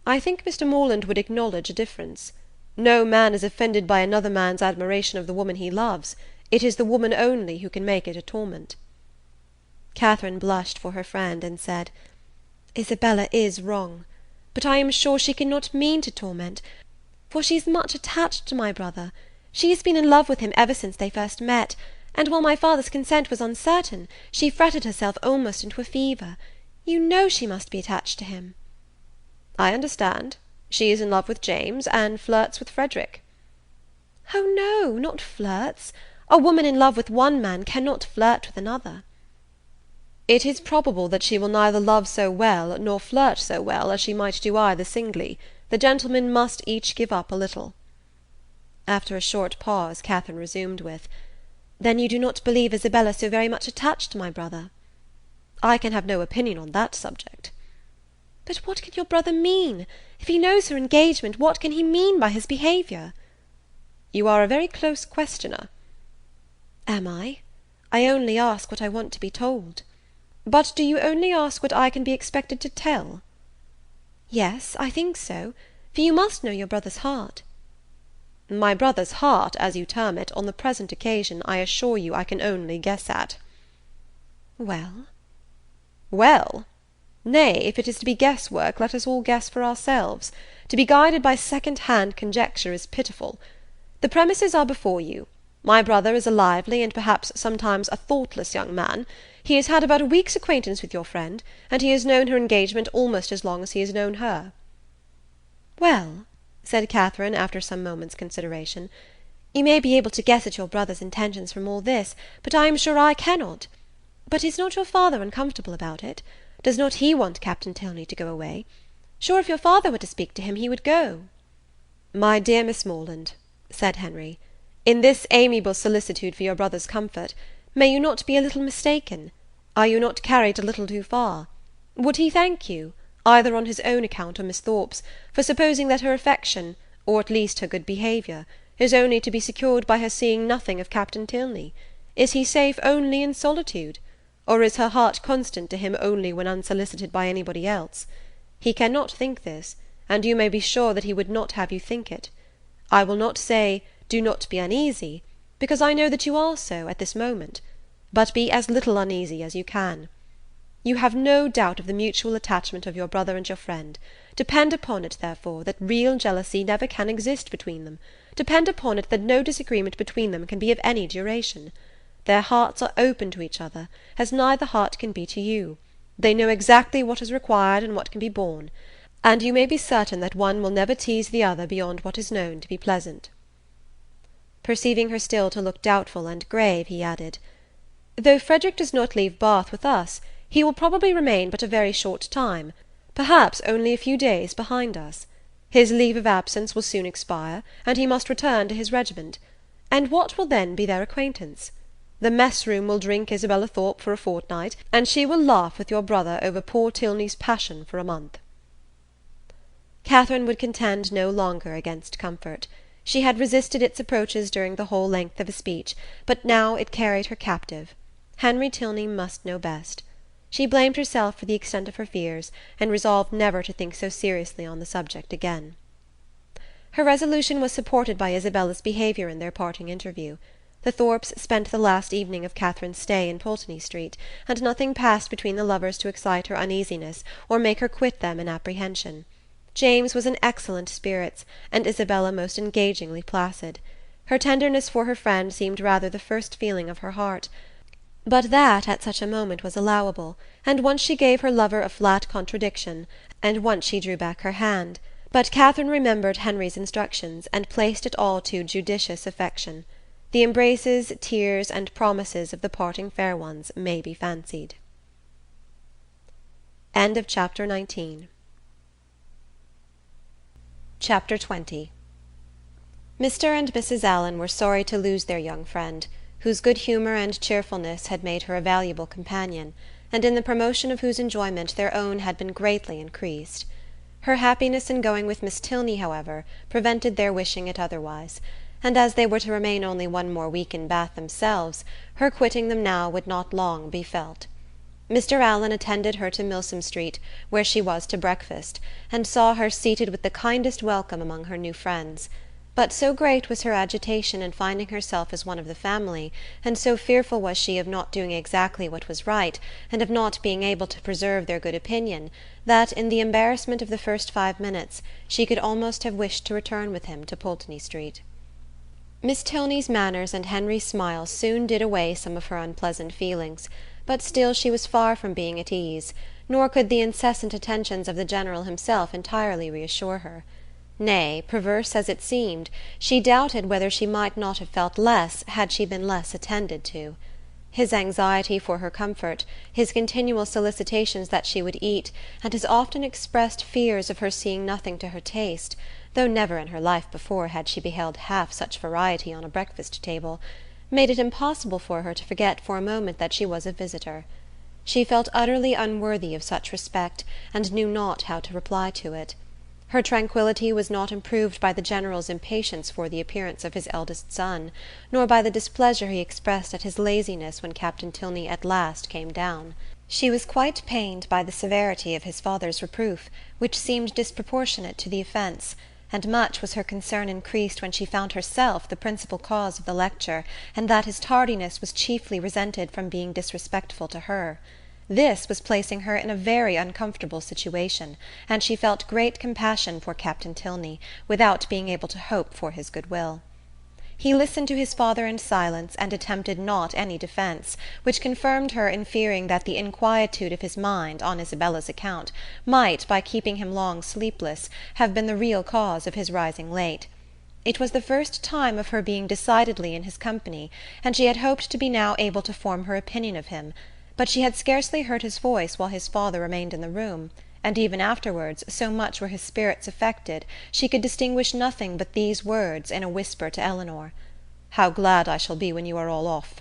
"I think Mr. Morland would acknowledge a difference. No man is offended by another man's admiration of the woman he loves. It is the woman only who can make it a torment." Catherine blushed for her friend, and said, "Isabella is wrong, but I am sure she cannot mean to torment, for she is much attached to my brother. She has been in love with him ever since they first met, and while my father's consent was uncertain, she fretted herself almost into a fever. You know she must be attached to him." "I understand. She is in love with James, and flirts with Frederick." "Oh no, not flirts. A woman in love with one man cannot flirt with another." "It is probable that she will neither love so well, nor flirt so well, as she might do either singly. The gentlemen must each give up a little." After a short pause, Catherine resumed with, "Then you do not believe Isabella so very much attached to my brother?" "I can have no opinion on that subject." "But what can your brother mean? If he knows her engagement, what can he mean by his behaviour?" "You are a very close questioner." "Am I? I only ask what I want to be told." "But do you only ask what I can be expected to tell?" "Yes, I think so, for you must know your brother's heart." "My brother's heart, as you term it, on the present occasion, I assure you I can only guess at." "Well?" "Well? Nay, if it is to be guess-work, let us all guess for ourselves. To be guided by second-hand conjecture is pitiful. The premises are before you. My brother is a lively, and perhaps sometimes a thoughtless young man. He has had about a week's acquaintance with your friend, and he has known her engagement almost as long as he has known her." "Well," said Catherine, after some moments' consideration, "you may be able to guess at your brother's intentions from all this, but I am sure I cannot. But is not your father uncomfortable about it? Does not he want Captain Tilney to go away? Sure, if your father were to speak to him, he would go." "My dear Miss Morland," said Henry, "in this amiable solicitude for your brother's comfort, may you not be a little mistaken? Are you not carried a little too far? Would he thank you, either on his own account or Miss Thorpe's, for supposing that her affection, or at least her good behaviour, is only to be secured by her seeing nothing of Captain Tilney? Is he safe only in solitude? Or is her heart constant to him only when unsolicited by anybody else? He cannot think this, and you may be sure that he would not have you think it. I will not say, do not be uneasy, because I know that you are so at this moment, but be as little uneasy as you can. You have no doubt of the mutual attachment of your brother and your friend. Depend upon it, therefore, that real jealousy never can exist between them. Depend upon it that no disagreement between them can be of any duration. Their hearts are open to each other, as neither heart can be to you. They know exactly what is required and what can be borne, and you may be certain that one will never tease the other beyond what is known to be pleasant." Perceiving her still to look doubtful and grave, he added, "Though Frederick does not leave Bath with us, he will probably remain but a very short time, perhaps only a few days behind us. His leave of absence will soon expire, and he must return to his regiment. And what will then be their acquaintance? The mess-room will drink Isabella Thorpe for a fortnight, and she will laugh with your brother over poor Tilney's passion for a month." Catherine would contend no longer against comfort. She had resisted its approaches during the whole length of a speech, but now it carried her captive. Henry Tilney must know best. She blamed herself for the extent of her fears, and resolved never to think so seriously on the subject again. Her resolution was supported by Isabella's behaviour in their parting interview. The Thorpes spent the last evening of Catherine's stay in Pulteney Street, and nothing passed between the lovers to excite her uneasiness or make her quit them in apprehension. James was in excellent spirits, and Isabella most engagingly placid. Her tenderness for her friend seemed rather the first feeling of her heart, but that at such a moment was allowable, and once she gave her lover a flat contradiction, and once she drew back her hand. But Catherine remembered Henry's instructions, and placed it all to judicious affection. The embraces, tears, and promises of the parting fair ones may be fancied. End of Chapter 19. Chapter 20. Mr. and Mrs. Allen were sorry to lose their young friend, whose good humour and cheerfulness had made her a valuable companion, and in the promotion of whose enjoyment their own had been greatly increased. Her happiness in going with Miss Tilney, however, prevented their wishing it otherwise, and as they were to remain only one more week in Bath themselves, her quitting them now would not long be felt. Mr. Allen attended her to Milsom Street, where she was to breakfast, and saw her seated with the kindest welcome among her new friends. But so great was her agitation in finding herself as one of the family, and so fearful was she of not doing exactly what was right, and of not being able to preserve their good opinion, that, in the embarrassment of the first 5 minutes, she could almost have wished to return with him to Pulteney Street. Miss Tilney's manners and Henry's smile soon did away some of her unpleasant feelings, but still she was far from being at ease, nor could the incessant attentions of the General himself entirely reassure her. Nay, perverse as it seemed, she doubted whether she might not have felt less had she been less attended to. His anxiety for her comfort, his continual solicitations that she would eat, and his often expressed fears of her seeing nothing to her taste, though never in her life before had she beheld half such variety on a breakfast-table, made it impossible for her to forget for a moment that she was a visitor. She felt utterly unworthy of such respect, and knew not how to reply to it. Her tranquillity was not improved by the General's impatience for the appearance of his eldest son, nor by the displeasure he expressed at his laziness when Captain Tilney at last came down. She was quite pained by the severity of his father's reproof, which seemed disproportionate to the offence, and much was her concern increased when she found herself the principal cause of the lecture, and that his tardiness was chiefly resented from being disrespectful to her. This was placing her in a very uncomfortable situation, and she felt great compassion for Captain Tilney, without being able to hope for his goodwill. He listened to his father in silence, and attempted not any defence, which confirmed her in fearing that the inquietude of his mind, on Isabella's account, might, by keeping him long sleepless, have been the real cause of his rising late. It was the first time of her being decidedly in his company, and she had hoped to be now able to form her opinion of him, but she had scarcely heard his voice while his father remained in the room, and even afterwards, so much were his spirits affected, she could distinguish nothing but these words in a whisper to Eleanor: "How glad I shall be when you are all off."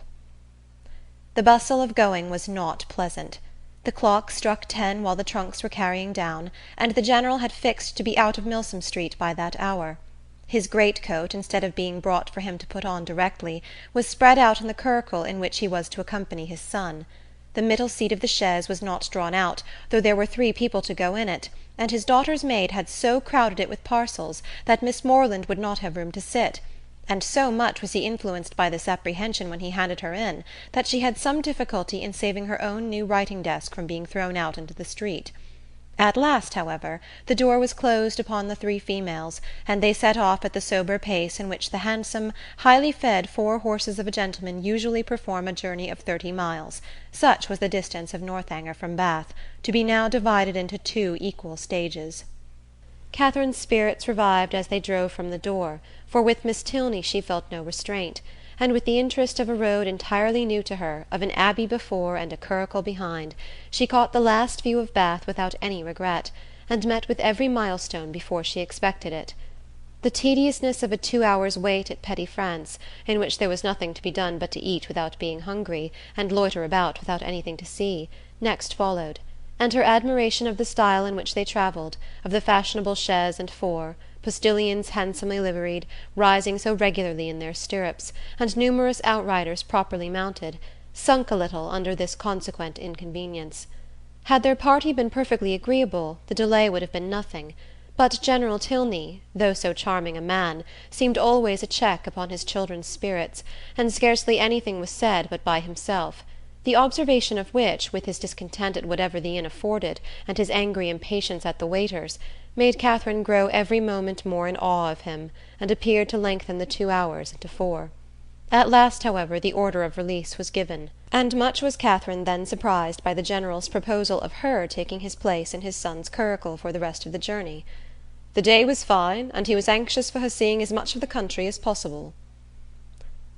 The bustle of going was not pleasant. The clock struck 10 while the trunks were carrying down, and the General had fixed to be out of Milsom Street by that hour. His greatcoat, instead of being brought for him to put on directly, was spread out in the curricle in which he was to accompany his son. The middle seat of the chaise was not drawn out, though there were 3 people to go in it, and his daughter's maid had so crowded it with parcels that Miss Morland would not have room to sit, and so much was he influenced by this apprehension when he handed her in, that she had some difficulty in saving her own new writing-desk from being thrown out into the street. At last, however, the door was closed upon the 3 females, and they set off at the sober pace in which the handsome, highly fed 4 horses of a gentleman usually perform a journey of 30 miles. Such was the distance of Northanger from Bath, to be now divided into 2 equal stages. Catherine's spirits revived as they drove from the door, for with Miss Tilney she felt no restraint, and with the interest of a road entirely new to her, of an abbey before and a curricle behind, she caught the last view of Bath without any regret, and met with every milestone before she expected it. The tediousness of a 2 hours' wait at Petty France, in which there was nothing to be done but to eat without being hungry, and loiter about without anything to see, next followed; and her admiration of the style in which they travelled, of the fashionable chaise and four, postilions handsomely liveried, rising so regularly in their stirrups, and numerous outriders properly mounted, sunk a little under this consequent inconvenience. Had their party been perfectly agreeable, the delay would have been nothing; but General Tilney, though so charming a man, seemed always a check upon his children's spirits, and scarcely anything was said but by himself, the observation of which, with his discontent at whatever the inn afforded, and his angry impatience at the waiters, made Catherine grow every moment more in awe of him, and appeared to lengthen the 2 hours into 4. At last, however, the order of release was given, and much was Catherine then surprised by the General's proposal of her taking his place in his son's curricle for the rest of the journey. The day was fine, and he was anxious for her seeing as much of the country as possible.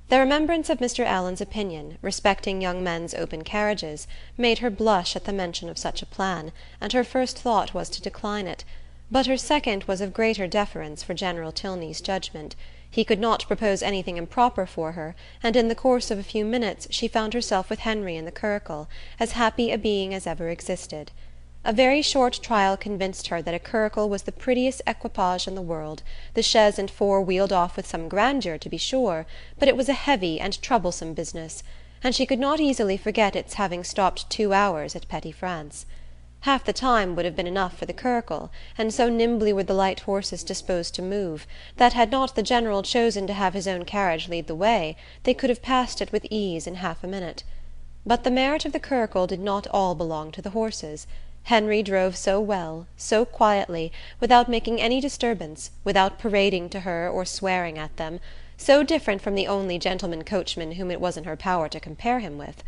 The remembrance of Mr. Allen's opinion, respecting young men's open carriages, made her blush at the mention of such a plan, and her first thought was to decline it; but her second was of greater deference for General Tilney's judgment. He could not propose anything improper for her, and in the course of a few minutes she found herself with Henry in the curricle, as happy a being as ever existed. A very short trial convinced her that a curricle was the prettiest equipage in the world. The chaise and four wheeled off with some grandeur, to be sure, but it was a heavy and troublesome business, and she could not easily forget its having stopped 2 hours at Petty France. Half the time would have been enough for the curricle, and so nimbly were the light horses disposed to move, that had not the General chosen to have his own carriage lead the way, they could have passed it with ease in half a minute. But the merit of the curricle did not all belong to the horses. Henry drove so well, so quietly, without making any disturbance, without parading to her or swearing at them, so different from the only gentleman coachman whom it was in her power to compare him with.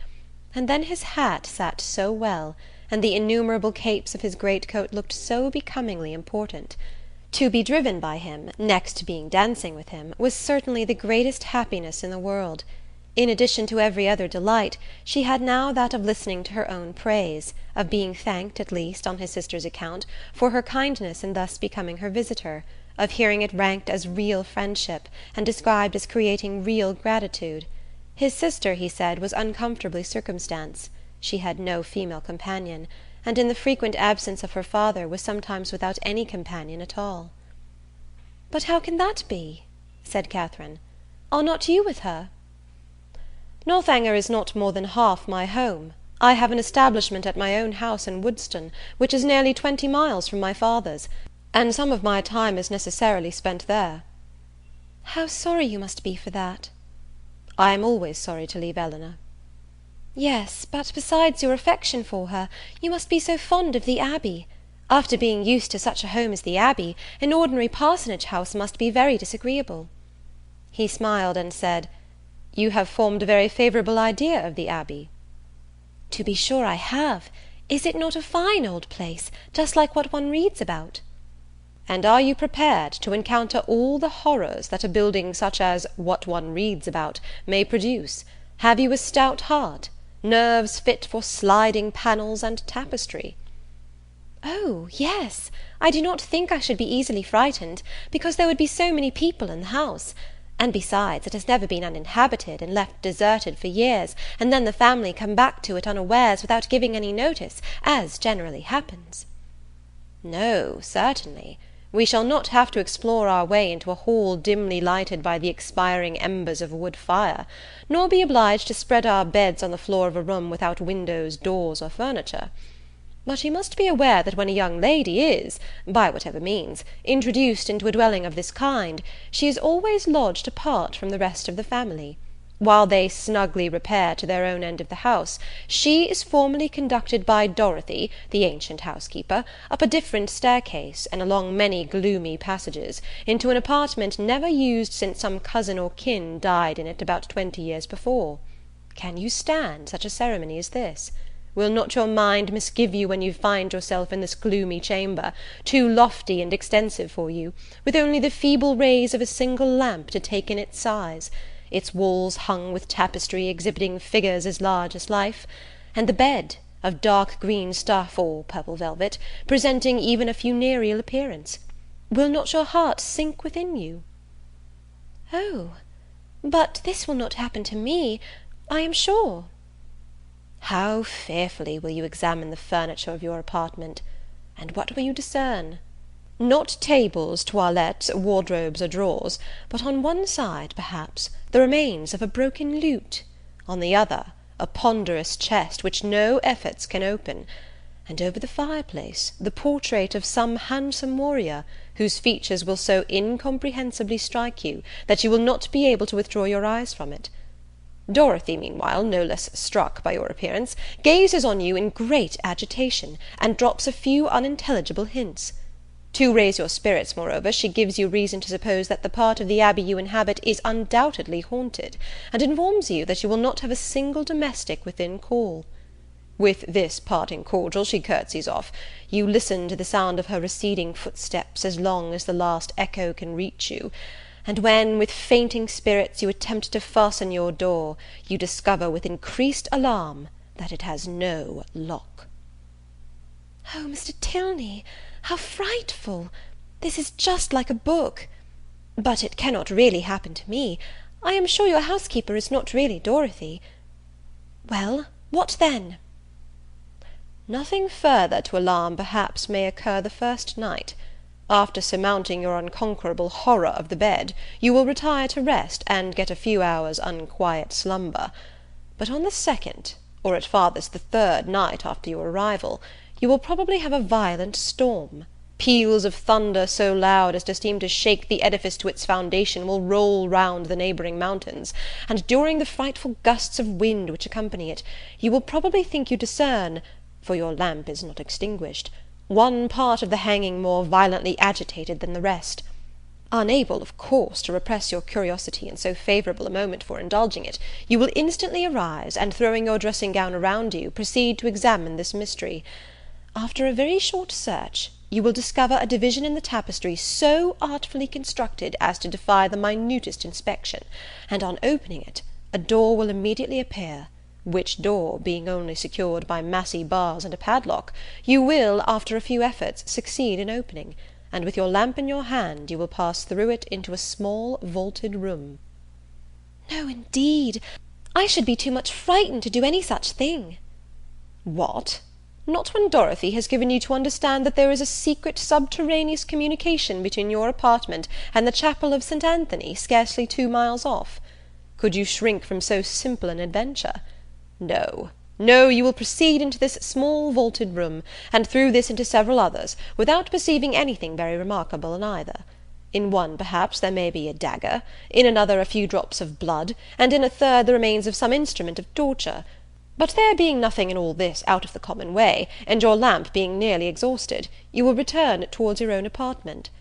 And then his hat sat so well, and the innumerable capes of his greatcoat looked so becomingly important. To be driven by him, next to being dancing with him, was certainly the greatest happiness in the world. In addition to every other delight, she had now that of listening to her own praise, of being thanked, at least, on his sister's account, for her kindness in thus becoming her visitor, of hearing it ranked as real friendship, and described as creating real gratitude. His sister, he said, was uncomfortably circumstanced. She had no female companion, and in the frequent absence of her father was sometimes without any companion at all. "But how can that be?" said Catherine. "Are not you with her?" "Northanger is not more than half my home. I have an establishment at my own house in Woodstone, which is nearly 20 miles from my father's, and some of my time is necessarily spent there." "How sorry you must be for that." "I am always sorry to leave Eleanor." "Yes, but besides your affection for her, you must be so fond of the Abbey. After being used to such a home as the Abbey, an ordinary parsonage house must be very disagreeable." He smiled and said, "You have formed a very favourable idea of the Abbey." "To be sure I have. Is it not a fine old place, just like what one reads about?" "And are you prepared to encounter all the horrors that a building such as what one reads about may produce? Have you a stout heart? Nerves fit for sliding panels and tapestry?" "Oh, yes. I do not think I should be easily frightened, because there would be so many people in the house. And besides, it has never been uninhabited, and left deserted for years, and then the family come back to it unawares without giving any notice, as generally happens." "No, certainly. We shall not have to explore our way into a hall dimly lighted by the expiring embers of a wood fire, nor be obliged to spread our beds on the floor of a room without windows, doors, or furniture. But you must be aware that when a young lady is, by whatever means, introduced into a dwelling of this kind, she is always lodged apart from the rest of the family. While they snugly repair to their own end of the house, she is formally conducted by Dorothy, the ancient housekeeper, up a different staircase, and along many gloomy passages, into an apartment never used since some cousin or kin died in it about 20 years before. Can you stand such a ceremony as this? Will not your mind misgive you when you find yourself in this gloomy chamber, too lofty and extensive for you, with only the feeble rays of a single lamp to take in its size, its walls hung with tapestry exhibiting figures as large as life, and the bed, of dark green stuff or purple velvet, presenting even a funereal appearance? Will not your heart sink within you?" "Oh, but this will not happen to me, I am sure." "How fearfully will you examine the furniture of your apartment! And what will you discern? Not tables, toilettes, wardrobes, or drawers, but on one side, perhaps, the remains of a broken lute; on the other, a ponderous chest which no efforts can open; and over the fireplace the portrait of some handsome warrior, whose features will so incomprehensibly strike you, that you will not be able to withdraw your eyes from it. Dorothy, meanwhile, no less struck by your appearance, gazes on you in great agitation, and drops a few unintelligible hints. To raise your spirits, moreover, she gives you reason to suppose that the part of the Abbey you inhabit is undoubtedly haunted, and informs you that you will not have a single domestic within call. With this parting cordial she curtsies off. You listen to the sound of her receding footsteps as long as the last echo can reach you, and when, with fainting spirits, you attempt to fasten your door, you discover with increased alarm that it has no lock." "Oh, Mr. Tilney, how frightful! This is just like a book. But it cannot really happen to me. I am sure your housekeeper is not really Dorothy. Well, what then?" "Nothing further to alarm perhaps may occur the first night. After surmounting your unconquerable horror of the bed, you will retire to rest, and get a few hours' unquiet slumber. But on the second, or at farthest the third night after your arrival, you will probably have a violent storm. Peals of thunder so loud as to seem to shake the edifice to its foundation will roll round the neighbouring mountains, and during the frightful gusts of wind which accompany it, you will probably think you discern, for your lamp is not extinguished, one part of the hanging more violently agitated than the rest. Unable, of course, to repress your curiosity in so favourable a moment for indulging it, you will instantly arise, and throwing your dressing-gown around you, proceed to examine this mystery. After a very short search, you will discover a division in the tapestry so artfully constructed as to defy the minutest inspection, and on opening it, a door will immediately appear, which door, being only secured by massy bars and a padlock, you will, after a few efforts, succeed in opening, and with your lamp in your hand you will pass through it into a small vaulted room." "No, indeed, I should be too much frightened to do any such thing." "What! Not when Dorothy has given you to understand that there is a secret subterraneous communication between your apartment and the chapel of St. Anthony, scarcely 2 miles off? Could you shrink from so simple an adventure? No, no, you will proceed into this small vaulted room, and through this into several others, without perceiving anything very remarkable in either. In one, perhaps, there may be a dagger, in another a few drops of blood, and in a third the remains of some instrument of torture. But there being nothing in all this out of the common way, and your lamp being nearly exhausted, you will return towards your own apartment.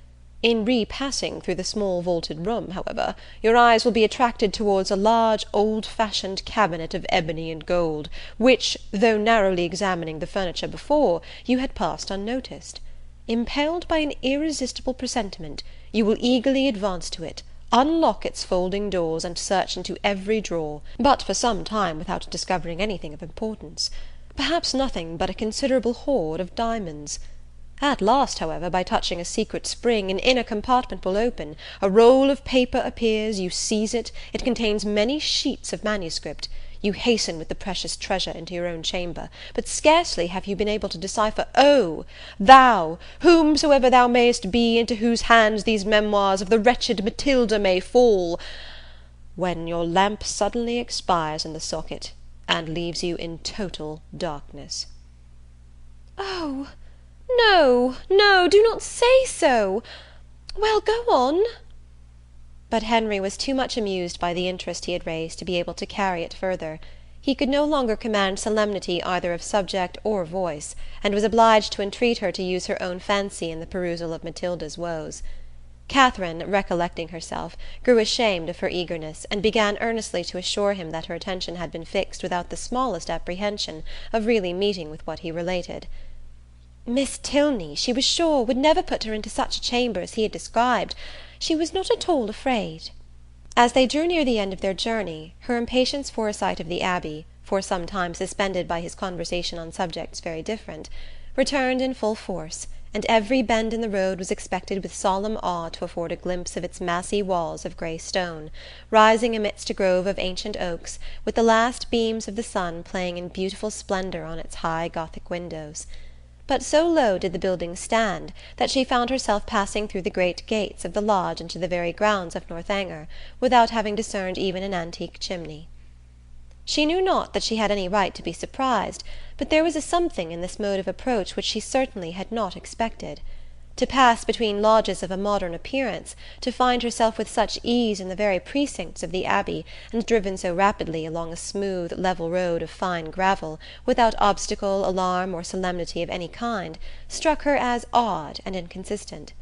In repassing through the small vaulted room, however, your eyes will be attracted towards a large old-fashioned cabinet of ebony and gold, which, though narrowly examining the furniture before, you had passed unnoticed. Impelled by an irresistible presentiment, you will eagerly advance to it, unlock its folding doors, and search into every drawer, but for some time without discovering anything of importance, perhaps nothing but a considerable hoard of diamonds. At last, however, by touching a secret spring, an inner compartment will open, a roll of paper appears, you seize it, it contains many sheets of manuscript. You hasten with the precious treasure into your own chamber, but scarcely have you been able to decipher, "Oh, thou, whomsoever thou mayest be, into whose hands these memoirs of the wretched Matilda may fall," when your lamp suddenly expires in the socket, and leaves you in total darkness. "Oh, no, no, do not say so. Well, go on." But Henry was too much amused by the interest he had raised to be able to carry it further. He could no longer command solemnity either of subject or voice, and was obliged to entreat her to use her own fancy in the perusal of Matilda's woes. Catherine, recollecting herself, grew ashamed of her eagerness, and began earnestly to assure him that her attention had been fixed without the smallest apprehension of really meeting with what he related. Miss Tilney, she was sure, would never put her into such a chamber as he had described. She was not at all afraid. As they drew near the end of their journey, her impatience for a sight of the Abbey, for some time suspended by his conversation on subjects very different, returned in full force, and every bend in the road was expected with solemn awe to afford a glimpse of its massy walls of grey stone, rising amidst a grove of ancient oaks, with the last beams of the sun playing in beautiful splendour on its high Gothic windows. But so low did the building stand that she found herself passing through the great gates of the lodge into the very grounds of Northanger, without having discerned even an antique chimney. She knew not that she had any right to be surprised, but there was a something in this mode of approach which she certainly had not expected. To pass between lodges of a modern appearance, to find herself with such ease in the very precincts of the Abbey, and driven so rapidly along a smooth, level road of fine gravel, without obstacle, alarm, or solemnity of any kind, struck her as odd and inconsistent.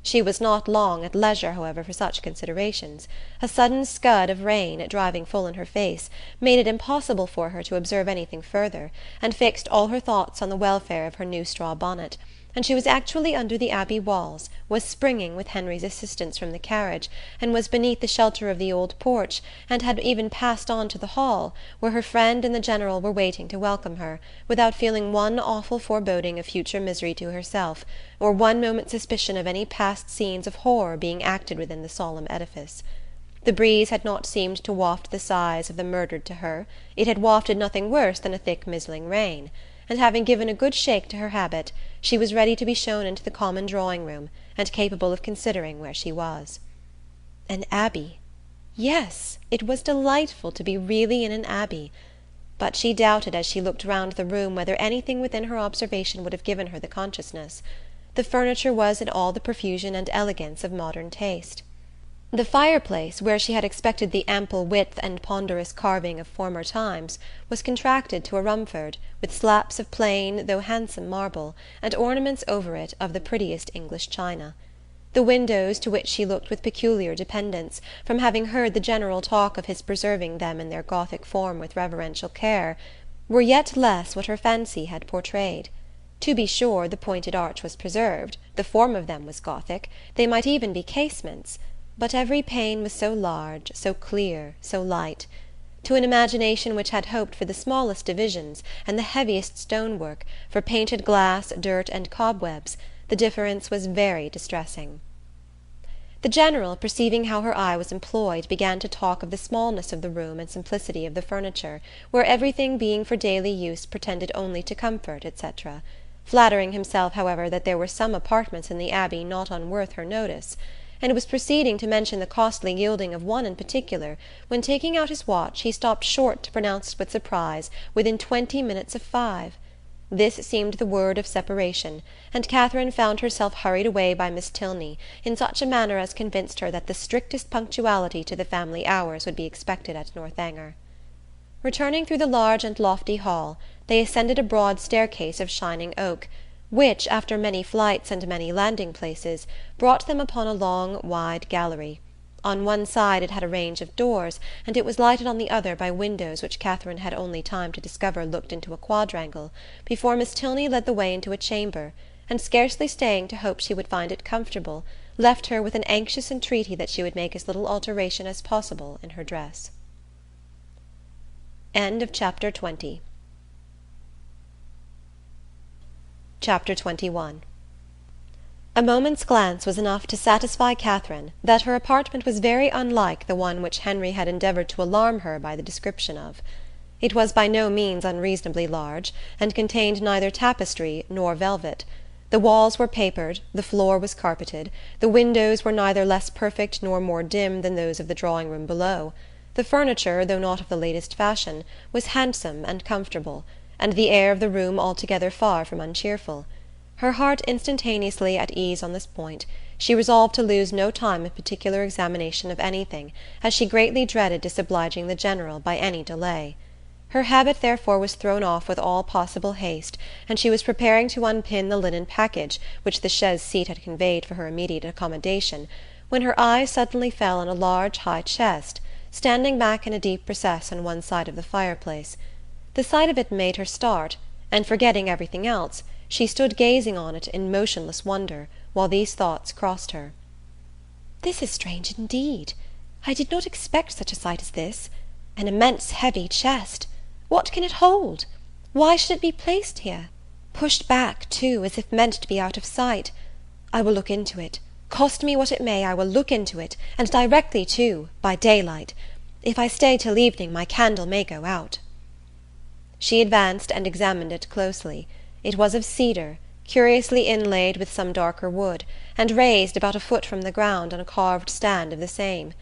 She was not long at leisure, however, for such considerations. A sudden scud of rain, driving full in her face, made it impossible for her to observe anything further, and fixed all her thoughts on the welfare of her new straw bonnet, and she was actually under the Abbey walls, was springing with Henry's assistance from the carriage, and was beneath the shelter of the old porch, and had even passed on to the hall, where her friend and the General were waiting to welcome her, without feeling one awful foreboding of future misery to herself, or one moment's suspicion of any past scenes of horror being acted within the solemn edifice. The breeze had not seemed to waft the sighs of the murdered to her; it had wafted nothing worse than a thick mizzling rain; and having given a good shake to her habit, she was ready to be shown into the common drawing-room, and capable of considering where she was. An abbey! Yes, it was delightful to be really in an abbey. But she doubted as she looked round the room whether anything within her observation would have given her the consciousness. The furniture was in all the profusion and elegance of modern taste. The fireplace, where she had expected the ample width and ponderous carving of former times, was contracted to a Rumford, with slaps of plain though handsome marble, and ornaments over it of the prettiest English china. The windows, to which she looked with peculiar dependence, from having heard the General talk of his preserving them in their Gothic form with reverential care, were yet less what her fancy had portrayed. To be sure, the pointed arch was preserved, the form of them was Gothic, they might even be casements, but every pane was so large, so clear, so light. To an imagination which had hoped for the smallest divisions, and the heaviest stonework, for painted glass, dirt, and cobwebs, the difference was very distressing. The General, perceiving how her eye was employed, began to talk of the smallness of the room and simplicity of the furniture, where everything being for daily use pretended only to comfort, etc., flattering himself, however, that there were some apartments in the Abbey not unworth her notice, and was proceeding to mention the costly gilding of one in particular, when, taking out his watch, he stopped short to pronounce with surprise, within 20 minutes of 5. This seemed the word of separation, and Catherine found herself hurried away by Miss Tilney, in such a manner as convinced her that the strictest punctuality to the family hours would be expected at Northanger. Returning through the large and lofty hall, they ascended a broad staircase of shining oak, which, after many flights and many landing-places, brought them upon a long, wide gallery. On one side it had a range of doors, and it was lighted on the other by windows which Catherine had only time to discover looked into a quadrangle, before Miss Tilney led the way into a chamber, and scarcely staying to hope she would find it comfortable, left her with an anxious entreaty that she would make as little alteration as possible in her dress. Chapter 20. Chapter 21. A moment's glance was enough to satisfy Catherine that her apartment was very unlike the one which Henry had endeavoured to alarm her by the description of. It was by no means unreasonably large, and contained neither tapestry nor velvet. The walls were papered, the floor was carpeted, the windows were neither less perfect nor more dim than those of the drawing-room below. The furniture, though not of the latest fashion, was handsome and comfortable, and the air of the room altogether far from uncheerful. Her heart instantaneously at ease on this point, she resolved to lose no time in particular examination of anything, as she greatly dreaded disobliging the General by any delay. Her habit therefore was thrown off with all possible haste, and she was preparing to unpin the linen package which the chaise seat had conveyed for her immediate accommodation, when her eye suddenly fell on a large high chest, standing back in a deep recess on one side of the fireplace. The sight of it made her start, and forgetting everything else, she stood gazing on it in motionless wonder, while these thoughts crossed her. "This is strange indeed. I did not expect such a sight as this. An immense heavy chest. What can it hold? Why should it be placed here? pushed back, too, as if meant to be out of sight. I will look into it. Cost me what it may, I will look into it, and directly, too, by daylight. If I stay till evening, my candle may go out." She advanced and examined it closely. It was of cedar, curiously inlaid with some darker wood, and raised about a foot from the ground on a carved stand of the same.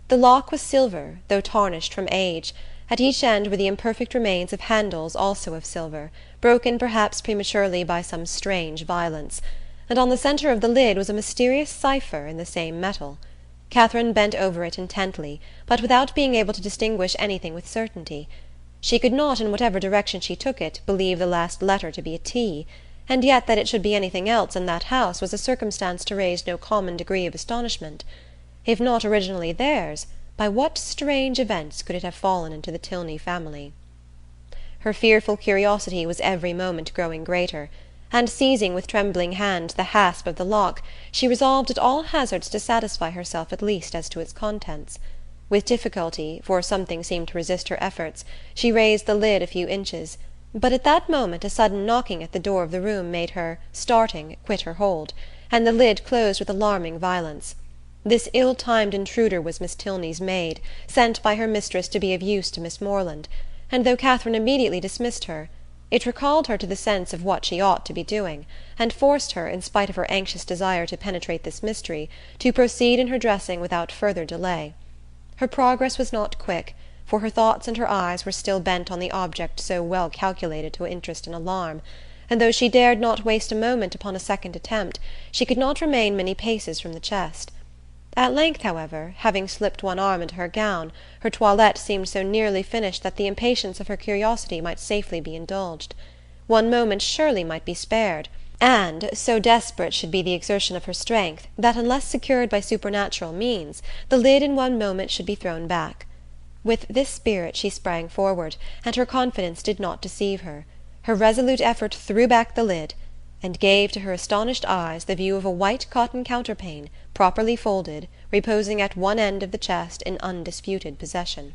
The lock was silver, though tarnished from age. At each end were the imperfect remains of handles also of silver, broken perhaps prematurely by some strange violence, and on the centre of the lid was a mysterious cipher in the same metal. Catherine bent over it intently, but without being able to distinguish anything with certainty. She could not, in whatever direction she took it, believe the last letter to be a T, and yet that it should be anything else in that house was a circumstance to raise no common degree of astonishment. If not originally theirs, by what strange events could it have fallen into the Tilney family? Her fearful curiosity was every moment growing greater, and seizing with trembling hands the hasp of the lock, she resolved at all hazards to satisfy herself at least as to its contents. With difficulty, for something seemed to resist her efforts, she raised the lid a few inches, but at that moment a sudden knocking at the door of the room made her, starting, quit her hold, and the lid closed with alarming violence. This ill-timed intruder was Miss Tilney's maid, sent by her mistress to be of use to Miss Morland, and though Catherine immediately dismissed her, it recalled her to the sense of what she ought to be doing, and forced her, in spite of her anxious desire to penetrate this mystery, to proceed in her dressing without further delay. Her progress was not quick, for her thoughts and her eyes were still bent on the object so well calculated to interest and alarm, and though she dared not waste a moment upon a second attempt, she could not remain many paces from the chest. At length, however, having slipped one arm into her gown, her toilette seemed so nearly finished that the impatience of her curiosity might safely be indulged. One moment surely might be spared, and so desperate should be the exertion of her strength that, unless secured by supernatural means, the lid in one moment should be thrown back. With this spirit she sprang forward, and her confidence did not deceive her. Her resolute effort threw back the lid, and gave to her astonished eyes the view of a white cotton counterpane, properly folded, reposing at one end of the chest in undisputed possession.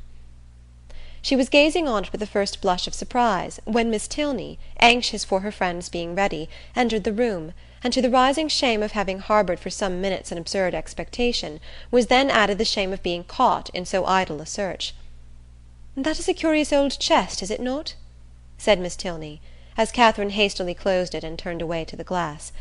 She was gazing on it with the first blush of surprise, when Miss Tilney, anxious for her friend's being ready, entered the room, and to the rising shame of having harboured for some minutes an absurd expectation, was then added the shame of being caught in so idle a search. "That is a curious old chest, is it not?" said Miss Tilney, as Catherine hastily closed it and turned away to the glass.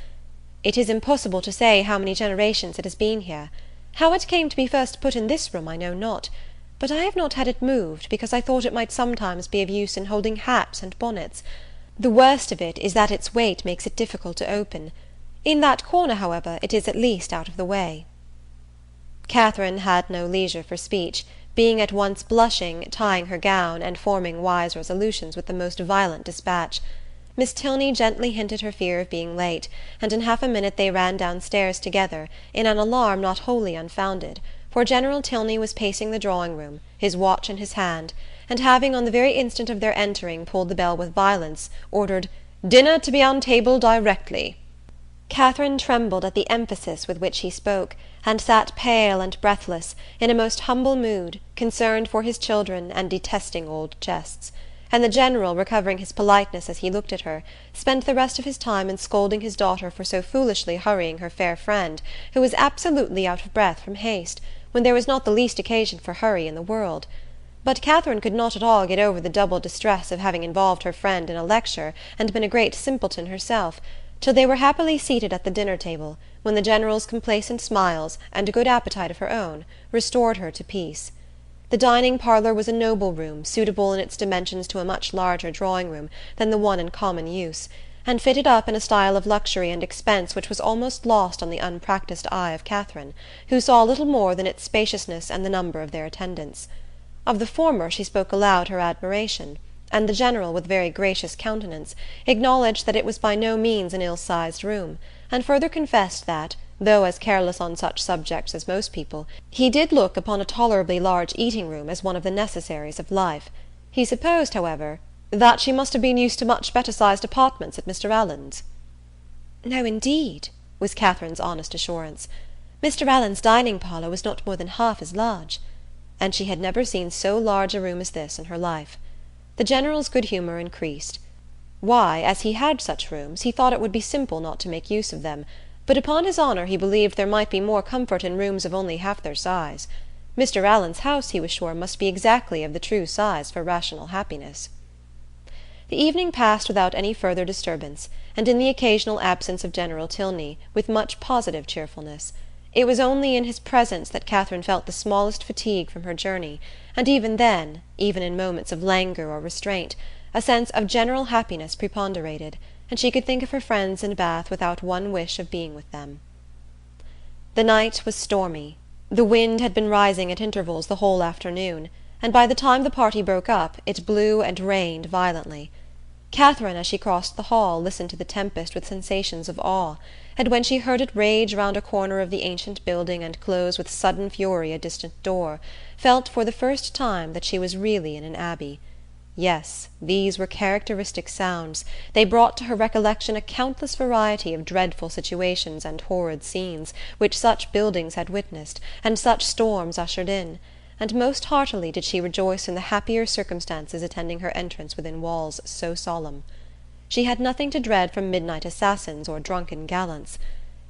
"It is impossible to say how many generations it has been here. How it came to be first put in this room I know not, but I have not had it moved, because I thought it might sometimes be of use in holding hats and bonnets. The worst of it is that its weight makes it difficult to open. In that corner, however, it is at least out of the way." Catherine had no leisure for speech, being at once blushing, tying her gown, and forming wise resolutions with the most violent dispatch. Miss Tilney gently hinted her fear of being late, and in half a minute they ran downstairs together, in an alarm not wholly unfounded, for General Tilney was pacing the drawing-room, his watch in his hand, and having on the very instant of their entering pulled the bell with violence, ordered "Dinner to be on table directly." Catherine trembled at the emphasis with which he spoke, and sat pale and breathless, in a most humble mood, concerned for his children and detesting old chests; and the General, recovering his politeness as he looked at her, spent the rest of his time in scolding his daughter for so foolishly hurrying her fair friend, who was absolutely out of breath from haste, when there was not the least occasion for hurry in the world. But Catherine could not at all get over the double distress of having involved her friend in a lecture and been a great simpleton herself, till they were happily seated at the dinner-table, when the General's complacent smiles, and a good appetite of her own, restored her to peace. The dining-parlour was a noble room, suitable in its dimensions to a much larger drawing-room than the one in common use, and fitted up in a style of luxury and expense which was almost lost on the unpractised eye of Catherine, who saw little more than its spaciousness and the number of their attendants. Of the former she spoke aloud her admiration, and the General, with very gracious countenance, acknowledged that it was by no means an ill-sized room, and further confessed that, though as careless on such subjects as most people, he did look upon a tolerably large eating-room as one of the necessaries of life. He supposed, however, that she must have been used to much better-sized apartments at Mr. Allen's. "No, indeed," was Catherine's honest assurance. "Mr. Allen's dining-parlour was not more than half as large," and she had never seen so large a room as this in her life. The General's good humour increased. Why, as he had such rooms, he thought it would be simple not to make use of them, but upon his honour he believed there might be more comfort in rooms of only half their size. Mr. Allen's house, he was sure, must be exactly of the true size for rational happiness. The evening passed without any further disturbance, and in the occasional absence of General Tilney, with much positive cheerfulness. It was only in his presence that Catherine felt the smallest fatigue from her journey, and even then, even in moments of languor or restraint, a sense of general happiness preponderated, and she could think of her friends in Bath without one wish of being with them. The night was stormy. The wind had been rising at intervals the whole afternoon, and by the time the party broke up it blew and rained violently. Catherine, as she crossed the hall, listened to the tempest with sensations of awe, and when she heard it rage round a corner of the ancient building and close with sudden fury a distant door, felt for the first time that she was really in an abbey. Yes, these were characteristic sounds. They brought to her recollection a countless variety of dreadful situations and horrid scenes which such buildings had witnessed, and such storms ushered in, and most heartily did she rejoice in the happier circumstances attending her entrance within walls so solemn. She had nothing to dread from midnight assassins or drunken gallants.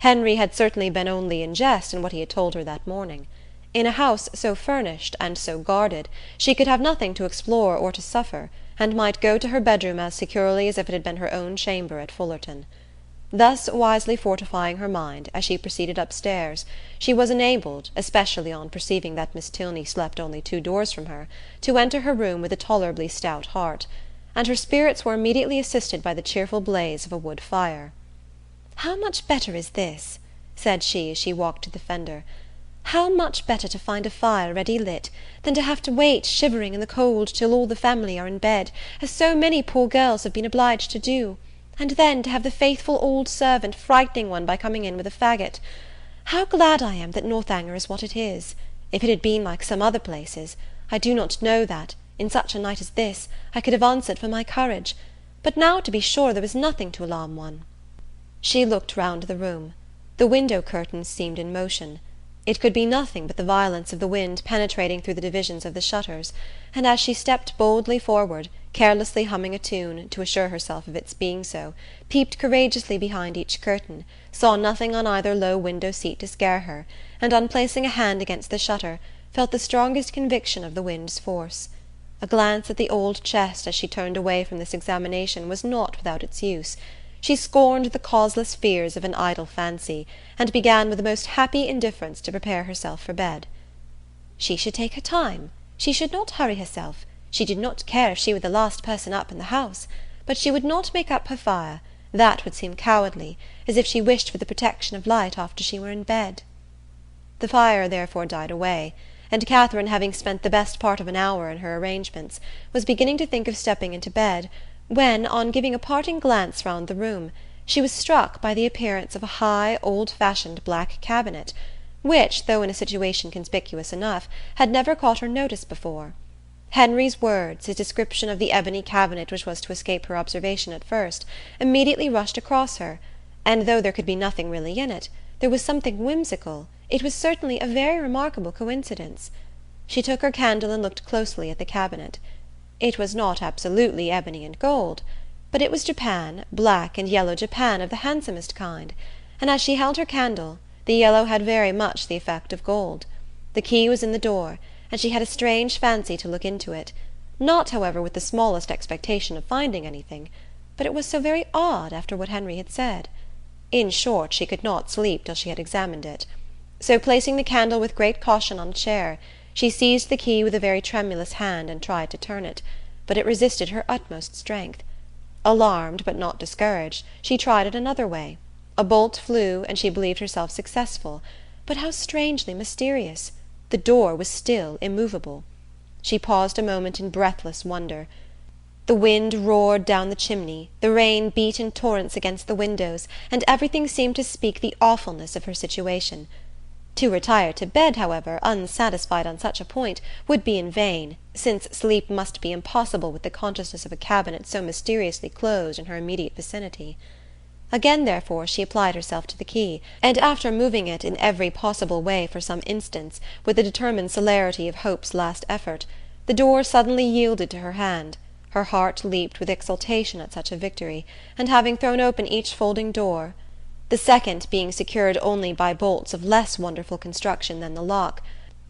Henry had certainly been only in jest in what he had told her that morning. In a house so furnished and so guarded, she could have nothing to explore or to suffer, and might go to her bedroom as securely as if it had been her own chamber at Fullerton. Thus wisely fortifying her mind, as she proceeded upstairs, she was enabled, especially on perceiving that Miss Tilney slept only 2 doors from her, to enter her room with a tolerably stout heart, and her spirits were immediately assisted by the cheerful blaze of a wood fire. "How much better is this," said she as she walked to the fender, "how much better to find a fire ready lit, than to have to wait shivering in the cold till all the family are in bed, as so many poor girls have been obliged to do, and then to have the faithful old servant frightening one by coming in with a faggot. How glad I am that Northanger is what it is! If it had been like some other places, I do not know that, in such a night as this, I could have answered for my courage, but now to be sure there was nothing to alarm one." She looked round the room. The window curtains seemed in motion. It could be nothing but the violence of the wind penetrating through the divisions of the shutters, and as she stepped boldly forward, carelessly humming a tune, to assure herself of its being so, peeped courageously behind each curtain, saw nothing on either low window-seat to scare her, and on placing a hand against the shutter, felt the strongest conviction of the wind's force. A glance at the old chest as she turned away from this examination was not without its use. She scorned the causeless fears of an idle fancy, and began with the most happy indifference to prepare herself for bed. She should take her time. She should not hurry herself. She did not care if she were the last person up in the house. But she would not make up her fire. That would seem cowardly, as if she wished for the protection of light after she were in bed. The fire therefore died away, and Catherine, having spent the best part of an hour in her arrangements, was beginning to think of stepping into bed, when, on giving a parting glance round the room, she was struck by the appearance of a high, old-fashioned black cabinet, which, though in a situation conspicuous enough, had never caught her notice before. Henry's words, his description of the ebony cabinet which was to escape her observation at first, immediately rushed across her, and though there could be nothing really in it, there was something whimsical. It was certainly a very remarkable coincidence. She took her candle and looked closely at the cabinet. It was not absolutely ebony and gold, but it was Japan, black and yellow Japan of the handsomest kind, and as she held her candle, the yellow had very much the effect of gold. The key was in the door, and she had a strange fancy to look into it, not, however, with the smallest expectation of finding anything, but it was so very odd after what Henry had said. In short, she could not sleep till she had examined it. So, placing the candle with great caution on a chair, she seized the key with a very tremulous hand and tried to turn it, but it resisted her utmost strength. Alarmed, but not discouraged, she tried it another way. A bolt flew, and she believed herself successful, but how strangely mysterious! The door was still immovable. She paused a moment in breathless wonder. The wind roared down the chimney, the rain beat in torrents against the windows, and everything seemed to speak the awfulness of her situation. To retire to bed, however, unsatisfied on such a point, would be in vain, since sleep must be impossible with the consciousness of a cabinet so mysteriously closed in her immediate vicinity. Again, therefore, she applied herself to the key, and after moving it in every possible way for some instants, with the determined celerity of hope's last effort, the door suddenly yielded to her hand. Her heart leaped with exultation at such a victory, and having thrown open each folding door, the second being secured only by bolts of less wonderful construction than the lock,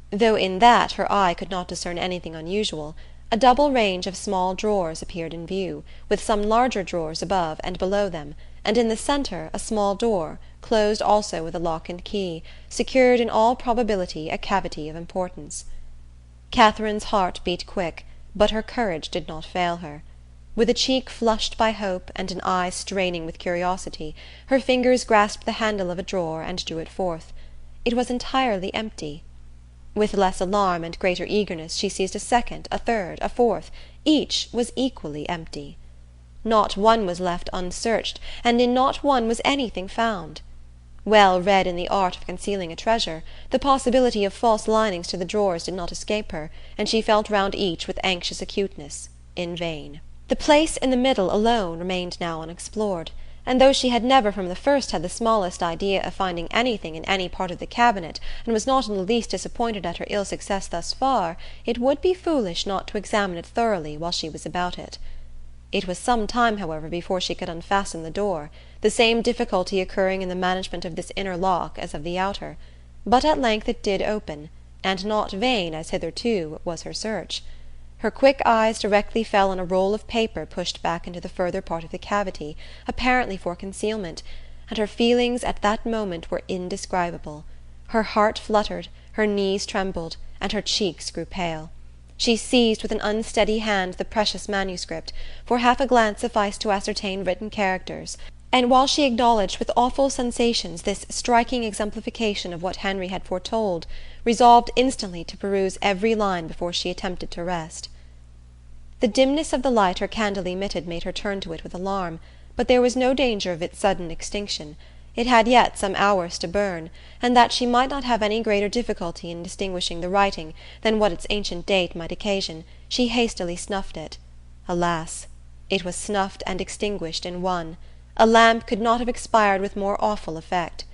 though in that her eye could not discern anything unusual, a double range of small drawers appeared in view, with some larger drawers above and below them, and in the centre a small door, closed also with a lock and key, secured in all probability a cavity of importance. Catherine's heart beat quick, but her courage did not fail her. With a cheek flushed by hope, and an eye straining with curiosity, her fingers grasped the handle of a drawer and drew it forth. It was entirely empty. With less alarm and greater eagerness she seized a second, a third, a fourth. Each was equally empty. Not one was left unsearched, and in not one was anything found. Well read in the art of concealing a treasure, the possibility of false linings to the drawers did not escape her, and she felt round each with anxious acuteness. In vain. The place in the middle alone remained now unexplored, and though she had never from the first had the smallest idea of finding anything in any part of the cabinet, and was not in the least disappointed at her ill success thus far, it would be foolish not to examine it thoroughly while she was about it. It was some time, however, before she could unfasten the door, the same difficulty occurring in the management of this inner lock as of the outer; but at length it did open, and not vain, as hitherto, was her search. Her quick eyes directly fell on a roll of paper pushed back into the further part of the cavity, apparently for concealment, and her feelings at that moment were indescribable. Her heart fluttered, her knees trembled, and her cheeks grew pale. She seized with an unsteady hand the precious manuscript, for half a glance sufficed to ascertain written characters, and while she acknowledged with awful sensations this striking exemplification of what Henry had foretold, resolved instantly to peruse every line before she attempted to rest. The dimness of the light her candle emitted made her turn to it with alarm, but there was no danger of its sudden extinction. It had yet some hours to burn, and that she might not have any greater difficulty in distinguishing the writing than what its ancient date might occasion, she hastily snuffed it. Alas! It was snuffed and extinguished in one. A lamp could not have expired with more awful effect.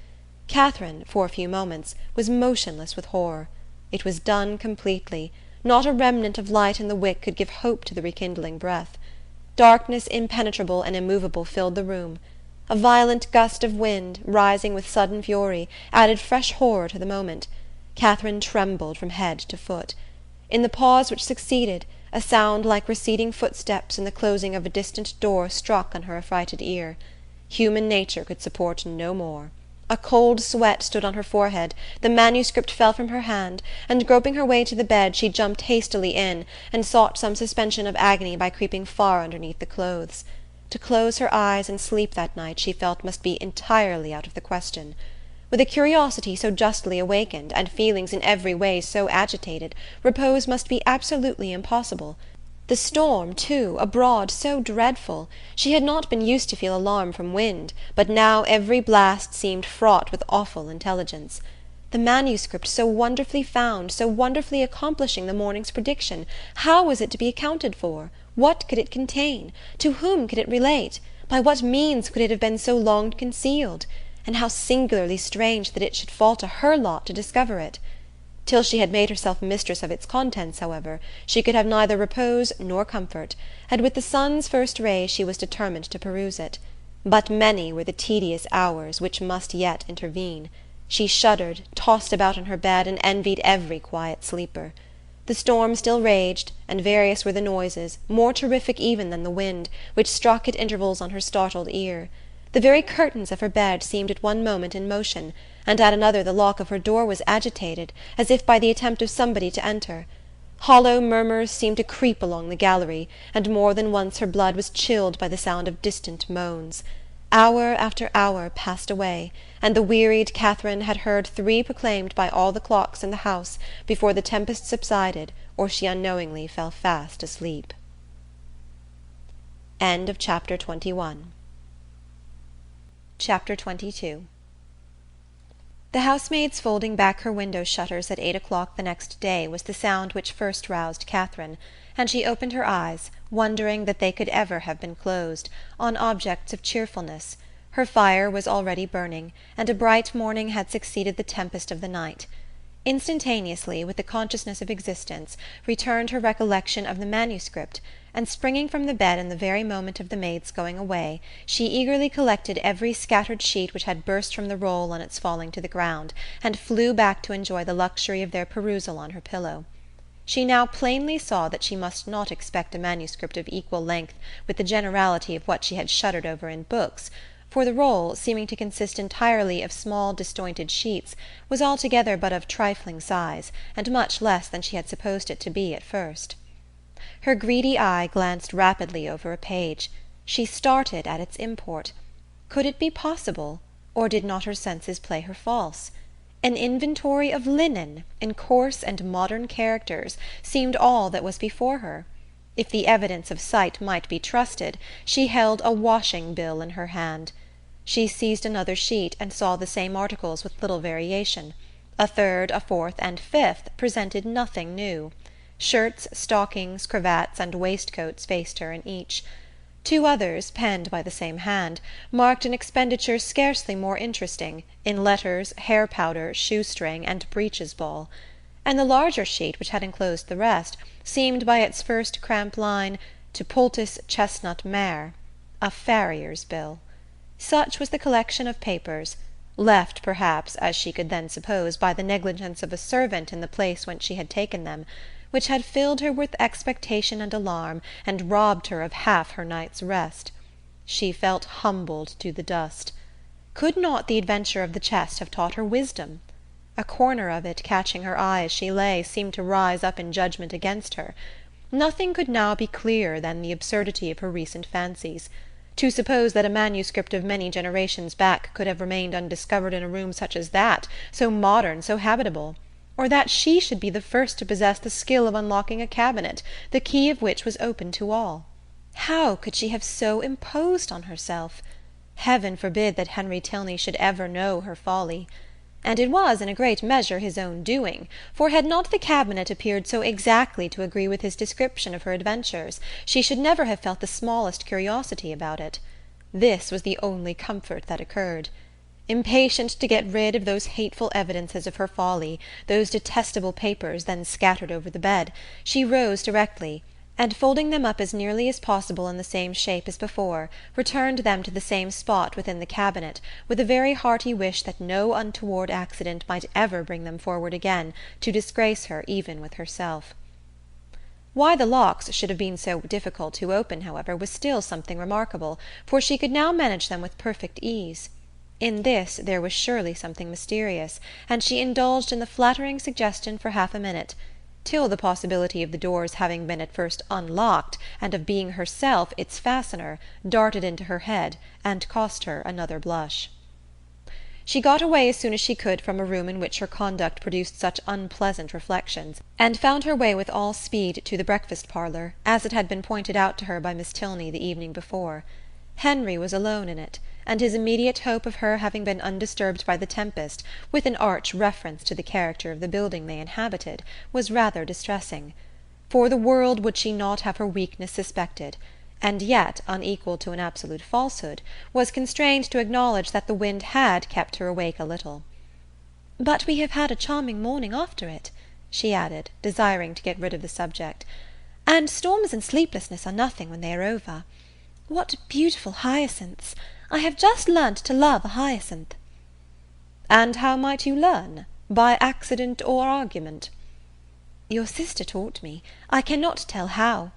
Catherine, for a few moments, was motionless with horror. It was done completely. Not a remnant of light in the wick could give hope to the rekindling breath. Darkness impenetrable and immovable filled the room. A violent gust of wind, rising with sudden fury, added fresh horror to the moment. Catherine trembled from head to foot. In the pause which succeeded, a sound like receding footsteps and the closing of a distant door struck on her affrighted ear. Human nature could support no more. A cold sweat stood on her forehead, the manuscript fell from her hand, and groping her way to the bed she jumped hastily in, and sought some suspension of agony by creeping far underneath the clothes. To close her eyes and sleep that night she felt must be entirely out of the question. With a curiosity so justly awakened, and feelings in every way so agitated, repose must be absolutely impossible. The storm, too, abroad so dreadful! She had not been used to feel alarm from wind, but now every blast seemed fraught with awful intelligence. The manuscript so wonderfully found, so wonderfully accomplishing the morning's prediction, how was it to be accounted for? What could it contain? To whom could it relate? By what means could it have been so long concealed? And how singularly strange that it should fall to her lot to discover it! Till she had made herself mistress of its contents, however, she could have neither repose nor comfort, and with the sun's first rays she was determined to peruse it. But many were the tedious hours which must yet intervene. She shuddered, tossed about in her bed, and envied every quiet sleeper. The storm still raged, and various were the noises, more terrific even than the wind, which struck at intervals on her startled ear. The very curtains of her bed seemed at one moment in motion, and at another the lock of her door was agitated, as if by the attempt of somebody to enter. Hollow murmurs seemed to creep along the gallery, and more than once her blood was chilled by the sound of distant moans. Hour after hour passed away, and the wearied Catherine had heard 3 proclaimed by all the clocks in the house before the tempest subsided, or she unknowingly fell fast asleep. Chapter 21. Chapter 22. The housemaid's folding back her window shutters at 8 o'clock the next day was the sound which first roused Catherine, and she opened her eyes, wondering that they could ever have been closed, on objects of cheerfulness. Her fire was already burning, and a bright morning had succeeded the tempest of the night. Instantaneously, with the consciousness of existence, returned her recollection of the manuscript, and springing from the bed in the very moment of the maid's going away, she eagerly collected every scattered sheet which had burst from the roll on its falling to the ground, and flew back to enjoy the luxury of their perusal on her pillow. She now plainly saw that she must not expect a manuscript of equal length with the generality of what she had shuddered over in books, for the roll, seeming to consist entirely of small disjointed sheets, was altogether but of trifling size, and much less than she had supposed it to be at first. Her greedy eye glanced rapidly over a page. She started at its import. Could it be possible, or did not her senses play her false? An inventory of linen, in coarse and modern characters, seemed all that was before her. If the evidence of sight might be trusted, she held a washing bill in her hand. She seized another sheet, and saw the same articles with little variation. A third, a fourth, and fifth presented nothing new. Shirts, stockings, cravats, and waistcoats faced her in each. Two others, penned by the same hand, marked an expenditure scarcely more interesting, in letters, hair-powder, shoestring, and breeches-ball; and the larger sheet, which had enclosed the rest, seemed by its first cramped line to poultice chestnut mare, a farrier's bill. Such was the collection of papers, left perhaps, as she could then suppose, by the negligence of a servant in the place whence she had taken them, which had filled her with expectation and alarm, and robbed her of half her night's rest. She felt humbled to the dust. Could not the adventure of the chest have taught her wisdom? A corner of it, catching her eye as she lay, seemed to rise up in judgment against her. Nothing could now be clearer than the absurdity of her recent fancies. To suppose that a manuscript of many generations back could have remained undiscovered in a room such as that, so modern, so habitable; or that she should be the first to possess the skill of unlocking a cabinet, the key of which was open to all. How could she have so imposed on herself? Heaven forbid that Henry Tilney should ever know her folly. And it was in a great measure his own doing, for had not the cabinet appeared so exactly to agree with his description of her adventures, she should never have felt the smallest curiosity about it. This was the only comfort that occurred. Impatient to get rid of those hateful evidences of her folly, those detestable papers then scattered over the bed, she rose directly, and folding them up as nearly as possible in the same shape as before, returned them to the same spot within the cabinet, with a very hearty wish that no untoward accident might ever bring them forward again, to disgrace her even with herself. Why the locks should have been so difficult to open, however, was still something remarkable, for she could now manage them with perfect ease. In this there was surely something mysterious, and she indulged in the flattering suggestion for half a minute, till the possibility of the doors having been at first unlocked, and of being herself its fastener, darted into her head, and cost her another blush. She got away as soon as she could from a room in which her conduct produced such unpleasant reflections, and found her way with all speed to the breakfast-parlour, as it had been pointed out to her by Miss Tilney the evening before. Henry was alone in it, and his immediate hope of her having been undisturbed by the tempest, with an arch reference to the character of the building they inhabited, was rather distressing. For the world would she not have her weakness suspected, and yet, unequal to an absolute falsehood, was constrained to acknowledge that the wind had kept her awake a little. "But we have had a charming morning after it," she added, desiring to get rid of the subject, "and storms and sleeplessness are nothing when they are over. What beautiful hyacinths! I have just learnt to love a hyacinth." "And how might you learn? By accident or argument?" "Your sister taught me. I cannot tell how.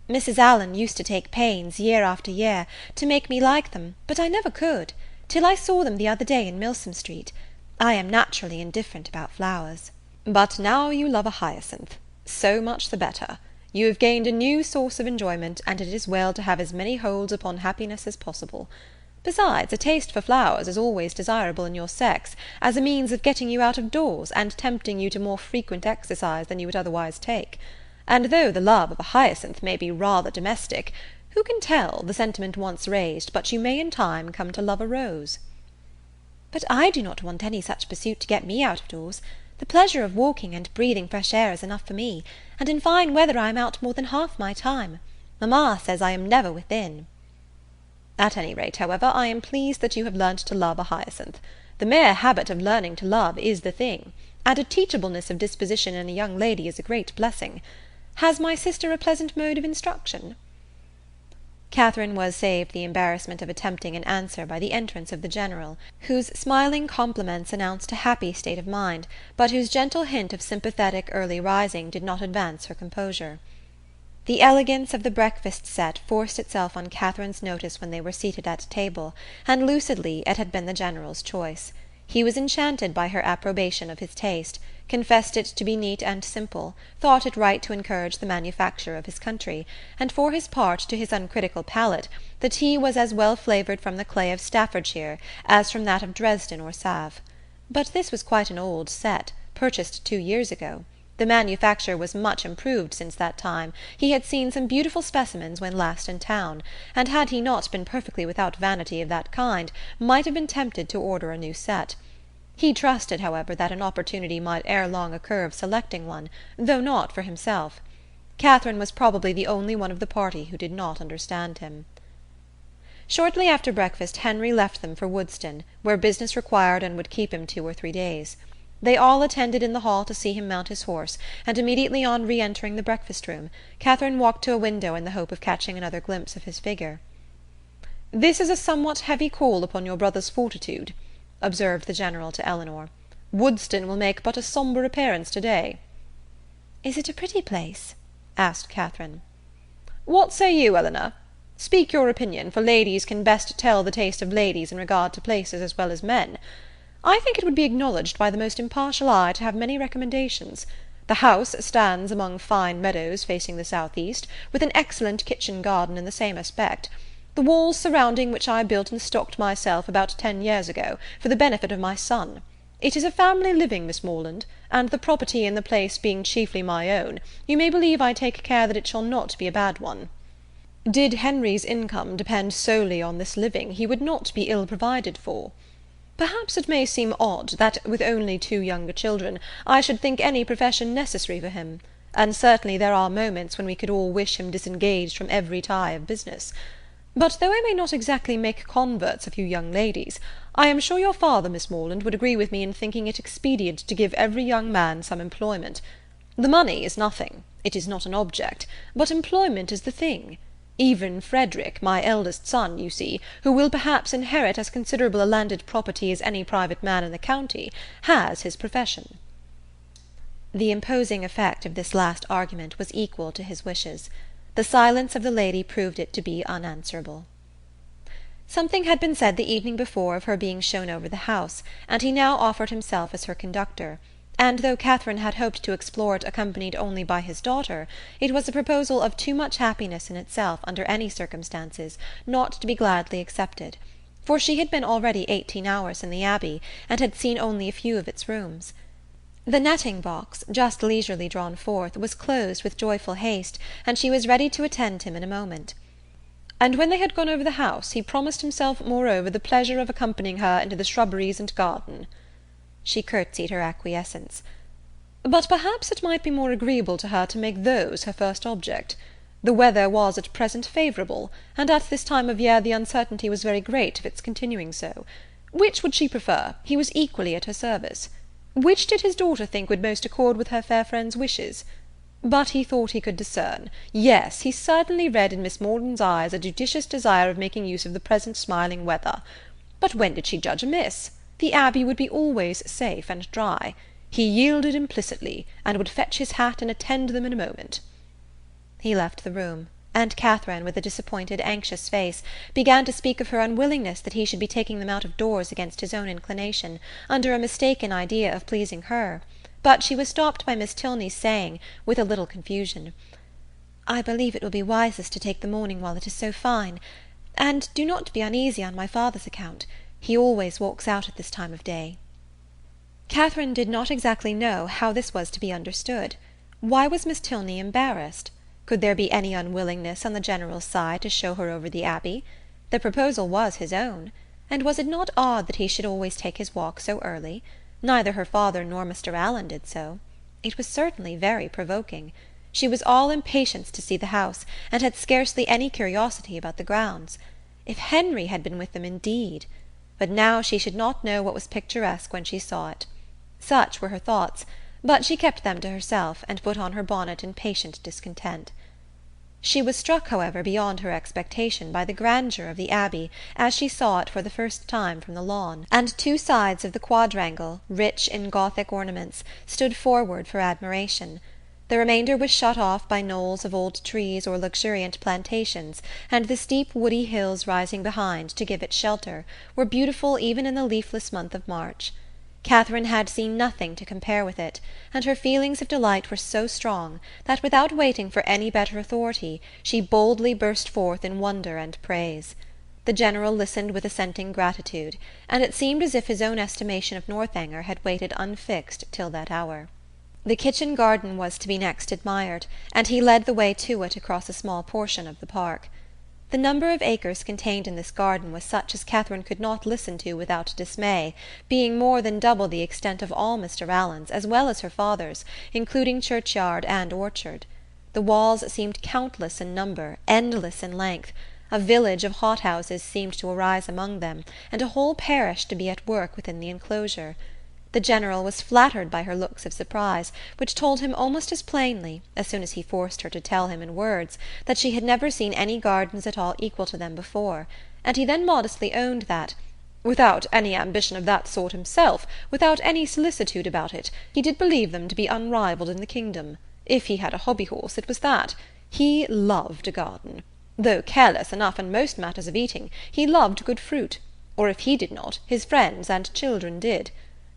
Mrs. Allen used to take pains, year after year, to make me like them, but I never could, till I saw them the other day in Milsom Street. I am naturally indifferent about flowers." "But now you love a hyacinth. So much the better. You have gained a new source of enjoyment, and it is well to have as many holds upon happiness as possible. Besides, a taste for flowers is always desirable in your sex, as a means of getting you out of doors, and tempting you to more frequent exercise than you would otherwise take. And though the love of a hyacinth may be rather domestic, who can tell, the sentiment once raised, but you may in time come to love a rose?" "But I do not want any such pursuit to get me out of doors. The pleasure of walking and breathing fresh air is enough for me, and in fine weather I am out more than half my time. Mamma says I am never within." "At any rate, however, I am pleased that you have learnt to love a hyacinth. The mere habit of learning to love is the thing. and a teachableness of disposition in a young lady is a great blessing. Has my sister a pleasant mode of instruction?" Catherine was saved the embarrassment of attempting an answer by the entrance of the General, whose smiling compliments announced a happy state of mind, but whose gentle hint of sympathetic early rising did not advance her composure. The elegance of the breakfast set forced itself on Catherine's notice when they were seated at table, and lucidly it had been the General's choice. He was enchanted by her approbation of his taste, confessed it to be neat and simple, thought it right to encourage the manufacture of his country, and for his part, to his uncritical palate, the tea was as well flavoured from the clay of Staffordshire as from that of Dresden or Save. But this was quite an old set, purchased 2 years ago. The manufacture was much improved since that time. He had seen some beautiful specimens when last in town, and had he not been perfectly without vanity of that kind, might have been tempted to order a new set. He trusted, however, that an opportunity might ere long occur of selecting one, though not for himself. Catherine was probably the only one of the party who did not understand him. Shortly after breakfast Henry left them for Woodston, where business required and would keep him 2 or 3 days. They all attended in the hall to see him mount his horse, and immediately on re-entering the breakfast-room, Catherine walked to a window in the hope of catching another glimpse of his figure. "This is a somewhat heavy call upon your brother's fortitude," observed the General to Eleanor. "Woodston will make but a sombre appearance to-day." "Is it a pretty place?" asked Catherine. "What say you, Eleanor? Speak your opinion, for ladies can best tell the taste of ladies in regard to places as well as men. I think it would be acknowledged by the most impartial eye to have many recommendations. The house stands among fine meadows facing the south-east, with an excellent kitchen garden in the same aspect, the walls surrounding which I built and stocked myself about 10 years ago, for the benefit of my son. It is a family living, Miss Morland, and the property in the place being chiefly my own, you may believe I take care that it shall not be a bad one. Did Henry's income depend solely on this living, he would not be ill provided for. Perhaps it may seem odd that, with only 2 younger children, I should think any profession necessary for him, and certainly there are moments when we could all wish him disengaged from every tie of business. But though I may not exactly make converts of you young ladies, I am sure your father, Miss Morland, would agree with me in thinking it expedient to give every young man some employment. The money is nothing, it is not an object, but employment is the thing. Even Frederick, my eldest son, you see, who will perhaps inherit as considerable a landed property as any private man in the county, has his profession." The imposing effect of this last argument was equal to his wishes. The silence of the lady proved it to be unanswerable. Something had been said the evening before of her being shown over the house, and he now offered himself as her conductor, and though Catherine had hoped to explore it accompanied only by his daughter, it was a proposal of too much happiness in itself, under any circumstances, not to be gladly accepted, for she had been already 18 hours in the Abbey, and had seen only a few of its rooms. The netting-box, just leisurely drawn forth, was closed with joyful haste, and she was ready to attend him in a moment. And when they had gone over the house, he promised himself, moreover, the pleasure of accompanying her into the shrubberies and garden. She curtsied her acquiescence. But perhaps it might be more agreeable to her to make those her first object. The weather was at present favourable, and at this time of year the uncertainty was very great of its continuing so. Which would she prefer? He was equally at her service. Which did his daughter think would most accord with her fair friend's wishes? But he thought he could discern. Yes, he certainly read in Miss Morland's eyes a judicious desire of making use of the present smiling weather. But when did she judge amiss? The Abbey would be always safe and dry. He yielded implicitly, and would fetch his hat and attend them in a moment. He left the room, and Catherine, with a disappointed, anxious face, began to speak of her unwillingness that he should be taking them out of doors against his own inclination, under a mistaken idea of pleasing her. But she was stopped by Miss Tilney's saying, with a little confusion, "I believe it will be wisest to take the morning while it is so fine, and do not be uneasy on my father's account. He always walks out at this time of day." Catherine did not exactly know how this was to be understood. Why was Miss Tilney embarrassed? Could there be any unwillingness on the General's side to show her over the Abbey? The proposal was his own, and was it not odd that he should always take his walk so early? Neither her father nor Mr. Allen did so. It was certainly very provoking. She was all impatience to see the house, and had scarcely any curiosity about the grounds. If Henry had been with them, indeed! But now she should not know what was picturesque when she saw it. Such were her thoughts, but she kept them to herself, and put on her bonnet in patient discontent. She was struck, however, beyond her expectation by the grandeur of the Abbey as she saw it for the first time from the lawn, and two sides of the quadrangle, rich in Gothic ornaments, stood forward for admiration. The remainder was shut off by knolls of old trees or luxuriant plantations, and the steep woody hills rising behind to give it shelter were beautiful even in the leafless month of March. Catherine had seen nothing to compare with it, and her feelings of delight were so strong that, without waiting for any better authority, she boldly burst forth in wonder and praise. The General listened with assenting gratitude, and it seemed as if his own estimation of Northanger had waited unfixed till that hour. The kitchen garden was to be next admired, and he led the way to it across a small portion of the park. The number of acres contained in this garden was such as Catherine could not listen to without dismay, being more than double the extent of all Mr. Allen's, as well as her father's, including churchyard and orchard. The walls seemed countless in number, endless in length. A village of hothouses seemed to arise among them, and a whole parish to be at work within the enclosure. The General was flattered by her looks of surprise, which told him almost as plainly, as soon as he forced her to tell him in words, that she had never seen any gardens at all equal to them before, and he then modestly owned that, without any ambition of that sort himself, without any solicitude about it, he did believe them to be unrivalled in the kingdom. If he had a hobby-horse, it was that. He loved a garden. Though careless enough in most matters of eating, he loved good fruit, or if he did not, his friends and children did.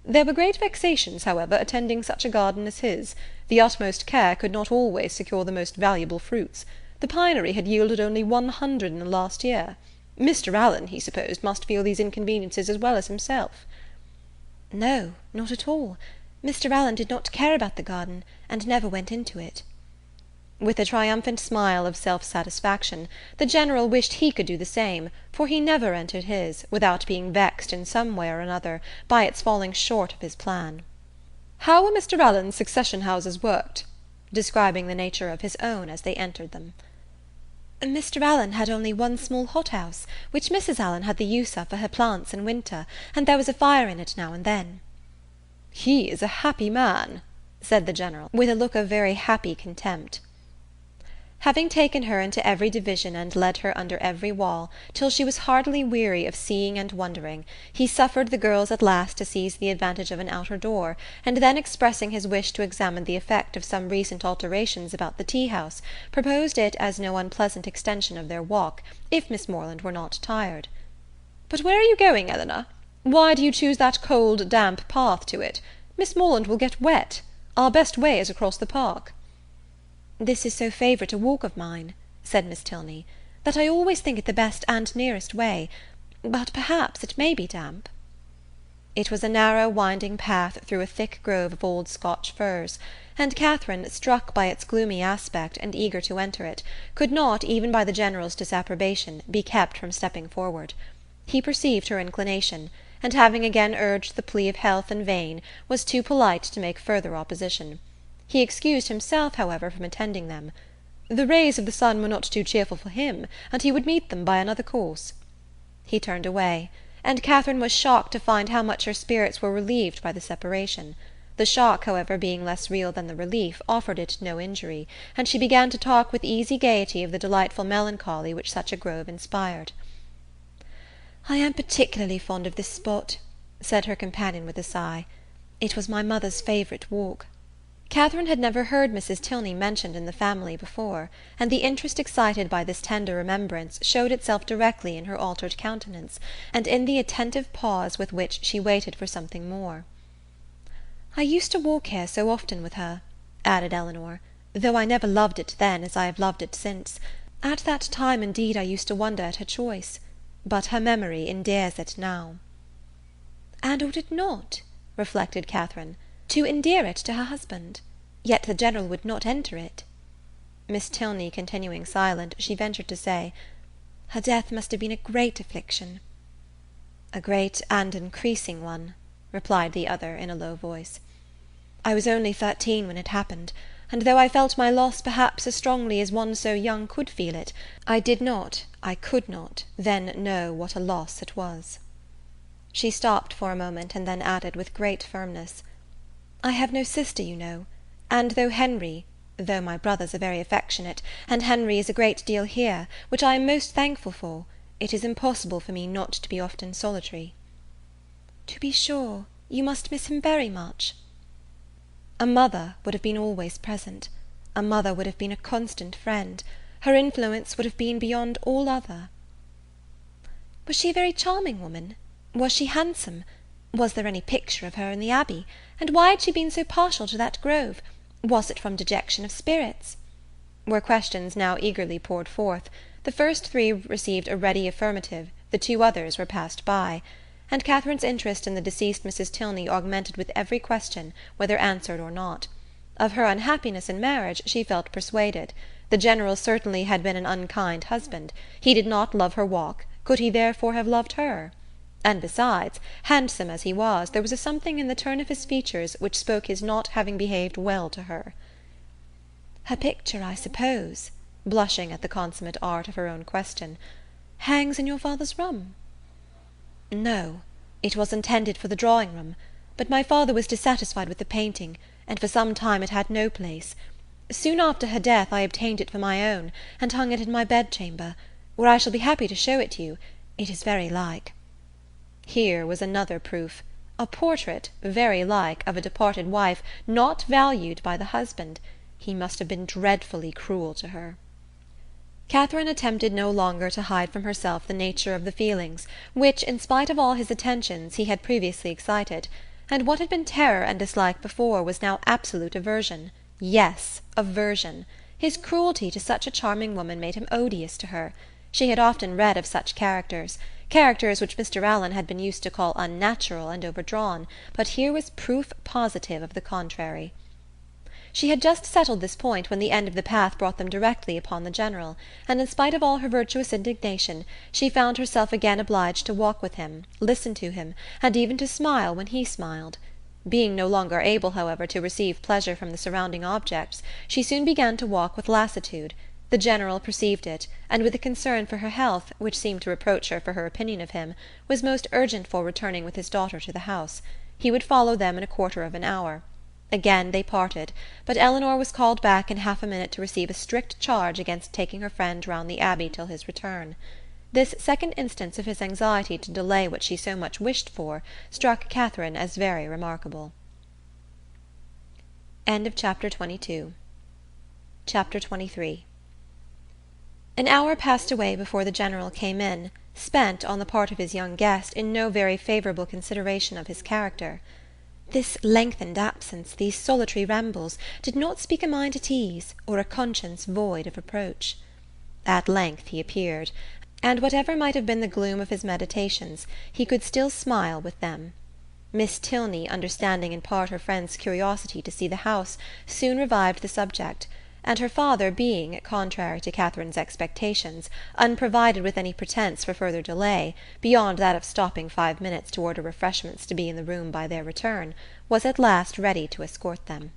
There were great vexations, however, attending such a garden as his. The utmost care could not always secure the most valuable fruits. The pinery had yielded only 100 in the last year. Mr. Allen, he supposed, must feel these inconveniences as well as himself. No, not at all. Mr. Allen did not care about the garden, and never went into it. With a triumphant smile of self-satisfaction, the General wished he could do the same, for he never entered his, without being vexed in some way or another by its falling short of his plan. "How were Mr. Allen's succession houses worked?" describing the nature of his own as they entered them. Mr. Allen had only one small hothouse, which Mrs. Allen had the use of for her plants in winter, and there was a fire in it now and then. "He is a happy man," said the General, with a look of very happy contempt. Having taken her into every division and led her under every wall, till she was heartily weary of seeing and wondering, he suffered the girls at last to seize the advantage of an outer door, and then expressing his wish to examine the effect of some recent alterations about the tea-house, proposed it as no unpleasant extension of their walk, if Miss Morland were not tired. "But where are you going, Eleanor? Why do you choose that cold, damp path to it? Miss Morland will get wet. Our best way is across the park." "This is so favourite a walk of mine," said Miss Tilney, "that I always think it the best and nearest way. But perhaps it may be damp." It was a narrow winding path through a thick grove of old Scotch firs, and Catherine, struck by its gloomy aspect and eager to enter it, could not, even by the General's disapprobation, be kept from stepping forward. He perceived her inclination, and having again urged the plea of health in vain, was too polite to make further opposition. He excused himself, however, from attending them. The rays of the sun were not too cheerful for him, and he would meet them by another course. He turned away, and Catherine was shocked to find how much her spirits were relieved by the separation. The shock, however, being less real than the relief, offered it no injury, and she began to talk with easy gaiety of the delightful melancholy which such a grove inspired. "I am particularly fond of this spot," said her companion with a sigh. "It was my mother's favourite walk." Catherine had never heard Mrs. Tilney mentioned in the family before, and the interest excited by this tender remembrance showed itself directly in her altered countenance, and in the attentive pause with which she waited for something more. "I used to walk here so often with her," added Eleanor, "though I never loved it then as I have loved it since. At that time, indeed, I used to wonder at her choice, but her memory endears it now." "And ought it not," reflected Catherine, "to endear it to her husband? Yet the General would not enter it." Miss Tilney continuing silent, she ventured to say, "Her death must have been a great affliction." "A great and increasing one," replied the other in a low voice. "I was only 13 when it happened, and though I felt my loss perhaps as strongly as one so young could feel it, I could not, then know what a loss it was." She stopped for a moment, and then added with great firmness, I have no sister, you know, and though my brothers are very affectionate, and Henry is a great deal here, which I am most thankful for, it is impossible for me not to be often solitary." "To be sure, you must miss him very much." "A mother would have been always present. A mother would have been a constant friend. Her influence would have been beyond all other." "Was she a very charming woman? Was she handsome? Was there any picture of her in the Abbey? And why had she been so partial to that grove? Was it from dejection of spirits?" were questions now eagerly poured forth. The first three received a ready affirmative, the two others were passed by; and Catherine's interest in the deceased Mrs. Tilney augmented with every question, whether answered or not. Of her unhappiness in marriage she felt persuaded. The General certainly had been an unkind husband. He did not love her walk; could he therefore have loved her? And besides, handsome as he was, there was a something in the turn of his features which spoke his not having behaved well to her. "Her picture, I suppose," blushing at the consummate art of her own question, "hangs in your father's room?" "No, it was intended for the drawing-room, but my father was dissatisfied with the painting, and for some time it had no place. Soon after her death I obtained it for my own, and hung it in my bedchamber, where I shall be happy to show it you. It is very like." Here was another proof. A portrait, very like, of a departed wife, not valued by the husband. He must have been dreadfully cruel to her. Catherine attempted no longer to hide from herself the nature of the feelings which, in spite of all his attentions, he had previously excited, and what had been terror and dislike before was now absolute aversion. Yes, aversion. His cruelty to such a charming woman made him odious to her. She had often read of such characters which Mr. Allen had been used to call unnatural and overdrawn, but here was proof positive of the contrary. She had just settled this point when the end of the path brought them directly upon the General, and in spite of all her virtuous indignation, she found herself again obliged to walk with him, listen to him, and even to smile when he smiled. Being no longer able, however, to receive pleasure from the surrounding objects, she soon began to walk with lassitude. The General perceived it, and with a concern for her health, which seemed to reproach her for her opinion of him, was most urgent for returning with his daughter to the house. He would follow them in a quarter of an hour. Again they parted, but Eleanor was called back in half a minute to receive a strict charge against taking her friend round the Abbey till his return. This second instance of his anxiety to delay what she so much wished for struck Catherine as very remarkable. Chapter 23. An hour passed away before the General came in, spent, on the part of his young guest, in no very favourable consideration of his character. This lengthened absence, these solitary rambles, did not speak a mind at ease, or a conscience void of reproach. At length he appeared, and whatever might have been the gloom of his meditations, he could still smile with them. Miss Tilney, understanding in part her friend's curiosity to see the house, soon revived the subject, and her father being, contrary to Catherine's expectations, unprovided with any pretence for further delay, beyond that of stopping 5 minutes to order refreshments to be in the room by their return, was at last ready to escort them.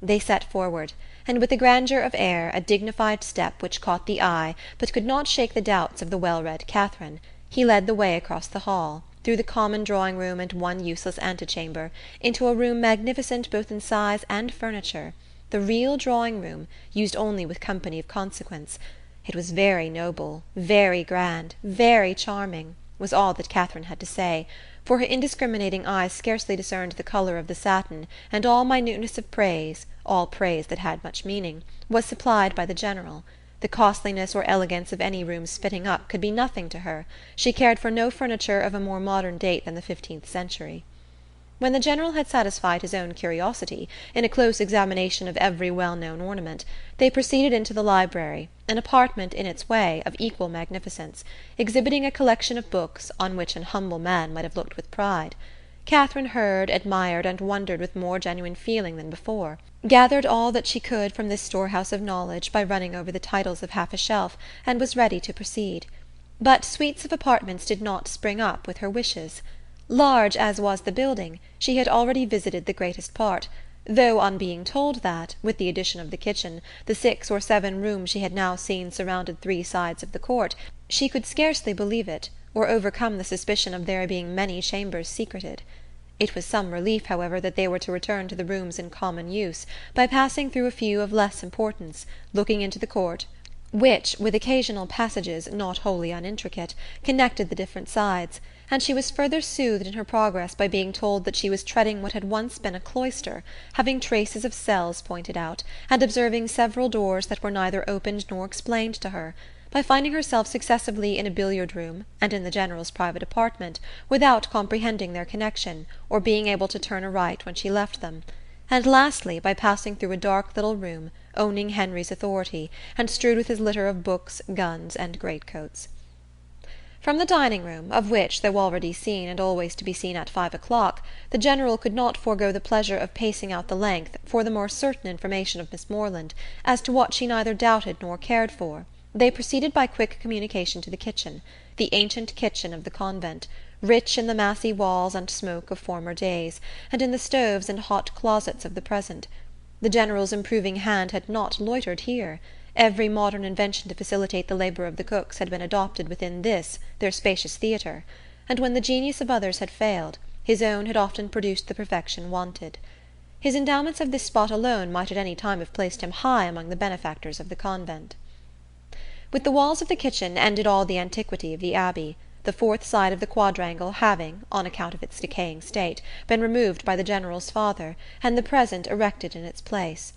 They set forward, and with a grandeur of air, a dignified step which caught the eye but could not shake the doubts of the well-read Catherine, he led the way across the hall, through the common drawing-room and one useless antechamber, into a room magnificent both in size and furniture, the real drawing-room, used only with company of consequence. It was very noble, very grand, very charming, was all that Catherine had to say, for her indiscriminating eyes scarcely discerned the colour of the satin, and all minuteness of praise, all praise that had much meaning, was supplied by the General. The costliness or elegance of any room's fitting up could be nothing to her. She cared for no furniture of a more modern date than the 15th century. When the General had satisfied his own curiosity, in a close examination of every well-known ornament, they proceeded into the library, an apartment in its way of equal magnificence, exhibiting a collection of books on which an humble man might have looked with pride. Catherine heard, admired, and wondered with more genuine feeling than before, gathered all that she could from this storehouse of knowledge by running over the titles of half a shelf, and was ready to proceed. But suites of apartments did not spring up with her wishes. Large as was the building, she had already visited the greatest part, though on being told that, with the addition of the kitchen, the 6 or 7 rooms she had now seen surrounded 3 sides of the court, she could scarcely believe it, or overcome the suspicion of there being many chambers secreted. It was some relief, however, that they were to return to the rooms in common use, by passing through a few of less importance, looking into the court, which, with occasional passages not wholly unintricate, connected the different sides, and she was further soothed in her progress by being told that she was treading what had once been a cloister, having traces of cells pointed out, and observing several doors that were neither opened nor explained to her, by finding herself successively in a billiard-room and in the General's private apartment, without comprehending their connection, or being able to turn aright when she left them, and lastly by passing through a dark little room, owning Henry's authority, and strewed with his litter of books, guns, and greatcoats. From the dining-room, of which, though already seen and always to be seen at 5 o'clock, the General could not forego the pleasure of pacing out the length for the more certain information of Miss Morland, as to what she neither doubted nor cared for, they proceeded by quick communication to the kitchen, the ancient kitchen of the convent, rich in the massy walls and smoke of former days, and in the stoves and hot closets of the present. The General's improving hand had not loitered here. Every modern invention to facilitate the labour of the cooks had been adopted within this, their spacious theatre, and when the genius of others had failed, his own had often produced the perfection wanted. His endowments of this spot alone might at any time have placed him high among the benefactors of the convent. With the walls of the kitchen ended all the antiquity of the Abbey, the fourth side of the quadrangle having, on account of its decaying state, been removed by the General's father, and the present erected in its place.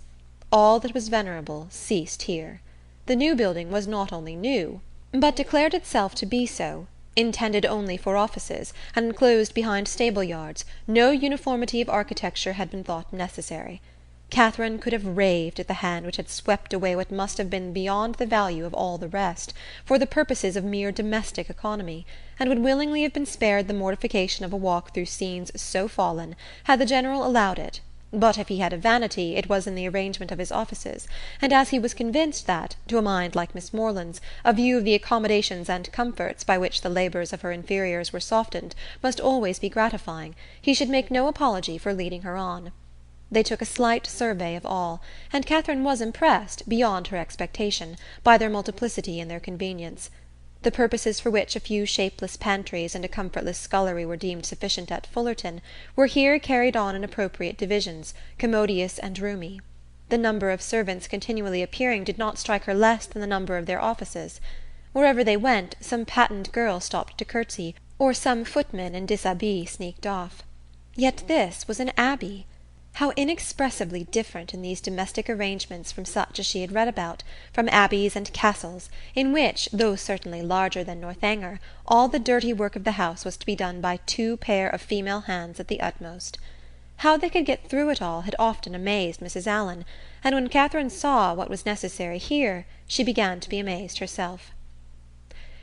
All that was venerable ceased here. The new building was not only new, but declared itself to be so, intended only for offices, and enclosed behind stable-yards. No uniformity of architecture had been thought necessary. Catherine could have raved at the hand which had swept away what must have been beyond the value of all the rest, for the purposes of mere domestic economy, and would willingly have been spared the mortification of a walk through scenes so fallen, had the General allowed it. But if he had a vanity, it was in the arrangement of his offices, and as he was convinced that, to a mind like Miss Morland's, a view of the accommodations and comforts by which the labours of her inferiors were softened must always be gratifying, he should make no apology for leading her on. They took a slight survey of all, and Catherine was impressed, beyond her expectation, by their multiplicity and their convenience. The purposes for which a few shapeless pantries and a comfortless scullery were deemed sufficient at Fullerton were here carried on in appropriate divisions, commodious and roomy. The number of servants continually appearing did not strike her less than the number of their offices. Wherever they went, some patent girl stopped to curtsy, or some footman in dishabille sneaked off. Yet this was an abbey. How inexpressibly different in these domestic arrangements from such as she had read about, from abbeys and castles, in which, though certainly larger than Northanger, all the dirty work of the house was to be done by 2 pair of female hands at the utmost. How they could get through it all had often amazed Mrs. Allen, and when Catherine saw what was necessary here, she began to be amazed herself.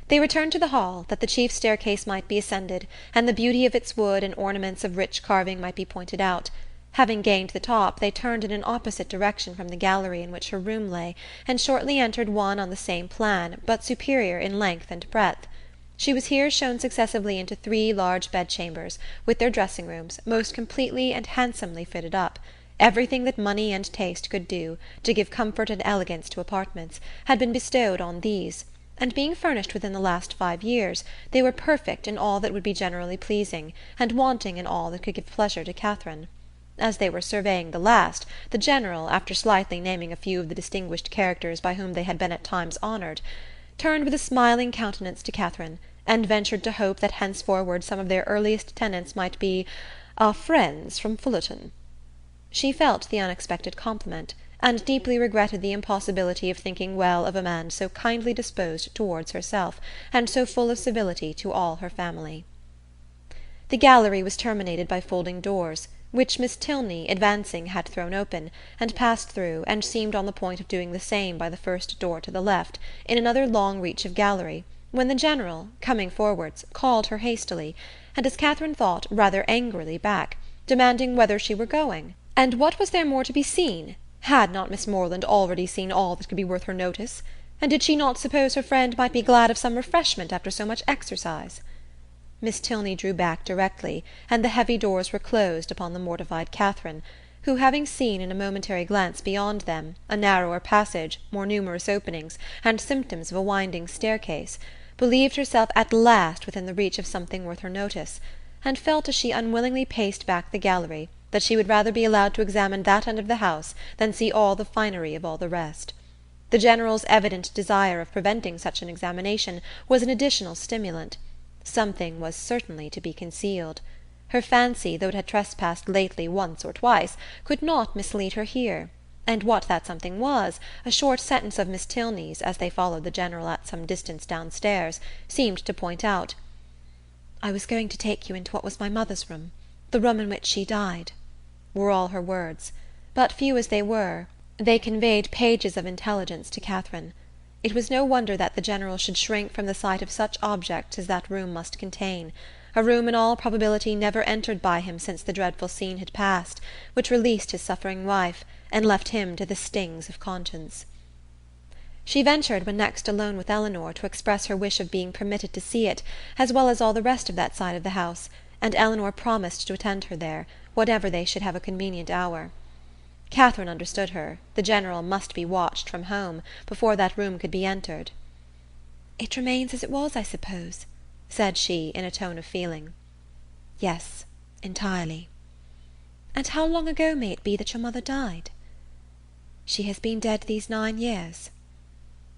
They returned to the hall, that the chief staircase might be ascended, and the beauty of its wood and ornaments of rich carving might be pointed out. Having gained the top, they turned in an opposite direction from the gallery in which her room lay, and shortly entered one on the same plan, but superior in length and breadth. She was here shown successively into 3 large bedchambers, with their dressing-rooms, most completely and handsomely fitted up. Everything that money and taste could do, to give comfort and elegance to apartments, had been bestowed on these, and being furnished within the last 5 years, they were perfect in all that would be generally pleasing, and wanting in all that could give pleasure to Catherine. As they were surveying the last, the General, after slightly naming a few of the distinguished characters by whom they had been at times honoured, turned with a smiling countenance to Catherine, and ventured to hope that henceforward some of their earliest tenants might be "our friends from Fullerton." She felt the unexpected compliment, and deeply regretted the impossibility of thinking well of a man so kindly disposed towards herself, and so full of civility to all her family. The gallery was terminated by folding doors, which Miss Tilney, advancing, had thrown open, and passed through, and seemed on the point of doing the same by the first door to the left, in another long reach of gallery, when the General, coming forwards, called her hastily, and, as Catherine thought, rather angrily back, demanding whither she were going, and what was there more to be seen? Had not Miss Morland already seen all that could be worth her notice? And did she not suppose her friend might be glad of some refreshment after so much exercise? Miss Tilney drew back directly, and the heavy doors were closed upon the mortified Catherine, who, having seen in a momentary glance beyond them a narrower passage, more numerous openings, and symptoms of a winding staircase, believed herself at last within the reach of something worth her notice, and felt as she unwillingly paced back the gallery that she would rather be allowed to examine that end of the house than see all the finery of all the rest. The General's evident desire of preventing such an examination was an additional stimulant. Something was certainly to be concealed. Her fancy, though it had trespassed lately once or twice, could not mislead her here, and what that something was, a short sentence of Miss Tilney's, as they followed the General at some distance downstairs, seemed to point out. "I was going to take you into what was my mother's room, the room in which she died," were all her words, but few as they were, they conveyed pages of intelligence to Catherine. It was no wonder that the General should shrink from the sight of such objects as that room must contain, a room in all probability never entered by him since the dreadful scene had passed, which released his suffering wife, and left him to the stings of conscience. She ventured, when next alone with Eleanor, to express her wish of being permitted to see it, as well as all the rest of that side of the house, and Eleanor promised to attend her there, whatever they should have a convenient hour. Catherine understood her. The General must be watched from home before that room could be entered. "It remains as it was, I suppose," said she, in a tone of feeling. "Yes, entirely." "And how long ago may it be that your mother died?" "She has been dead these 9 years."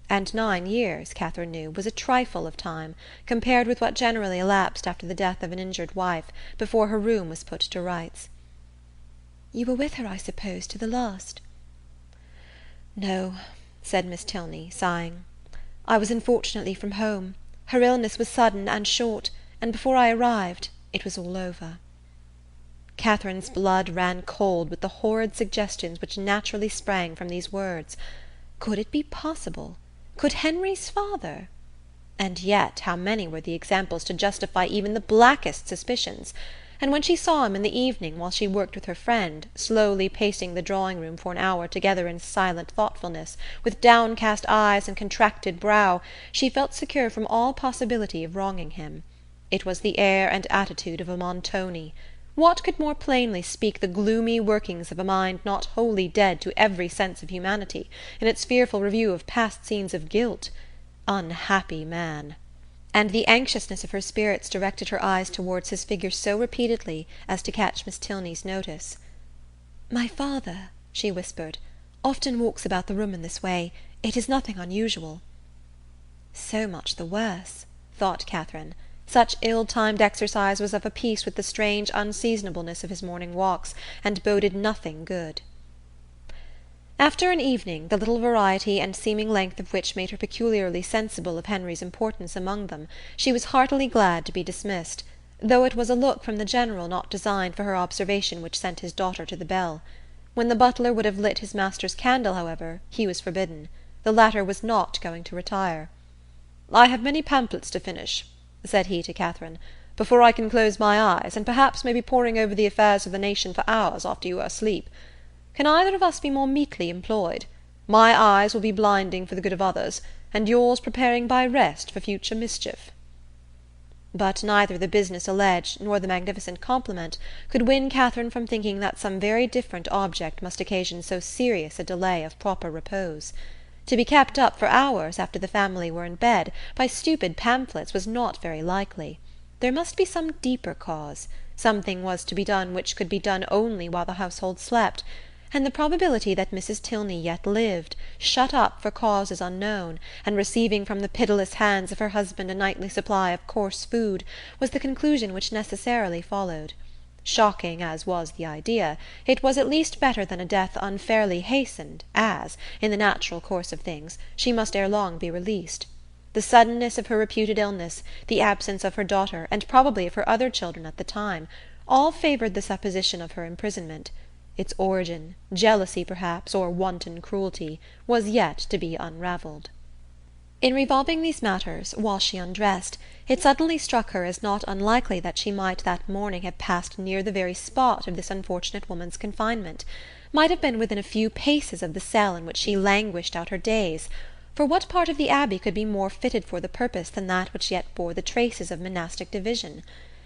And 9 years, Catherine knew, was a trifle of time, compared with what generally elapsed after the death of an injured wife, before her room was put to rights. "You were with her, I suppose, to the last?" "No," said Miss Tilney, sighing. "I was unfortunately from home. Her illness was sudden and short, and before I arrived it was all over." Catherine's blood ran cold with the horrid suggestions which naturally sprang from these words. Could it be possible? Could Henry's father? And yet how many were the examples to justify even the blackest suspicions? And when she saw him in the evening, while she worked with her friend, slowly pacing the drawing-room for an hour together in silent thoughtfulness, with downcast eyes and contracted brow, she felt secure from all possibility of wronging him. It was the air and attitude of a Montoni. What could more plainly speak the gloomy workings of a mind not wholly dead to every sense of humanity, in its fearful review of past scenes of guilt? Unhappy man! And the anxiousness of her spirits directed her eyes towards his figure so repeatedly as to catch Miss Tilney's notice. "My father," she whispered, "often walks about the room in this way. It is nothing unusual." So much the worse, thought Catherine. Such ill-timed exercise was of a piece with the strange unseasonableness of his morning walks, and boded nothing good. After an evening, the little variety and seeming length of which made her peculiarly sensible of Henry's importance among them, she was heartily glad to be dismissed, though it was a look from the General not designed for her observation which sent his daughter to the bell. When the butler would have lit his master's candle, however, he was forbidden. The latter was not going to retire. "I have many pamphlets to finish," said he to Catherine, "before I can close my eyes, and perhaps may be poring over the affairs of the nation for hours after you are asleep. Can either of us be more meetly employed? My eyes will be blinding for the good of others, and yours preparing by rest for future mischief." But neither the business alleged nor the magnificent compliment could win Catherine from thinking that some very different object must occasion so serious a delay of proper repose. To be kept up for hours after the family were in bed by stupid pamphlets was not very likely. There must be some deeper cause. Something was to be done which could be done only while the household slept, and the probability that Mrs. Tilney yet lived, shut up for causes unknown, and receiving from the pitiless hands of her husband a nightly supply of coarse food, was the conclusion which necessarily followed. Shocking as was the idea, it was at least better than a death unfairly hastened, as, in the natural course of things, she must ere long be released. The suddenness of her reputed illness, the absence of her daughter, and probably of her other children at the time, all favoured the supposition of her imprisonment. Its origin, jealousy perhaps, or wanton cruelty, was yet to be unravelled. In revolving these matters, while she undressed, it suddenly struck her as not unlikely that she might that morning have passed near the very spot of this unfortunate woman's confinement, might have been within a few paces of the cell in which she languished out her days, for what part of the Abbey could be more fitted for the purpose than that which yet bore the traces of monastic division?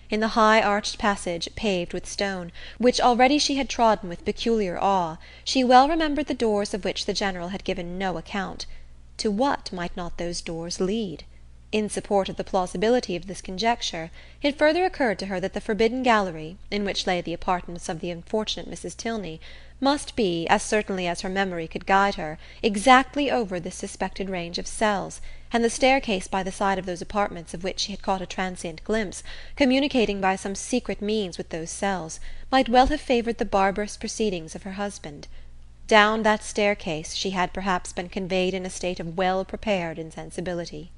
In the high arched passage, paved with stone, which already she had trodden with peculiar awe, she well remembered the doors of which the General had given no account. To what might not those doors lead? In support of the plausibility of this conjecture, it further occurred to her that the forbidden gallery, in which lay the apartments of the unfortunate Mrs. Tilney, must be, as certainly as her memory could guide her, exactly over this suspected range of cells, and the staircase by the side of those apartments of which she had caught a transient glimpse, communicating by some secret means with those cells, might well have favoured the barbarous proceedings of her husband. Down that staircase she had perhaps been conveyed in a state of well-prepared insensibility.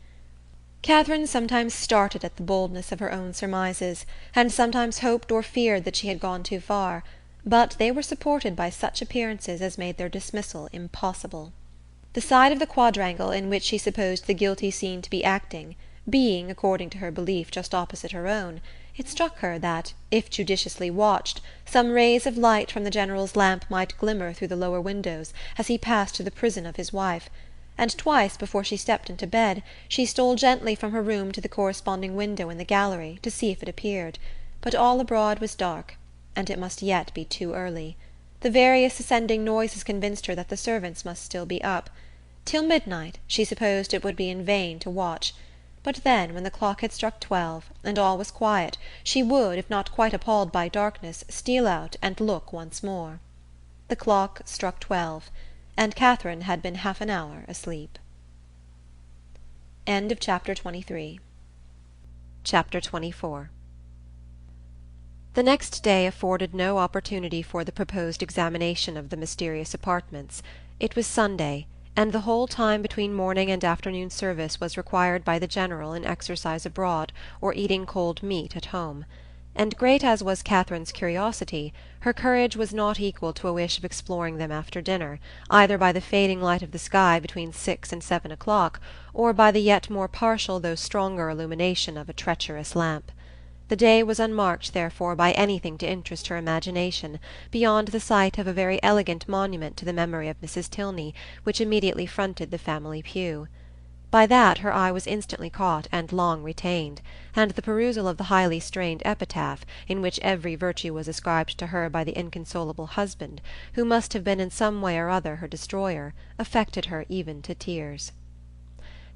Catherine sometimes started at the boldness of her own surmises, and sometimes hoped or feared that she had gone too far, but they were supported by such appearances as made their dismissal impossible. The side of the quadrangle in which she supposed the guilty scene to be acting, being, according to her belief, just opposite her own, it struck her that, if judiciously watched, some rays of light from the General's lamp might glimmer through the lower windows as he passed to the prison of his wife, and twice before she stepped into bed she stole gently from her room to the corresponding window in the gallery to see if it appeared, but all abroad was dark, and it must yet be too early. The various ascending noises convinced her that the servants must still be up. Till midnight she supposed it would be in vain to watch, but then, when the clock had struck 12, and all was quiet, she would, if not quite appalled by darkness, steal out and look once more. The clock struck 12, and Catherine had been half an hour asleep. End of chapter 23. Chapter 24. The next day afforded no opportunity for the proposed examination of the mysterious apartments. It was Sunday, and the whole time between morning and afternoon service was required by the General in exercise abroad or eating cold meat at home. And great as was Catherine's curiosity, her courage was not equal to a wish of exploring them after dinner, either by the fading light of the sky between 6 and 7 o'clock, or by the yet more partial though stronger illumination of a treacherous lamp. The day was unmarked, therefore, by anything to interest her imagination, beyond the sight of a very elegant monument to the memory of Mrs. Tilney, which immediately fronted the family pew. By that her eye was instantly caught and long retained, and the perusal of the highly strained epitaph, in which every virtue was ascribed to her by the inconsolable husband, who must have been in some way or other her destroyer, affected her even to tears.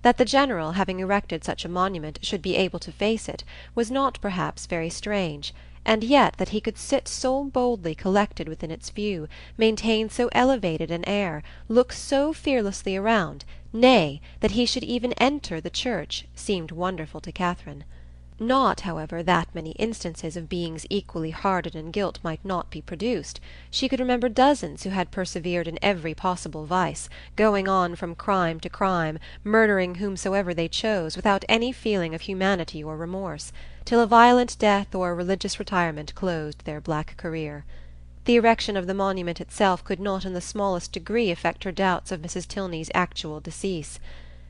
That the General, having erected such a monument, should be able to face it, was not perhaps very strange, and yet that he could sit so boldly collected within its view, maintain so elevated an air, look so fearlessly around, nay, that he should even enter the church, seemed wonderful to Catherine. Not, however, that many instances of beings equally hardened in guilt might not be produced. She could remember dozens who had persevered in every possible vice, going on from crime to crime, murdering whomsoever they chose, without any feeling of humanity or remorse, till a violent death or a religious retirement closed their black career. The erection of the monument itself could not in the smallest degree affect her doubts of Mrs. Tilney's actual decease.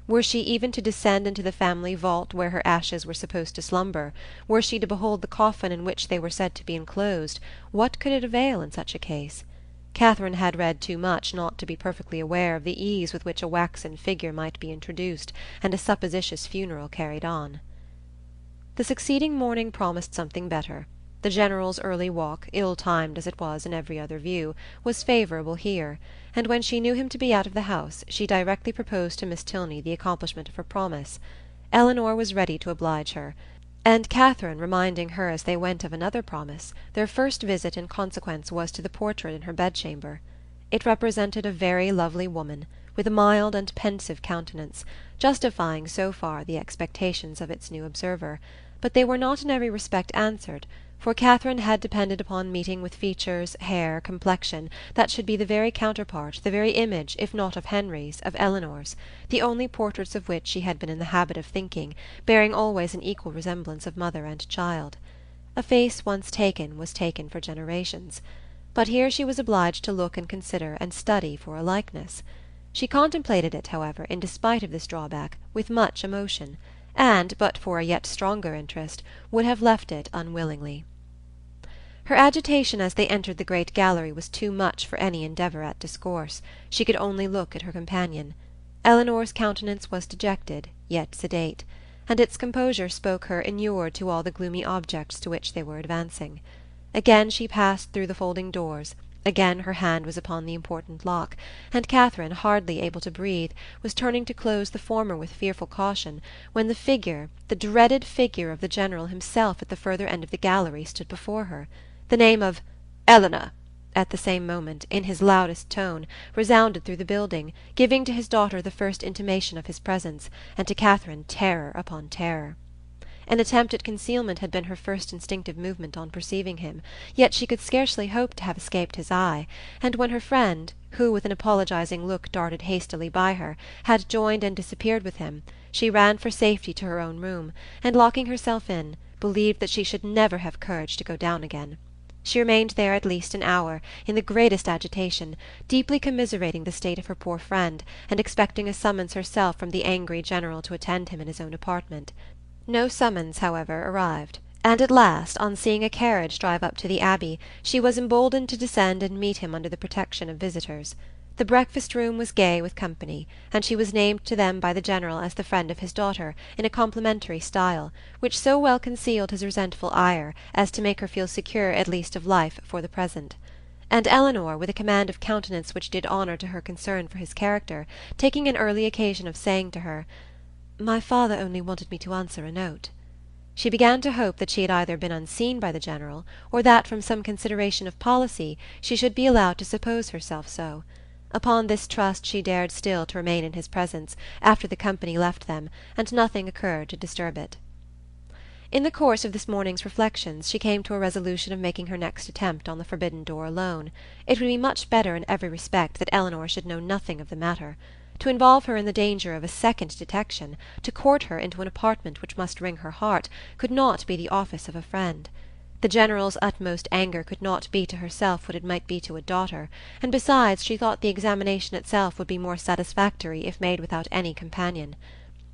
Were she even to descend into the family vault where her ashes were supposed to slumber, were she to behold the coffin in which they were said to be enclosed, what could it avail in such a case? Catherine had read too much not to be perfectly aware of the ease with which a waxen figure might be introduced, and a supposititious funeral carried on. The succeeding morning promised something better. The General's early walk, ill-timed as it was in every other view, was favourable here, and when she knew him to be out of the house, she directly proposed to Miss Tilney the accomplishment of her promise. Eleanor was ready to oblige her, and Catherine reminding her as they went of another promise, their first visit in consequence was to the portrait in her bedchamber. It represented a very lovely woman, with a mild and pensive countenance, justifying so far the expectations of its new observer, but they were not in every respect answered, for Catherine had depended upon meeting with features, hair, complexion, that should be the very counterpart, the very image, if not of Henry's, of Eleanor's, the only portraits of which she had been in the habit of thinking, bearing always an equal resemblance of mother and child. A face once taken was taken for generations. But here she was obliged to look and consider and study for a likeness. She contemplated it, however, in despite of this drawback, with much emotion, and, but for a yet stronger interest, would have left it unwillingly. Her agitation as they entered the great gallery was too much for any endeavour at discourse. She could only look at her companion. Eleanor's countenance was dejected, yet sedate, and its composure spoke her inured to all the gloomy objects to which they were advancing. Again she passed through the folding doors, Again her hand was upon the important lock, and Catherine, hardly able to breathe, was turning to close the former with fearful caution, when the figure, the dreaded figure of the General himself at the further end of the gallery, stood before her. The name of "Eleanor," at the same moment, in his loudest tone, resounded through the building, giving to his daughter the first intimation of his presence, and to Catherine terror upon terror. An attempt at concealment had been her first instinctive movement on perceiving him, yet she could scarcely hope to have escaped his eye, and when her friend, who with an apologizing look darted hastily by her, had joined and disappeared with him, she ran for safety to her own room, and locking herself in, believed that she should never have courage to go down again. She remained there at least an hour, in the greatest agitation, deeply commiserating the state of her poor friend, and expecting a summons herself from the angry General to attend him in his own apartment. No summons, however, arrived, and at last, on seeing a carriage drive up to the Abbey, she was emboldened to descend and meet him under the protection of visitors. The breakfast-room was gay with company, and she was named to them by the General as the friend of his daughter, in a complimentary style, which so well concealed his resentful ire as to make her feel secure at least of life for the present. And Eleanor, with a command of countenance which did honour to her concern for his character, taking an early occasion of saying to her, "My father only wanted me to answer a note," she began to hope that she had either been unseen by the General, or that, from some consideration of policy, she should be allowed to suppose herself so. Upon this trust she dared still to remain in his presence, after the company left them, and nothing occurred to disturb it. In the course of this morning's reflections she came to a resolution of making her next attempt on the forbidden door alone. It would be much better in every respect that Eleanor should know nothing of the matter. To involve her in the danger of a second detection, to court her into an apartment which must wring her heart, could not be the office of a friend. The General's utmost anger could not be to herself what it might be to a daughter, and besides she thought the examination itself would be more satisfactory if made without any companion.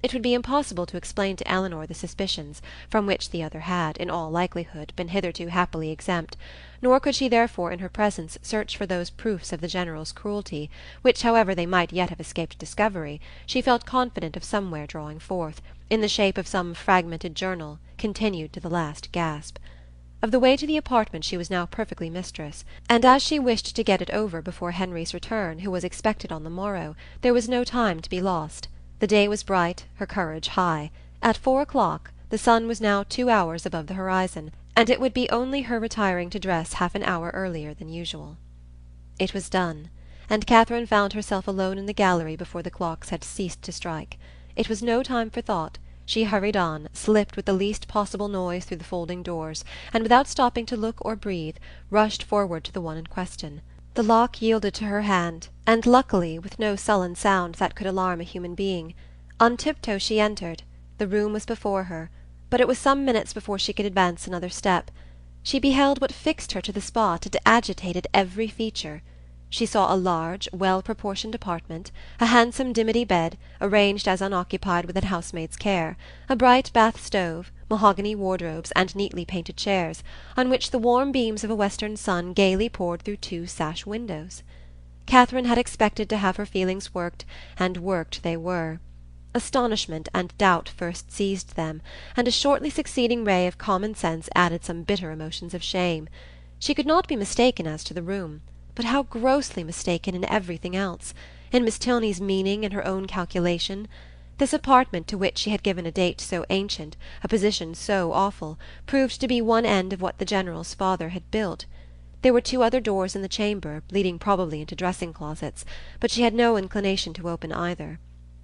It would be impossible to explain to Eleanor the suspicions, from which the other had, in all likelihood, been hitherto happily exempt, nor could she therefore in her presence search for those proofs of the General's cruelty, which, however they might yet have escaped discovery, she felt confident of somewhere drawing forth, in the shape of some fragmented journal, continued to the last gasp. Of the way to the apartment she was now perfectly mistress, and as she wished to get it over before Henry's return, who was expected on the morrow, there was no time to be lost. The day was bright, her courage high. At 4 o'clock the sun was now 2 hours above the horizon, and it would be only her retiring to dress half an hour earlier than usual. It was done, and Catherine found herself alone in the gallery before the clocks had ceased to strike. It was no time for thought. She hurried on, slipped with the least possible noise through the folding doors, and without stopping to look or breathe, rushed forward to the one in question. The lock yielded to her hand, and luckily with no sullen sound that could alarm a human being. On tiptoe she entered. The room was before her, but it was some minutes before she could advance another step. She beheld what fixed her to the spot and agitated every feature. She saw a large, well-proportioned apartment, a handsome dimity bed, arranged as unoccupied with a housemaid's care, a bright bath stove, mahogany wardrobes, and neatly painted chairs, on which the warm beams of a western sun gaily poured through 2 sash windows. Catherine had expected to have her feelings worked, and worked they were. Astonishment and doubt first seized them, and a shortly succeeding ray of common sense added some bitter emotions of shame. She could not be mistaken as to the room, but how grossly mistaken in everything else, in Miss Tilney's meaning and her own calculation. This apartment, to which she had given a date so ancient, a position so awful, proved to be one end of what the General's father had built. There were 2 other doors in the chamber, leading probably into dressing-closets, but she had no inclination to open either.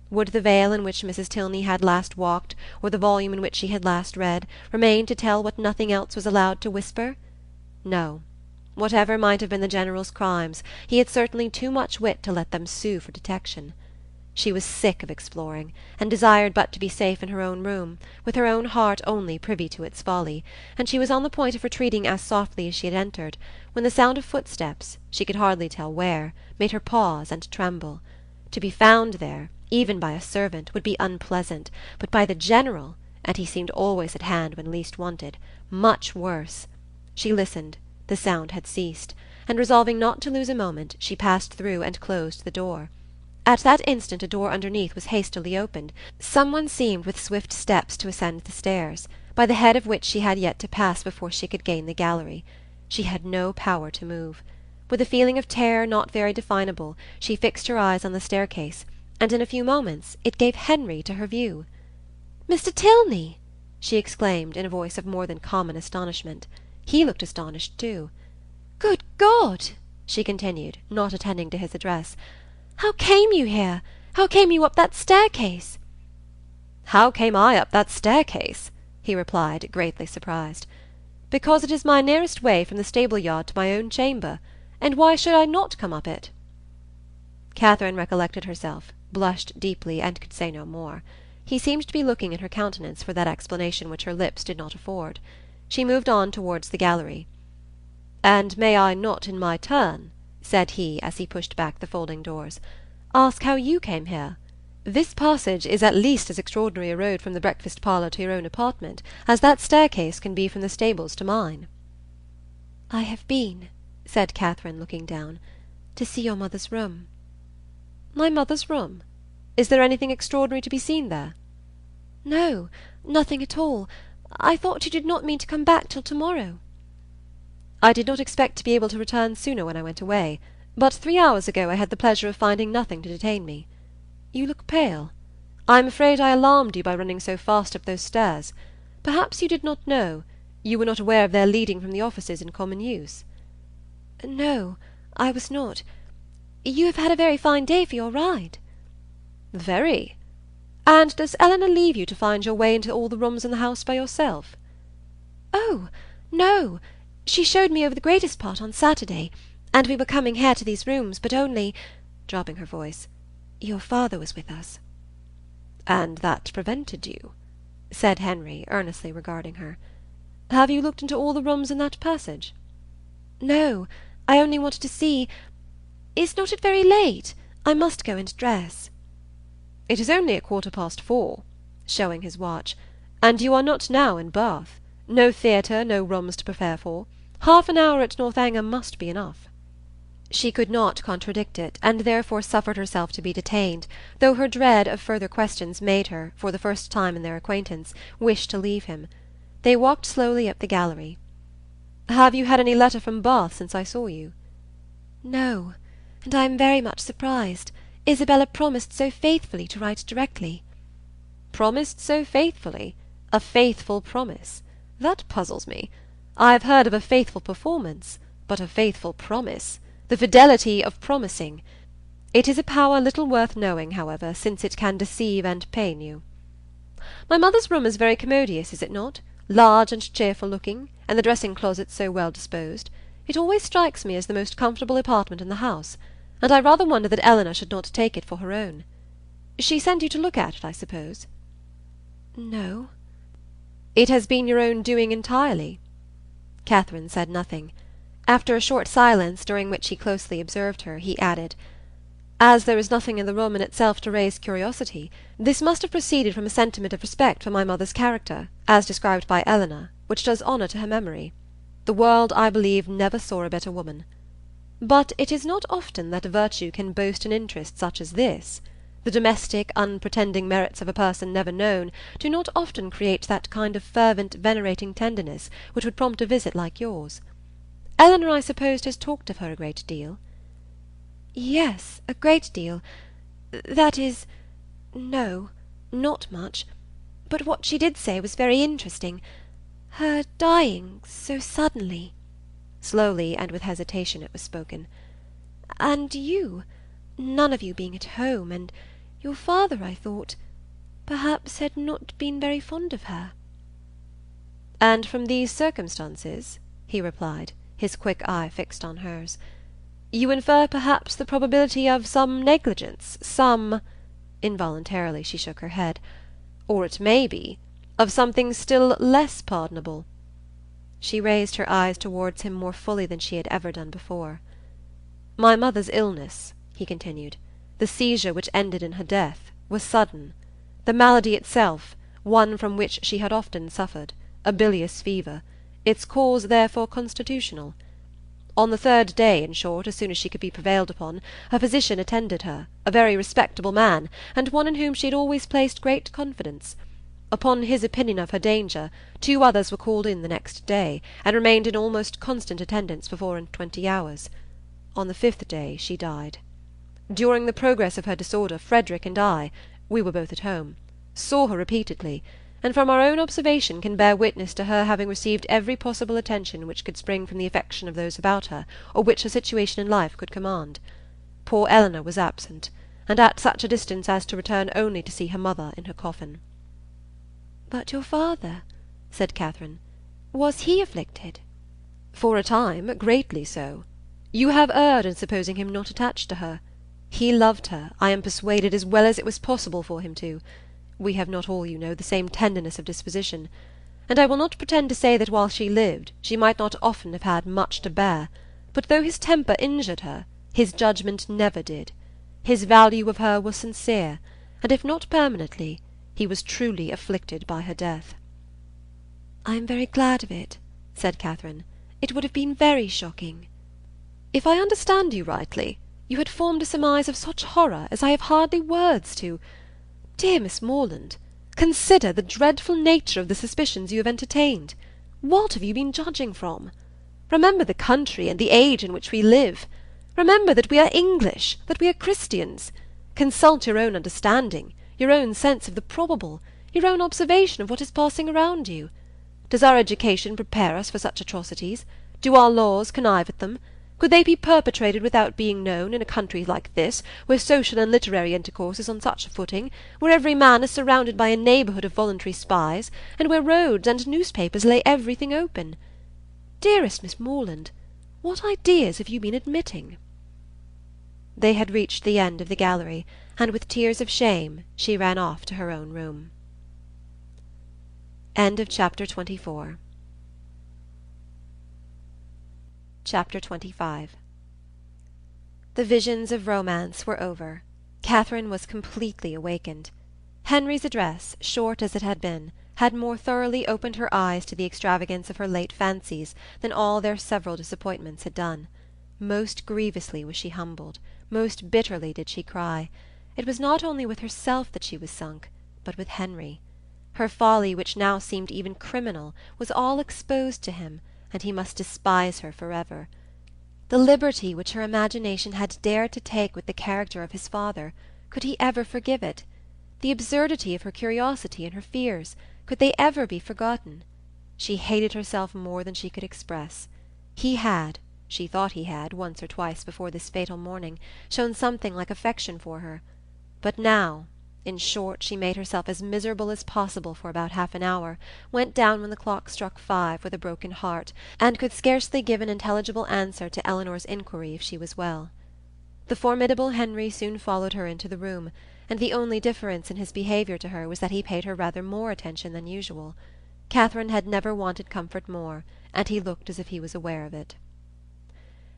Would the veil in which Mrs. Tilney had last walked, or the volume in which she had last read, remain to tell what nothing else was allowed to whisper? No. Whatever might have been the General's crimes, he had certainly too much wit to let them sue for detection. She was sick of exploring, and desired but to be safe in her own room, with her own heart only privy to its folly, and she was on the point of retreating as softly as she had entered, when the sound of footsteps, she could hardly tell where, made her pause and tremble. To be found there, even by a servant, would be unpleasant, but by the General, and he seemed always at hand when least wanted, much worse. She listened. The sound had ceased, and resolving not to lose a moment, she passed through and closed the door. At that instant a door underneath was hastily opened. Some one seemed with swift steps to ascend the stairs, by the head of which she had yet to pass before she could gain the gallery. She had no power to move. With a feeling of terror not very definable, she fixed her eyes on the staircase, and in a few moments it gave Henry to her view. "Mr. Tilney!" she exclaimed in a voice of more than common astonishment. He looked astonished too. "Good God!" she continued, not attending to his address. "How came you here? How came you up that staircase?" "How came I up that staircase?" he replied, greatly surprised. "Because it is my nearest way from the stable-yard to my own chamber. And why should I not come up it?" Catherine recollected herself, blushed deeply, and could say no more. He seemed to be looking in her countenance for that explanation which her lips did not afford. She moved on towards the gallery. "And may I not in my turn," said he, as he pushed back the folding doors, "ask how you came here? This passage is at least as extraordinary a road from the breakfast parlour to your own apartment as that staircase can be from the stables to mine." "I have been," said Catherine, looking down, "to see your mother's room." "My mother's room? Is there anything extraordinary to be seen there?" "No, nothing at all. I thought you did not mean to come back till to-morrow." "I did not expect to be able to return sooner when I went away, but 3 hours ago I had the pleasure of finding nothing to detain me. You look pale. I am afraid I alarmed you by running so fast up those stairs. Perhaps you did not know, you were not aware of their leading from the offices in common use?" "No, I was not. You have had a very fine day for your ride." "Very. And does Eleanor leave you to find your way into all the rooms in the house by yourself?" "Oh, no. She showed me over the greatest part on Saturday, and we were coming here to these rooms, but only," dropping her voice, "your father was with us." "And that prevented you?" said Henry, earnestly regarding her. "Have you looked into all the rooms in that passage?" "No, I only wanted to see. Is not it very late? I must go and dress." "It is only 4:15, showing his watch, and you are not now in Bath. No theatre, no rooms to prepare for. Half an hour at Northanger must be enough." She could not contradict it, and therefore suffered herself to be detained, though her dread of further questions made her, for the first time in their acquaintance, wish to leave him. They walked slowly up the gallery. "Have you had any letter from Bath since I saw you?" "No, and I am very much surprised. Isabella promised so faithfully to write directly." "Promised so faithfully? A faithful promise? That puzzles me. I have heard of a faithful performance, but a faithful promise, the fidelity of promising. It is a power little worth knowing, however, since it can deceive and pain you. My mother's room is very commodious, is it not? Large and cheerful looking, and the dressing-closet so well disposed. It always strikes me as the most comfortable apartment in the house, and I rather wonder that Eleanor should not take it for her own. She sent you to look at it, I suppose?" "No." "It has been your own doing entirely?" Catherine said nothing. After a short silence, during which he closely observed her, he added, "As there is nothing in the room in itself to raise curiosity, this must have proceeded from a sentiment of respect for my mother's character, as described by Eleanor, which does honour to her memory. The world, I believe, never saw a better woman. But it is not often that virtue can boast an interest such as this. The domestic, unpretending merits of a person never known do not often create that kind of fervent, venerating tenderness which would prompt a visit like yours. Eleanor, I suppose, has talked of her a great deal?" "Yes, a great deal. That is, no, not much. But what she did say was very interesting. Her dying so suddenly." Slowly and with hesitation it was spoken. "And you, none of you being at home, and your father, I thought, perhaps had not been very fond of her." "And from these circumstances," he replied, his quick eye fixed on hers, "you infer perhaps the probability of some negligence, some—" involuntarily she shook her head, "or it may be, of something still less pardonable." She raised her eyes towards him more fully than she had ever done before. "My mother's illness," he continued, "the seizure which ended in her death, was sudden. The malady itself, one from which she had often suffered, a bilious fever, its cause therefore constitutional. On the 3rd day, in short, as soon as she could be prevailed upon, a physician attended her, a very respectable man, and one in whom she had always placed great confidence. Upon his opinion of her danger, 2 others were called in the next day, and remained in almost constant attendance for 24 hours. On the 5th day she died. During the progress of her disorder, Frederick and I—we were both at home—saw her repeatedly, and from our own observation can bear witness to her having received every possible attention which could spring from the affection of those about her, or which her situation in life could command. Poor Eleanor was absent, and at such a distance as to return only to see her mother in her coffin. "But your father," said Catherine, "was he afflicted?" "For a time, greatly so. You have erred in supposing him not attached to her. He loved her, I am persuaded, as well as it was possible for him to. We have not all, you know, the same tenderness of disposition, and I will not pretend to say that while she lived she might not often have had much to bear, but though his temper injured her, his judgment never did. His value of her was sincere, and if not permanently, he was truly afflicted by her death." "I am very glad of it," said Catherine. "It would have been very shocking." "If I understand you rightly, you had formed a surmise of such horror as I have hardly words to. Dear Miss Morland, consider the dreadful nature of the suspicions you have entertained. What have you been judging from? Remember the country and the age in which we live. Remember that we are English, that we are Christians. Consult your own understanding, your own sense of the probable, your own observation of what is passing around you. Does our education prepare us for such atrocities? Do our laws connive at them? Could they be perpetrated without being known in a country like this, where social and literary intercourse is on such a footing, where every man is surrounded by a neighbourhood of voluntary spies, and where roads and newspapers lay everything open? Dearest Miss Morland, what ideas have you been admitting?" They had reached the end of the gallery, and with tears of shame she ran off to her own room. Chapter 24. Chapter 25. The visions of romance were over. Catherine was completely awakened. Henry's address, short as it had been, had more thoroughly opened her eyes to the extravagance of her late fancies than all their several disappointments had done. Most grievously was she humbled, most bitterly did she cry. It was not only with herself that she was sunk, but with Henry. Her folly, which now seemed even criminal, was all exposed to him, and he must despise her forever. The liberty which her imagination had dared to take with the character of his father, could he ever forgive it? The absurdity of her curiosity and her fears, could they ever be forgotten? She hated herself more than she could express. He had, she thought he had, once or twice before this fatal morning, shown something like affection for her. But now, in short, she made herself as miserable as possible for about half an hour, went down when the clock struck 5 with a broken heart, and could scarcely give an intelligible answer to Eleanor's inquiry if she was well. The formidable Henry soon followed her into the room, and the only difference in his behaviour to her was that he paid her rather more attention than usual. Catherine had never wanted comfort more, and he looked as if he was aware of it.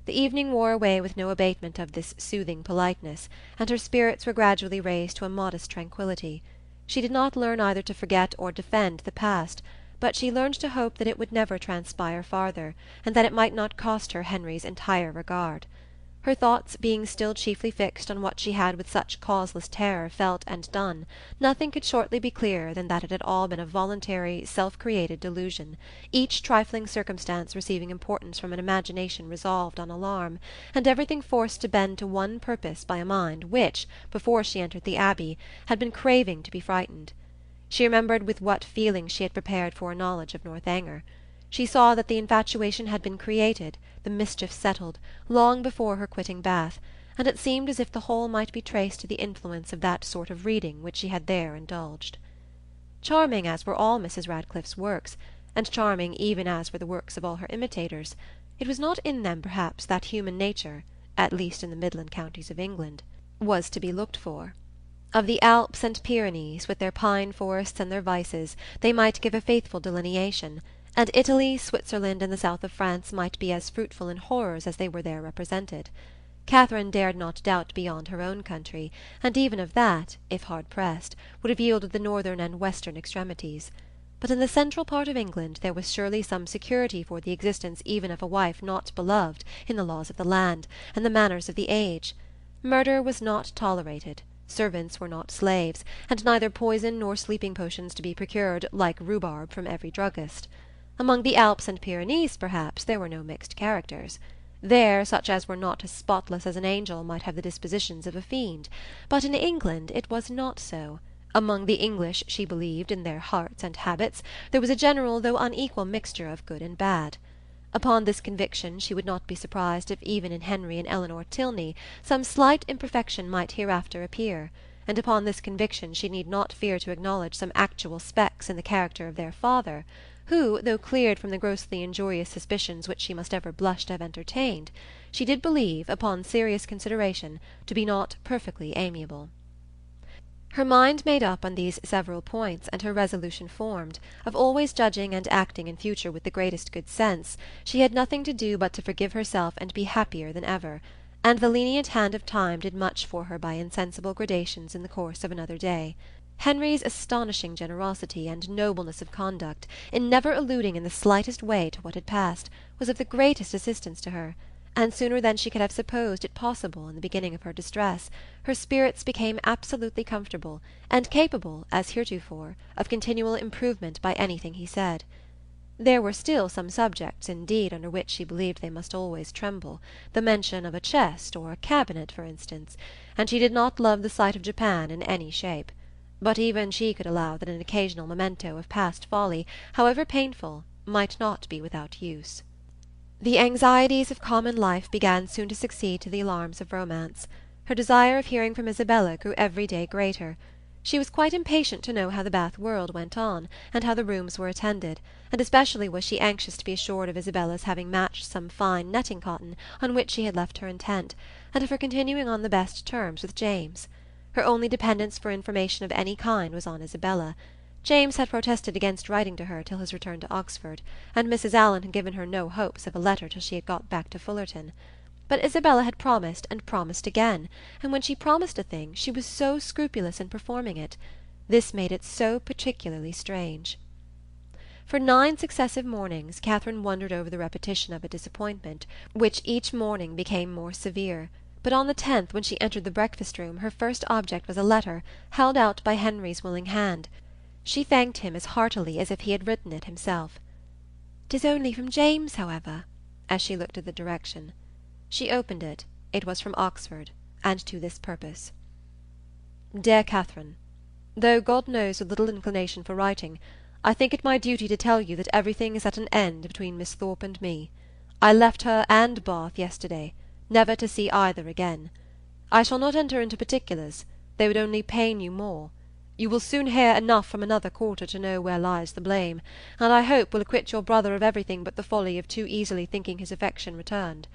The evening wore away with no abatement of this soothing politeness, and her spirits were gradually raised to a modest tranquillity. She did not learn either to forget or defend the past, but she learned to hope that it would never transpire farther, and that it might not cost her Henry's entire regard. Her thoughts being still chiefly fixed on what she had with such causeless terror felt and done, nothing could shortly be clearer than that it had all been a voluntary, self-created delusion, each trifling circumstance receiving importance from an imagination resolved on alarm, and everything forced to bend to one purpose by a mind which, before she entered the Abbey, had been craving to be frightened. She remembered with what feelings she had prepared for a knowledge of Northanger. She saw that the infatuation had been created, the mischief settled, long before her quitting Bath, and it seemed as if the whole might be traced to the influence of that sort of reading which she had there indulged. Charming as were all Mrs. Radcliffe's works, and charming even as were the works of all her imitators, it was not in them perhaps that human nature, at least in the Midland counties of England, was to be looked for. Of the Alps and Pyrenees, with their pine forests and their vices, they might give a faithful delineation, and Italy, Switzerland, and the south of France might be as fruitful in horrors as they were there represented. Catherine dared not doubt beyond her own country, and even of that, if hard pressed, would have yielded the northern and western extremities. But in the central part of England there was surely some security for the existence even of a wife not beloved in the laws of the land, and the manners of the age. Murder was not tolerated, servants were not slaves, and neither poison nor sleeping potions to be procured, like rhubarb, from every druggist. Among the Alps and Pyrenees, perhaps, there were no mixed characters. There such as were not as spotless as an angel might have the dispositions of a fiend, but in England it was not so. Among the English, she believed, in their hearts and habits, there was a general though unequal mixture of good and bad. Upon this conviction she would not be surprised if even in Henry and Eleanor Tilney some slight imperfection might hereafter appear, and upon this conviction she need not fear to acknowledge some actual specks in the character of their father, who, though cleared from the grossly injurious suspicions which she must ever blush to have entertained, she did believe, upon serious consideration, to be not perfectly amiable. Her mind made up on these several points, and her resolution formed, of always judging and acting in future with the greatest good sense, she had nothing to do but to forgive herself and be happier than ever, and the lenient hand of time did much for her by insensible gradations in the course of another day. Henry's astonishing generosity and nobleness of conduct, in never alluding in the slightest way to what had passed, was of the greatest assistance to her, and sooner than she could have supposed it possible in the beginning of her distress, her spirits became absolutely comfortable, and capable, as heretofore, of continual improvement by anything he said. There were still some subjects, indeed, under which she believed they must always tremble, the mention of a chest or a cabinet, for instance, and she did not love the sight of Japan in any shape. But even she could allow that an occasional memento of past folly, however painful, might not be without use. The anxieties of common life began soon to succeed to the alarms of romance. Her desire of hearing from Isabella grew every day greater. She was quite impatient to know how the Bath world went on, and how the rooms were attended, and especially was she anxious to be assured of Isabella's having matched some fine netting cotton on which she had left her intent, and of her continuing on the best terms with James. Her only dependence for information of any kind was on Isabella. James had protested against writing to her till his return to Oxford, and Mrs. Allen had given her no hopes of a letter till she had got back to Fullerton. But Isabella had promised and promised again, and when she promised a thing she was so scrupulous in performing it. This made it so particularly strange. For 9 successive mornings Catherine wondered over the repetition of a disappointment, which each morning became more severe. But on the 10th, when she entered the breakfast-room, her first object was a letter, held out by Henry's willing hand. She thanked him as heartily as if he had written it himself. "'Tis only from James, however," as she looked at the direction. She opened it. It was from Oxford, and to this purpose. "Dear Catherine, though God knows with little inclination for writing, I think it my duty to tell you that everything is at an end between Miss Thorpe and me. I left her and Bath yesterday, never to see either again. I shall not enter into particulars, they would only pain you more. You will soon hear enough from another quarter to know where lies the blame, and I hope will acquit your brother of everything but the folly of too easily thinking his affection returned.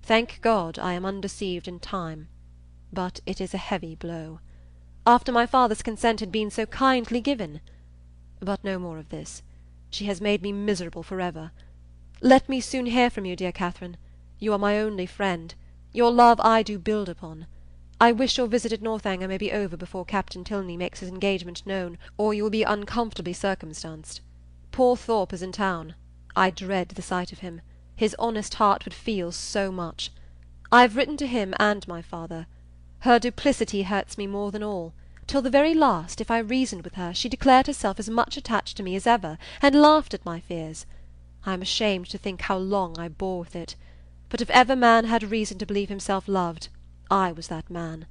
Thank God, I am undeceived in time, but it is a heavy blow. After my father's consent had been so kindly given. But no more of this. She has made me miserable for ever. Let me soon hear from you, dear Catherine. You are my only friend. Your love I do build upon. I wish your visit at Northanger may be over before Captain Tilney makes his engagement known, or you will be uncomfortably circumstanced. Poor Thorpe is in town. I dread the sight of him. His honest heart would feel so much. I have written to him and my father. Her duplicity hurts me more than all. Till the very last, if I reasoned with her, she declared herself as much attached to me as ever, and laughed at my fears. I am ashamed to think how long I bore with it. But if ever man had reason to believe himself loved, I was that man.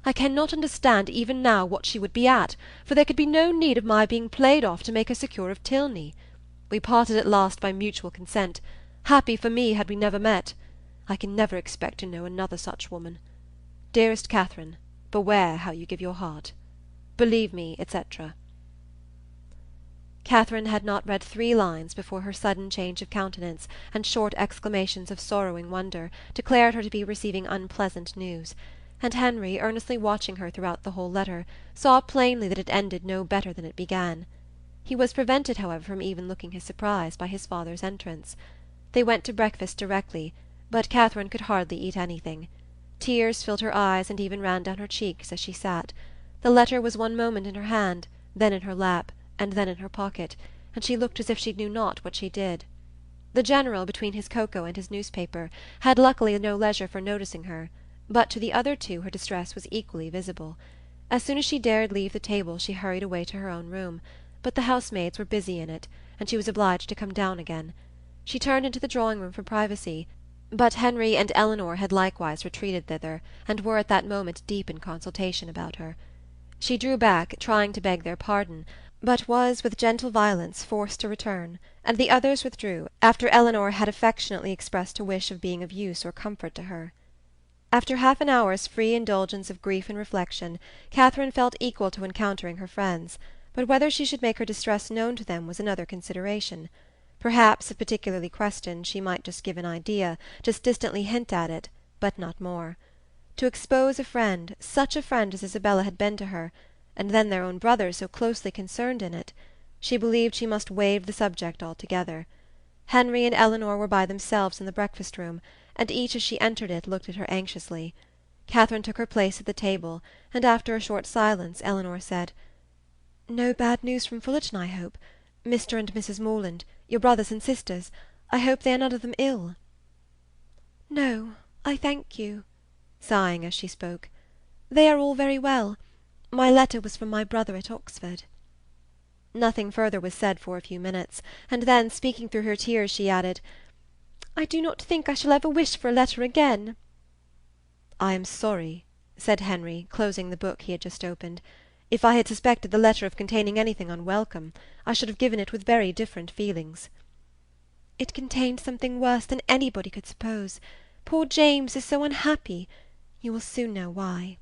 I cannot understand even now what she would be at, for there could be no need of my being played off to make her secure of Tilney. We parted at last by mutual consent. Happy for me had we never met. I can never expect to know another such woman. Dearest Catherine, beware how you give your heart. Believe me, etc. Catherine had not read 3 lines before her sudden change of countenance and short exclamations of sorrowing wonder declared her to be receiving unpleasant news, and Henry, earnestly watching her throughout the whole letter, saw plainly that it ended no better than it began. He was prevented, however, from even looking his surprise by his father's entrance. They went to breakfast directly, but Catherine could hardly eat anything. Tears filled her eyes and even ran down her cheeks as she sat. The letter was one moment in her hand, then in her lap, and then in her pocket, and she looked as if she knew not what she did. The General, between his cocoa and his newspaper, had luckily no leisure for noticing her, but to the other 2 her distress was equally visible. As soon as she dared leave the table she hurried away to her own room, but the housemaids were busy in it, and she was obliged to come down again. She turned into the drawing-room for privacy, But Henry and Eleanor had likewise retreated thither, and were at that moment deep in consultation about her. She drew back, trying to beg their pardon, but was with gentle violence forced to return, and the others withdrew, after Eleanor had affectionately expressed a wish of being of use or comfort to her. After half an hour's free indulgence of grief and reflection, Catherine felt equal to encountering her friends, but whether she should make her distress known to them was another consideration. Perhaps, if particularly questioned, she might just give an idea, just distantly hint at it, but not more. To expose a friend, such a friend as Isabella had been to her, and then their own brother so closely concerned in it, she believed she must waive the subject altogether. Henry and Eleanor were by themselves in the breakfast-room, and each as she entered it looked at her anxiously. Catherine took her place at the table, and after a short silence Eleanor said, "No bad news from Fullerton, I hope? Mr. and Mrs. Morland, your brothers and sisters, I hope they are none of them ill?" "No, I thank you," sighing as she spoke. "They are all very well. My letter was from my brother at Oxford." Nothing further was said for a few minutes, and then, speaking through her tears, she added, "I do not think I shall ever wish for a letter again." "I am sorry," said Henry, closing the book he had just opened. "If I had suspected the letter of containing anything unwelcome, I should have given it with very different feelings." "It contained something worse than anybody could suppose. Poor James is so unhappy. You will soon know why."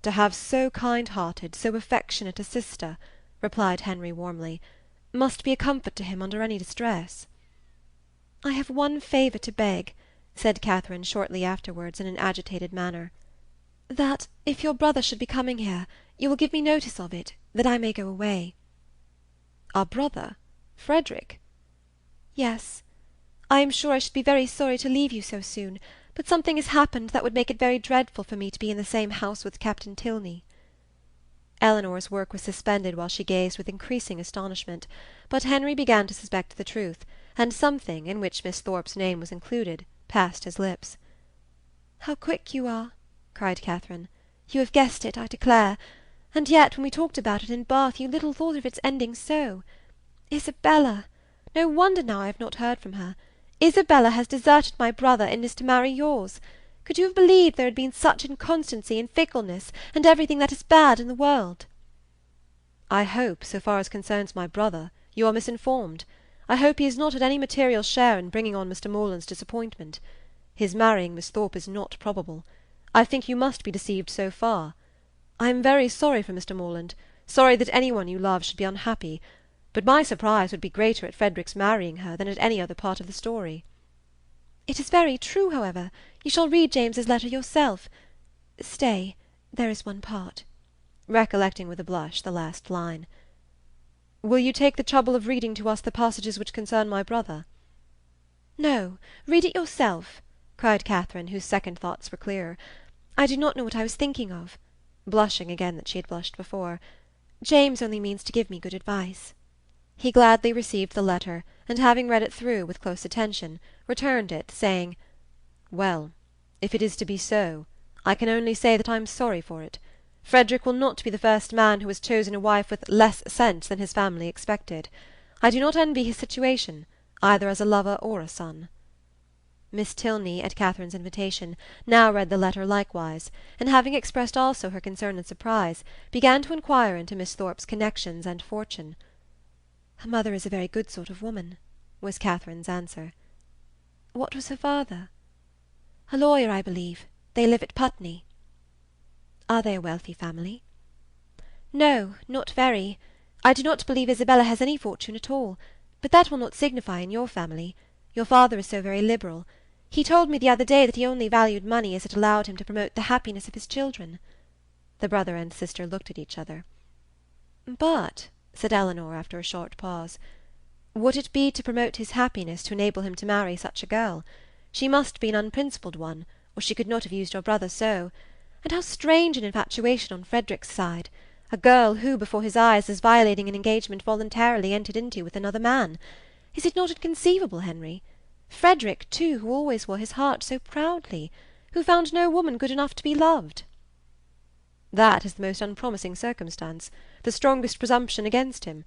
"To have so kind-hearted, so affectionate a sister," replied Henry warmly, "must be a comfort to him under any distress." "I have one favour to beg," said Catherine shortly afterwards in an agitated manner, "that, if your brother should be coming here, you will give me notice of it, that I may go away." "Our brother? Frederick?" "Yes. I am sure I should be very sorry to leave you so soon, but something has happened that would make it very dreadful for me to be in the same house with Captain Tilney." Eleanor's work was suspended while she gazed with increasing astonishment, but Henry began to suspect the truth, and something, in which Miss Thorpe's name was included, passed his lips. "How quick you are!" cried Catherine. "You have guessed it, I declare. And yet, when we talked about it in Bath, you little thought of its ending so. Isabella! No wonder now I have not heard from her. Isabella has deserted my brother and is to marry yours. Could you have believed there had been such inconstancy and fickleness, and everything that is bad in the world?" "I hope, so far as concerns my brother, you are misinformed. I hope he has not had any material share in bringing on Mr. Morland's disappointment. His marrying Miss Thorpe is not probable. I think you must be deceived so far. I am very sorry for Mr. Morland, sorry that any one you love should be unhappy, but my surprise would be greater at Frederick's marrying her than at any other part of the story." "It is very true, however. You shall read James's letter yourself. Stay, there is one part," recollecting with a blush the last line. "Will you take the trouble of reading to us the passages which concern my brother?" "No, read it yourself," cried Catherine, whose second thoughts were clearer. "I do not know what I was thinking of," blushing again that she had blushed before. "James only means to give me good advice." He gladly received the letter, and having read it through with close attention, returned it, saying, "Well, if it is to be so, I can only say that I am sorry for it. Frederick will not be the first man who has chosen a wife with less sense than his family expected. I do not envy his situation, either as a lover or a son." Miss Tilney, at Catherine's invitation, now read the letter likewise, and having expressed also her concern and surprise, began to inquire into Miss Thorpe's connections and fortune. "Her mother is a very good sort of woman," was Catherine's answer. "What was her father?" "A lawyer, I believe. They live at Putney." "Are they a wealthy family?" "No, not very. I do not believe Isabella has any fortune at all, but that will not signify in your family. Your father is so very liberal. He told me the other day that he only valued money as it allowed him to promote the happiness of his children." The brother and sister looked at each other. "But," said Eleanor after a short pause, "would it be to promote his happiness to enable him to marry such a girl? She must be an unprincipled one, or she could not have used your brother so. And how strange an infatuation on Frederick's side! A girl who, before his eyes, is violating an engagement voluntarily entered into with another man. Is it not inconceivable, Henry? Frederick, too, who always wore his heart so proudly, who found no woman good enough to be loved." "That is the most unpromising circumstance, the strongest presumption against him.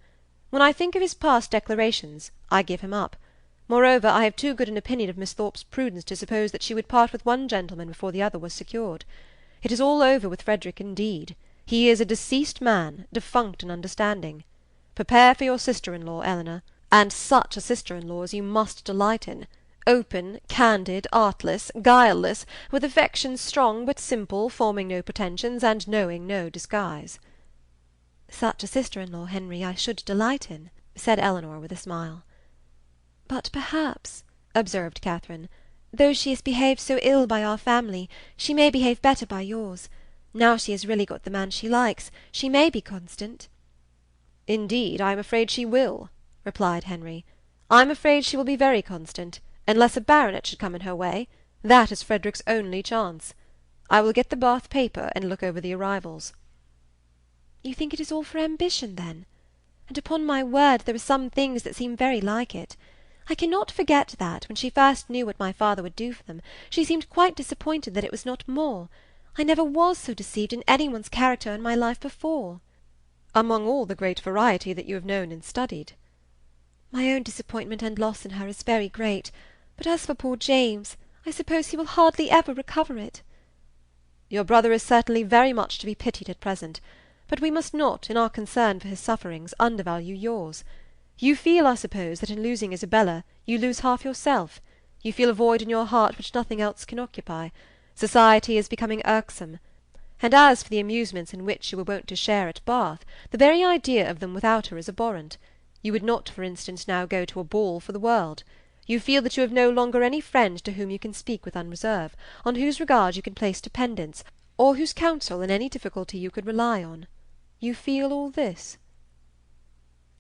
When I think of his past declarations, I give him up. Moreover, I have too good an opinion of Miss Thorpe's prudence to suppose that she would part with one gentleman before the other was secured. It is all over with Frederick indeed. He is a deceased man, defunct in understanding. Prepare for your sister-in-law, Eleanor, and such a sister-in-law as you must delight in. Open, candid, artless, guileless, with affections strong but simple, forming no pretensions, and knowing no disguise. Such a sister-in-law, Henry, I should delight in, said Eleanor with a smile. But perhaps, observed Catherine, though she has behaved so ill by our family, she may behave better by yours. Now she has really got the man she likes, she may be constant. Indeed, I am afraid she will, replied Henry. I am afraid she will be very constant, unless a baronet should come in her way. That is Frederick's only chance. I will get the Bath paper and look over the arrivals. You think it is all for ambition, then? And upon my word there are some things that seem very like it. I cannot forget that, when she first knew what my father would do for them, she seemed quite disappointed that it was not more. I never was so deceived in any one's character in my life before. Among all the great variety that you have known and studied. My own disappointment and loss in her is very great, but as for poor James, I suppose he will hardly ever recover it. Your brother is certainly very much to be pitied at present, but we must not, in our concern for his sufferings, undervalue yours. You feel, I suppose, that in losing Isabella you lose half yourself. You feel a void in your heart which nothing else can occupy. Society is becoming irksome. And as for the amusements in which you were wont to share at Bath, the very idea of them without her is abhorrent. You would not, for instance, now go to a ball for the world. You feel that you have no longer any friend to whom you can speak with unreserve, on whose regard you can place dependence, or whose counsel in any difficulty you could rely on. You feel all this?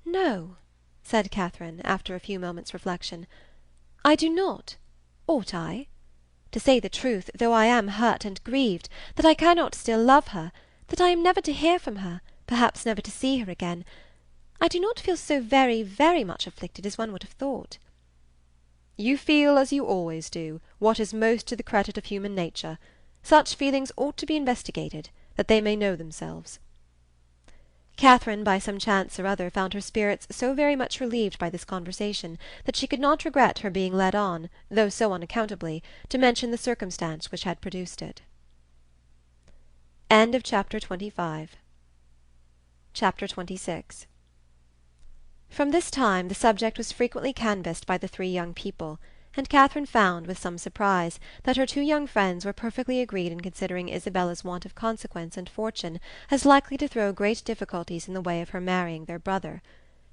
No, said Catherine, after a few moments' reflection. I do not. Ought I? To say the truth, though I am hurt and grieved, that I cannot still love her, that I am never to hear from her, perhaps never to see her again, I do not feel so very, very much afflicted as one would have thought. You feel, as you always do, what is most to the credit of human nature. Such feelings ought to be investigated, that they may know themselves. Catherine, by some chance or other, found her spirits so very much relieved by this conversation that she could not regret her being led on, though so unaccountably, to mention the circumstance which had produced it. Chapter 26. From this time the subject was frequently canvassed by the three young people, and Catherine found, with some surprise, that her two young friends were perfectly agreed in considering Isabella's want of consequence and fortune as likely to throw great difficulties in the way of her marrying their brother.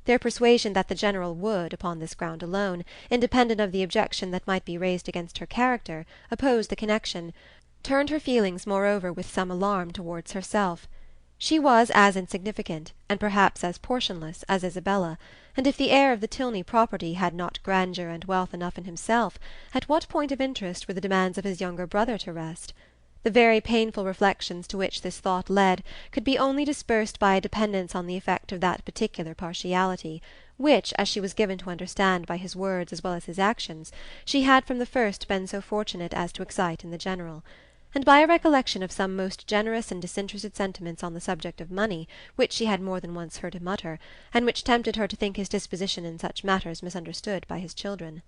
Their persuasion that the General would, upon this ground alone, independent of the objection that might be raised against her character, oppose the connection, turned her feelings moreover with some alarm towards herself. She was as insignificant, and perhaps as portionless, as Isabella, and if the heir of the Tilney property had not grandeur and wealth enough in himself, at what point of interest were the demands of his younger brother to rest? The very painful reflections to which this thought led could be only dispersed by a dependence on the effect of that particular partiality, which, as she was given to understand by his words as well as his actions, she had from the first been so fortunate as to excite in the General, and by a recollection of some most generous and disinterested sentiments on the subject of money, which she had more than once heard him utter, and which tempted her to think his disposition in such matters misunderstood by his children.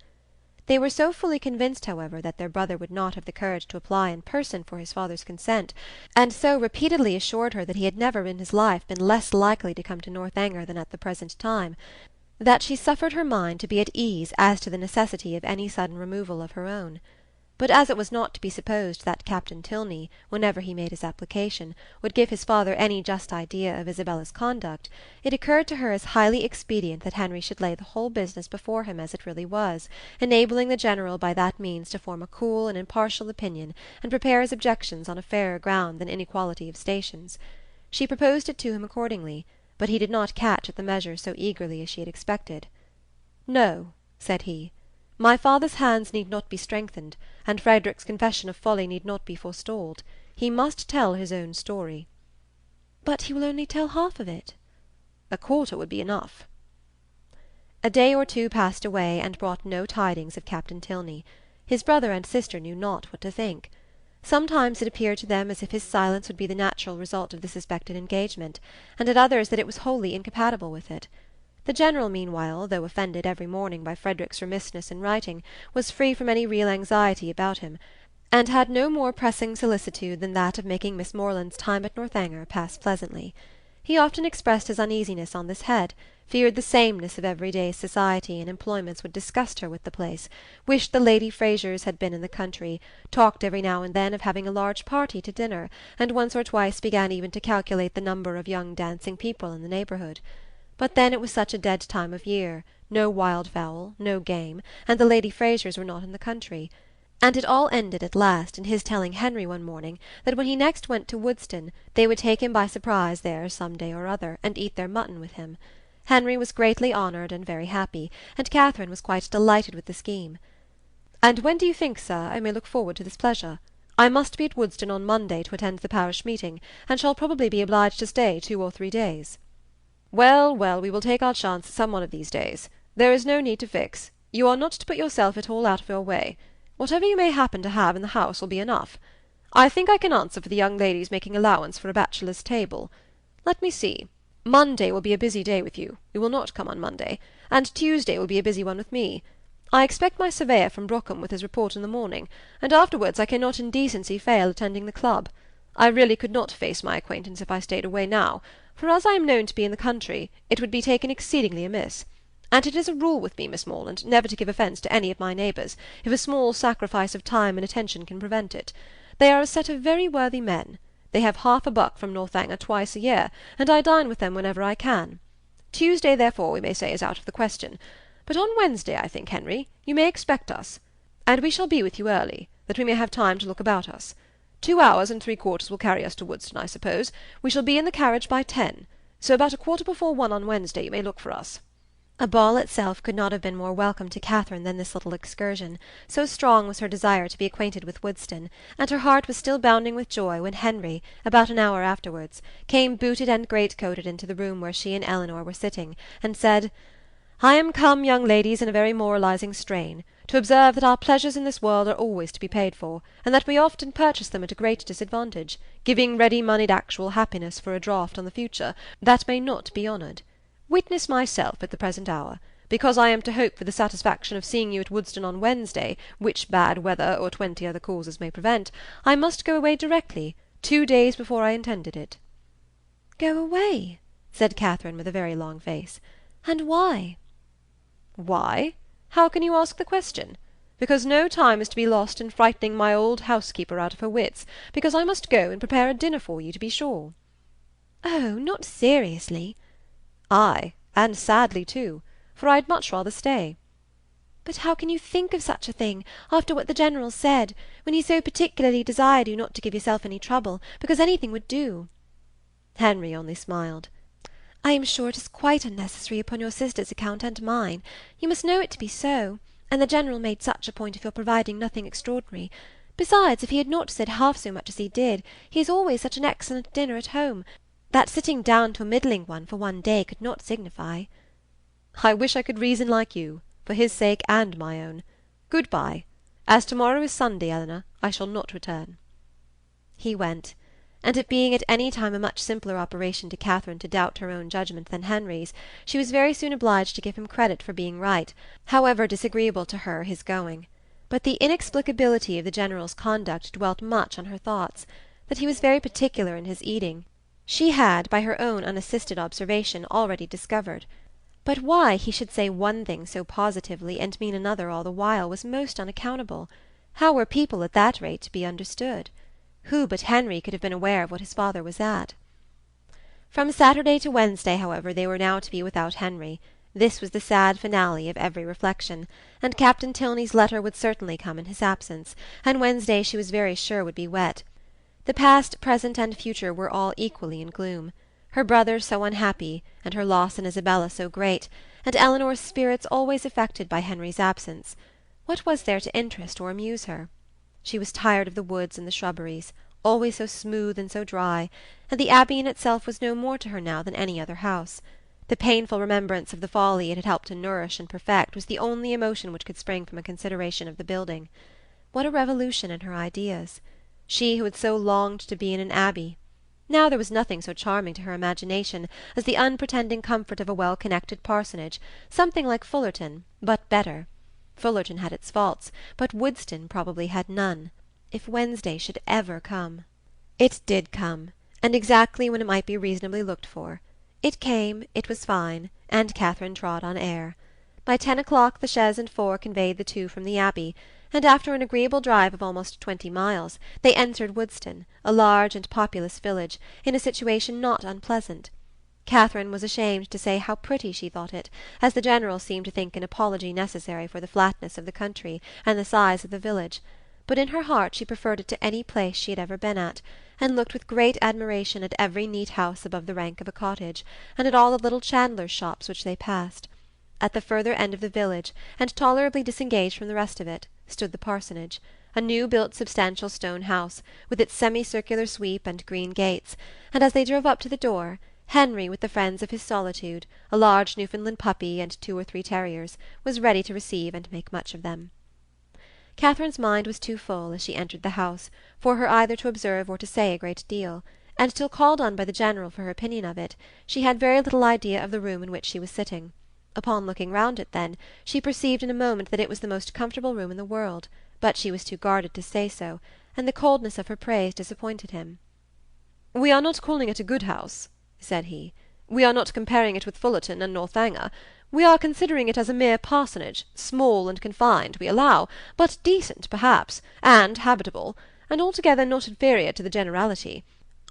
They were so fully convinced, however, that their brother would not have the courage to apply in person for his father's consent, and so repeatedly assured her that he had never in his life been less likely to come to Northanger than at the present time, that she suffered her mind to be at ease as to the necessity of any sudden removal of her own. But as it was not to be supposed that Captain Tilney, whenever he made his application, would give his father any just idea of Isabella's conduct, it occurred to her as highly expedient that Henry should lay the whole business before him as it really was, enabling the General by that means to form a cool and impartial opinion, and prepare his objections on a fairer ground than inequality of stations. She proposed it to him accordingly, but he did not catch at the measure so eagerly as she had expected. "No," said he, "my father's hands need not be strengthened, and Frederick's confession of folly need not be forestalled. He must tell his own story." "But he will only tell half of it." "A quarter would be enough." A day or two passed away, and brought no tidings of Captain Tilney. His brother and sister knew not what to think. Sometimes it appeared to them as if his silence would be the natural result of the suspected engagement, and at others that it was wholly incompatible with it. The General, meanwhile, though offended every morning by Frederick's remissness in writing, was free from any real anxiety about him, and had no more pressing solicitude than that of making Miss Morland's time at Northanger pass pleasantly. He often expressed his uneasiness on this head, feared the sameness of every-day society and employments would disgust her with the place, wished the Lady Frasers had been in the country, talked every now and then of having a large party to dinner, and once or twice began even to calculate the number of young dancing people in the neighbourhood. But then it was such a dead time of year, no wild-fowl, no game, and the Lady Frasers were not in the country. And it all ended at last in his telling Henry one morning that when he next went to Woodston they would take him by surprise there some day or other, and eat their mutton with him. Henry was greatly honoured and very happy, and Catherine was quite delighted with the scheme. "And when do you think, sir, I may look forward to this pleasure? I must be at Woodston on Monday to attend the parish meeting, and shall probably be obliged to stay 2 or 3 days." "Well, well, we will take our chance some one of these days. There is no need to fix. You are not to put yourself at all out of your way. Whatever you may happen to have in the house will be enough. I think I can answer for the young ladies making allowance for a bachelor's table. Let me see. Monday will be a busy day with you. You will not come on Monday. And Tuesday will be a busy one with me. I expect my surveyor from Brookham with his report in the morning, and afterwards I cannot in decency fail attending the club. I really could not face my acquaintance if I stayed away now, for as I am known to be in the country, it would be taken exceedingly amiss. And it is a rule with me, Miss Morland, never to give offence to any of my neighbours, if a small sacrifice of time and attention can prevent it. They are a set of very worthy men. They have half a buck from Northanger twice a year, and I dine with them whenever I can. Tuesday, therefore, we may say is out of the question. But on Wednesday, I think, Henry, you may expect us. And we shall be with you early, that we may have time to look about us. 2 hours and 3/4 will carry us to Woodston, I suppose. We shall be in the carriage by 10, so about 1:15 on Wednesday you may look for us." A ball itself could not have been more welcome to Catherine than this little excursion, so strong was her desire to be acquainted with Woodston, and her heart was still bounding with joy when Henry, about an hour afterwards, came booted and great-coated into the room where she and Eleanor were sitting, and said, "I am come, young ladies, in a very moralizing strain, to observe that our pleasures in this world are always to be paid for, and that we often purchase them at a great disadvantage, giving ready-moneyed actual happiness for a draught on the future that may not be honoured. Witness myself at the present hour, because I am to hope for the satisfaction of seeing you at Woodston on Wednesday, which bad weather or 20 other causes may prevent, I must go away directly, 2 days before I intended it." "Go away?" said Catherine with a very long face. "And why?" "Why? How can you ask the question? Because no time is to be lost in frightening my old housekeeper out of her wits, because I must go and prepare a dinner for you, to be sure." "Oh, not seriously." "Ay, and sadly too, for I'd much rather stay." "But how can you think of such a thing, after what the General said, when he so particularly desired you not to give yourself any trouble, because anything would do?" Henry only smiled. "I am sure it is quite unnecessary upon your sister's account and mine. You must know it to be so, and the General made such a point of your providing nothing extraordinary. Besides, if he had not said half so much as he did, he has always such an excellent dinner at home, that sitting down to a middling one for 1 day could not signify." "I wish I could reason like you, for his sake and my own. Good-bye. As to-morrow is Sunday, Eleanor, I shall not return." He went, and it being at any time a much simpler operation to Catherine to doubt her own judgment than Henry's, she was very soon obliged to give him credit for being right, however disagreeable to her his going. But the inexplicability of the General's conduct dwelt much on her thoughts. That he was very particular in his eating, she had, by her own unassisted observation, already discovered. But why he should say one thing so positively and mean another all the while was most unaccountable. How were people at that rate to be understood? Who but Henry could have been aware of what his father was at? From Saturday to Wednesday, however, they were now to be without Henry. This was the sad finale of every reflection, and Captain Tilney's letter would certainly come in his absence, and Wednesday she was very sure would be wet. The past, present, and future were all equally in gloom. Her brother so unhappy, and her loss in Isabella so great, and Eleanor's spirits always affected by Henry's absence. What was there to interest or amuse her? She was tired of the woods and the shrubberies, always so smooth and so dry, and the Abbey in itself was no more to her now than any other house. The painful remembrance of the folly it had helped to nourish and perfect was the only emotion which could spring from a consideration of the building. What a revolution in her ideas! She who had so longed to be in an abbey. Now there was nothing so charming to her imagination as the unpretending comfort of a well-connected parsonage, something like Fullerton, but better. Fullerton had its faults, but Woodston probably had none. If Wednesday should ever come! It did come, and exactly when it might be reasonably looked for. It came, it was fine, and Catherine trod on air. By 10 o'clock the chaise and four conveyed the two from the Abbey, and after an agreeable drive of almost 20 miles, they entered Woodston, a large and populous village, in a situation not unpleasant. Catherine was ashamed to say how pretty she thought it, as the General seemed to think an apology necessary for the flatness of the country and the size of the village, but in her heart she preferred it to any place she had ever been at, and looked with great admiration at every neat house above the rank of a cottage, and at all the little chandlers' shops which they passed. At the further end of the village, and tolerably disengaged from the rest of it, stood the parsonage, a new-built substantial stone house, with its semicircular sweep and green gates, and as they drove up to the door, Henry, with the friends of his solitude, a large Newfoundland puppy and 2 or 3 terriers, was ready to receive and make much of them. Catherine's mind was too full, as she entered the house, for her either to observe or to say a great deal, and till called on by the General for her opinion of it, she had very little idea of the room in which she was sitting. Upon looking round it, then, she perceived in a moment that it was the most comfortable room in the world, but she was too guarded to say so, and the coldness of her praise disappointed him. "We are not calling it a good house," said he. "We are not comparing it with Fullerton and Northanger. We are considering it as a mere parsonage, small and confined, we allow, but decent, perhaps, and habitable, and altogether not inferior to the generality.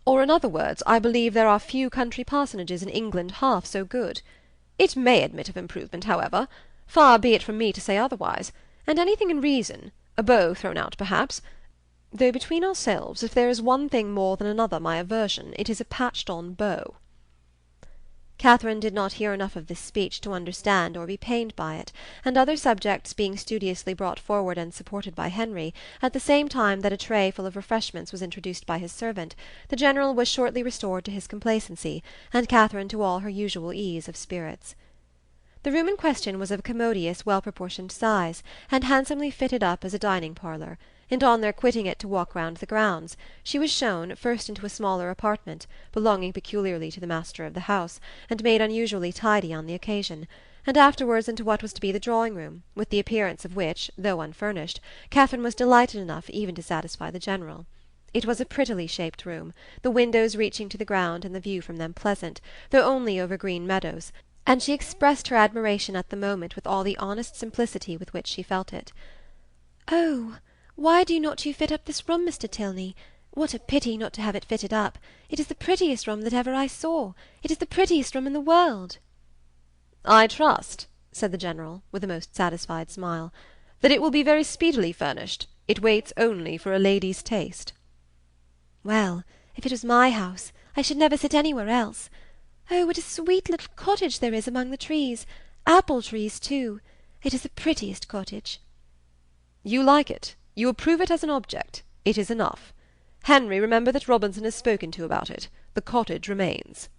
Or, in other words, I believe there are few country parsonages in England half so good. It may admit of improvement, however. Far be it from me to say otherwise, and anything in reason, a beau thrown out perhaps, though between ourselves, if there is one thing more than another my aversion, it is a patched-on beau." Catherine did not hear enough of this speech to understand or be pained by it, and other subjects being studiously brought forward and supported by Henry, at the same time that a tray full of refreshments was introduced by his servant, the General was shortly restored to his complacency, and Catherine to all her usual ease of spirits. The room in question was of a commodious, well-proportioned size, and handsomely fitted up as a dining-parlour, and on their quitting it to walk round the grounds, she was shown, first into a smaller apartment, belonging peculiarly to the master of the house, and made unusually tidy on the occasion, and afterwards into what was to be the drawing-room, with the appearance of which, though unfurnished, Catherine was delighted enough even to satisfy the General. It was a prettily shaped room, the windows reaching to the ground and the view from them pleasant, though only over green meadows, and she expressed her admiration at the moment with all the honest simplicity with which she felt it. "Oh, why do not you fit up this room, Mr. Tilney? What a pity not to have it fitted up! It is the prettiest room that ever I saw. It is the prettiest room in the world." "I trust," said the General, with a most satisfied smile, "that it will be very speedily furnished. It waits only for a lady's taste." "Well, if it was my house, I should never sit anywhere else. Oh, what a sweet little cottage there is among the trees! Apple trees, too. It is the prettiest cottage." "You like it? You approve it as an object. It is enough. Henry, remember that Robinson has spoken to about it. The cottage remains."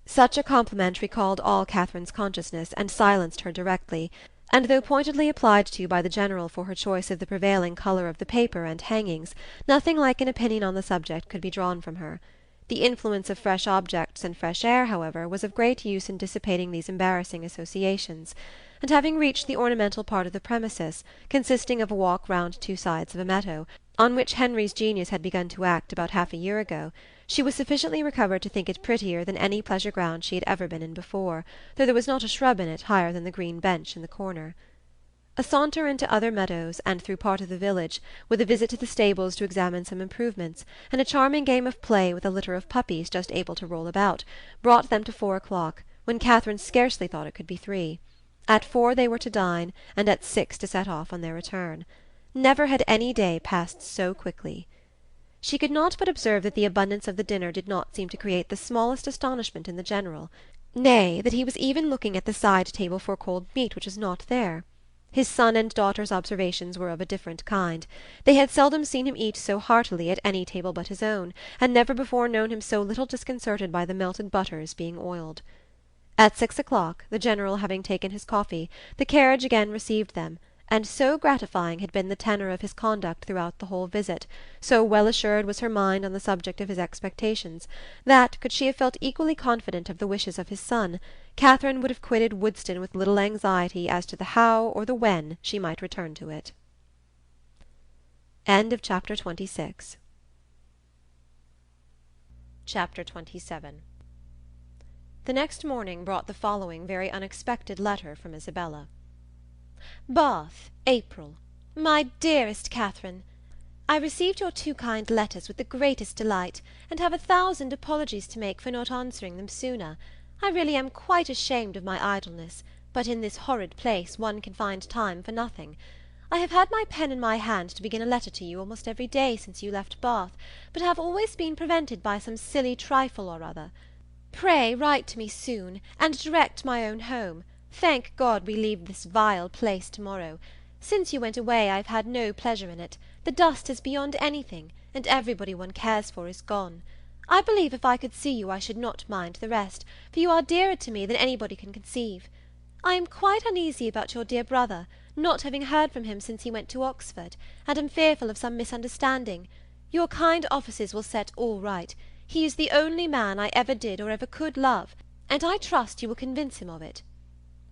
Such a compliment recalled all Catherine's consciousness, and silenced her directly, and though pointedly applied to by the General for her choice of the prevailing colour of the paper and hangings, nothing like an opinion on the subject could be drawn from her. The influence of fresh objects and fresh air, however, was of great use in dissipating these embarrassing associations, and having reached the ornamental part of the premises, consisting of a walk round 2 sides of a meadow, on which Henry's genius had begun to act about half a year ago, she was sufficiently recovered to think it prettier than any pleasure ground she had ever been in before, though there was not a shrub in it higher than the green bench in the corner. A saunter into other meadows, and through part of the village, with a visit to the stables to examine some improvements, and a charming game of play with a litter of puppies just able to roll about, brought them to 4 o'clock, when Catherine scarcely thought it could be 3. At 4 they were to dine, and at 6 to set off on their return. Never had any day passed so quickly. She could not but observe that the abundance of the dinner did not seem to create the smallest astonishment in the General, nay, that he was even looking at the side table for cold meat which was not there. His son and daughter's observations were of a different kind. They had seldom seen him eat so heartily at any table but his own, and never before known him so little disconcerted by the melted butters being oiled. At 6 o'clock, the General having taken his coffee, the carriage again received them, and so gratifying had been the tenor of his conduct throughout the whole visit, so well assured was her mind on the subject of his expectations, that, could she have felt equally confident of the wishes of his son, Catherine would have quitted Woodston with little anxiety as to the how or the when she might return to it. Chapter 27. The next morning brought the following very unexpected letter from Isabella. Bath, April. My dearest Catherine, I received your 2 kind letters with the greatest delight, and have 1,000 apologies to make for not answering them sooner. I really am quite ashamed of my idleness, but in this horrid place one can find time for nothing. I have had my pen in my hand to begin a letter to you almost every day since you left Bath, but have always been prevented by some silly trifle or other. Pray write to me soon, and direct my own home. Thank God we leave this vile place to-morrow. Since you went away I have had no pleasure in it. The dust is beyond anything, and everybody one cares for is gone. I believe if I could see you I should not mind the rest, for you are dearer to me than anybody can conceive. I am quite uneasy about your dear brother, not having heard from him since he went to Oxford, and am fearful of some misunderstanding. Your kind offices will set all right. He is the only man I ever did or ever could love, and I trust you will convince him of it.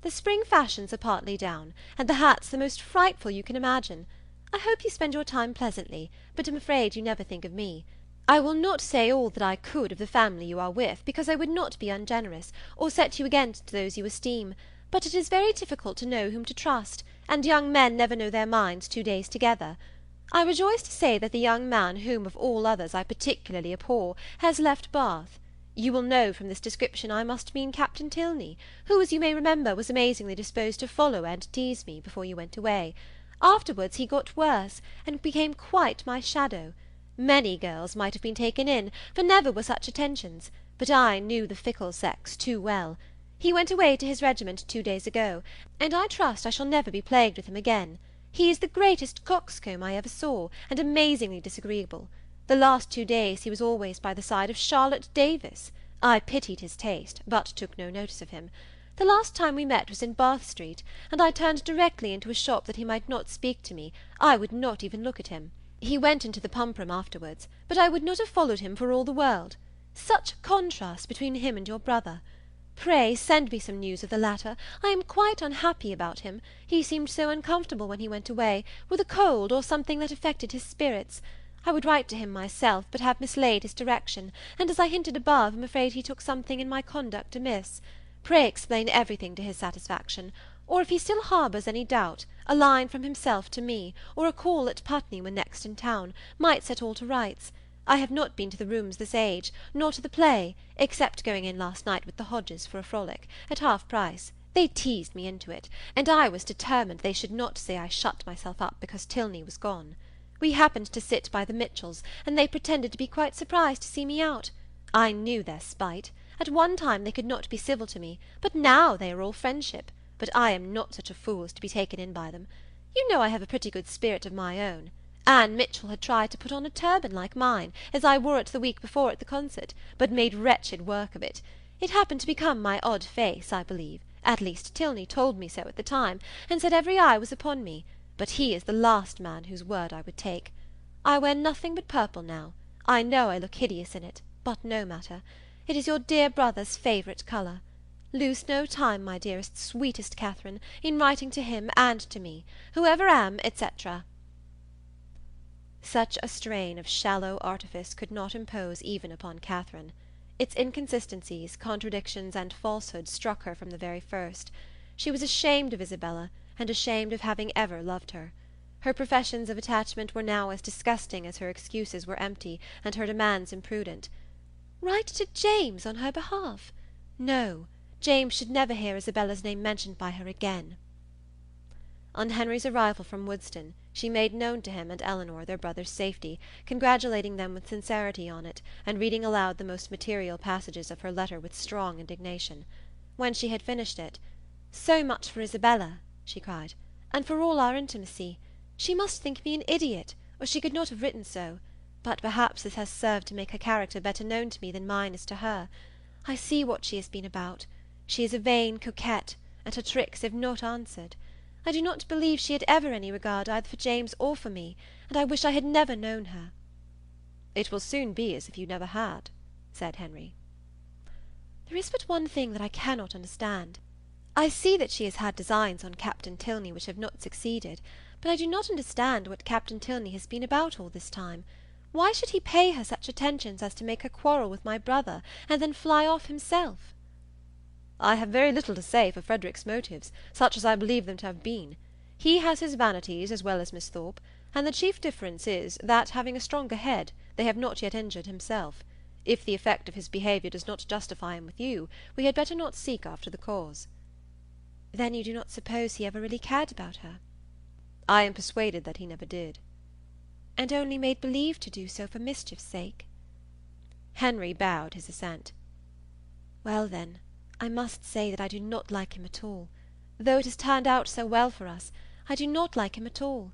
The spring fashions are partly down, and the hats the most frightful you can imagine. I hope you spend your time pleasantly, but am afraid you never think of me. I will not say all that I could of the family you are with, because I would not be ungenerous, or set you against those you esteem, but it is very difficult to know whom to trust, and young men never know their minds 2 days together. I rejoice to say that the young man whom of all others I particularly abhor has left Bath. You will know from this description I must mean Captain Tilney, who, as you may remember, was amazingly disposed to follow and tease me before you went away. Afterwards he got worse, and became quite my shadow. Many girls might have been taken in, for never were such attentions, but I knew the fickle sex too well. He went away to his regiment 2 days ago, and I trust I shall never be plagued with him again. He is the greatest coxcomb I ever saw, and amazingly disagreeable. The last 2 days he was always by the side of Charlotte Davis. I pitied his taste, but took no notice of him. The last time we met was in Bath Street, and I turned directly into a shop that he might not speak to me. I would not even look at him. He went into the pump-room afterwards, but I would not have followed him for all the world. Such a contrast between him and your brother! Pray send me some news of the latter. I am quite unhappy about him. He seemed so uncomfortable when he went away, with a cold or something that affected his spirits. I would write to him myself, but have mislaid his direction, and as I hinted above, am afraid he took something in my conduct amiss. Pray explain everything to his satisfaction, or if he still harbours any doubt, a line from himself to me, or a call at Putney when next in town, might set all to rights. I have not been to the rooms this age, nor to the play, except going in last night with the Hodges for a frolic, at half price. They teased me into it, and I was determined they should not say I shut myself up because Tilney was gone. We happened to sit by the Mitchells, and they pretended to be quite surprised to see me out. I knew their spite. At one time they could not be civil to me, but now they are all friendship. But I am not such a fool as to be taken in by them. You know I have a pretty good spirit of my own. Anne Mitchell had tried to put on a turban like mine, as I wore it the week before at the concert, but made wretched work of it. It happened to become my odd face, I believe. At least Tilney told me so at the time, and said every eye was upon me. But he is the last man whose word I would take. I wear nothing but purple now. I know I look hideous in it, but no matter. It is your dear brother's favourite colour. Lose no time, my dearest, sweetest Catherine, in writing to him and to me, whoever am, etc. Such a strain of shallow artifice could not impose even upon Catherine. Its inconsistencies, contradictions, and falsehoods struck her from the very first. She was ashamed of Isabella, and ashamed of having ever loved her. Her professions of attachment were now as disgusting as her excuses were empty, and her demands imprudent. Write to James on her behalf? No, James should never hear Isabella's name mentioned by her again. On Henry's arrival from Woodston, she made known to him and Eleanor their brother's safety, congratulating them with sincerity on it, and reading aloud the most material passages of her letter with strong indignation. When she had finished it, "So much for Isabella," she cried, "and for all our intimacy. She must think me an idiot, or she could not have written so, but perhaps this has served to make her character better known to me than mine is to her. I see what she has been about. She is a vain coquette, and her tricks have not answered. I do not believe she had ever any regard either for James or for me, and I wish I had never known her." "It will soon be as if you never had," said Henry. "There is but one thing that I cannot understand. I see that she has had designs on Captain Tilney which have not succeeded, but I do not understand what Captain Tilney has been about all this time. Why should he pay her such attentions as to make her quarrel with my brother, and then fly off himself?" "I have very little to say for Frederick's motives, such as I believe them to have been. He has his vanities as well as Miss Thorpe, and the chief difference is, that, having a stronger head, they have not yet injured himself. If the effect of his behaviour does not justify him with you, we had better not seek after the cause." "Then you do not suppose he ever really cared about her?" "I am persuaded that he never did." "And only made believe to do so for mischief's sake?" Henry bowed his assent. "Well, then, I must say that I do not like him at all. Though it has turned out so well for us, I do not like him at all.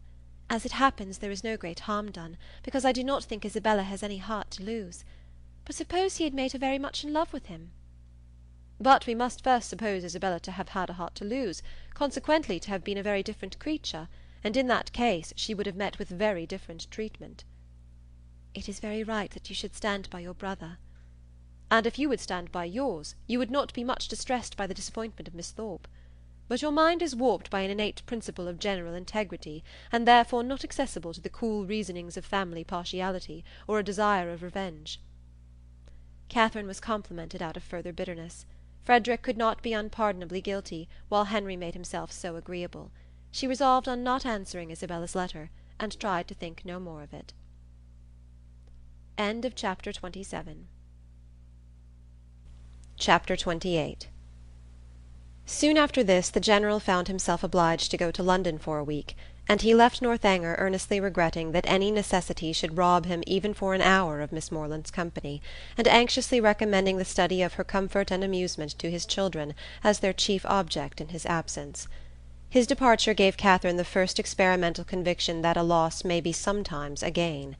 As it happens, there is no great harm done, because I do not think Isabella has any heart to lose. But suppose he had made her very much in love with him?" "But we must first suppose Isabella to have had a heart to lose, consequently to have been a very different creature, and in that case she would have met with very different treatment." "It is very right that you should stand by your brother." "And if you would stand by yours, you would not be much distressed by the disappointment of Miss Thorpe. But your mind is warped by an innate principle of general integrity, and therefore not accessible to the cool reasonings of family partiality, or a desire of revenge." Catherine was complimented out of further bitterness. Frederick could not be unpardonably guilty, while Henry made himself so agreeable. She resolved on not answering Isabella's letter, and tried to think no more of it. Chapter 28. Soon after this the General found himself obliged to go to London for a week, and he left Northanger earnestly regretting that any necessity should rob him even for an hour of Miss Morland's company, and anxiously recommending the study of her comfort and amusement to his children as their chief object in his absence. His departure gave Catherine the first experimental conviction that a loss may be sometimes a gain.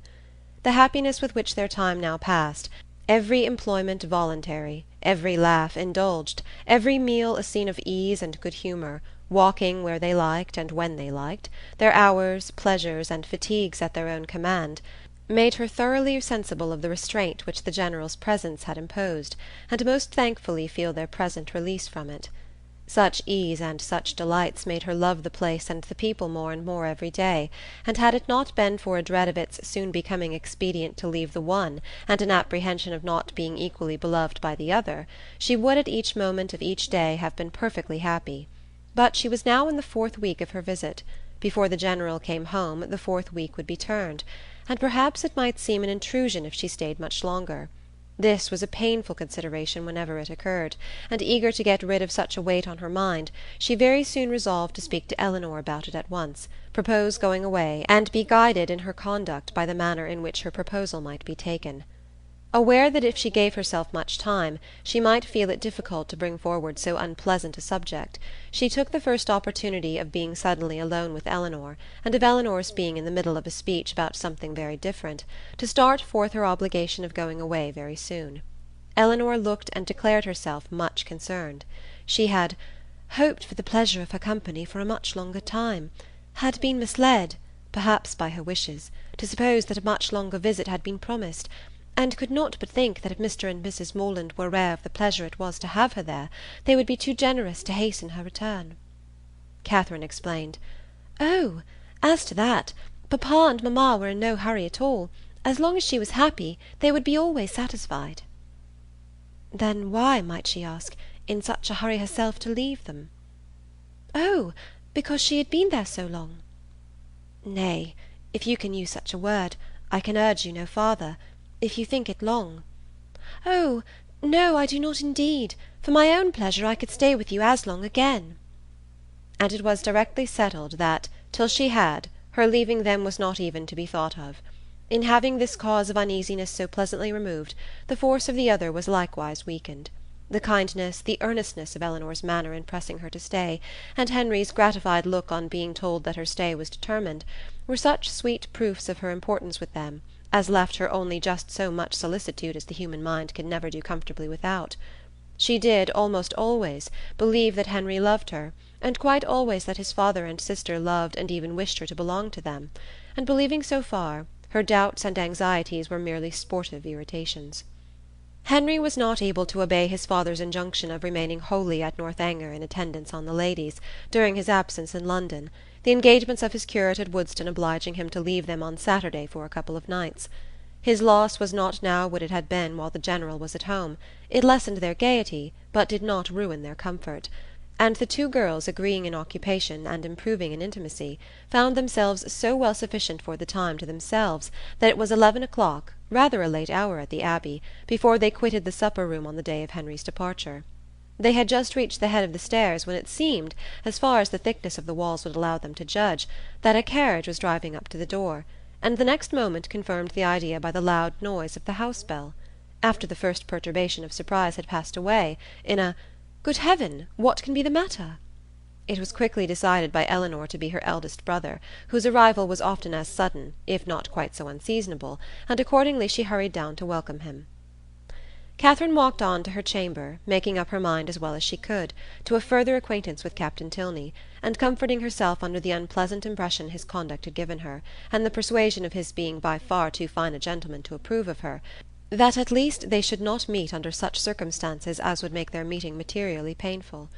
The happiness with which their time now passed, every employment voluntary, every laugh indulged, every meal a scene of ease and good humour, walking where they liked and when they liked, their hours, pleasures, and fatigues at their own command, made her thoroughly sensible of the restraint which the General's presence had imposed, and most thankfully feel their present release from it. Such ease and such delights made her love the place and the people more and more every day, and had it not been for a dread of its soon becoming expedient to leave the one, and an apprehension of not being equally beloved by the other, she would at each moment of each day have been perfectly happy. But she was now in the 4th week of her visit. Before the General came home the 4th week would be turned, and perhaps it might seem an intrusion if she stayed much longer. This was a painful consideration whenever it occurred, and eager to get rid of such a weight on her mind, she very soon resolved to speak to Eleanor about it at once, propose going away, and be guided in her conduct by the manner in which her proposal might be taken. Aware that if she gave herself much time, she might feel it difficult to bring forward so unpleasant a subject, she took the first opportunity of being suddenly alone with Eleanor, and of Eleanor's being in the middle of a speech about something very different, to start forth her obligation of going away very soon. Eleanor looked and declared herself much concerned. She had "hoped for the pleasure of her company for a much longer time, had been misled, perhaps by her wishes, to suppose that a much longer visit had been promised, and could not but think that if Mr. and Mrs. Morland were aware of the pleasure it was to have her there, they would be too generous to hasten her return." Catherine explained, "Oh, as to that, papa and mamma were in no hurry at all. As long as she was happy, they would be always satisfied." "Then why, might she ask, in such a hurry herself to leave them?" "Oh, because she had been there so long." "Nay, if you can use such a word, I can urge you no farther. If you think it long." "Oh, no, I do not indeed. For my own pleasure I could stay with you as long again." And it was directly settled that, till she had, her leaving them was not even to be thought of. In having this cause of uneasiness so pleasantly removed, the force of the other was likewise weakened. The kindness, the earnestness of Eleanor's manner in pressing her to stay, and Henry's gratified look on being told that her stay was determined, were such sweet proofs of her importance with them, as left her only just so much solicitude as the human mind can never do comfortably without. She did, almost always, believe that Henry loved her, and quite always that his father and sister loved and even wished her to belong to them, and believing so far, her doubts and anxieties were merely sportive irritations. Henry was not able to obey his father's injunction of remaining wholly at Northanger in attendance on the ladies, during his absence in London, the engagements of his curate at Woodstock obliging him to leave them on Saturday for a couple of nights. His loss was not now what it had been while the General was at home. It lessened their gaiety, but did not ruin their comfort; and the two girls, agreeing in occupation and improving in intimacy, found themselves so well sufficient for the time to themselves that it was 11 o'clock, rather a late hour at the Abbey, before they quitted the supper-room on the day of Henry's departure. They had just reached the head of the stairs when it seemed, as far as the thickness of the walls would allow them to judge, that a carriage was driving up to the door, and the next moment confirmed the idea by the loud noise of the house-bell. After the first perturbation of surprise had passed away, in a "Good heaven, what can be the matter?" it was quickly decided by Eleanor to be her eldest brother, whose arrival was often as sudden, if not quite so unseasonable, and accordingly she hurried down to welcome him. Catherine walked on to her chamber, making up her mind as well as she could to a further acquaintance with Captain Tilney, and comforting herself under the unpleasant impression his conduct had given her, and the persuasion of his being by far too fine a gentleman to approve of her, that at least they should not meet under such circumstances as would make their meeting materially painful.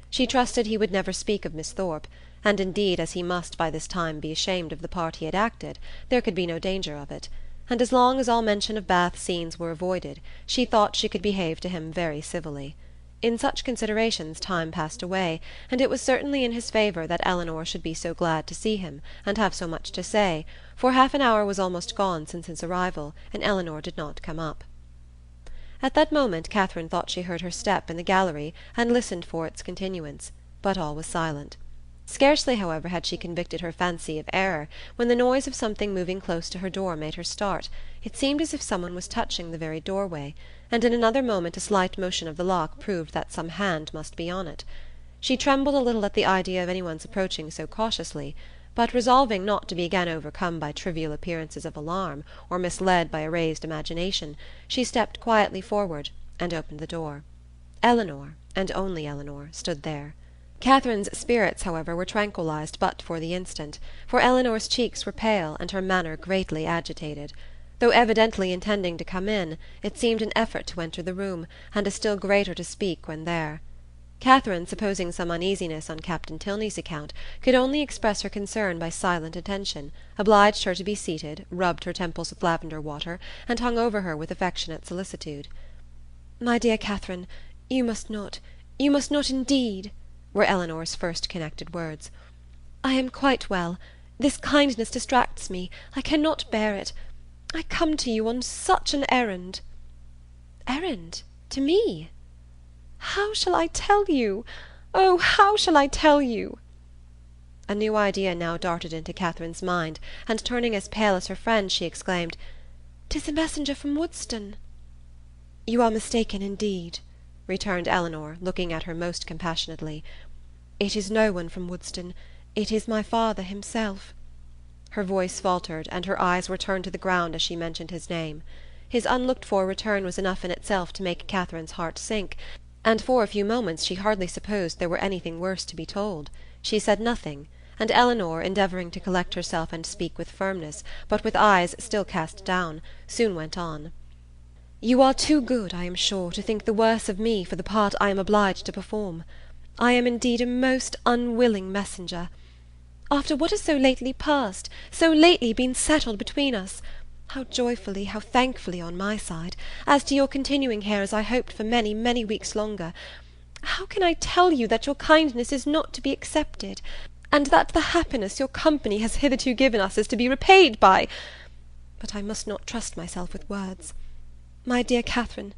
She trusted he would never speak of Miss Thorpe, and indeed, as he must by this time be ashamed of the part he had acted, there could be no danger of it; and as long as all mention of Bath scenes were avoided, she thought she could behave to him very civilly. In such considerations time passed away, and it was certainly in his favour that Eleanor should be so glad to see him, and have so much to say, for half an hour was almost gone since his arrival, and Eleanor did not come up. At that moment Catherine thought she heard her step in the gallery, and listened for its continuance, but all was silent. Scarcely, however, had she convicted her fancy of error, when the noise of something moving close to her door made her start. It seemed as if someone was touching the very doorway, and in another moment a slight motion of the lock proved that some hand must be on it. She trembled a little at the idea of anyone's approaching so cautiously, but resolving not to be again overcome by trivial appearances of alarm, or misled by a raised imagination, she stepped quietly forward, and opened the door. Eleanor, and only Eleanor, stood there. Catherine's spirits, however, were tranquillized but for the instant, for Eleanor's cheeks were pale, and her manner greatly agitated. Though evidently intending to come in, it seemed an effort to enter the room, and a still greater to speak when there. Catherine, supposing some uneasiness on Captain Tilney's account, could only express her concern by silent attention, obliged her to be seated, rubbed her temples with lavender water, and hung over her with affectionate solicitude. "My dear Catherine, you must not indeed," were Eleanor's first connected words. "I am quite well. This kindness distracts me. I cannot bear it. I come to you on such an errand." "Errand? To me?" "How shall I tell you? Oh, how shall I tell you?" A new idea now darted into Catherine's mind, and turning as pale as her friend, she exclaimed, "'Tis a messenger from Woodstock." "You are mistaken indeed," returned Eleanor, looking at her most compassionately. "It is no one from Woodstock. It is my father himself." Her voice faltered, and her eyes were turned to the ground as she mentioned his name. His unlooked-for return was enough in itself to make Catherine's heart sink, and for a few moments she hardly supposed there were anything worse to be told. She said nothing, and Eleanor, endeavouring to collect herself and speak with firmness, but with eyes still cast down, soon went on. "You are too good, I am sure, to think the worse of me for the part I am obliged to perform. I am indeed a most unwilling messenger. After what has so lately passed, so lately been settled between us, how joyfully, how thankfully on my side, as to your continuing here as I hoped for many, many weeks longer, how can I tell you that your kindness is not to be accepted, and that the happiness your company has hitherto given us is to be repaid by— But I must not trust myself with words. My dear Catherine,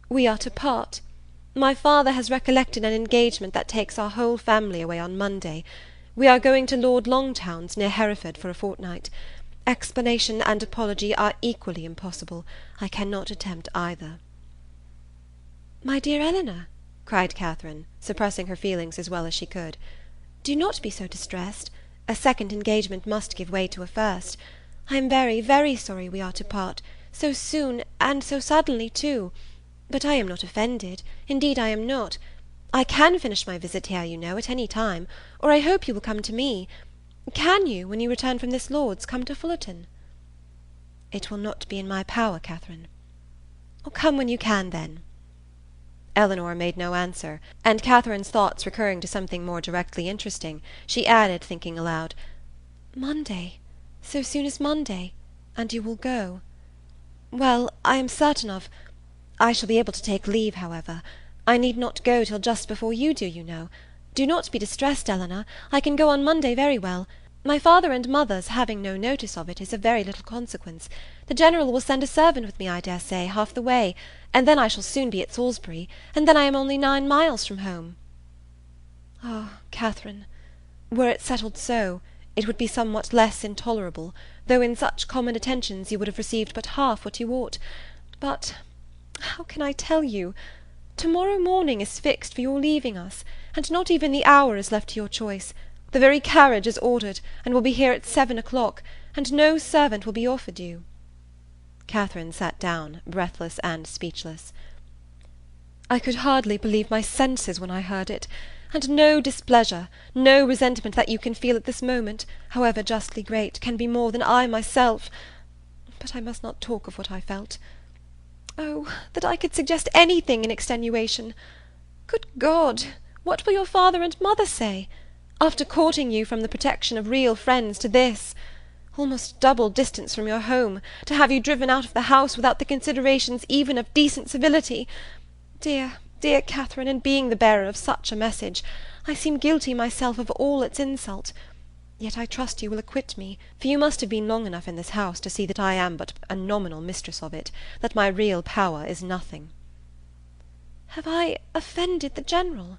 we are to part. My father has recollected an engagement that takes our whole family away on Monday. We are going to Lord Longtown's, near Hereford, for a fortnight. Explanation and apology are equally impossible. I cannot attempt either." "My dear Eleanor," cried Catherine, suppressing her feelings as well as she could, "do not be so distressed. A second engagement must give way to a first. I am very, very sorry we are to part, so soon, and so suddenly too, but I am not offended, indeed I am not. I can finish my visit here, you know, at any time, or I hope you will come to me. Can you, when you return from this Lord's, come to Fullerton?" "It will not be in my power, Catherine." "Oh, come when you can, then." Eleanor made no answer, and Catherine's thoughts recurring to something more directly interesting, she added, thinking aloud, "Monday? So soon as Monday? And you will go? Well, I am certain of... I shall be able to take leave, however. I need not go till just before you do, you know. Do not be distressed, Eleanor. I can go on Monday very well. My father and mother's having no notice of it is of very little consequence. The General will send a servant with me, I dare say, half the way, and then I shall soon be at Salisbury, and then I am only 9 miles from home." "Ah, Catherine, were it settled so, it would be somewhat less intolerable, though in such common attentions you would have received but half what you ought. But how can I tell you? To-morrow morning is fixed for your leaving us, and not even the hour is left to your choice. The very carriage is ordered, and will be here at 7 o'clock, and no servant will be offered you." Catherine sat down, breathless and speechless. "I could hardly believe my senses when I heard it, and no displeasure, no resentment that you can feel at this moment, however justly great, can be more than I myself. But I must not talk of what I felt. Oh, that I could suggest anything in extenuation! Good God! What will your father and mother say? After courting you from the protection of real friends to this, almost double distance from your home, to have you driven out of the house without the considerations even of decent civility. Dear, dear Catherine, in being the bearer of such a message, I seem guilty myself of all its insult. Yet I trust you will acquit me, for you must have been long enough in this house to see that I am but a nominal mistress of it, that my real power is nothing." "Have I offended the General?"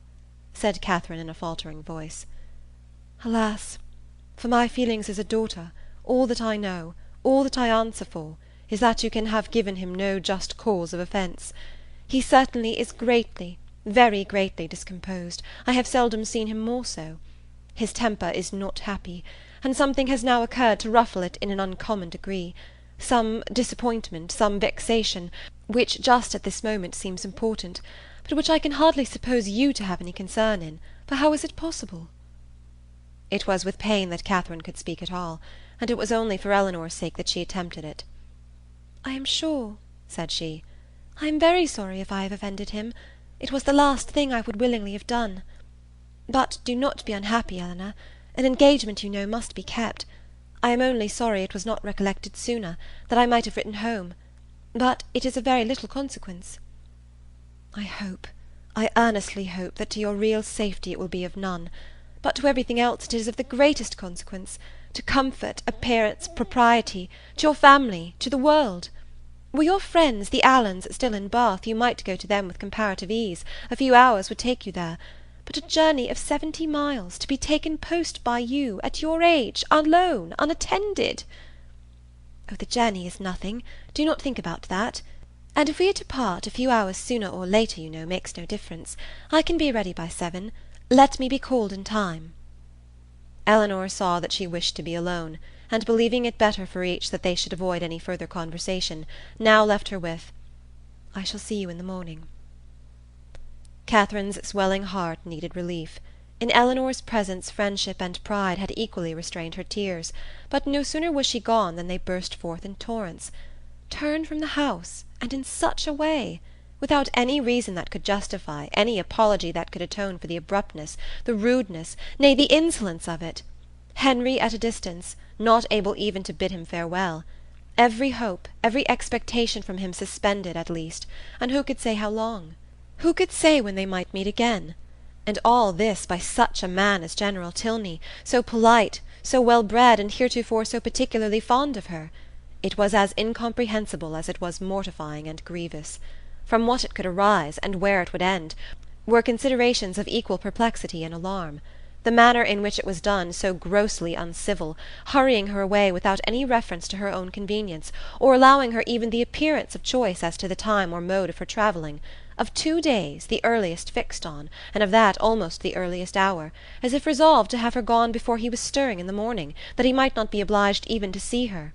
said Catherine in a faltering voice. "Alas! For my feelings as a daughter, all that I know, all that I answer for, is that you can have given him no just cause of offence. He certainly is greatly, very greatly discomposed. I have seldom seen him more so. His temper is not happy, and something has now occurred to ruffle it in an uncommon degree. Some disappointment, some vexation, which just at this moment seems important, but which I can hardly suppose you to have any concern in, for how is it possible?" It was with pain that Catherine could speak at all, and it was only for Eleanor's sake that she attempted it. "I am sure," said she, "I am very sorry if I have offended him. It was the last thing I would willingly have done. But do not be unhappy, Eleanor. An engagement, you know, must be kept. I am only sorry it was not recollected sooner, that I might have written home. But it is of very little consequence." I earnestly hope that to your real safety it will be of none. But to everything else it is of the greatest consequence, to comfort, appearance, propriety, to your family, to the world. Were your friends, the Allens, still in Bath, you might go to them with comparative ease. A few hours would take you there. But a journey of 70 miles, to be taken post by you, at your age, alone, unattended! Oh, the journey is nothing. Do not think about that. And if we are to part, a few hours sooner or later, you know, makes no difference. I can be ready by 7. Let me be called in time." Eleanor saw that she wished to be alone, and believing it better for each that they should avoid any further conversation, now left her with, "I shall see you in the morning." Catherine's swelling heart needed relief. In Eleanor's presence friendship and pride had equally restrained her tears, but no sooner was she gone than they burst forth in torrents. Turn from the house, and in such a way! Without any reason that could justify, any apology that could atone for the abruptness, the rudeness, nay, the insolence of it. Henry at a distance, not able even to bid him farewell. Every hope, every expectation from him suspended at least, and who could say how long? Who could say when they might meet again? And all this by such a man as General Tilney, so polite, so well-bred, and heretofore so particularly fond of her. It was as incomprehensible as it was mortifying and grievous. From what it could arise, and where it would end, were considerations of equal perplexity and alarm. The manner in which it was done, so grossly uncivil, hurrying her away without any reference to her own convenience, or allowing her even the appearance of choice as to the time or mode of her travelling, of 2 days, the earliest fixed on, and of that almost the earliest hour, as if resolved to have her gone before he was stirring in the morning, that he might not be obliged even to see her.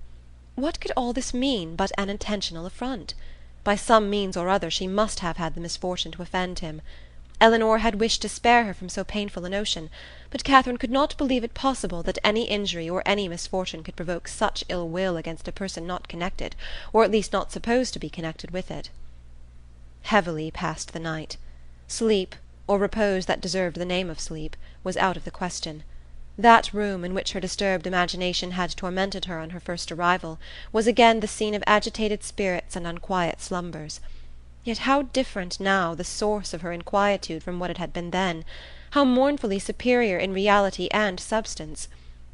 What could all this mean but an intentional affront? By some means or other she must have had the misfortune to offend him. Eleanor had wished to spare her from so painful a notion, but Catherine could not believe it possible that any injury or any misfortune could provoke such ill will against a person not connected, or at least not supposed to be connected with it. Heavily passed the night. Sleep, or repose that deserved the name of sleep, was out of the question. That room, in which her disturbed imagination had tormented her on her first arrival, was again the scene of agitated spirits and unquiet slumbers. Yet how different now the source of her inquietude from what it had been then, how mournfully superior in reality and substance!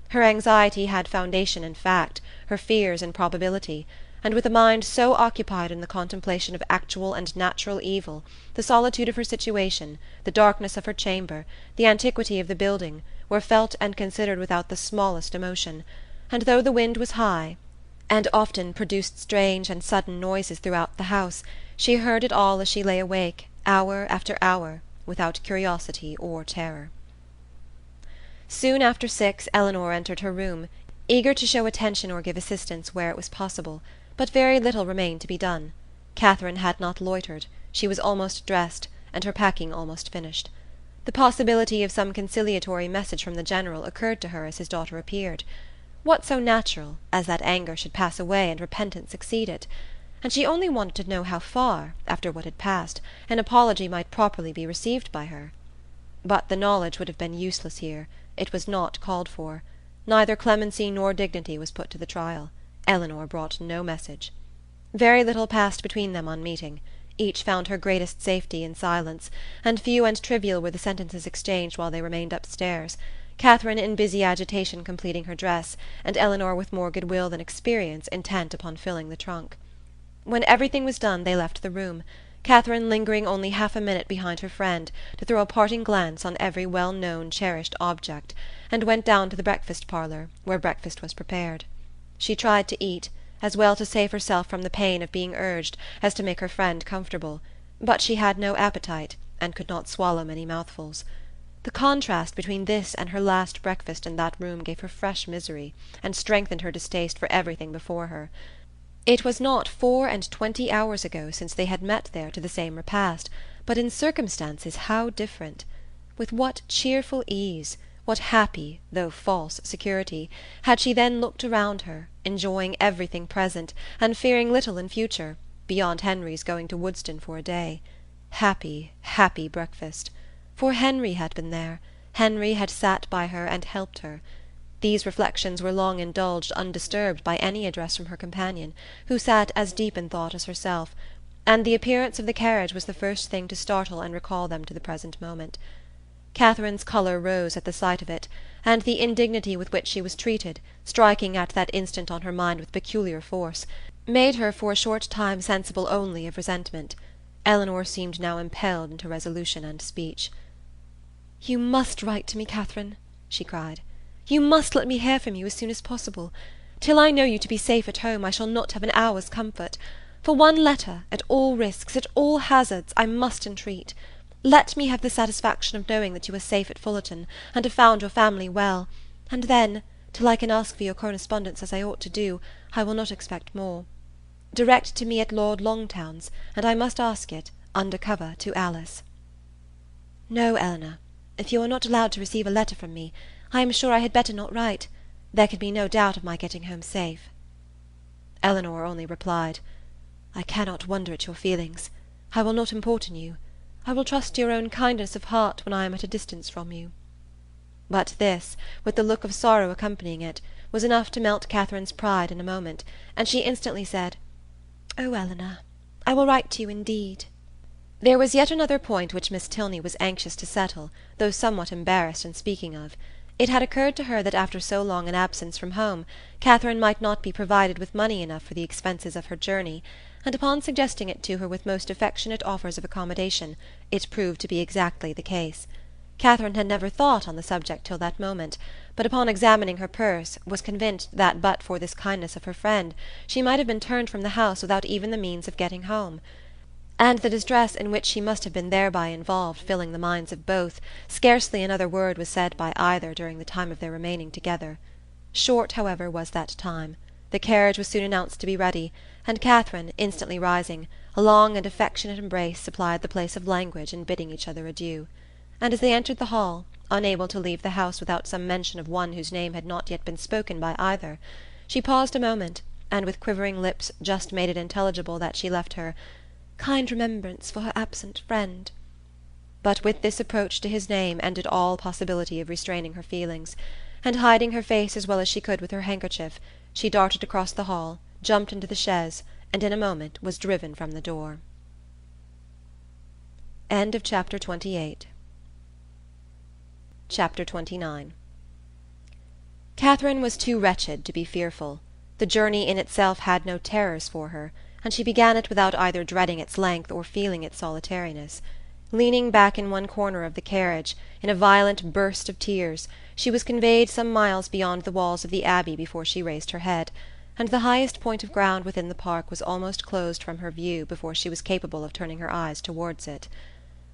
Her anxiety had foundation in fact, her fears in probability, and with a mind so occupied in the contemplation of actual and natural evil, the solitude of her situation, the darkness of her chamber, the antiquity of the building, were felt and considered without the smallest emotion, and though the wind was high, and often produced strange and sudden noises throughout the house, she heard it all as she lay awake, hour after hour, without curiosity or terror. Soon after 6 Eleanor entered her room, eager to show attention or give assistance where it was possible, but very little remained to be done. Catherine had not loitered; she was almost dressed, and her packing almost finished. The possibility of some conciliatory message from the General occurred to her as his daughter appeared. What so natural as that anger should pass away and repentance succeed it? And she only wanted to know how far, after what had passed, an apology might properly be received by her. But the knowledge would have been useless here. It was not called for. Neither clemency nor dignity was put to the trial. Eleanor brought no message. Very little passed between them on meeting. Each found her greatest safety in silence, and few and trivial were the sentences exchanged while they remained upstairs, Catherine in busy agitation completing her dress, and Eleanor with more goodwill than experience intent upon filling the trunk. When everything was done they left the room, Catherine lingering only half a minute behind her friend to throw a parting glance on every well-known cherished object, and went down to the breakfast-parlour, where breakfast was prepared. She tried to eat, as well to save herself from the pain of being urged as to make her friend comfortable, but she had no appetite, and could not swallow many mouthfuls. The contrast between this and her last breakfast in that room gave her fresh misery, and strengthened her distaste for everything before her. It was not 24 hours ago since they had met there to the same repast, but in circumstances how different! With what cheerful ease, what happy, though false, security, had she then looked around her, enjoying everything present, and fearing little in future, beyond Henry's going to Woodston for a day. Happy, happy breakfast! For Henry had been there. Henry had sat by her and helped her. These reflections were long indulged undisturbed by any address from her companion, who sat as deep in thought as herself, and the appearance of the carriage was the first thing to startle and recall them to the present moment. Catherine's colour rose at the sight of it, and the indignity with which she was treated, striking at that instant on her mind with peculiar force, made her for a short time sensible only of resentment. Eleanor seemed now impelled into resolution and speech. "You must write to me, Catherine," she cried. "You must let me hear from you as soon as possible. Till I know you to be safe at home I shall not have an hour's comfort. For one letter, at all risks, at all hazards, I must entreat. Let me have the satisfaction of knowing that you are safe at Fullerton, and have found your family well, and then, till I can ask for your correspondence as I ought to do, I will not expect more. Direct to me at Lord Longtown's, and I must ask it, under cover, to Alice." "No, Eleanor, if you are not allowed to receive a letter from me, I am sure I had better not write. There can be no doubt of my getting home safe." Eleanor only replied, "I cannot wonder at your feelings. I will not importune you. I will trust to your own kindness of heart when I am at a distance from you." But this, with the look of sorrow accompanying it, was enough to melt Catherine's pride in a moment, and she instantly said, "Oh, Eleanor, I will write to you indeed." There was yet another point which Miss Tilney was anxious to settle, though somewhat embarrassed in speaking of. It had occurred to her that after so long an absence from home, Catherine might not be provided with money enough for the expenses of her journey, and upon suggesting it to her with most affectionate offers of accommodation, it proved to be exactly the case. Catherine had never thought on the subject till that moment, but upon examining her purse was convinced that but for this kindness of her friend she might have been turned from the house without even the means of getting home, and the distress in which she must have been thereby involved filling the minds of both, scarcely another word was said by either during the time of their remaining together. Short, however, was that time. The carriage was soon announced to be ready, and Catherine, instantly rising, a long and affectionate embrace supplied the place of language in bidding each other adieu. And as they entered the hall, unable to leave the house without some mention of one whose name had not yet been spoken by either, she paused a moment, and with quivering lips just made it intelligible that she left her kind remembrance for her absent friend. But with this approach to his name ended all possibility of restraining her feelings, and hiding her face as well as she could with her handkerchief, she darted across the hall, jumped into the chaise, and in a moment was driven from the door. Chapter 28. Chapter 29. Catherine was too wretched to be fearful. The journey in itself had no terrors for her, and she began it without either dreading its length or feeling its solitariness. Leaning back in one corner of the carriage, in a violent burst of tears, she was conveyed some miles beyond the walls of the Abbey before she raised her head, and the highest point of ground within the park was almost closed from her view before she was capable of turning her eyes towards it.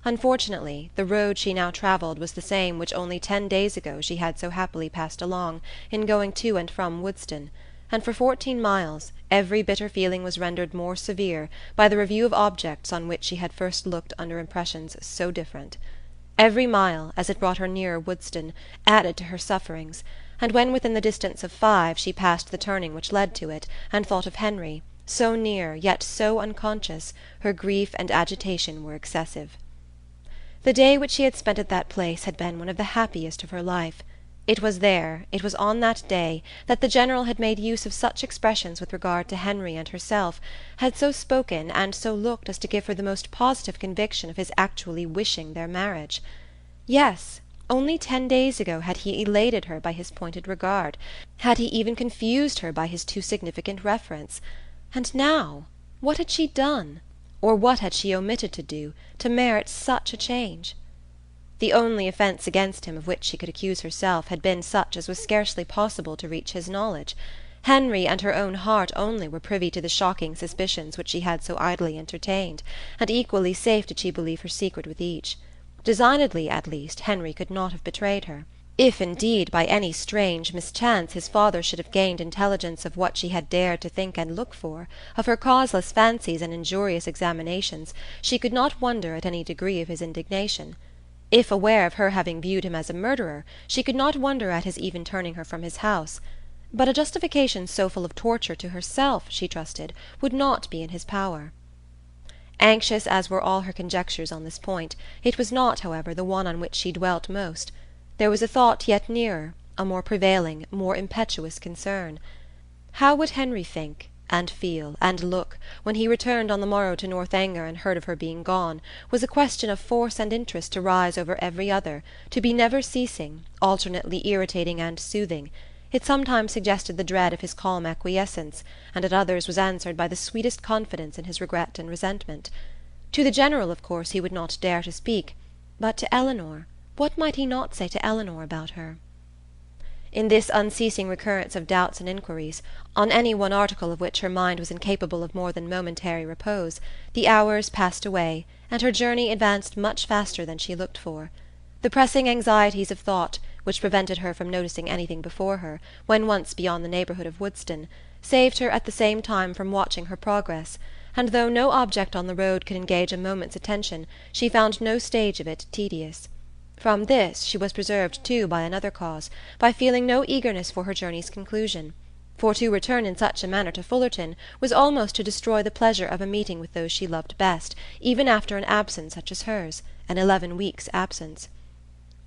Unfortunately, the road she now travelled was the same which only 10 days ago she had so happily passed along in going to and from Woodston, and for 14 miles every bitter feeling was rendered more severe by the review of objects on which she had first looked under impressions so different. Every mile, as it brought her nearer Woodston, added to her sufferings, and when within the distance of 5 she passed the turning which led to it, and thought of Henry, so near, yet so unconscious, her grief and agitation were excessive. The day which she had spent at that place had been one of the happiest of her life. It was on that day, that the General had made use of such expressions with regard to Henry and herself, had so spoken and so looked as to give her the most positive conviction of his actually wishing their marriage. Yes, only 10 days ago had he elated her by his pointed regard, had he even confused her by his too significant reference, and now, what had she done, or what had she omitted to do, to merit such a change? The only offence against him of which she could accuse herself had been such as was scarcely possible to reach his knowledge. Henry and her own heart only were privy to the shocking suspicions which she had so idly entertained, and equally safe did she believe her secret with each. Designedly, at least, Henry could not have betrayed her. If indeed by any strange mischance his father should have gained intelligence of what she had dared to think and look for, of her causeless fancies and injurious examinations, she could not wonder at any degree of his indignation. If aware of her having viewed him as a murderer, she could not wonder at his even turning her from his house. But a justification so full of torture to herself, she trusted, would not be in his power. Anxious as were all her conjectures on this point, it was not, however, the one on which she dwelt most. There was a thought yet nearer, a more prevailing, more impetuous concern. How would Henry think, and feel, and look, when he returned on the morrow to Northanger and heard of her being gone, was a question of force and interest to rise over every other, to be never ceasing, alternately irritating and soothing. It sometimes suggested the dread of his calm acquiescence, and at others was answered by the sweetest confidence in his regret and resentment. To the General, of course, he would not dare to speak, but to Eleanor, what might he not say to Eleanor about her? In this unceasing recurrence of doubts and inquiries, on any one article of which her mind was incapable of more than momentary repose, the hours passed away, and her journey advanced much faster than she looked for. The pressing anxieties of thought, which prevented her from noticing anything before her, when once beyond the neighbourhood of Woodston, saved her at the same time from watching her progress, and though no object on the road could engage a moment's attention, she found no stage of it tedious. From this she was preserved too by another cause, by feeling no eagerness for her journey's conclusion, for to return in such a manner to Fullerton was almost to destroy the pleasure of a meeting with those she loved best, even after an absence such as hers, an 11 weeks' absence.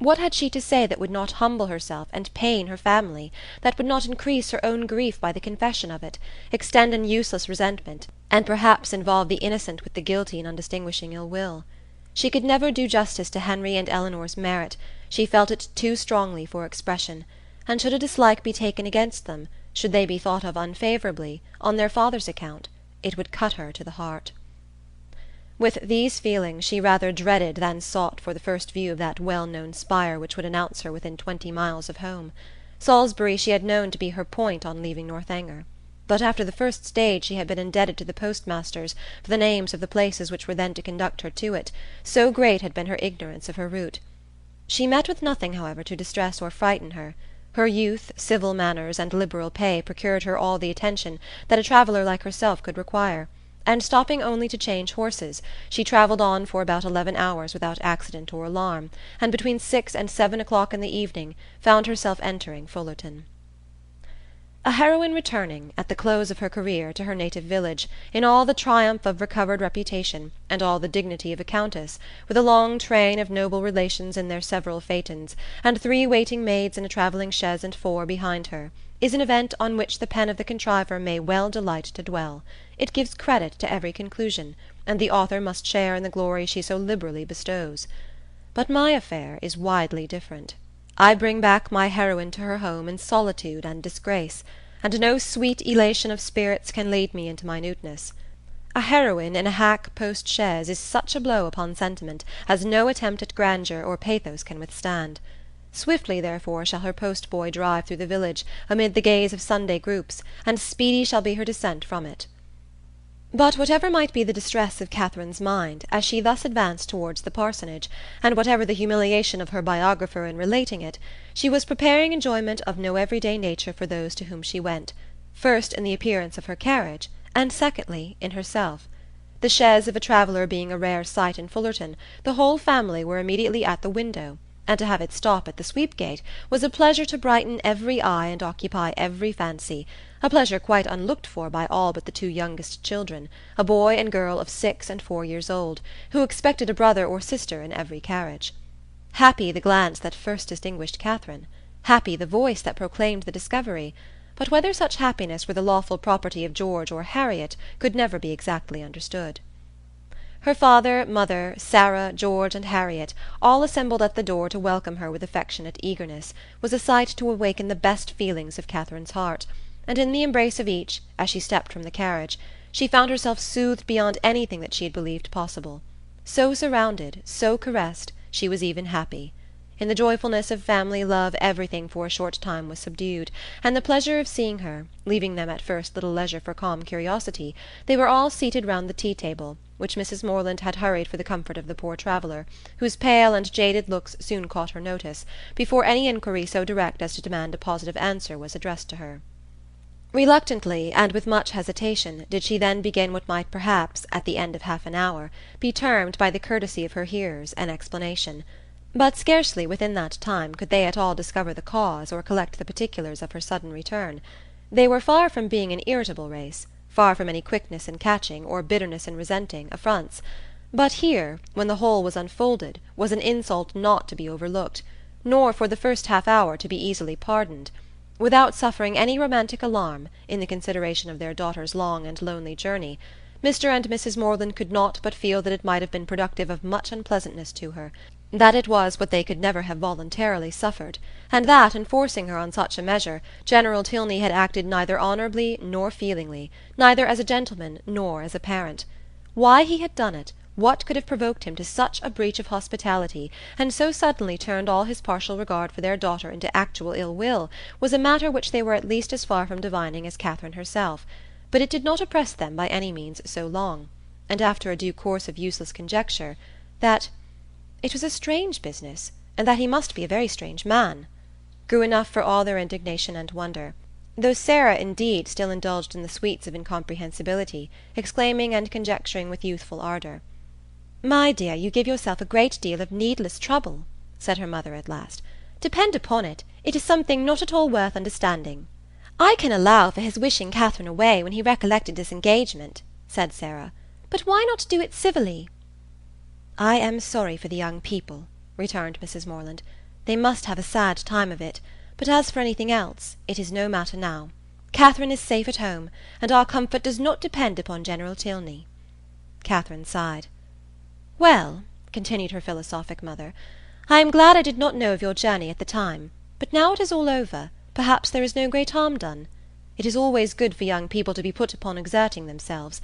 What had she to say that would not humble herself and pain her family, that would not increase her own grief by the confession of it, extend an useless resentment, and perhaps involve the innocent with the guilty in undistinguishing ill will? She could never do justice to Henry and Eleanor's merit, she felt it too strongly for expression, and should a dislike be taken against them, should they be thought of unfavourably, on their father's account, it would cut her to the heart. With these feelings she rather dreaded than sought for the first view of that well-known spire which would announce her within 20 miles of home. Salisbury she had known to be her point on leaving Northanger. But after the first stage she had been indebted to the postmasters for the names of the places which were then to conduct her to it, so great had been her ignorance of her route. She met with nothing, however, to distress or frighten her. Her youth, civil manners, and liberal pay procured her all the attention that a traveller like herself could require, and stopping only to change horses, she travelled on for about 11 hours without accident or alarm, and between 6 and 7 o'clock in the evening found herself entering Fullerton. A heroine returning, at the close of her career, to her native village, in all the triumph of recovered reputation, and all the dignity of a countess, with a long train of noble relations in their several phaetons, and 3 waiting maids in a travelling chaise and 4 behind her, is an event on which the pen of the contriver may well delight to dwell. It gives credit to every conclusion, and the author must share in the glory she so liberally bestows. But my affair is widely different. I bring back my heroine to her home in solitude and disgrace, and no sweet elation of spirits can lead me into minuteness. A heroine in a hack post-chaise is such a blow upon sentiment as no attempt at grandeur or pathos can withstand. Swiftly, therefore, shall her post-boy drive through the village, amid the gaze of Sunday groups, and speedy shall be her descent from it. But whatever might be the distress of Catherine's mind, as she thus advanced towards the parsonage, and whatever the humiliation of her biographer in relating it, she was preparing enjoyment of no everyday nature for those to whom she went, first in the appearance of her carriage, and secondly in herself. The chaise of a traveller being a rare sight in Fullerton, the whole family were immediately at the window, and to have it stop at the sweep-gate was a pleasure to brighten every eye and occupy every fancy, a pleasure quite unlooked for by all but the 2 youngest children, a boy and girl of 6 and 4 years old, who expected a brother or sister in every carriage. Happy the glance that first distinguished Catherine, happy the voice that proclaimed the discovery, but whether such happiness were the lawful property of George or Harriet could never be exactly understood. Her father, mother, Sarah, George, and Harriet, all assembled at the door to welcome her with affectionate eagerness, was a sight to awaken the best feelings of Catherine's heart, and in the embrace of each, as she stepped from the carriage, she found herself soothed beyond anything that she had believed possible. So surrounded, so caressed, she was even happy. In the joyfulness of family love everything for a short time was subdued, and the pleasure of seeing her, leaving them at first little leisure for calm curiosity, they were all seated round the tea-table, which Mrs. Morland had hurried for the comfort of the poor traveller, whose pale and jaded looks soon caught her notice, before any inquiry so direct as to demand a positive answer was addressed to her. Reluctantly, and with much hesitation, did she then begin what might perhaps, at the end of half an hour, be termed by the courtesy of her hearers an explanation. But scarcely within that time could they at all discover the cause or collect the particulars of her sudden return. They were far from being an irritable race, far from any quickness in catching, or bitterness in resenting, affronts. But here, when the whole was unfolded, was an insult not to be overlooked, nor for the first half-hour to be easily pardoned. Without suffering any romantic alarm, in the consideration of their daughter's long and lonely journey, Mr. and Mrs. Morland could not but feel that it might have been productive of much unpleasantness to her, that it was what they could never have voluntarily suffered, and that, in forcing her on such a measure, General Tilney had acted neither honourably nor feelingly, neither as a gentleman nor as a parent. Why he had done it, what could have provoked him to such a breach of hospitality, and so suddenly turned all his partial regard for their daughter into actual ill-will, was a matter which they were at least as far from divining as Catherine herself. But it did not oppress them by any means so long, and after a due course of useless conjecture, that it was a strange business, and that he must be a very strange man, grew enough for all their indignation and wonder, though Sarah, indeed, still indulged in the sweets of incomprehensibility, exclaiming and conjecturing with youthful ardour. "My dear, you give yourself a great deal of needless trouble," said her mother at last. "Depend upon it, it is something not at all worth understanding." "I can allow for his wishing Catherine away when he recollected his engagement," said Sarah, "but why not do it civilly?" "I am sorry for the young people," returned Mrs. Morland. "They must have a sad time of it, but as for anything else, it is no matter now. Catherine is safe at home, and our comfort does not depend upon General Tilney." Catherine sighed. "Well," continued her philosophic mother, "I am glad I did not know of your journey at the time, but now it is all over, perhaps there is no great harm done. It is always good for young people to be put upon exerting themselves,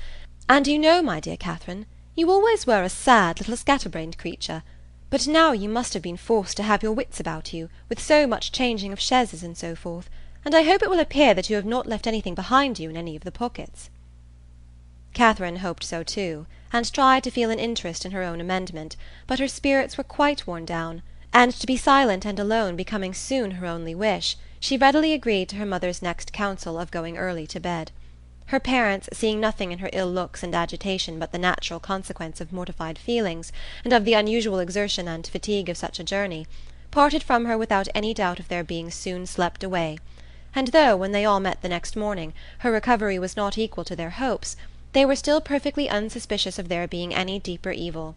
and you know, my dear Catherine, you always were a sad little scatterbrained creature, but now you must have been forced to have your wits about you, with so much changing of chaises and so forth, and I hope it will appear that you have not left anything behind you in any of the pockets." Catherine hoped so too, and tried to feel an interest in her own amendment, but her spirits were quite worn down, and to be silent and alone becoming soon her only wish, She readily agreed to her mother's next counsel of going early to bed. Her parents, seeing nothing in her ill looks and agitation but the natural consequence of mortified feelings, and of the unusual exertion and fatigue of such a journey, parted from her without any doubt of their being soon slept away; and though, when they all met the next morning, her recovery was not equal to their hopes, they were still perfectly unsuspicious of there being any deeper evil.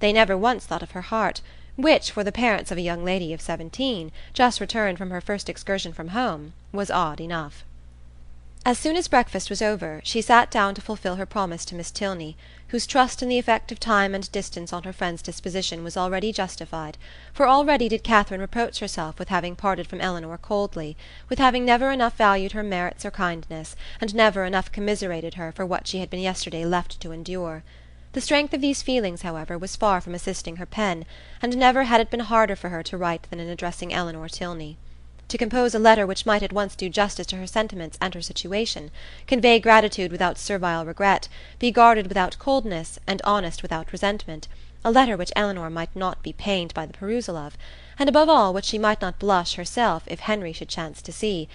They never once thought of her heart, which, for the parents of a young lady of 17, just returned from her first excursion from home, was odd enough. As soon as breakfast was over, she sat down to fulfil her promise to Miss Tilney, whose trust in the effect of time and distance on her friend's disposition was already justified, for already did Catherine reproach herself with having parted from Eleanor coldly, with having never enough valued her merits or kindness, and never enough commiserated her for what she had been yesterday left to endure. The strength of these feelings, however, was far from assisting her pen, and never had it been harder for her to write than in addressing Eleanor Tilney. To compose a letter which might at once do justice to her sentiments and her situation, convey gratitude without servile regret, be guarded without coldness, and honest without resentment, a letter which Eleanor might not be pained by the perusal of, and above all which she might not blush herself if Henry should chance to see,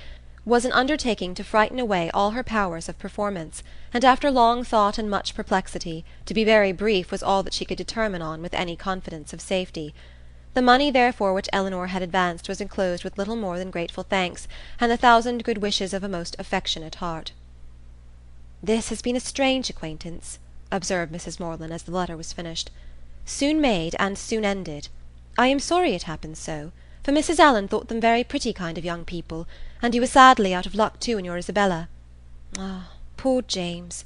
was an undertaking to frighten away all her powers of performance, and after long thought and much perplexity, to be very brief was all that she could determine on with any confidence of safety. The money, therefore, which Eleanor had advanced was enclosed with little more than grateful thanks, and the 1,000 good wishes of a most affectionate heart. "This has been a strange acquaintance," observed Mrs. Morland as the letter was finished. "Soon made and soon ended. I am sorry it happened so, for Mrs. Allen thought them very pretty kind of young people, and you were sadly out of luck too in your Isabella. Ah, poor James!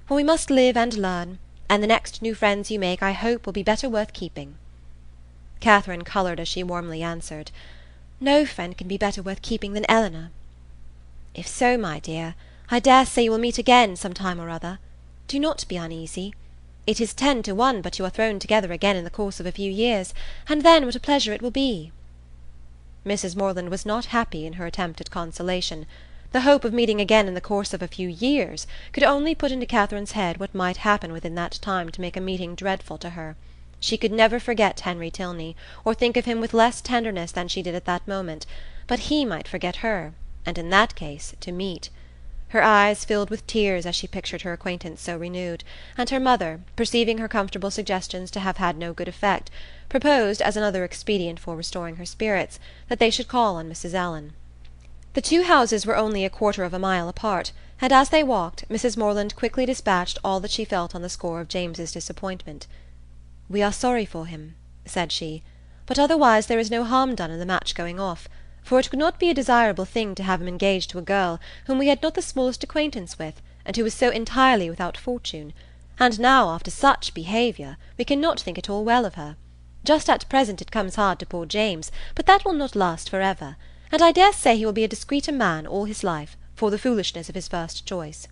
Well, we must live and learn, and the next new friends you make I hope will be better worth keeping." Catherine coloured as she warmly answered, "No friend can be better worth keeping than Eleanor." "If so, my dear, I dare say you will meet again some time or other. Do not be uneasy. It is 10 to 1 but you are thrown together again in the course of a few years, and then what a pleasure it will be." Mrs. Morland was not happy in her attempt at consolation. The hope of meeting again in the course of a few years could only put into Catherine's head what might happen within that time to make a meeting dreadful to her. She could never forget Henry Tilney, or think of him with less tenderness than she did at that moment, but he might forget her, and in that case to meet. Her eyes filled with tears as she pictured her acquaintance so renewed, and her mother, perceiving her comfortable suggestions to have had no good effect, proposed, as another expedient for restoring her spirits, that they should call on Mrs. Allen. The two houses were only a quarter of a mile apart, and as they walked, Mrs. Morland quickly dispatched all that she felt on the score of James's disappointment. "We are sorry for him," said she, "but otherwise there is no harm done in the match going off, for it could not be a desirable thing to have him engaged to a girl whom we had not the smallest acquaintance with, and who was so entirely without fortune; and now, after such behaviour, we cannot think at all well of her. Just at present it comes hard to poor James, but that will not last for ever, and I dare say he will be a discreeter man all his life, for the foolishness of his first choice."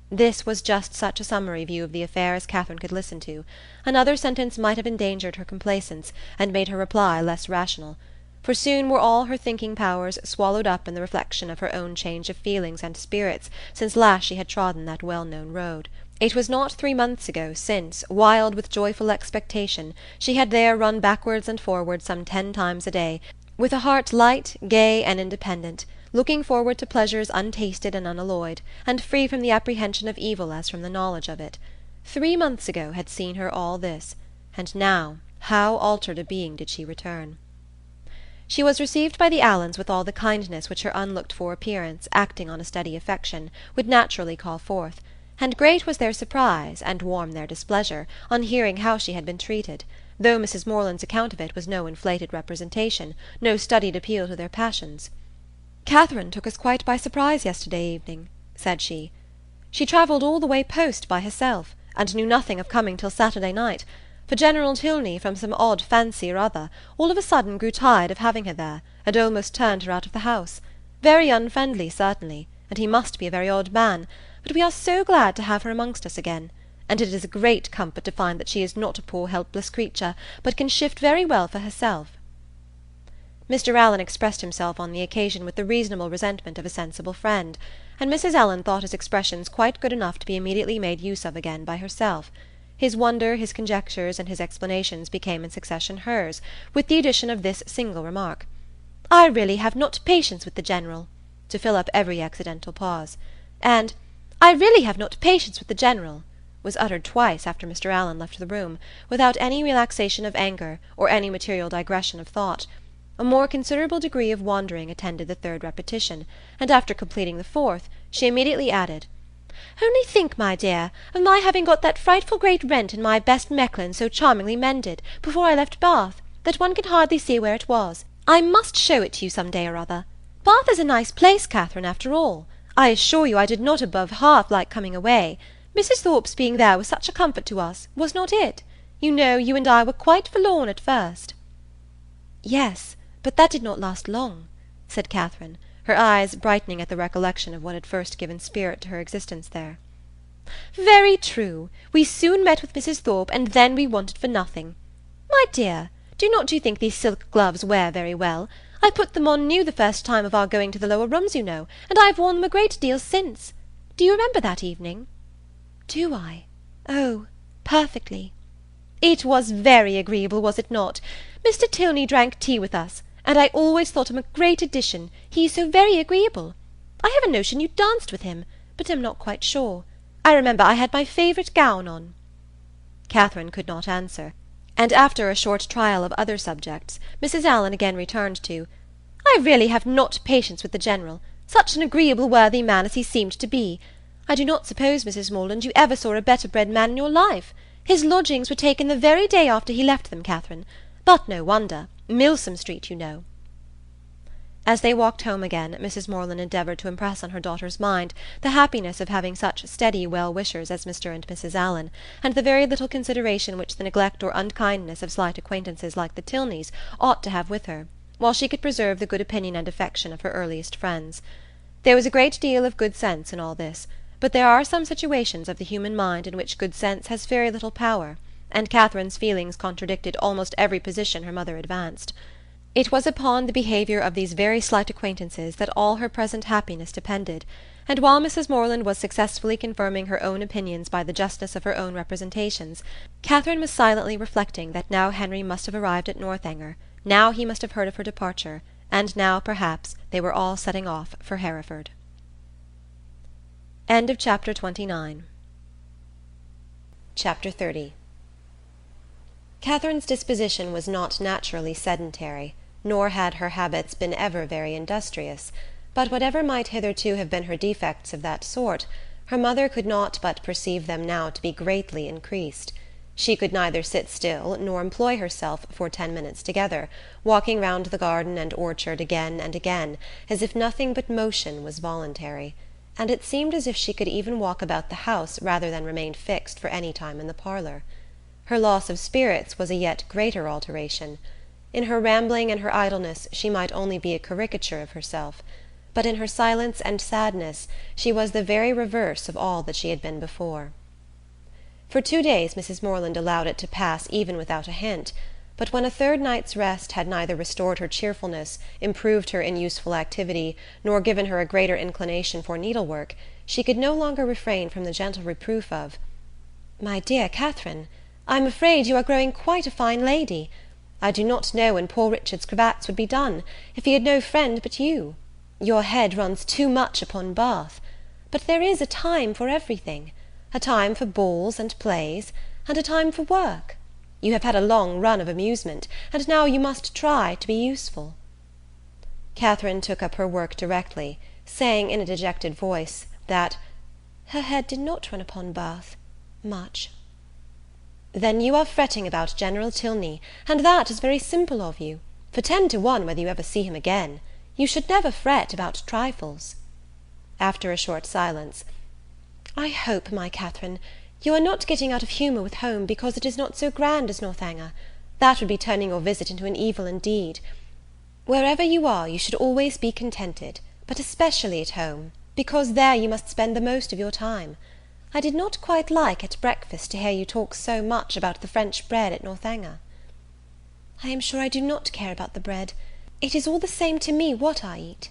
This was just such a summary view of the affair as Catherine could listen to. Another sentence might have endangered her complacence, and made her reply less rational; for soon were all her thinking powers swallowed up in the reflection of her own change of feelings and spirits since last she had trodden that well-known road. It was not 3 months ago since, wild with joyful expectation, she had there run backwards and forwards some 10 times a day, with a heart light, gay, and independent, looking forward to pleasures untasted and unalloyed, and free from the apprehension of evil as from the knowledge of it. 3 months ago had seen her all this, and now how altered a being did she return! She was received by the Allens with all the kindness which her unlooked-for appearance, acting on a steady affection, would naturally call forth, and great was their surprise, and warm their displeasure, on hearing how she had been treated, though Mrs. Morland's account of it was no inflated representation, no studied appeal to their passions. "Catherine took us quite by surprise yesterday evening," said she. "She travelled all the way post by herself, and knew nothing of coming till Saturday night, for General Tilney, from some odd fancy or other, all of a sudden grew tired of having her there, and almost turned her out of the house. Very unfriendly, certainly, and he must be a very odd man, but we are so glad to have her amongst us again, and it is a great comfort to find that she is not a poor helpless creature, but can shift very well for herself." Mr. Allen expressed himself on the occasion with the reasonable resentment of a sensible friend, and Mrs. Allen thought his expressions quite good enough to be immediately made use of again by herself. His wonder, his conjectures, and his explanations became in succession hers, with the addition of this single remark: I really have not patience with the General," to fill up every accidental pause, and "I really have not patience with the General," was uttered twice after Mr. Allen left the room, without any relaxation of anger, or any material digression of thought. A more considerable degree of wandering attended the third repetition, and after completing the fourth, she immediately added, "Only think, my dear, of my having got that frightful great rent in my best Mechlin so charmingly mended, before I left Bath, that one can hardly see where it was. I must show it to you some day or other. Bath is a nice place, Catherine, after all. I assure you I did not above half like coming away. Mrs. Thorpe's being there was such a comfort to us, was not it? You know, you and I were quite forlorn at first." "Yes, but that did not last long," said Catherine, her eyes brightening at the recollection of what had first given spirit to her existence there. "Very true. We soon met with Mrs. Thorpe, and then we wanted for nothing. My dear, do not you think these silk gloves wear very well? I put them on new the first time of our going to the lower rooms, you know, and I have worn them a great deal since. Do you remember that evening?" "Do I? Oh, perfectly." "It was very agreeable, was it not? Mr. Tilney drank tea with us, and I always thought him a great addition, he is so very agreeable. I have a notion you danced with him, but am not quite sure. I remember I had my favourite gown on." Catherine could not answer, and after a short trial of other subjects, Mrs. Allen again returned to, "I really have not patience with the General, such an agreeable worthy man as he seemed to be. I do not suppose, Mrs. Morland, you ever saw a better bred man in your life. His lodgings were taken the very day after he left them, Catherine. But no wonder. Milsom Street, you know." As they walked home again, Mrs. Morland endeavoured to impress on her daughter's mind the happiness of having such steady well-wishers as Mr. and Mrs. Allen, and the very little consideration which the neglect or unkindness of slight acquaintances like the Tilneys ought to have with her, while she could preserve the good opinion and affection of her earliest friends. There was a great deal of good sense in all this, but there are some situations of the human mind in which good sense has very little power, and Catherine's feelings contradicted almost every position her mother advanced. It was upon the behaviour of these very slight acquaintances that all her present happiness depended, and while Mrs. Morland was successfully confirming her own opinions by the justness of her own representations, Catherine was silently reflecting that now Henry must have arrived at Northanger, now he must have heard of her departure, and now, perhaps, they were all setting off for Hereford. Chapter 29. Chapter 30. Catherine's disposition was not naturally sedentary, nor had her habits been ever very industrious, but whatever might hitherto have been her defects of that sort, her mother could not but perceive them now to be greatly increased. She could neither sit still nor employ herself for 10 minutes together, walking round the garden and orchard again and again, as if nothing but motion was voluntary, and it seemed as if she could even walk about the house rather than remain fixed for any time in the parlour. Her loss of spirits was a yet greater alteration. In her rambling and her idleness she might only be a caricature of herself, but in her silence and sadness she was the very reverse of all that she had been before. For 2 days Mrs. Morland allowed it to pass even without a hint, but when a third night's rest had neither restored her cheerfulness, improved her in useful activity, nor given her a greater inclination for needlework, she could no longer refrain from the gentle reproof of, "My dear Catherine, I am afraid you are growing quite a fine lady. I do not know when poor Richard's cravats would be done, if he had no friend but you. Your head runs too much upon Bath. But there is a time for everything, a time for balls and plays, and a time for work. You have had a long run of amusement, and now you must try to be useful." Catherine took up her work directly, saying in a dejected voice that "her head did not run upon Bath much." "Then you are fretting about General Tilney, and that is very simple of you, for 10 to 1 whether you ever see him again. You should never fret about trifles." After a short silence, "I hope, my Catherine, you are not getting out of humour with home because it is not so grand as Northanger. That would be turning your visit into an evil indeed. Wherever you are, you should always be contented, but especially at home, because there you must spend the most of your time. I did not quite like at breakfast to hear you talk so much about the French bread at Northanger." "I am sure I do not care about the bread. It is all the same to me what I eat."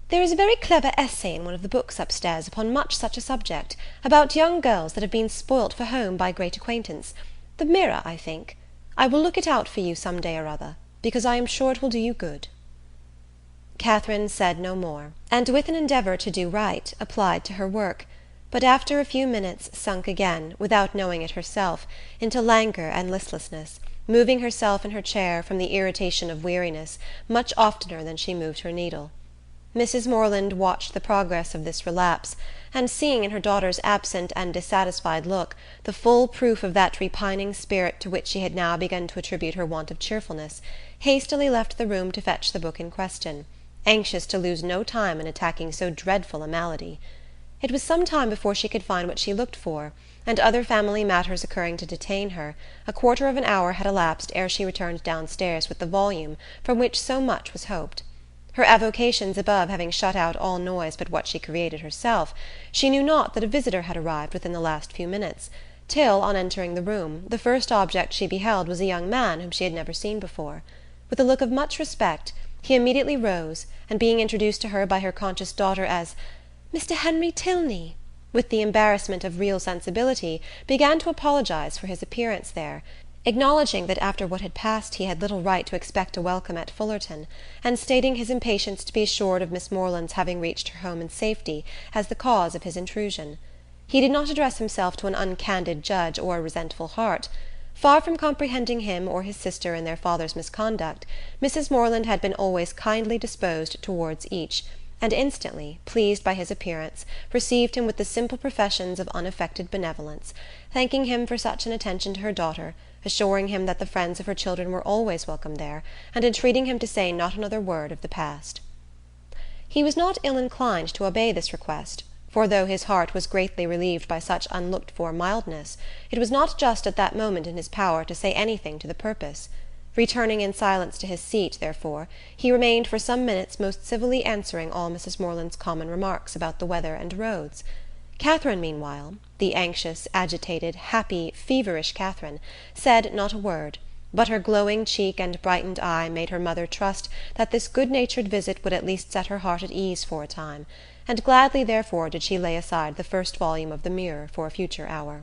"There is a very clever essay in one of the books upstairs upon much such a subject, about young girls that have been spoilt for home by great acquaintance. The Mirror, I think. I will look it out for you some day or other, because I am sure it will do you good." Catherine said no more, and with an endeavour to do right, applied to her work, but after a few minutes sunk again, without knowing it herself, into languor and listlessness, moving herself in her chair from the irritation of weariness much oftener than she moved her needle. Mrs. Morland watched the progress of this relapse, and seeing in her daughter's absent and dissatisfied look the full proof of that repining spirit to which she had now begun to attribute her want of cheerfulness, hastily left the room to fetch the book in question, anxious to lose no time in attacking so dreadful a malady. It was some time before she could find what she looked for, and other family matters occurring to detain her, a quarter of an hour had elapsed ere she returned downstairs with the volume from which so much was hoped. Her avocations above having shut out all noise but what she created herself, she knew not that a visitor had arrived within the last few minutes, till, on entering the room, the first object she beheld was a young man whom she had never seen before. With a look of much respect, he immediately rose, and being introduced to her by her conscious daughter as "Mr. Henry Tilney," with the embarrassment of real sensibility, began to apologize for his appearance there, acknowledging that after what had passed he had little right to expect a welcome at Fullerton, and stating his impatience to be assured of Miss Morland's having reached her home in safety as the cause of his intrusion. He did not address himself to an uncandid judge or a resentful heart. Far from comprehending him or his sister in their father's misconduct, Mrs. Morland had been always kindly disposed towards each, and instantly, pleased by his appearance, received him with the simple professions of unaffected benevolence, thanking him for such an attention to her daughter, assuring him that the friends of her children were always welcome there, and entreating him to say not another word of the past. He was not ill inclined to obey this request, for though his heart was greatly relieved by such unlooked-for mildness, it was not just at that moment in his power to say anything to the purpose. Returning in silence to his seat, therefore, he remained for some minutes most civilly answering all Mrs. Morland's common remarks about the weather and roads. Catherine, meanwhile, the anxious, agitated, happy, feverish Catherine, said not a word, but her glowing cheek and brightened eye made her mother trust that this good-natured visit would at least set her heart at ease for a time, and gladly therefore did she lay aside the first volume of the Mirror for a future hour.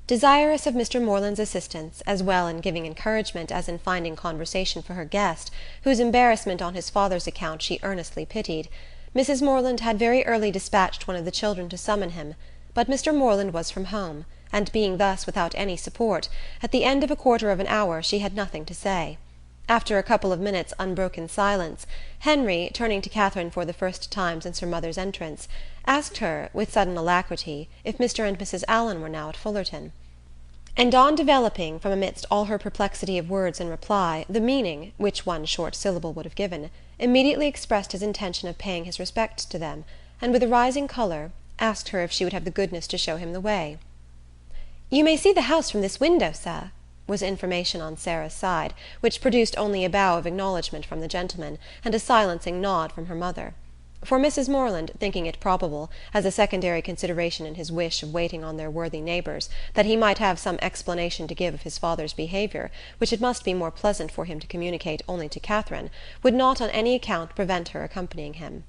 Desirous of Mr. Morland's assistance, as well in giving encouragement as in finding conversation for her guest, whose embarrassment on his father's account she earnestly pitied, Mrs. Morland had very early dispatched one of the children to summon him, but Mr. Morland was from home, and being thus without any support, at the end of a quarter of an hour she had nothing to say. After a couple of minutes' unbroken silence, Henry, turning to Catherine for the first time since her mother's entrance, asked her, with sudden alacrity, if Mr. and Mrs. Allen were now at Fullerton. And on developing, from amidst all her perplexity of words in reply, the meaning, which one short syllable would have given, immediately expressed his intention of paying his respects to them, and with a rising colour, asked her if she would have the goodness to show him the way. "You may see the house from this window, sir," was information on Sarah's side, which produced only a bow of acknowledgment from the gentleman, and a silencing nod from her mother. For Mrs. Morland, thinking it probable, as a secondary consideration in his wish of waiting on their worthy neighbours, that he might have some explanation to give of his father's behaviour, which it must be more pleasant for him to communicate only to Catherine, would not on any account prevent her accompanying him.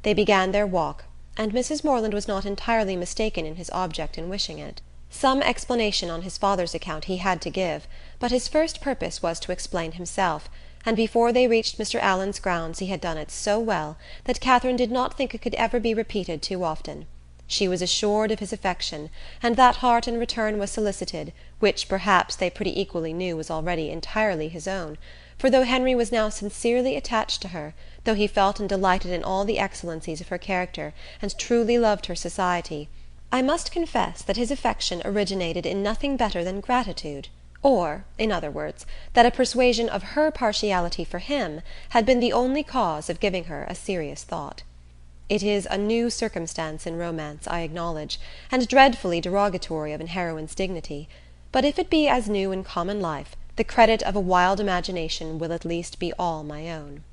They began their walk, and Mrs. Morland was not entirely mistaken in his object in wishing it. Some explanation on his father's account he had to give, but his first purpose was to explain himself, and before they reached Mr. Allen's grounds he had done it so well that Catherine did not think it could ever be repeated too often. She was assured of his affection, and that heart in return was solicited, which perhaps they pretty equally knew was already entirely his own, for though Henry was now sincerely attached to her, though he felt and delighted in all the excellencies of her character, and truly loved her society, I must confess that his affection originated in nothing better than gratitude, or, in other words, that a persuasion of her partiality for him had been the only cause of giving her a serious thought. It is a new circumstance in romance, I acknowledge, and dreadfully derogatory of an heroine's dignity, but if it be as new in common life, the credit of a wild imagination will at least be all my own.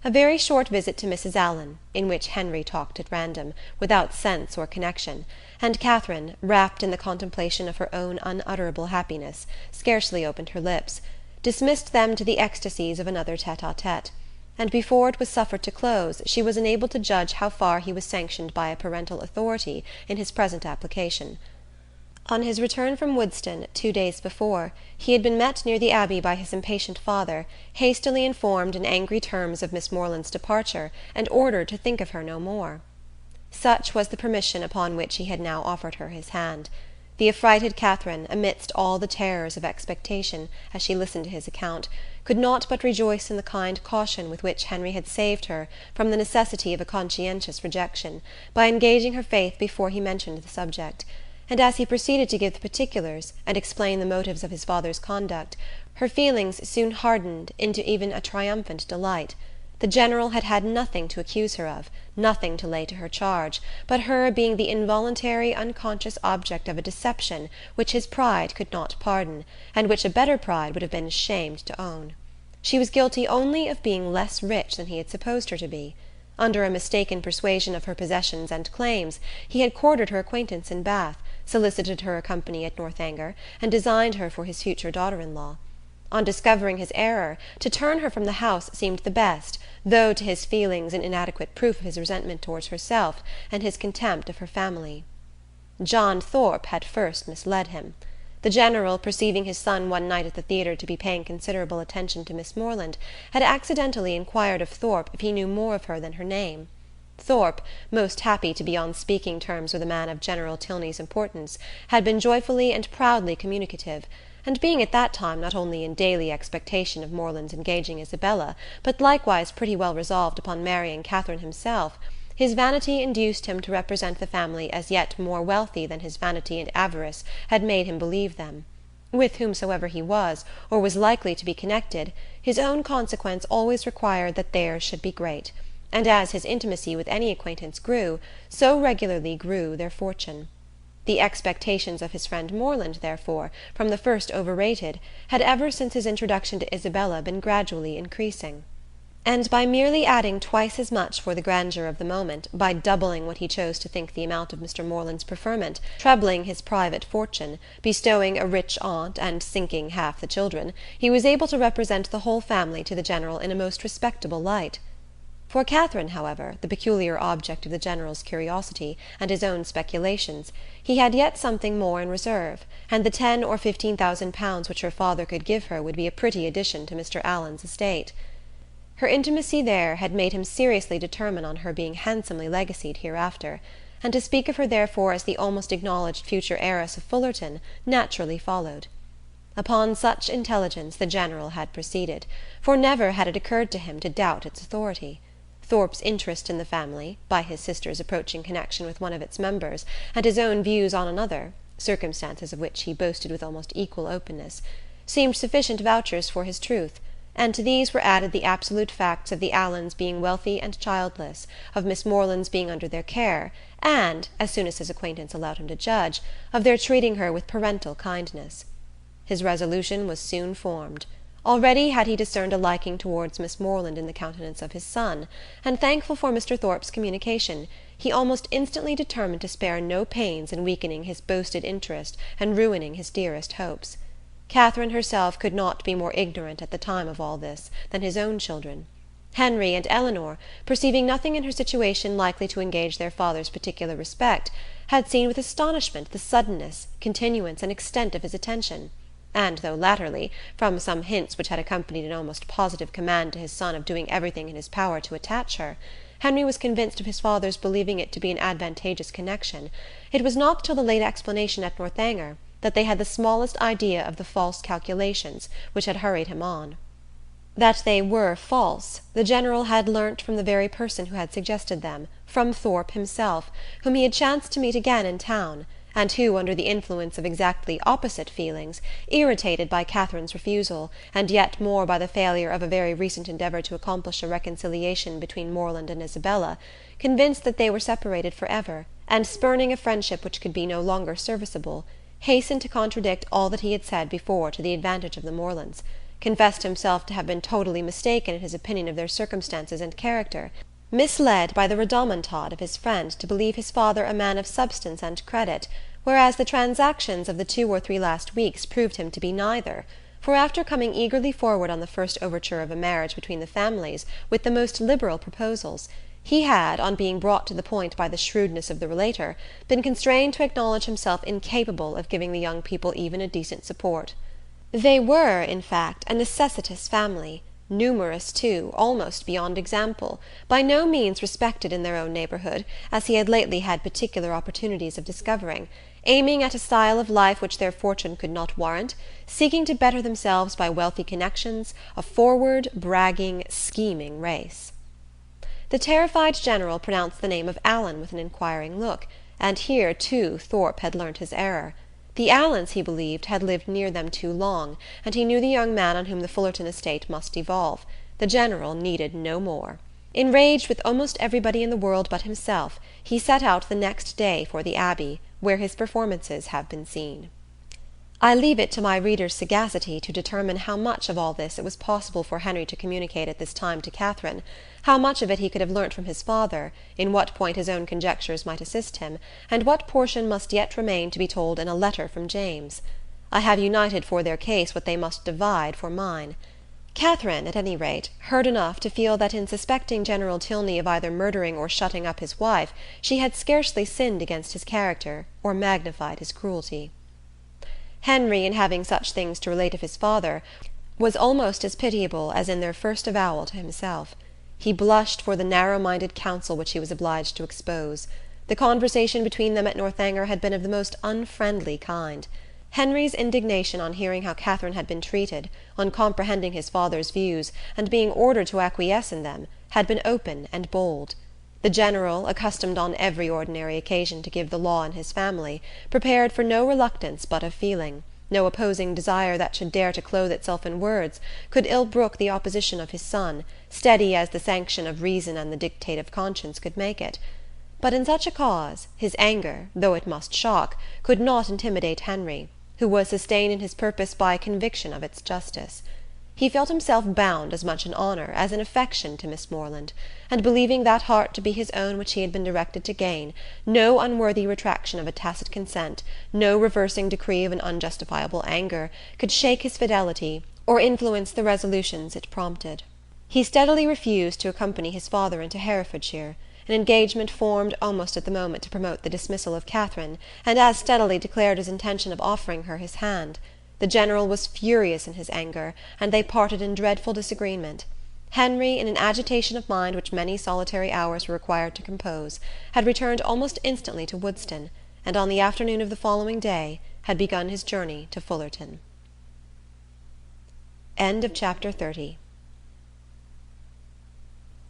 A very short visit to Mrs. Allen, in which Henry talked at random, without sense or connection, and Catherine, wrapped in the contemplation of her own unutterable happiness, scarcely opened her lips, dismissed them to the ecstasies of another tête-à-tête, and before it was suffered to close she was enabled to judge how far he was sanctioned by a parental authority in his present application. On his return from Woodston, 2 days before, he had been met near the Abbey by his impatient father, hastily informed in angry terms of Miss Morland's departure, and ordered to think of her no more. Such was the permission upon which he had now offered her his hand. The affrighted Catherine, amidst all the terrors of expectation, as she listened to his account, could not but rejoice in the kind caution with which Henry had saved her from the necessity of a conscientious rejection, by engaging her faith before he mentioned the subject; and as he proceeded to give the particulars, and explain the motives of his father's conduct, her feelings soon hardened into even a triumphant delight. The General had had nothing to accuse her of, nothing to lay to her charge, but her being the involuntary, unconscious object of a deception which his pride could not pardon, and which a better pride would have been ashamed to own. She was guilty only of being less rich than he had supposed her to be. Under a mistaken persuasion of her possessions and claims, he had courted her acquaintance in Bath, solicited her company at Northanger, and designed her for his future daughter-in-law. On discovering his error, to turn her from the house seemed the best, though to his feelings an inadequate proof of his resentment towards herself and his contempt of her family. John Thorpe had first misled him. The General, perceiving his son one night at the theatre to be paying considerable attention to Miss Morland, had accidentally inquired of Thorpe if he knew more of her than her name. Thorpe, most happy to be on speaking terms with a man of General Tilney's importance, had been joyfully and proudly communicative, and being at that time not only in daily expectation of Morland's engaging Isabella, but likewise pretty well resolved upon marrying Catherine himself, his vanity induced him to represent the family as yet more wealthy than his vanity and avarice had made him believe them. With whomsoever he was, or was likely to be connected, his own consequence always required that theirs should be great, and as his intimacy with any acquaintance grew, so regularly grew their fortune. The expectations of his friend Morland, therefore, from the first overrated, had ever since his introduction to Isabella been gradually increasing. And by merely adding twice as much for the grandeur of the moment, by doubling what he chose to think the amount of Mr. Morland's preferment, trebling his private fortune, bestowing a rich aunt, and sinking half the children, he was able to represent the whole family to the General in a most respectable light. For Catherine, however, the peculiar object of the General's curiosity, and his own speculations, he had yet something more in reserve, and the 10,000 or 15,000 pounds which her father could give her would be a pretty addition to Mr. Allen's estate. Her intimacy there had made him seriously determine on her being handsomely legacied hereafter, and to speak of her therefore as the almost acknowledged future heiress of Fullerton naturally followed. Upon such intelligence the General had proceeded, for never had it occurred to him to doubt its authority. Thorpe's interest in the family, by his sister's approaching connection with one of its members, and his own views on another, circumstances of which he boasted with almost equal openness, seemed sufficient vouchers for his truth, and to these were added the absolute facts of the Allens being wealthy and childless, of Miss Morland's being under their care, and, as soon as his acquaintance allowed him to judge, of their treating her with parental kindness. His resolution was soon formed. Already had he discerned a liking towards Miss Morland in the countenance of his son, and, thankful for Mr. Thorpe's communication, he almost instantly determined to spare no pains in weakening his boasted interest and ruining his dearest hopes. Catherine herself could not be more ignorant at the time of all this than his own children. Henry and Eleanor, perceiving nothing in her situation likely to engage their father's particular respect, had seen with astonishment the suddenness, continuance, and extent of his attention; and though latterly, from some hints which had accompanied an almost positive command to his son of doing everything in his power to attach her, Henry was convinced of his father's believing it to be an advantageous connection, it was not till the late explanation at Northanger that they had the smallest idea of the false calculations which had hurried him on. That they were false, the General had learnt from the very person who had suggested them, from Thorpe himself, whom he had chanced to meet again in town, and who, under the influence of exactly opposite feelings, irritated by Catherine's refusal, and yet more by the failure of a very recent endeavour to accomplish a reconciliation between Morland and Isabella, convinced that they were separated for ever, and spurning a friendship which could be no longer serviceable, hastened to contradict all that he had said before to the advantage of the Morlands, confessed himself to have been totally mistaken in his opinion of their circumstances and character, misled by the rhodomontade of his friend to believe his father a man of substance and credit, whereas the transactions of the 2 or 3 last weeks proved him to be neither, for after coming eagerly forward on the first overture of a marriage between the families with the most liberal proposals, He had, on being brought to the point by the shrewdness of the relator, been constrained to acknowledge himself incapable of giving the young people even a decent support. They were, in fact, a necessitous family, numerous too, almost beyond example, by no means respected in their own neighbourhood, as he had lately had particular opportunities of discovering, aiming at a style of life which their fortune could not warrant, seeking to better themselves by wealthy connections, a forward, bragging, scheming race. The terrified General pronounced the name of Allen with an inquiring look, and here, too, Thorpe had learnt his error. The Allens, he believed, had lived near them too long, and he knew the young man on whom the Fullerton estate must devolve. The General needed no more. Enraged with almost everybody in the world but himself, he set out the next day for the Abbey, where his performances have been seen. I leave it to my reader's sagacity to determine how much of all this it was possible for Henry to communicate at this time to Catherine, how much of it he could have learnt from his father, in what point his own conjectures might assist him, and what portion must yet remain to be told in a letter from James. I have united for their case what they must divide for mine. Catherine, at any rate, heard enough to feel that in suspecting General Tilney of either murdering or shutting up his wife, she had scarcely sinned against his character, or magnified his cruelty. Henry, in having such things to relate of his father, was almost as pitiable as in their first avowal to himself. He blushed for the narrow-minded counsel which he was obliged to expose. The conversation between them at Northanger had been of the most unfriendly kind. Henry's indignation on hearing how Catherine had been treated, on comprehending his father's views, and being ordered to acquiesce in them, had been open and bold. The General, accustomed on every ordinary occasion to give the law in his family, prepared for no reluctance but of feeling, no opposing desire that should dare to clothe itself in words, could ill brook the opposition of his son, steady as the sanction of reason and the dictate of conscience could make it. But in such a cause, his anger, though it must shock, could not intimidate Henry, who was sustained in his purpose by a conviction of its justice. He felt himself bound as much in honour as in affection to Miss Morland, and believing that heart to be his own which he had been directed to gain, no unworthy retraction of a tacit consent, no reversing decree of an unjustifiable anger, could shake his fidelity or influence the resolutions it prompted. He steadily refused to accompany his father into Herefordshire, an engagement formed almost at the moment to promote the dismissal of Catherine, and as steadily declared his intention of offering her his hand. The General was furious in his anger, and they parted in dreadful disagreement. Henry, in an agitation of mind which many solitary hours were required to compose, had returned almost instantly to Woodston, and on the afternoon of the following day had begun his journey to Fullerton. End of Chapter 30.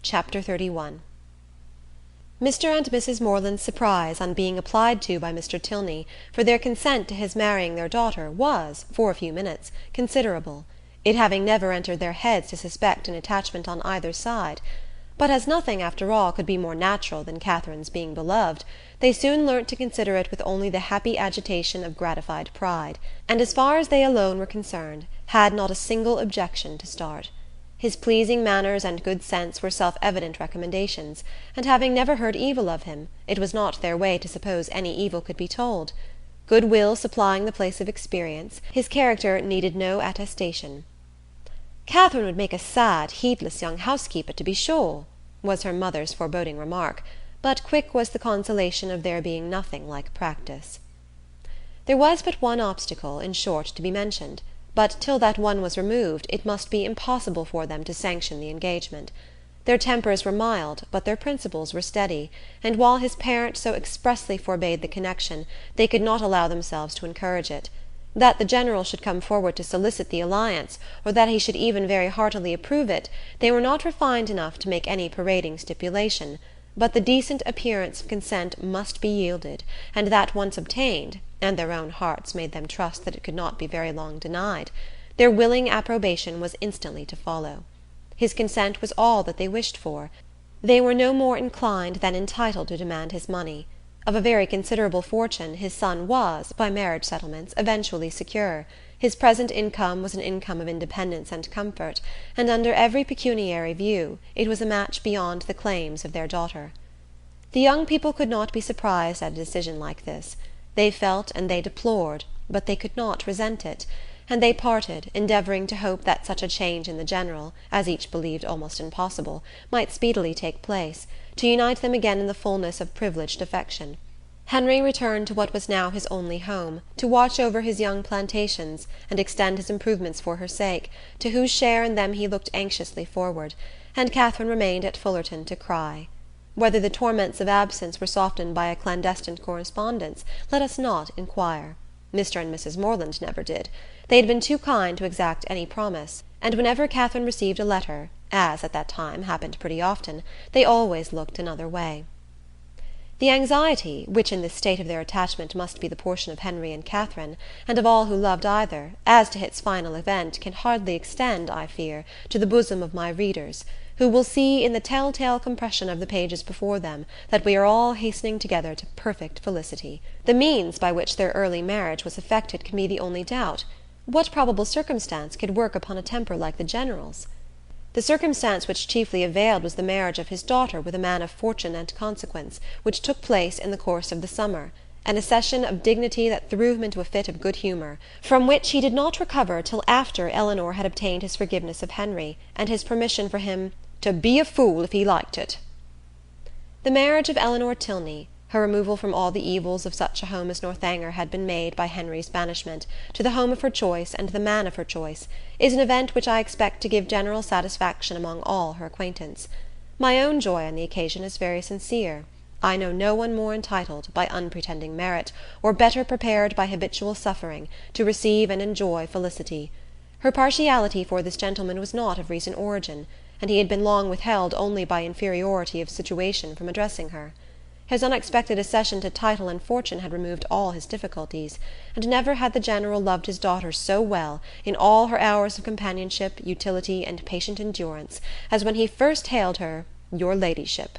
Chapter 31. Mr. and Mrs. Morland's surprise on being applied to by Mr. Tilney for their consent to his marrying their daughter was, for a few minutes, considerable, it having never entered their heads to suspect an attachment on either side; but as nothing, after all, could be more natural than Catherine's being beloved, they soon learnt to consider it with only the happy agitation of gratified pride, and as far as they alone were concerned, had not a single objection to start. His pleasing manners and good sense were self-evident recommendations, and having never heard evil of him, it was not their way to suppose any evil could be told. Good-will supplying the place of experience, his character needed no attestation. "Catherine would make a sad, heedless young housekeeper, to be sure," was her mother's foreboding remark, but quick was the consolation of there being nothing like practice. There was but one obstacle, in short, to be mentioned, but till that one was removed it must be impossible for them to sanction the engagement. Their tempers were mild, but their principles were steady, and while his parent so expressly forbade the connection, they could not allow themselves to encourage it. That the General should come forward to solicit the alliance, or that he should even very heartily approve it, they were not refined enough to make any parading stipulation, but the decent appearance of consent must be yielded, and that once obtained, and their own hearts made them trust that it could not be very long denied, their willing approbation was instantly to follow. His consent was all that they wished for. They were no more inclined than entitled to demand his money. Of a very considerable fortune his son was, by marriage settlements, eventually secure. His present income was an income of independence and comfort, and under every pecuniary view it was a match beyond the claims of their daughter. The young people could not be surprised at a decision like this. They felt and they deplored, but they could not resent it. and they parted, endeavouring to hope that such a change in the General, as each believed almost impossible, might speedily take place, to unite them again in the fullness of privileged affection. Henry returned to what was now his only home, to watch over his young plantations, and extend his improvements for her sake, to whose share in them he looked anxiously forward, and Catherine remained at Fullerton to cry. Whether the torments of absence were softened by a clandestine correspondence, let us not inquire. Mr. and Mrs. Morland never did. They had been too kind to exact any promise, and whenever Catherine received a letter, as at that time happened pretty often, they always looked another way. The anxiety, which in this state of their attachment must be the portion of Henry and Catherine, and of all who loved either, as to its final event, can hardly extend, I fear, to the bosom of my readers, who will see in the tell-tale compression of the pages before them that we are all hastening together to perfect felicity. The means by which their early marriage was effected can be the only doubt. What probable circumstance could work upon a temper like the General's? The circumstance which chiefly availed was the marriage of his daughter with a man of fortune and consequence, which took place in the course of the summer, an accession of dignity that threw him into a fit of good humour, from which he did not recover till after Eleanor had obtained his forgiveness of Henry, and his permission for him to be a fool if he liked it. The marriage of Eleanor Tilney, her removal from all the evils of such a home as Northanger had been made by Henry's banishment, to the home of her choice and the man of her choice, is an event which I expect to give general satisfaction among all her acquaintance. My own joy on the occasion is very sincere. I know no one more entitled, by unpretending merit, or better prepared by habitual suffering, to receive and enjoy felicity. Her partiality for this gentleman was not of recent origin, and he had been long withheld only by inferiority of situation from addressing her. His unexpected accession to title and fortune had removed all his difficulties, and never had the General loved his daughter so well, in all her hours of companionship, utility, and patient endurance, as when he first hailed her "Your Ladyship."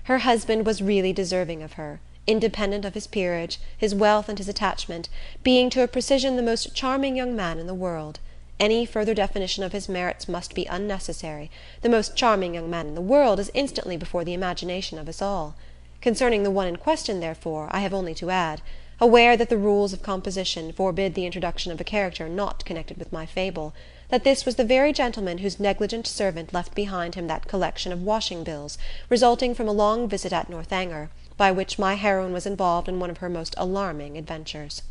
Her husband was really deserving of her, independent of his peerage, his wealth, and his attachment, being to a precision the most charming young man in the world. Any further definition of his merits must be unnecessary. The most charming young man in the world is instantly before the imagination of us all. Concerning the one in question, therefore, I have only to add, aware that the rules of composition forbid the introduction of a character not connected with my fable, that this was the very gentleman whose negligent servant left behind him that collection of washing bills, resulting from a long visit at Northanger, by which my heroine was involved in one of her most alarming adventures.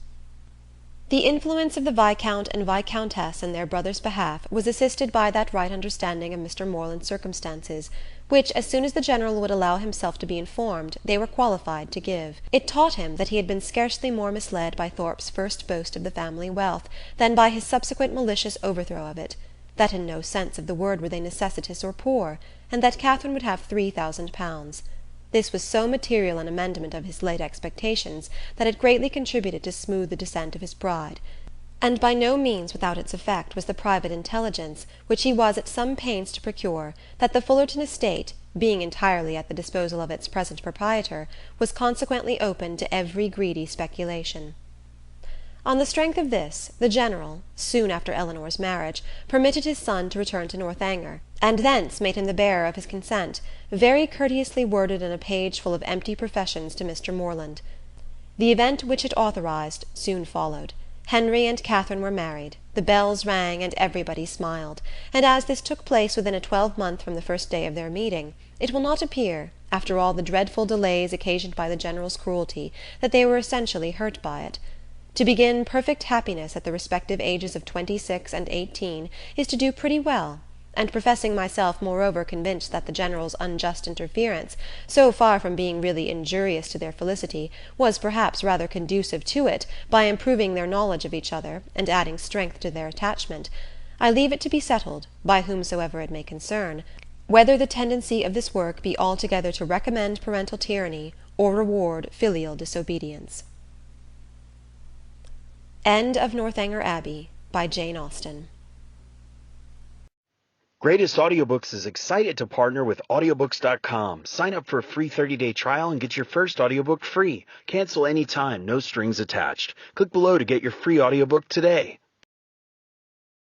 The influence of the Viscount and Viscountess in their brother's behalf was assisted by that right understanding of Mr. Morland's circumstances, which, as soon as the General would allow himself to be informed, they were qualified to give. It taught him that he had been scarcely more misled by Thorpe's first boast of the family wealth than by his subsequent malicious overthrow of it, that in no sense of the word were they necessitous or poor, and that Catherine would have £3,000. This was so material an amendment of his late expectations that it greatly contributed to smooth the descent of his pride. And by no means without its effect was the private intelligence, which he was at some pains to procure, that the Fullerton estate, being entirely at the disposal of its present proprietor, was consequently open to every greedy speculation. On the strength of this, the General, soon after Eleanor's marriage, permitted his son to return to Northanger, and thence made him the bearer of his consent, very courteously worded in a page full of empty professions to Mr. Morland. The event which it authorized soon followed. Henry and Catherine were married, the bells rang, and everybody smiled, and as this took place within a 12-month from the first day of their meeting, it will not appear, after all the dreadful delays occasioned by the General's cruelty, that they were essentially hurt by it. To begin perfect happiness at the respective ages of 26 and 18 is to do pretty well, and professing myself moreover convinced that the General's unjust interference, so far from being really injurious to their felicity, was perhaps rather conducive to it, by improving their knowledge of each other, and adding strength to their attachment, I leave it to be settled, by whomsoever it may concern, whether the tendency of this work be altogether to recommend parental tyranny, or reward filial disobedience. End of Northanger Abbey, by Jane Austen. Greatest Audiobooks is excited to partner with AudioBooks.com. Sign up for a free 30-day trial and get your first audiobook free. Cancel anytime, no strings attached. Click below to get your free audiobook today.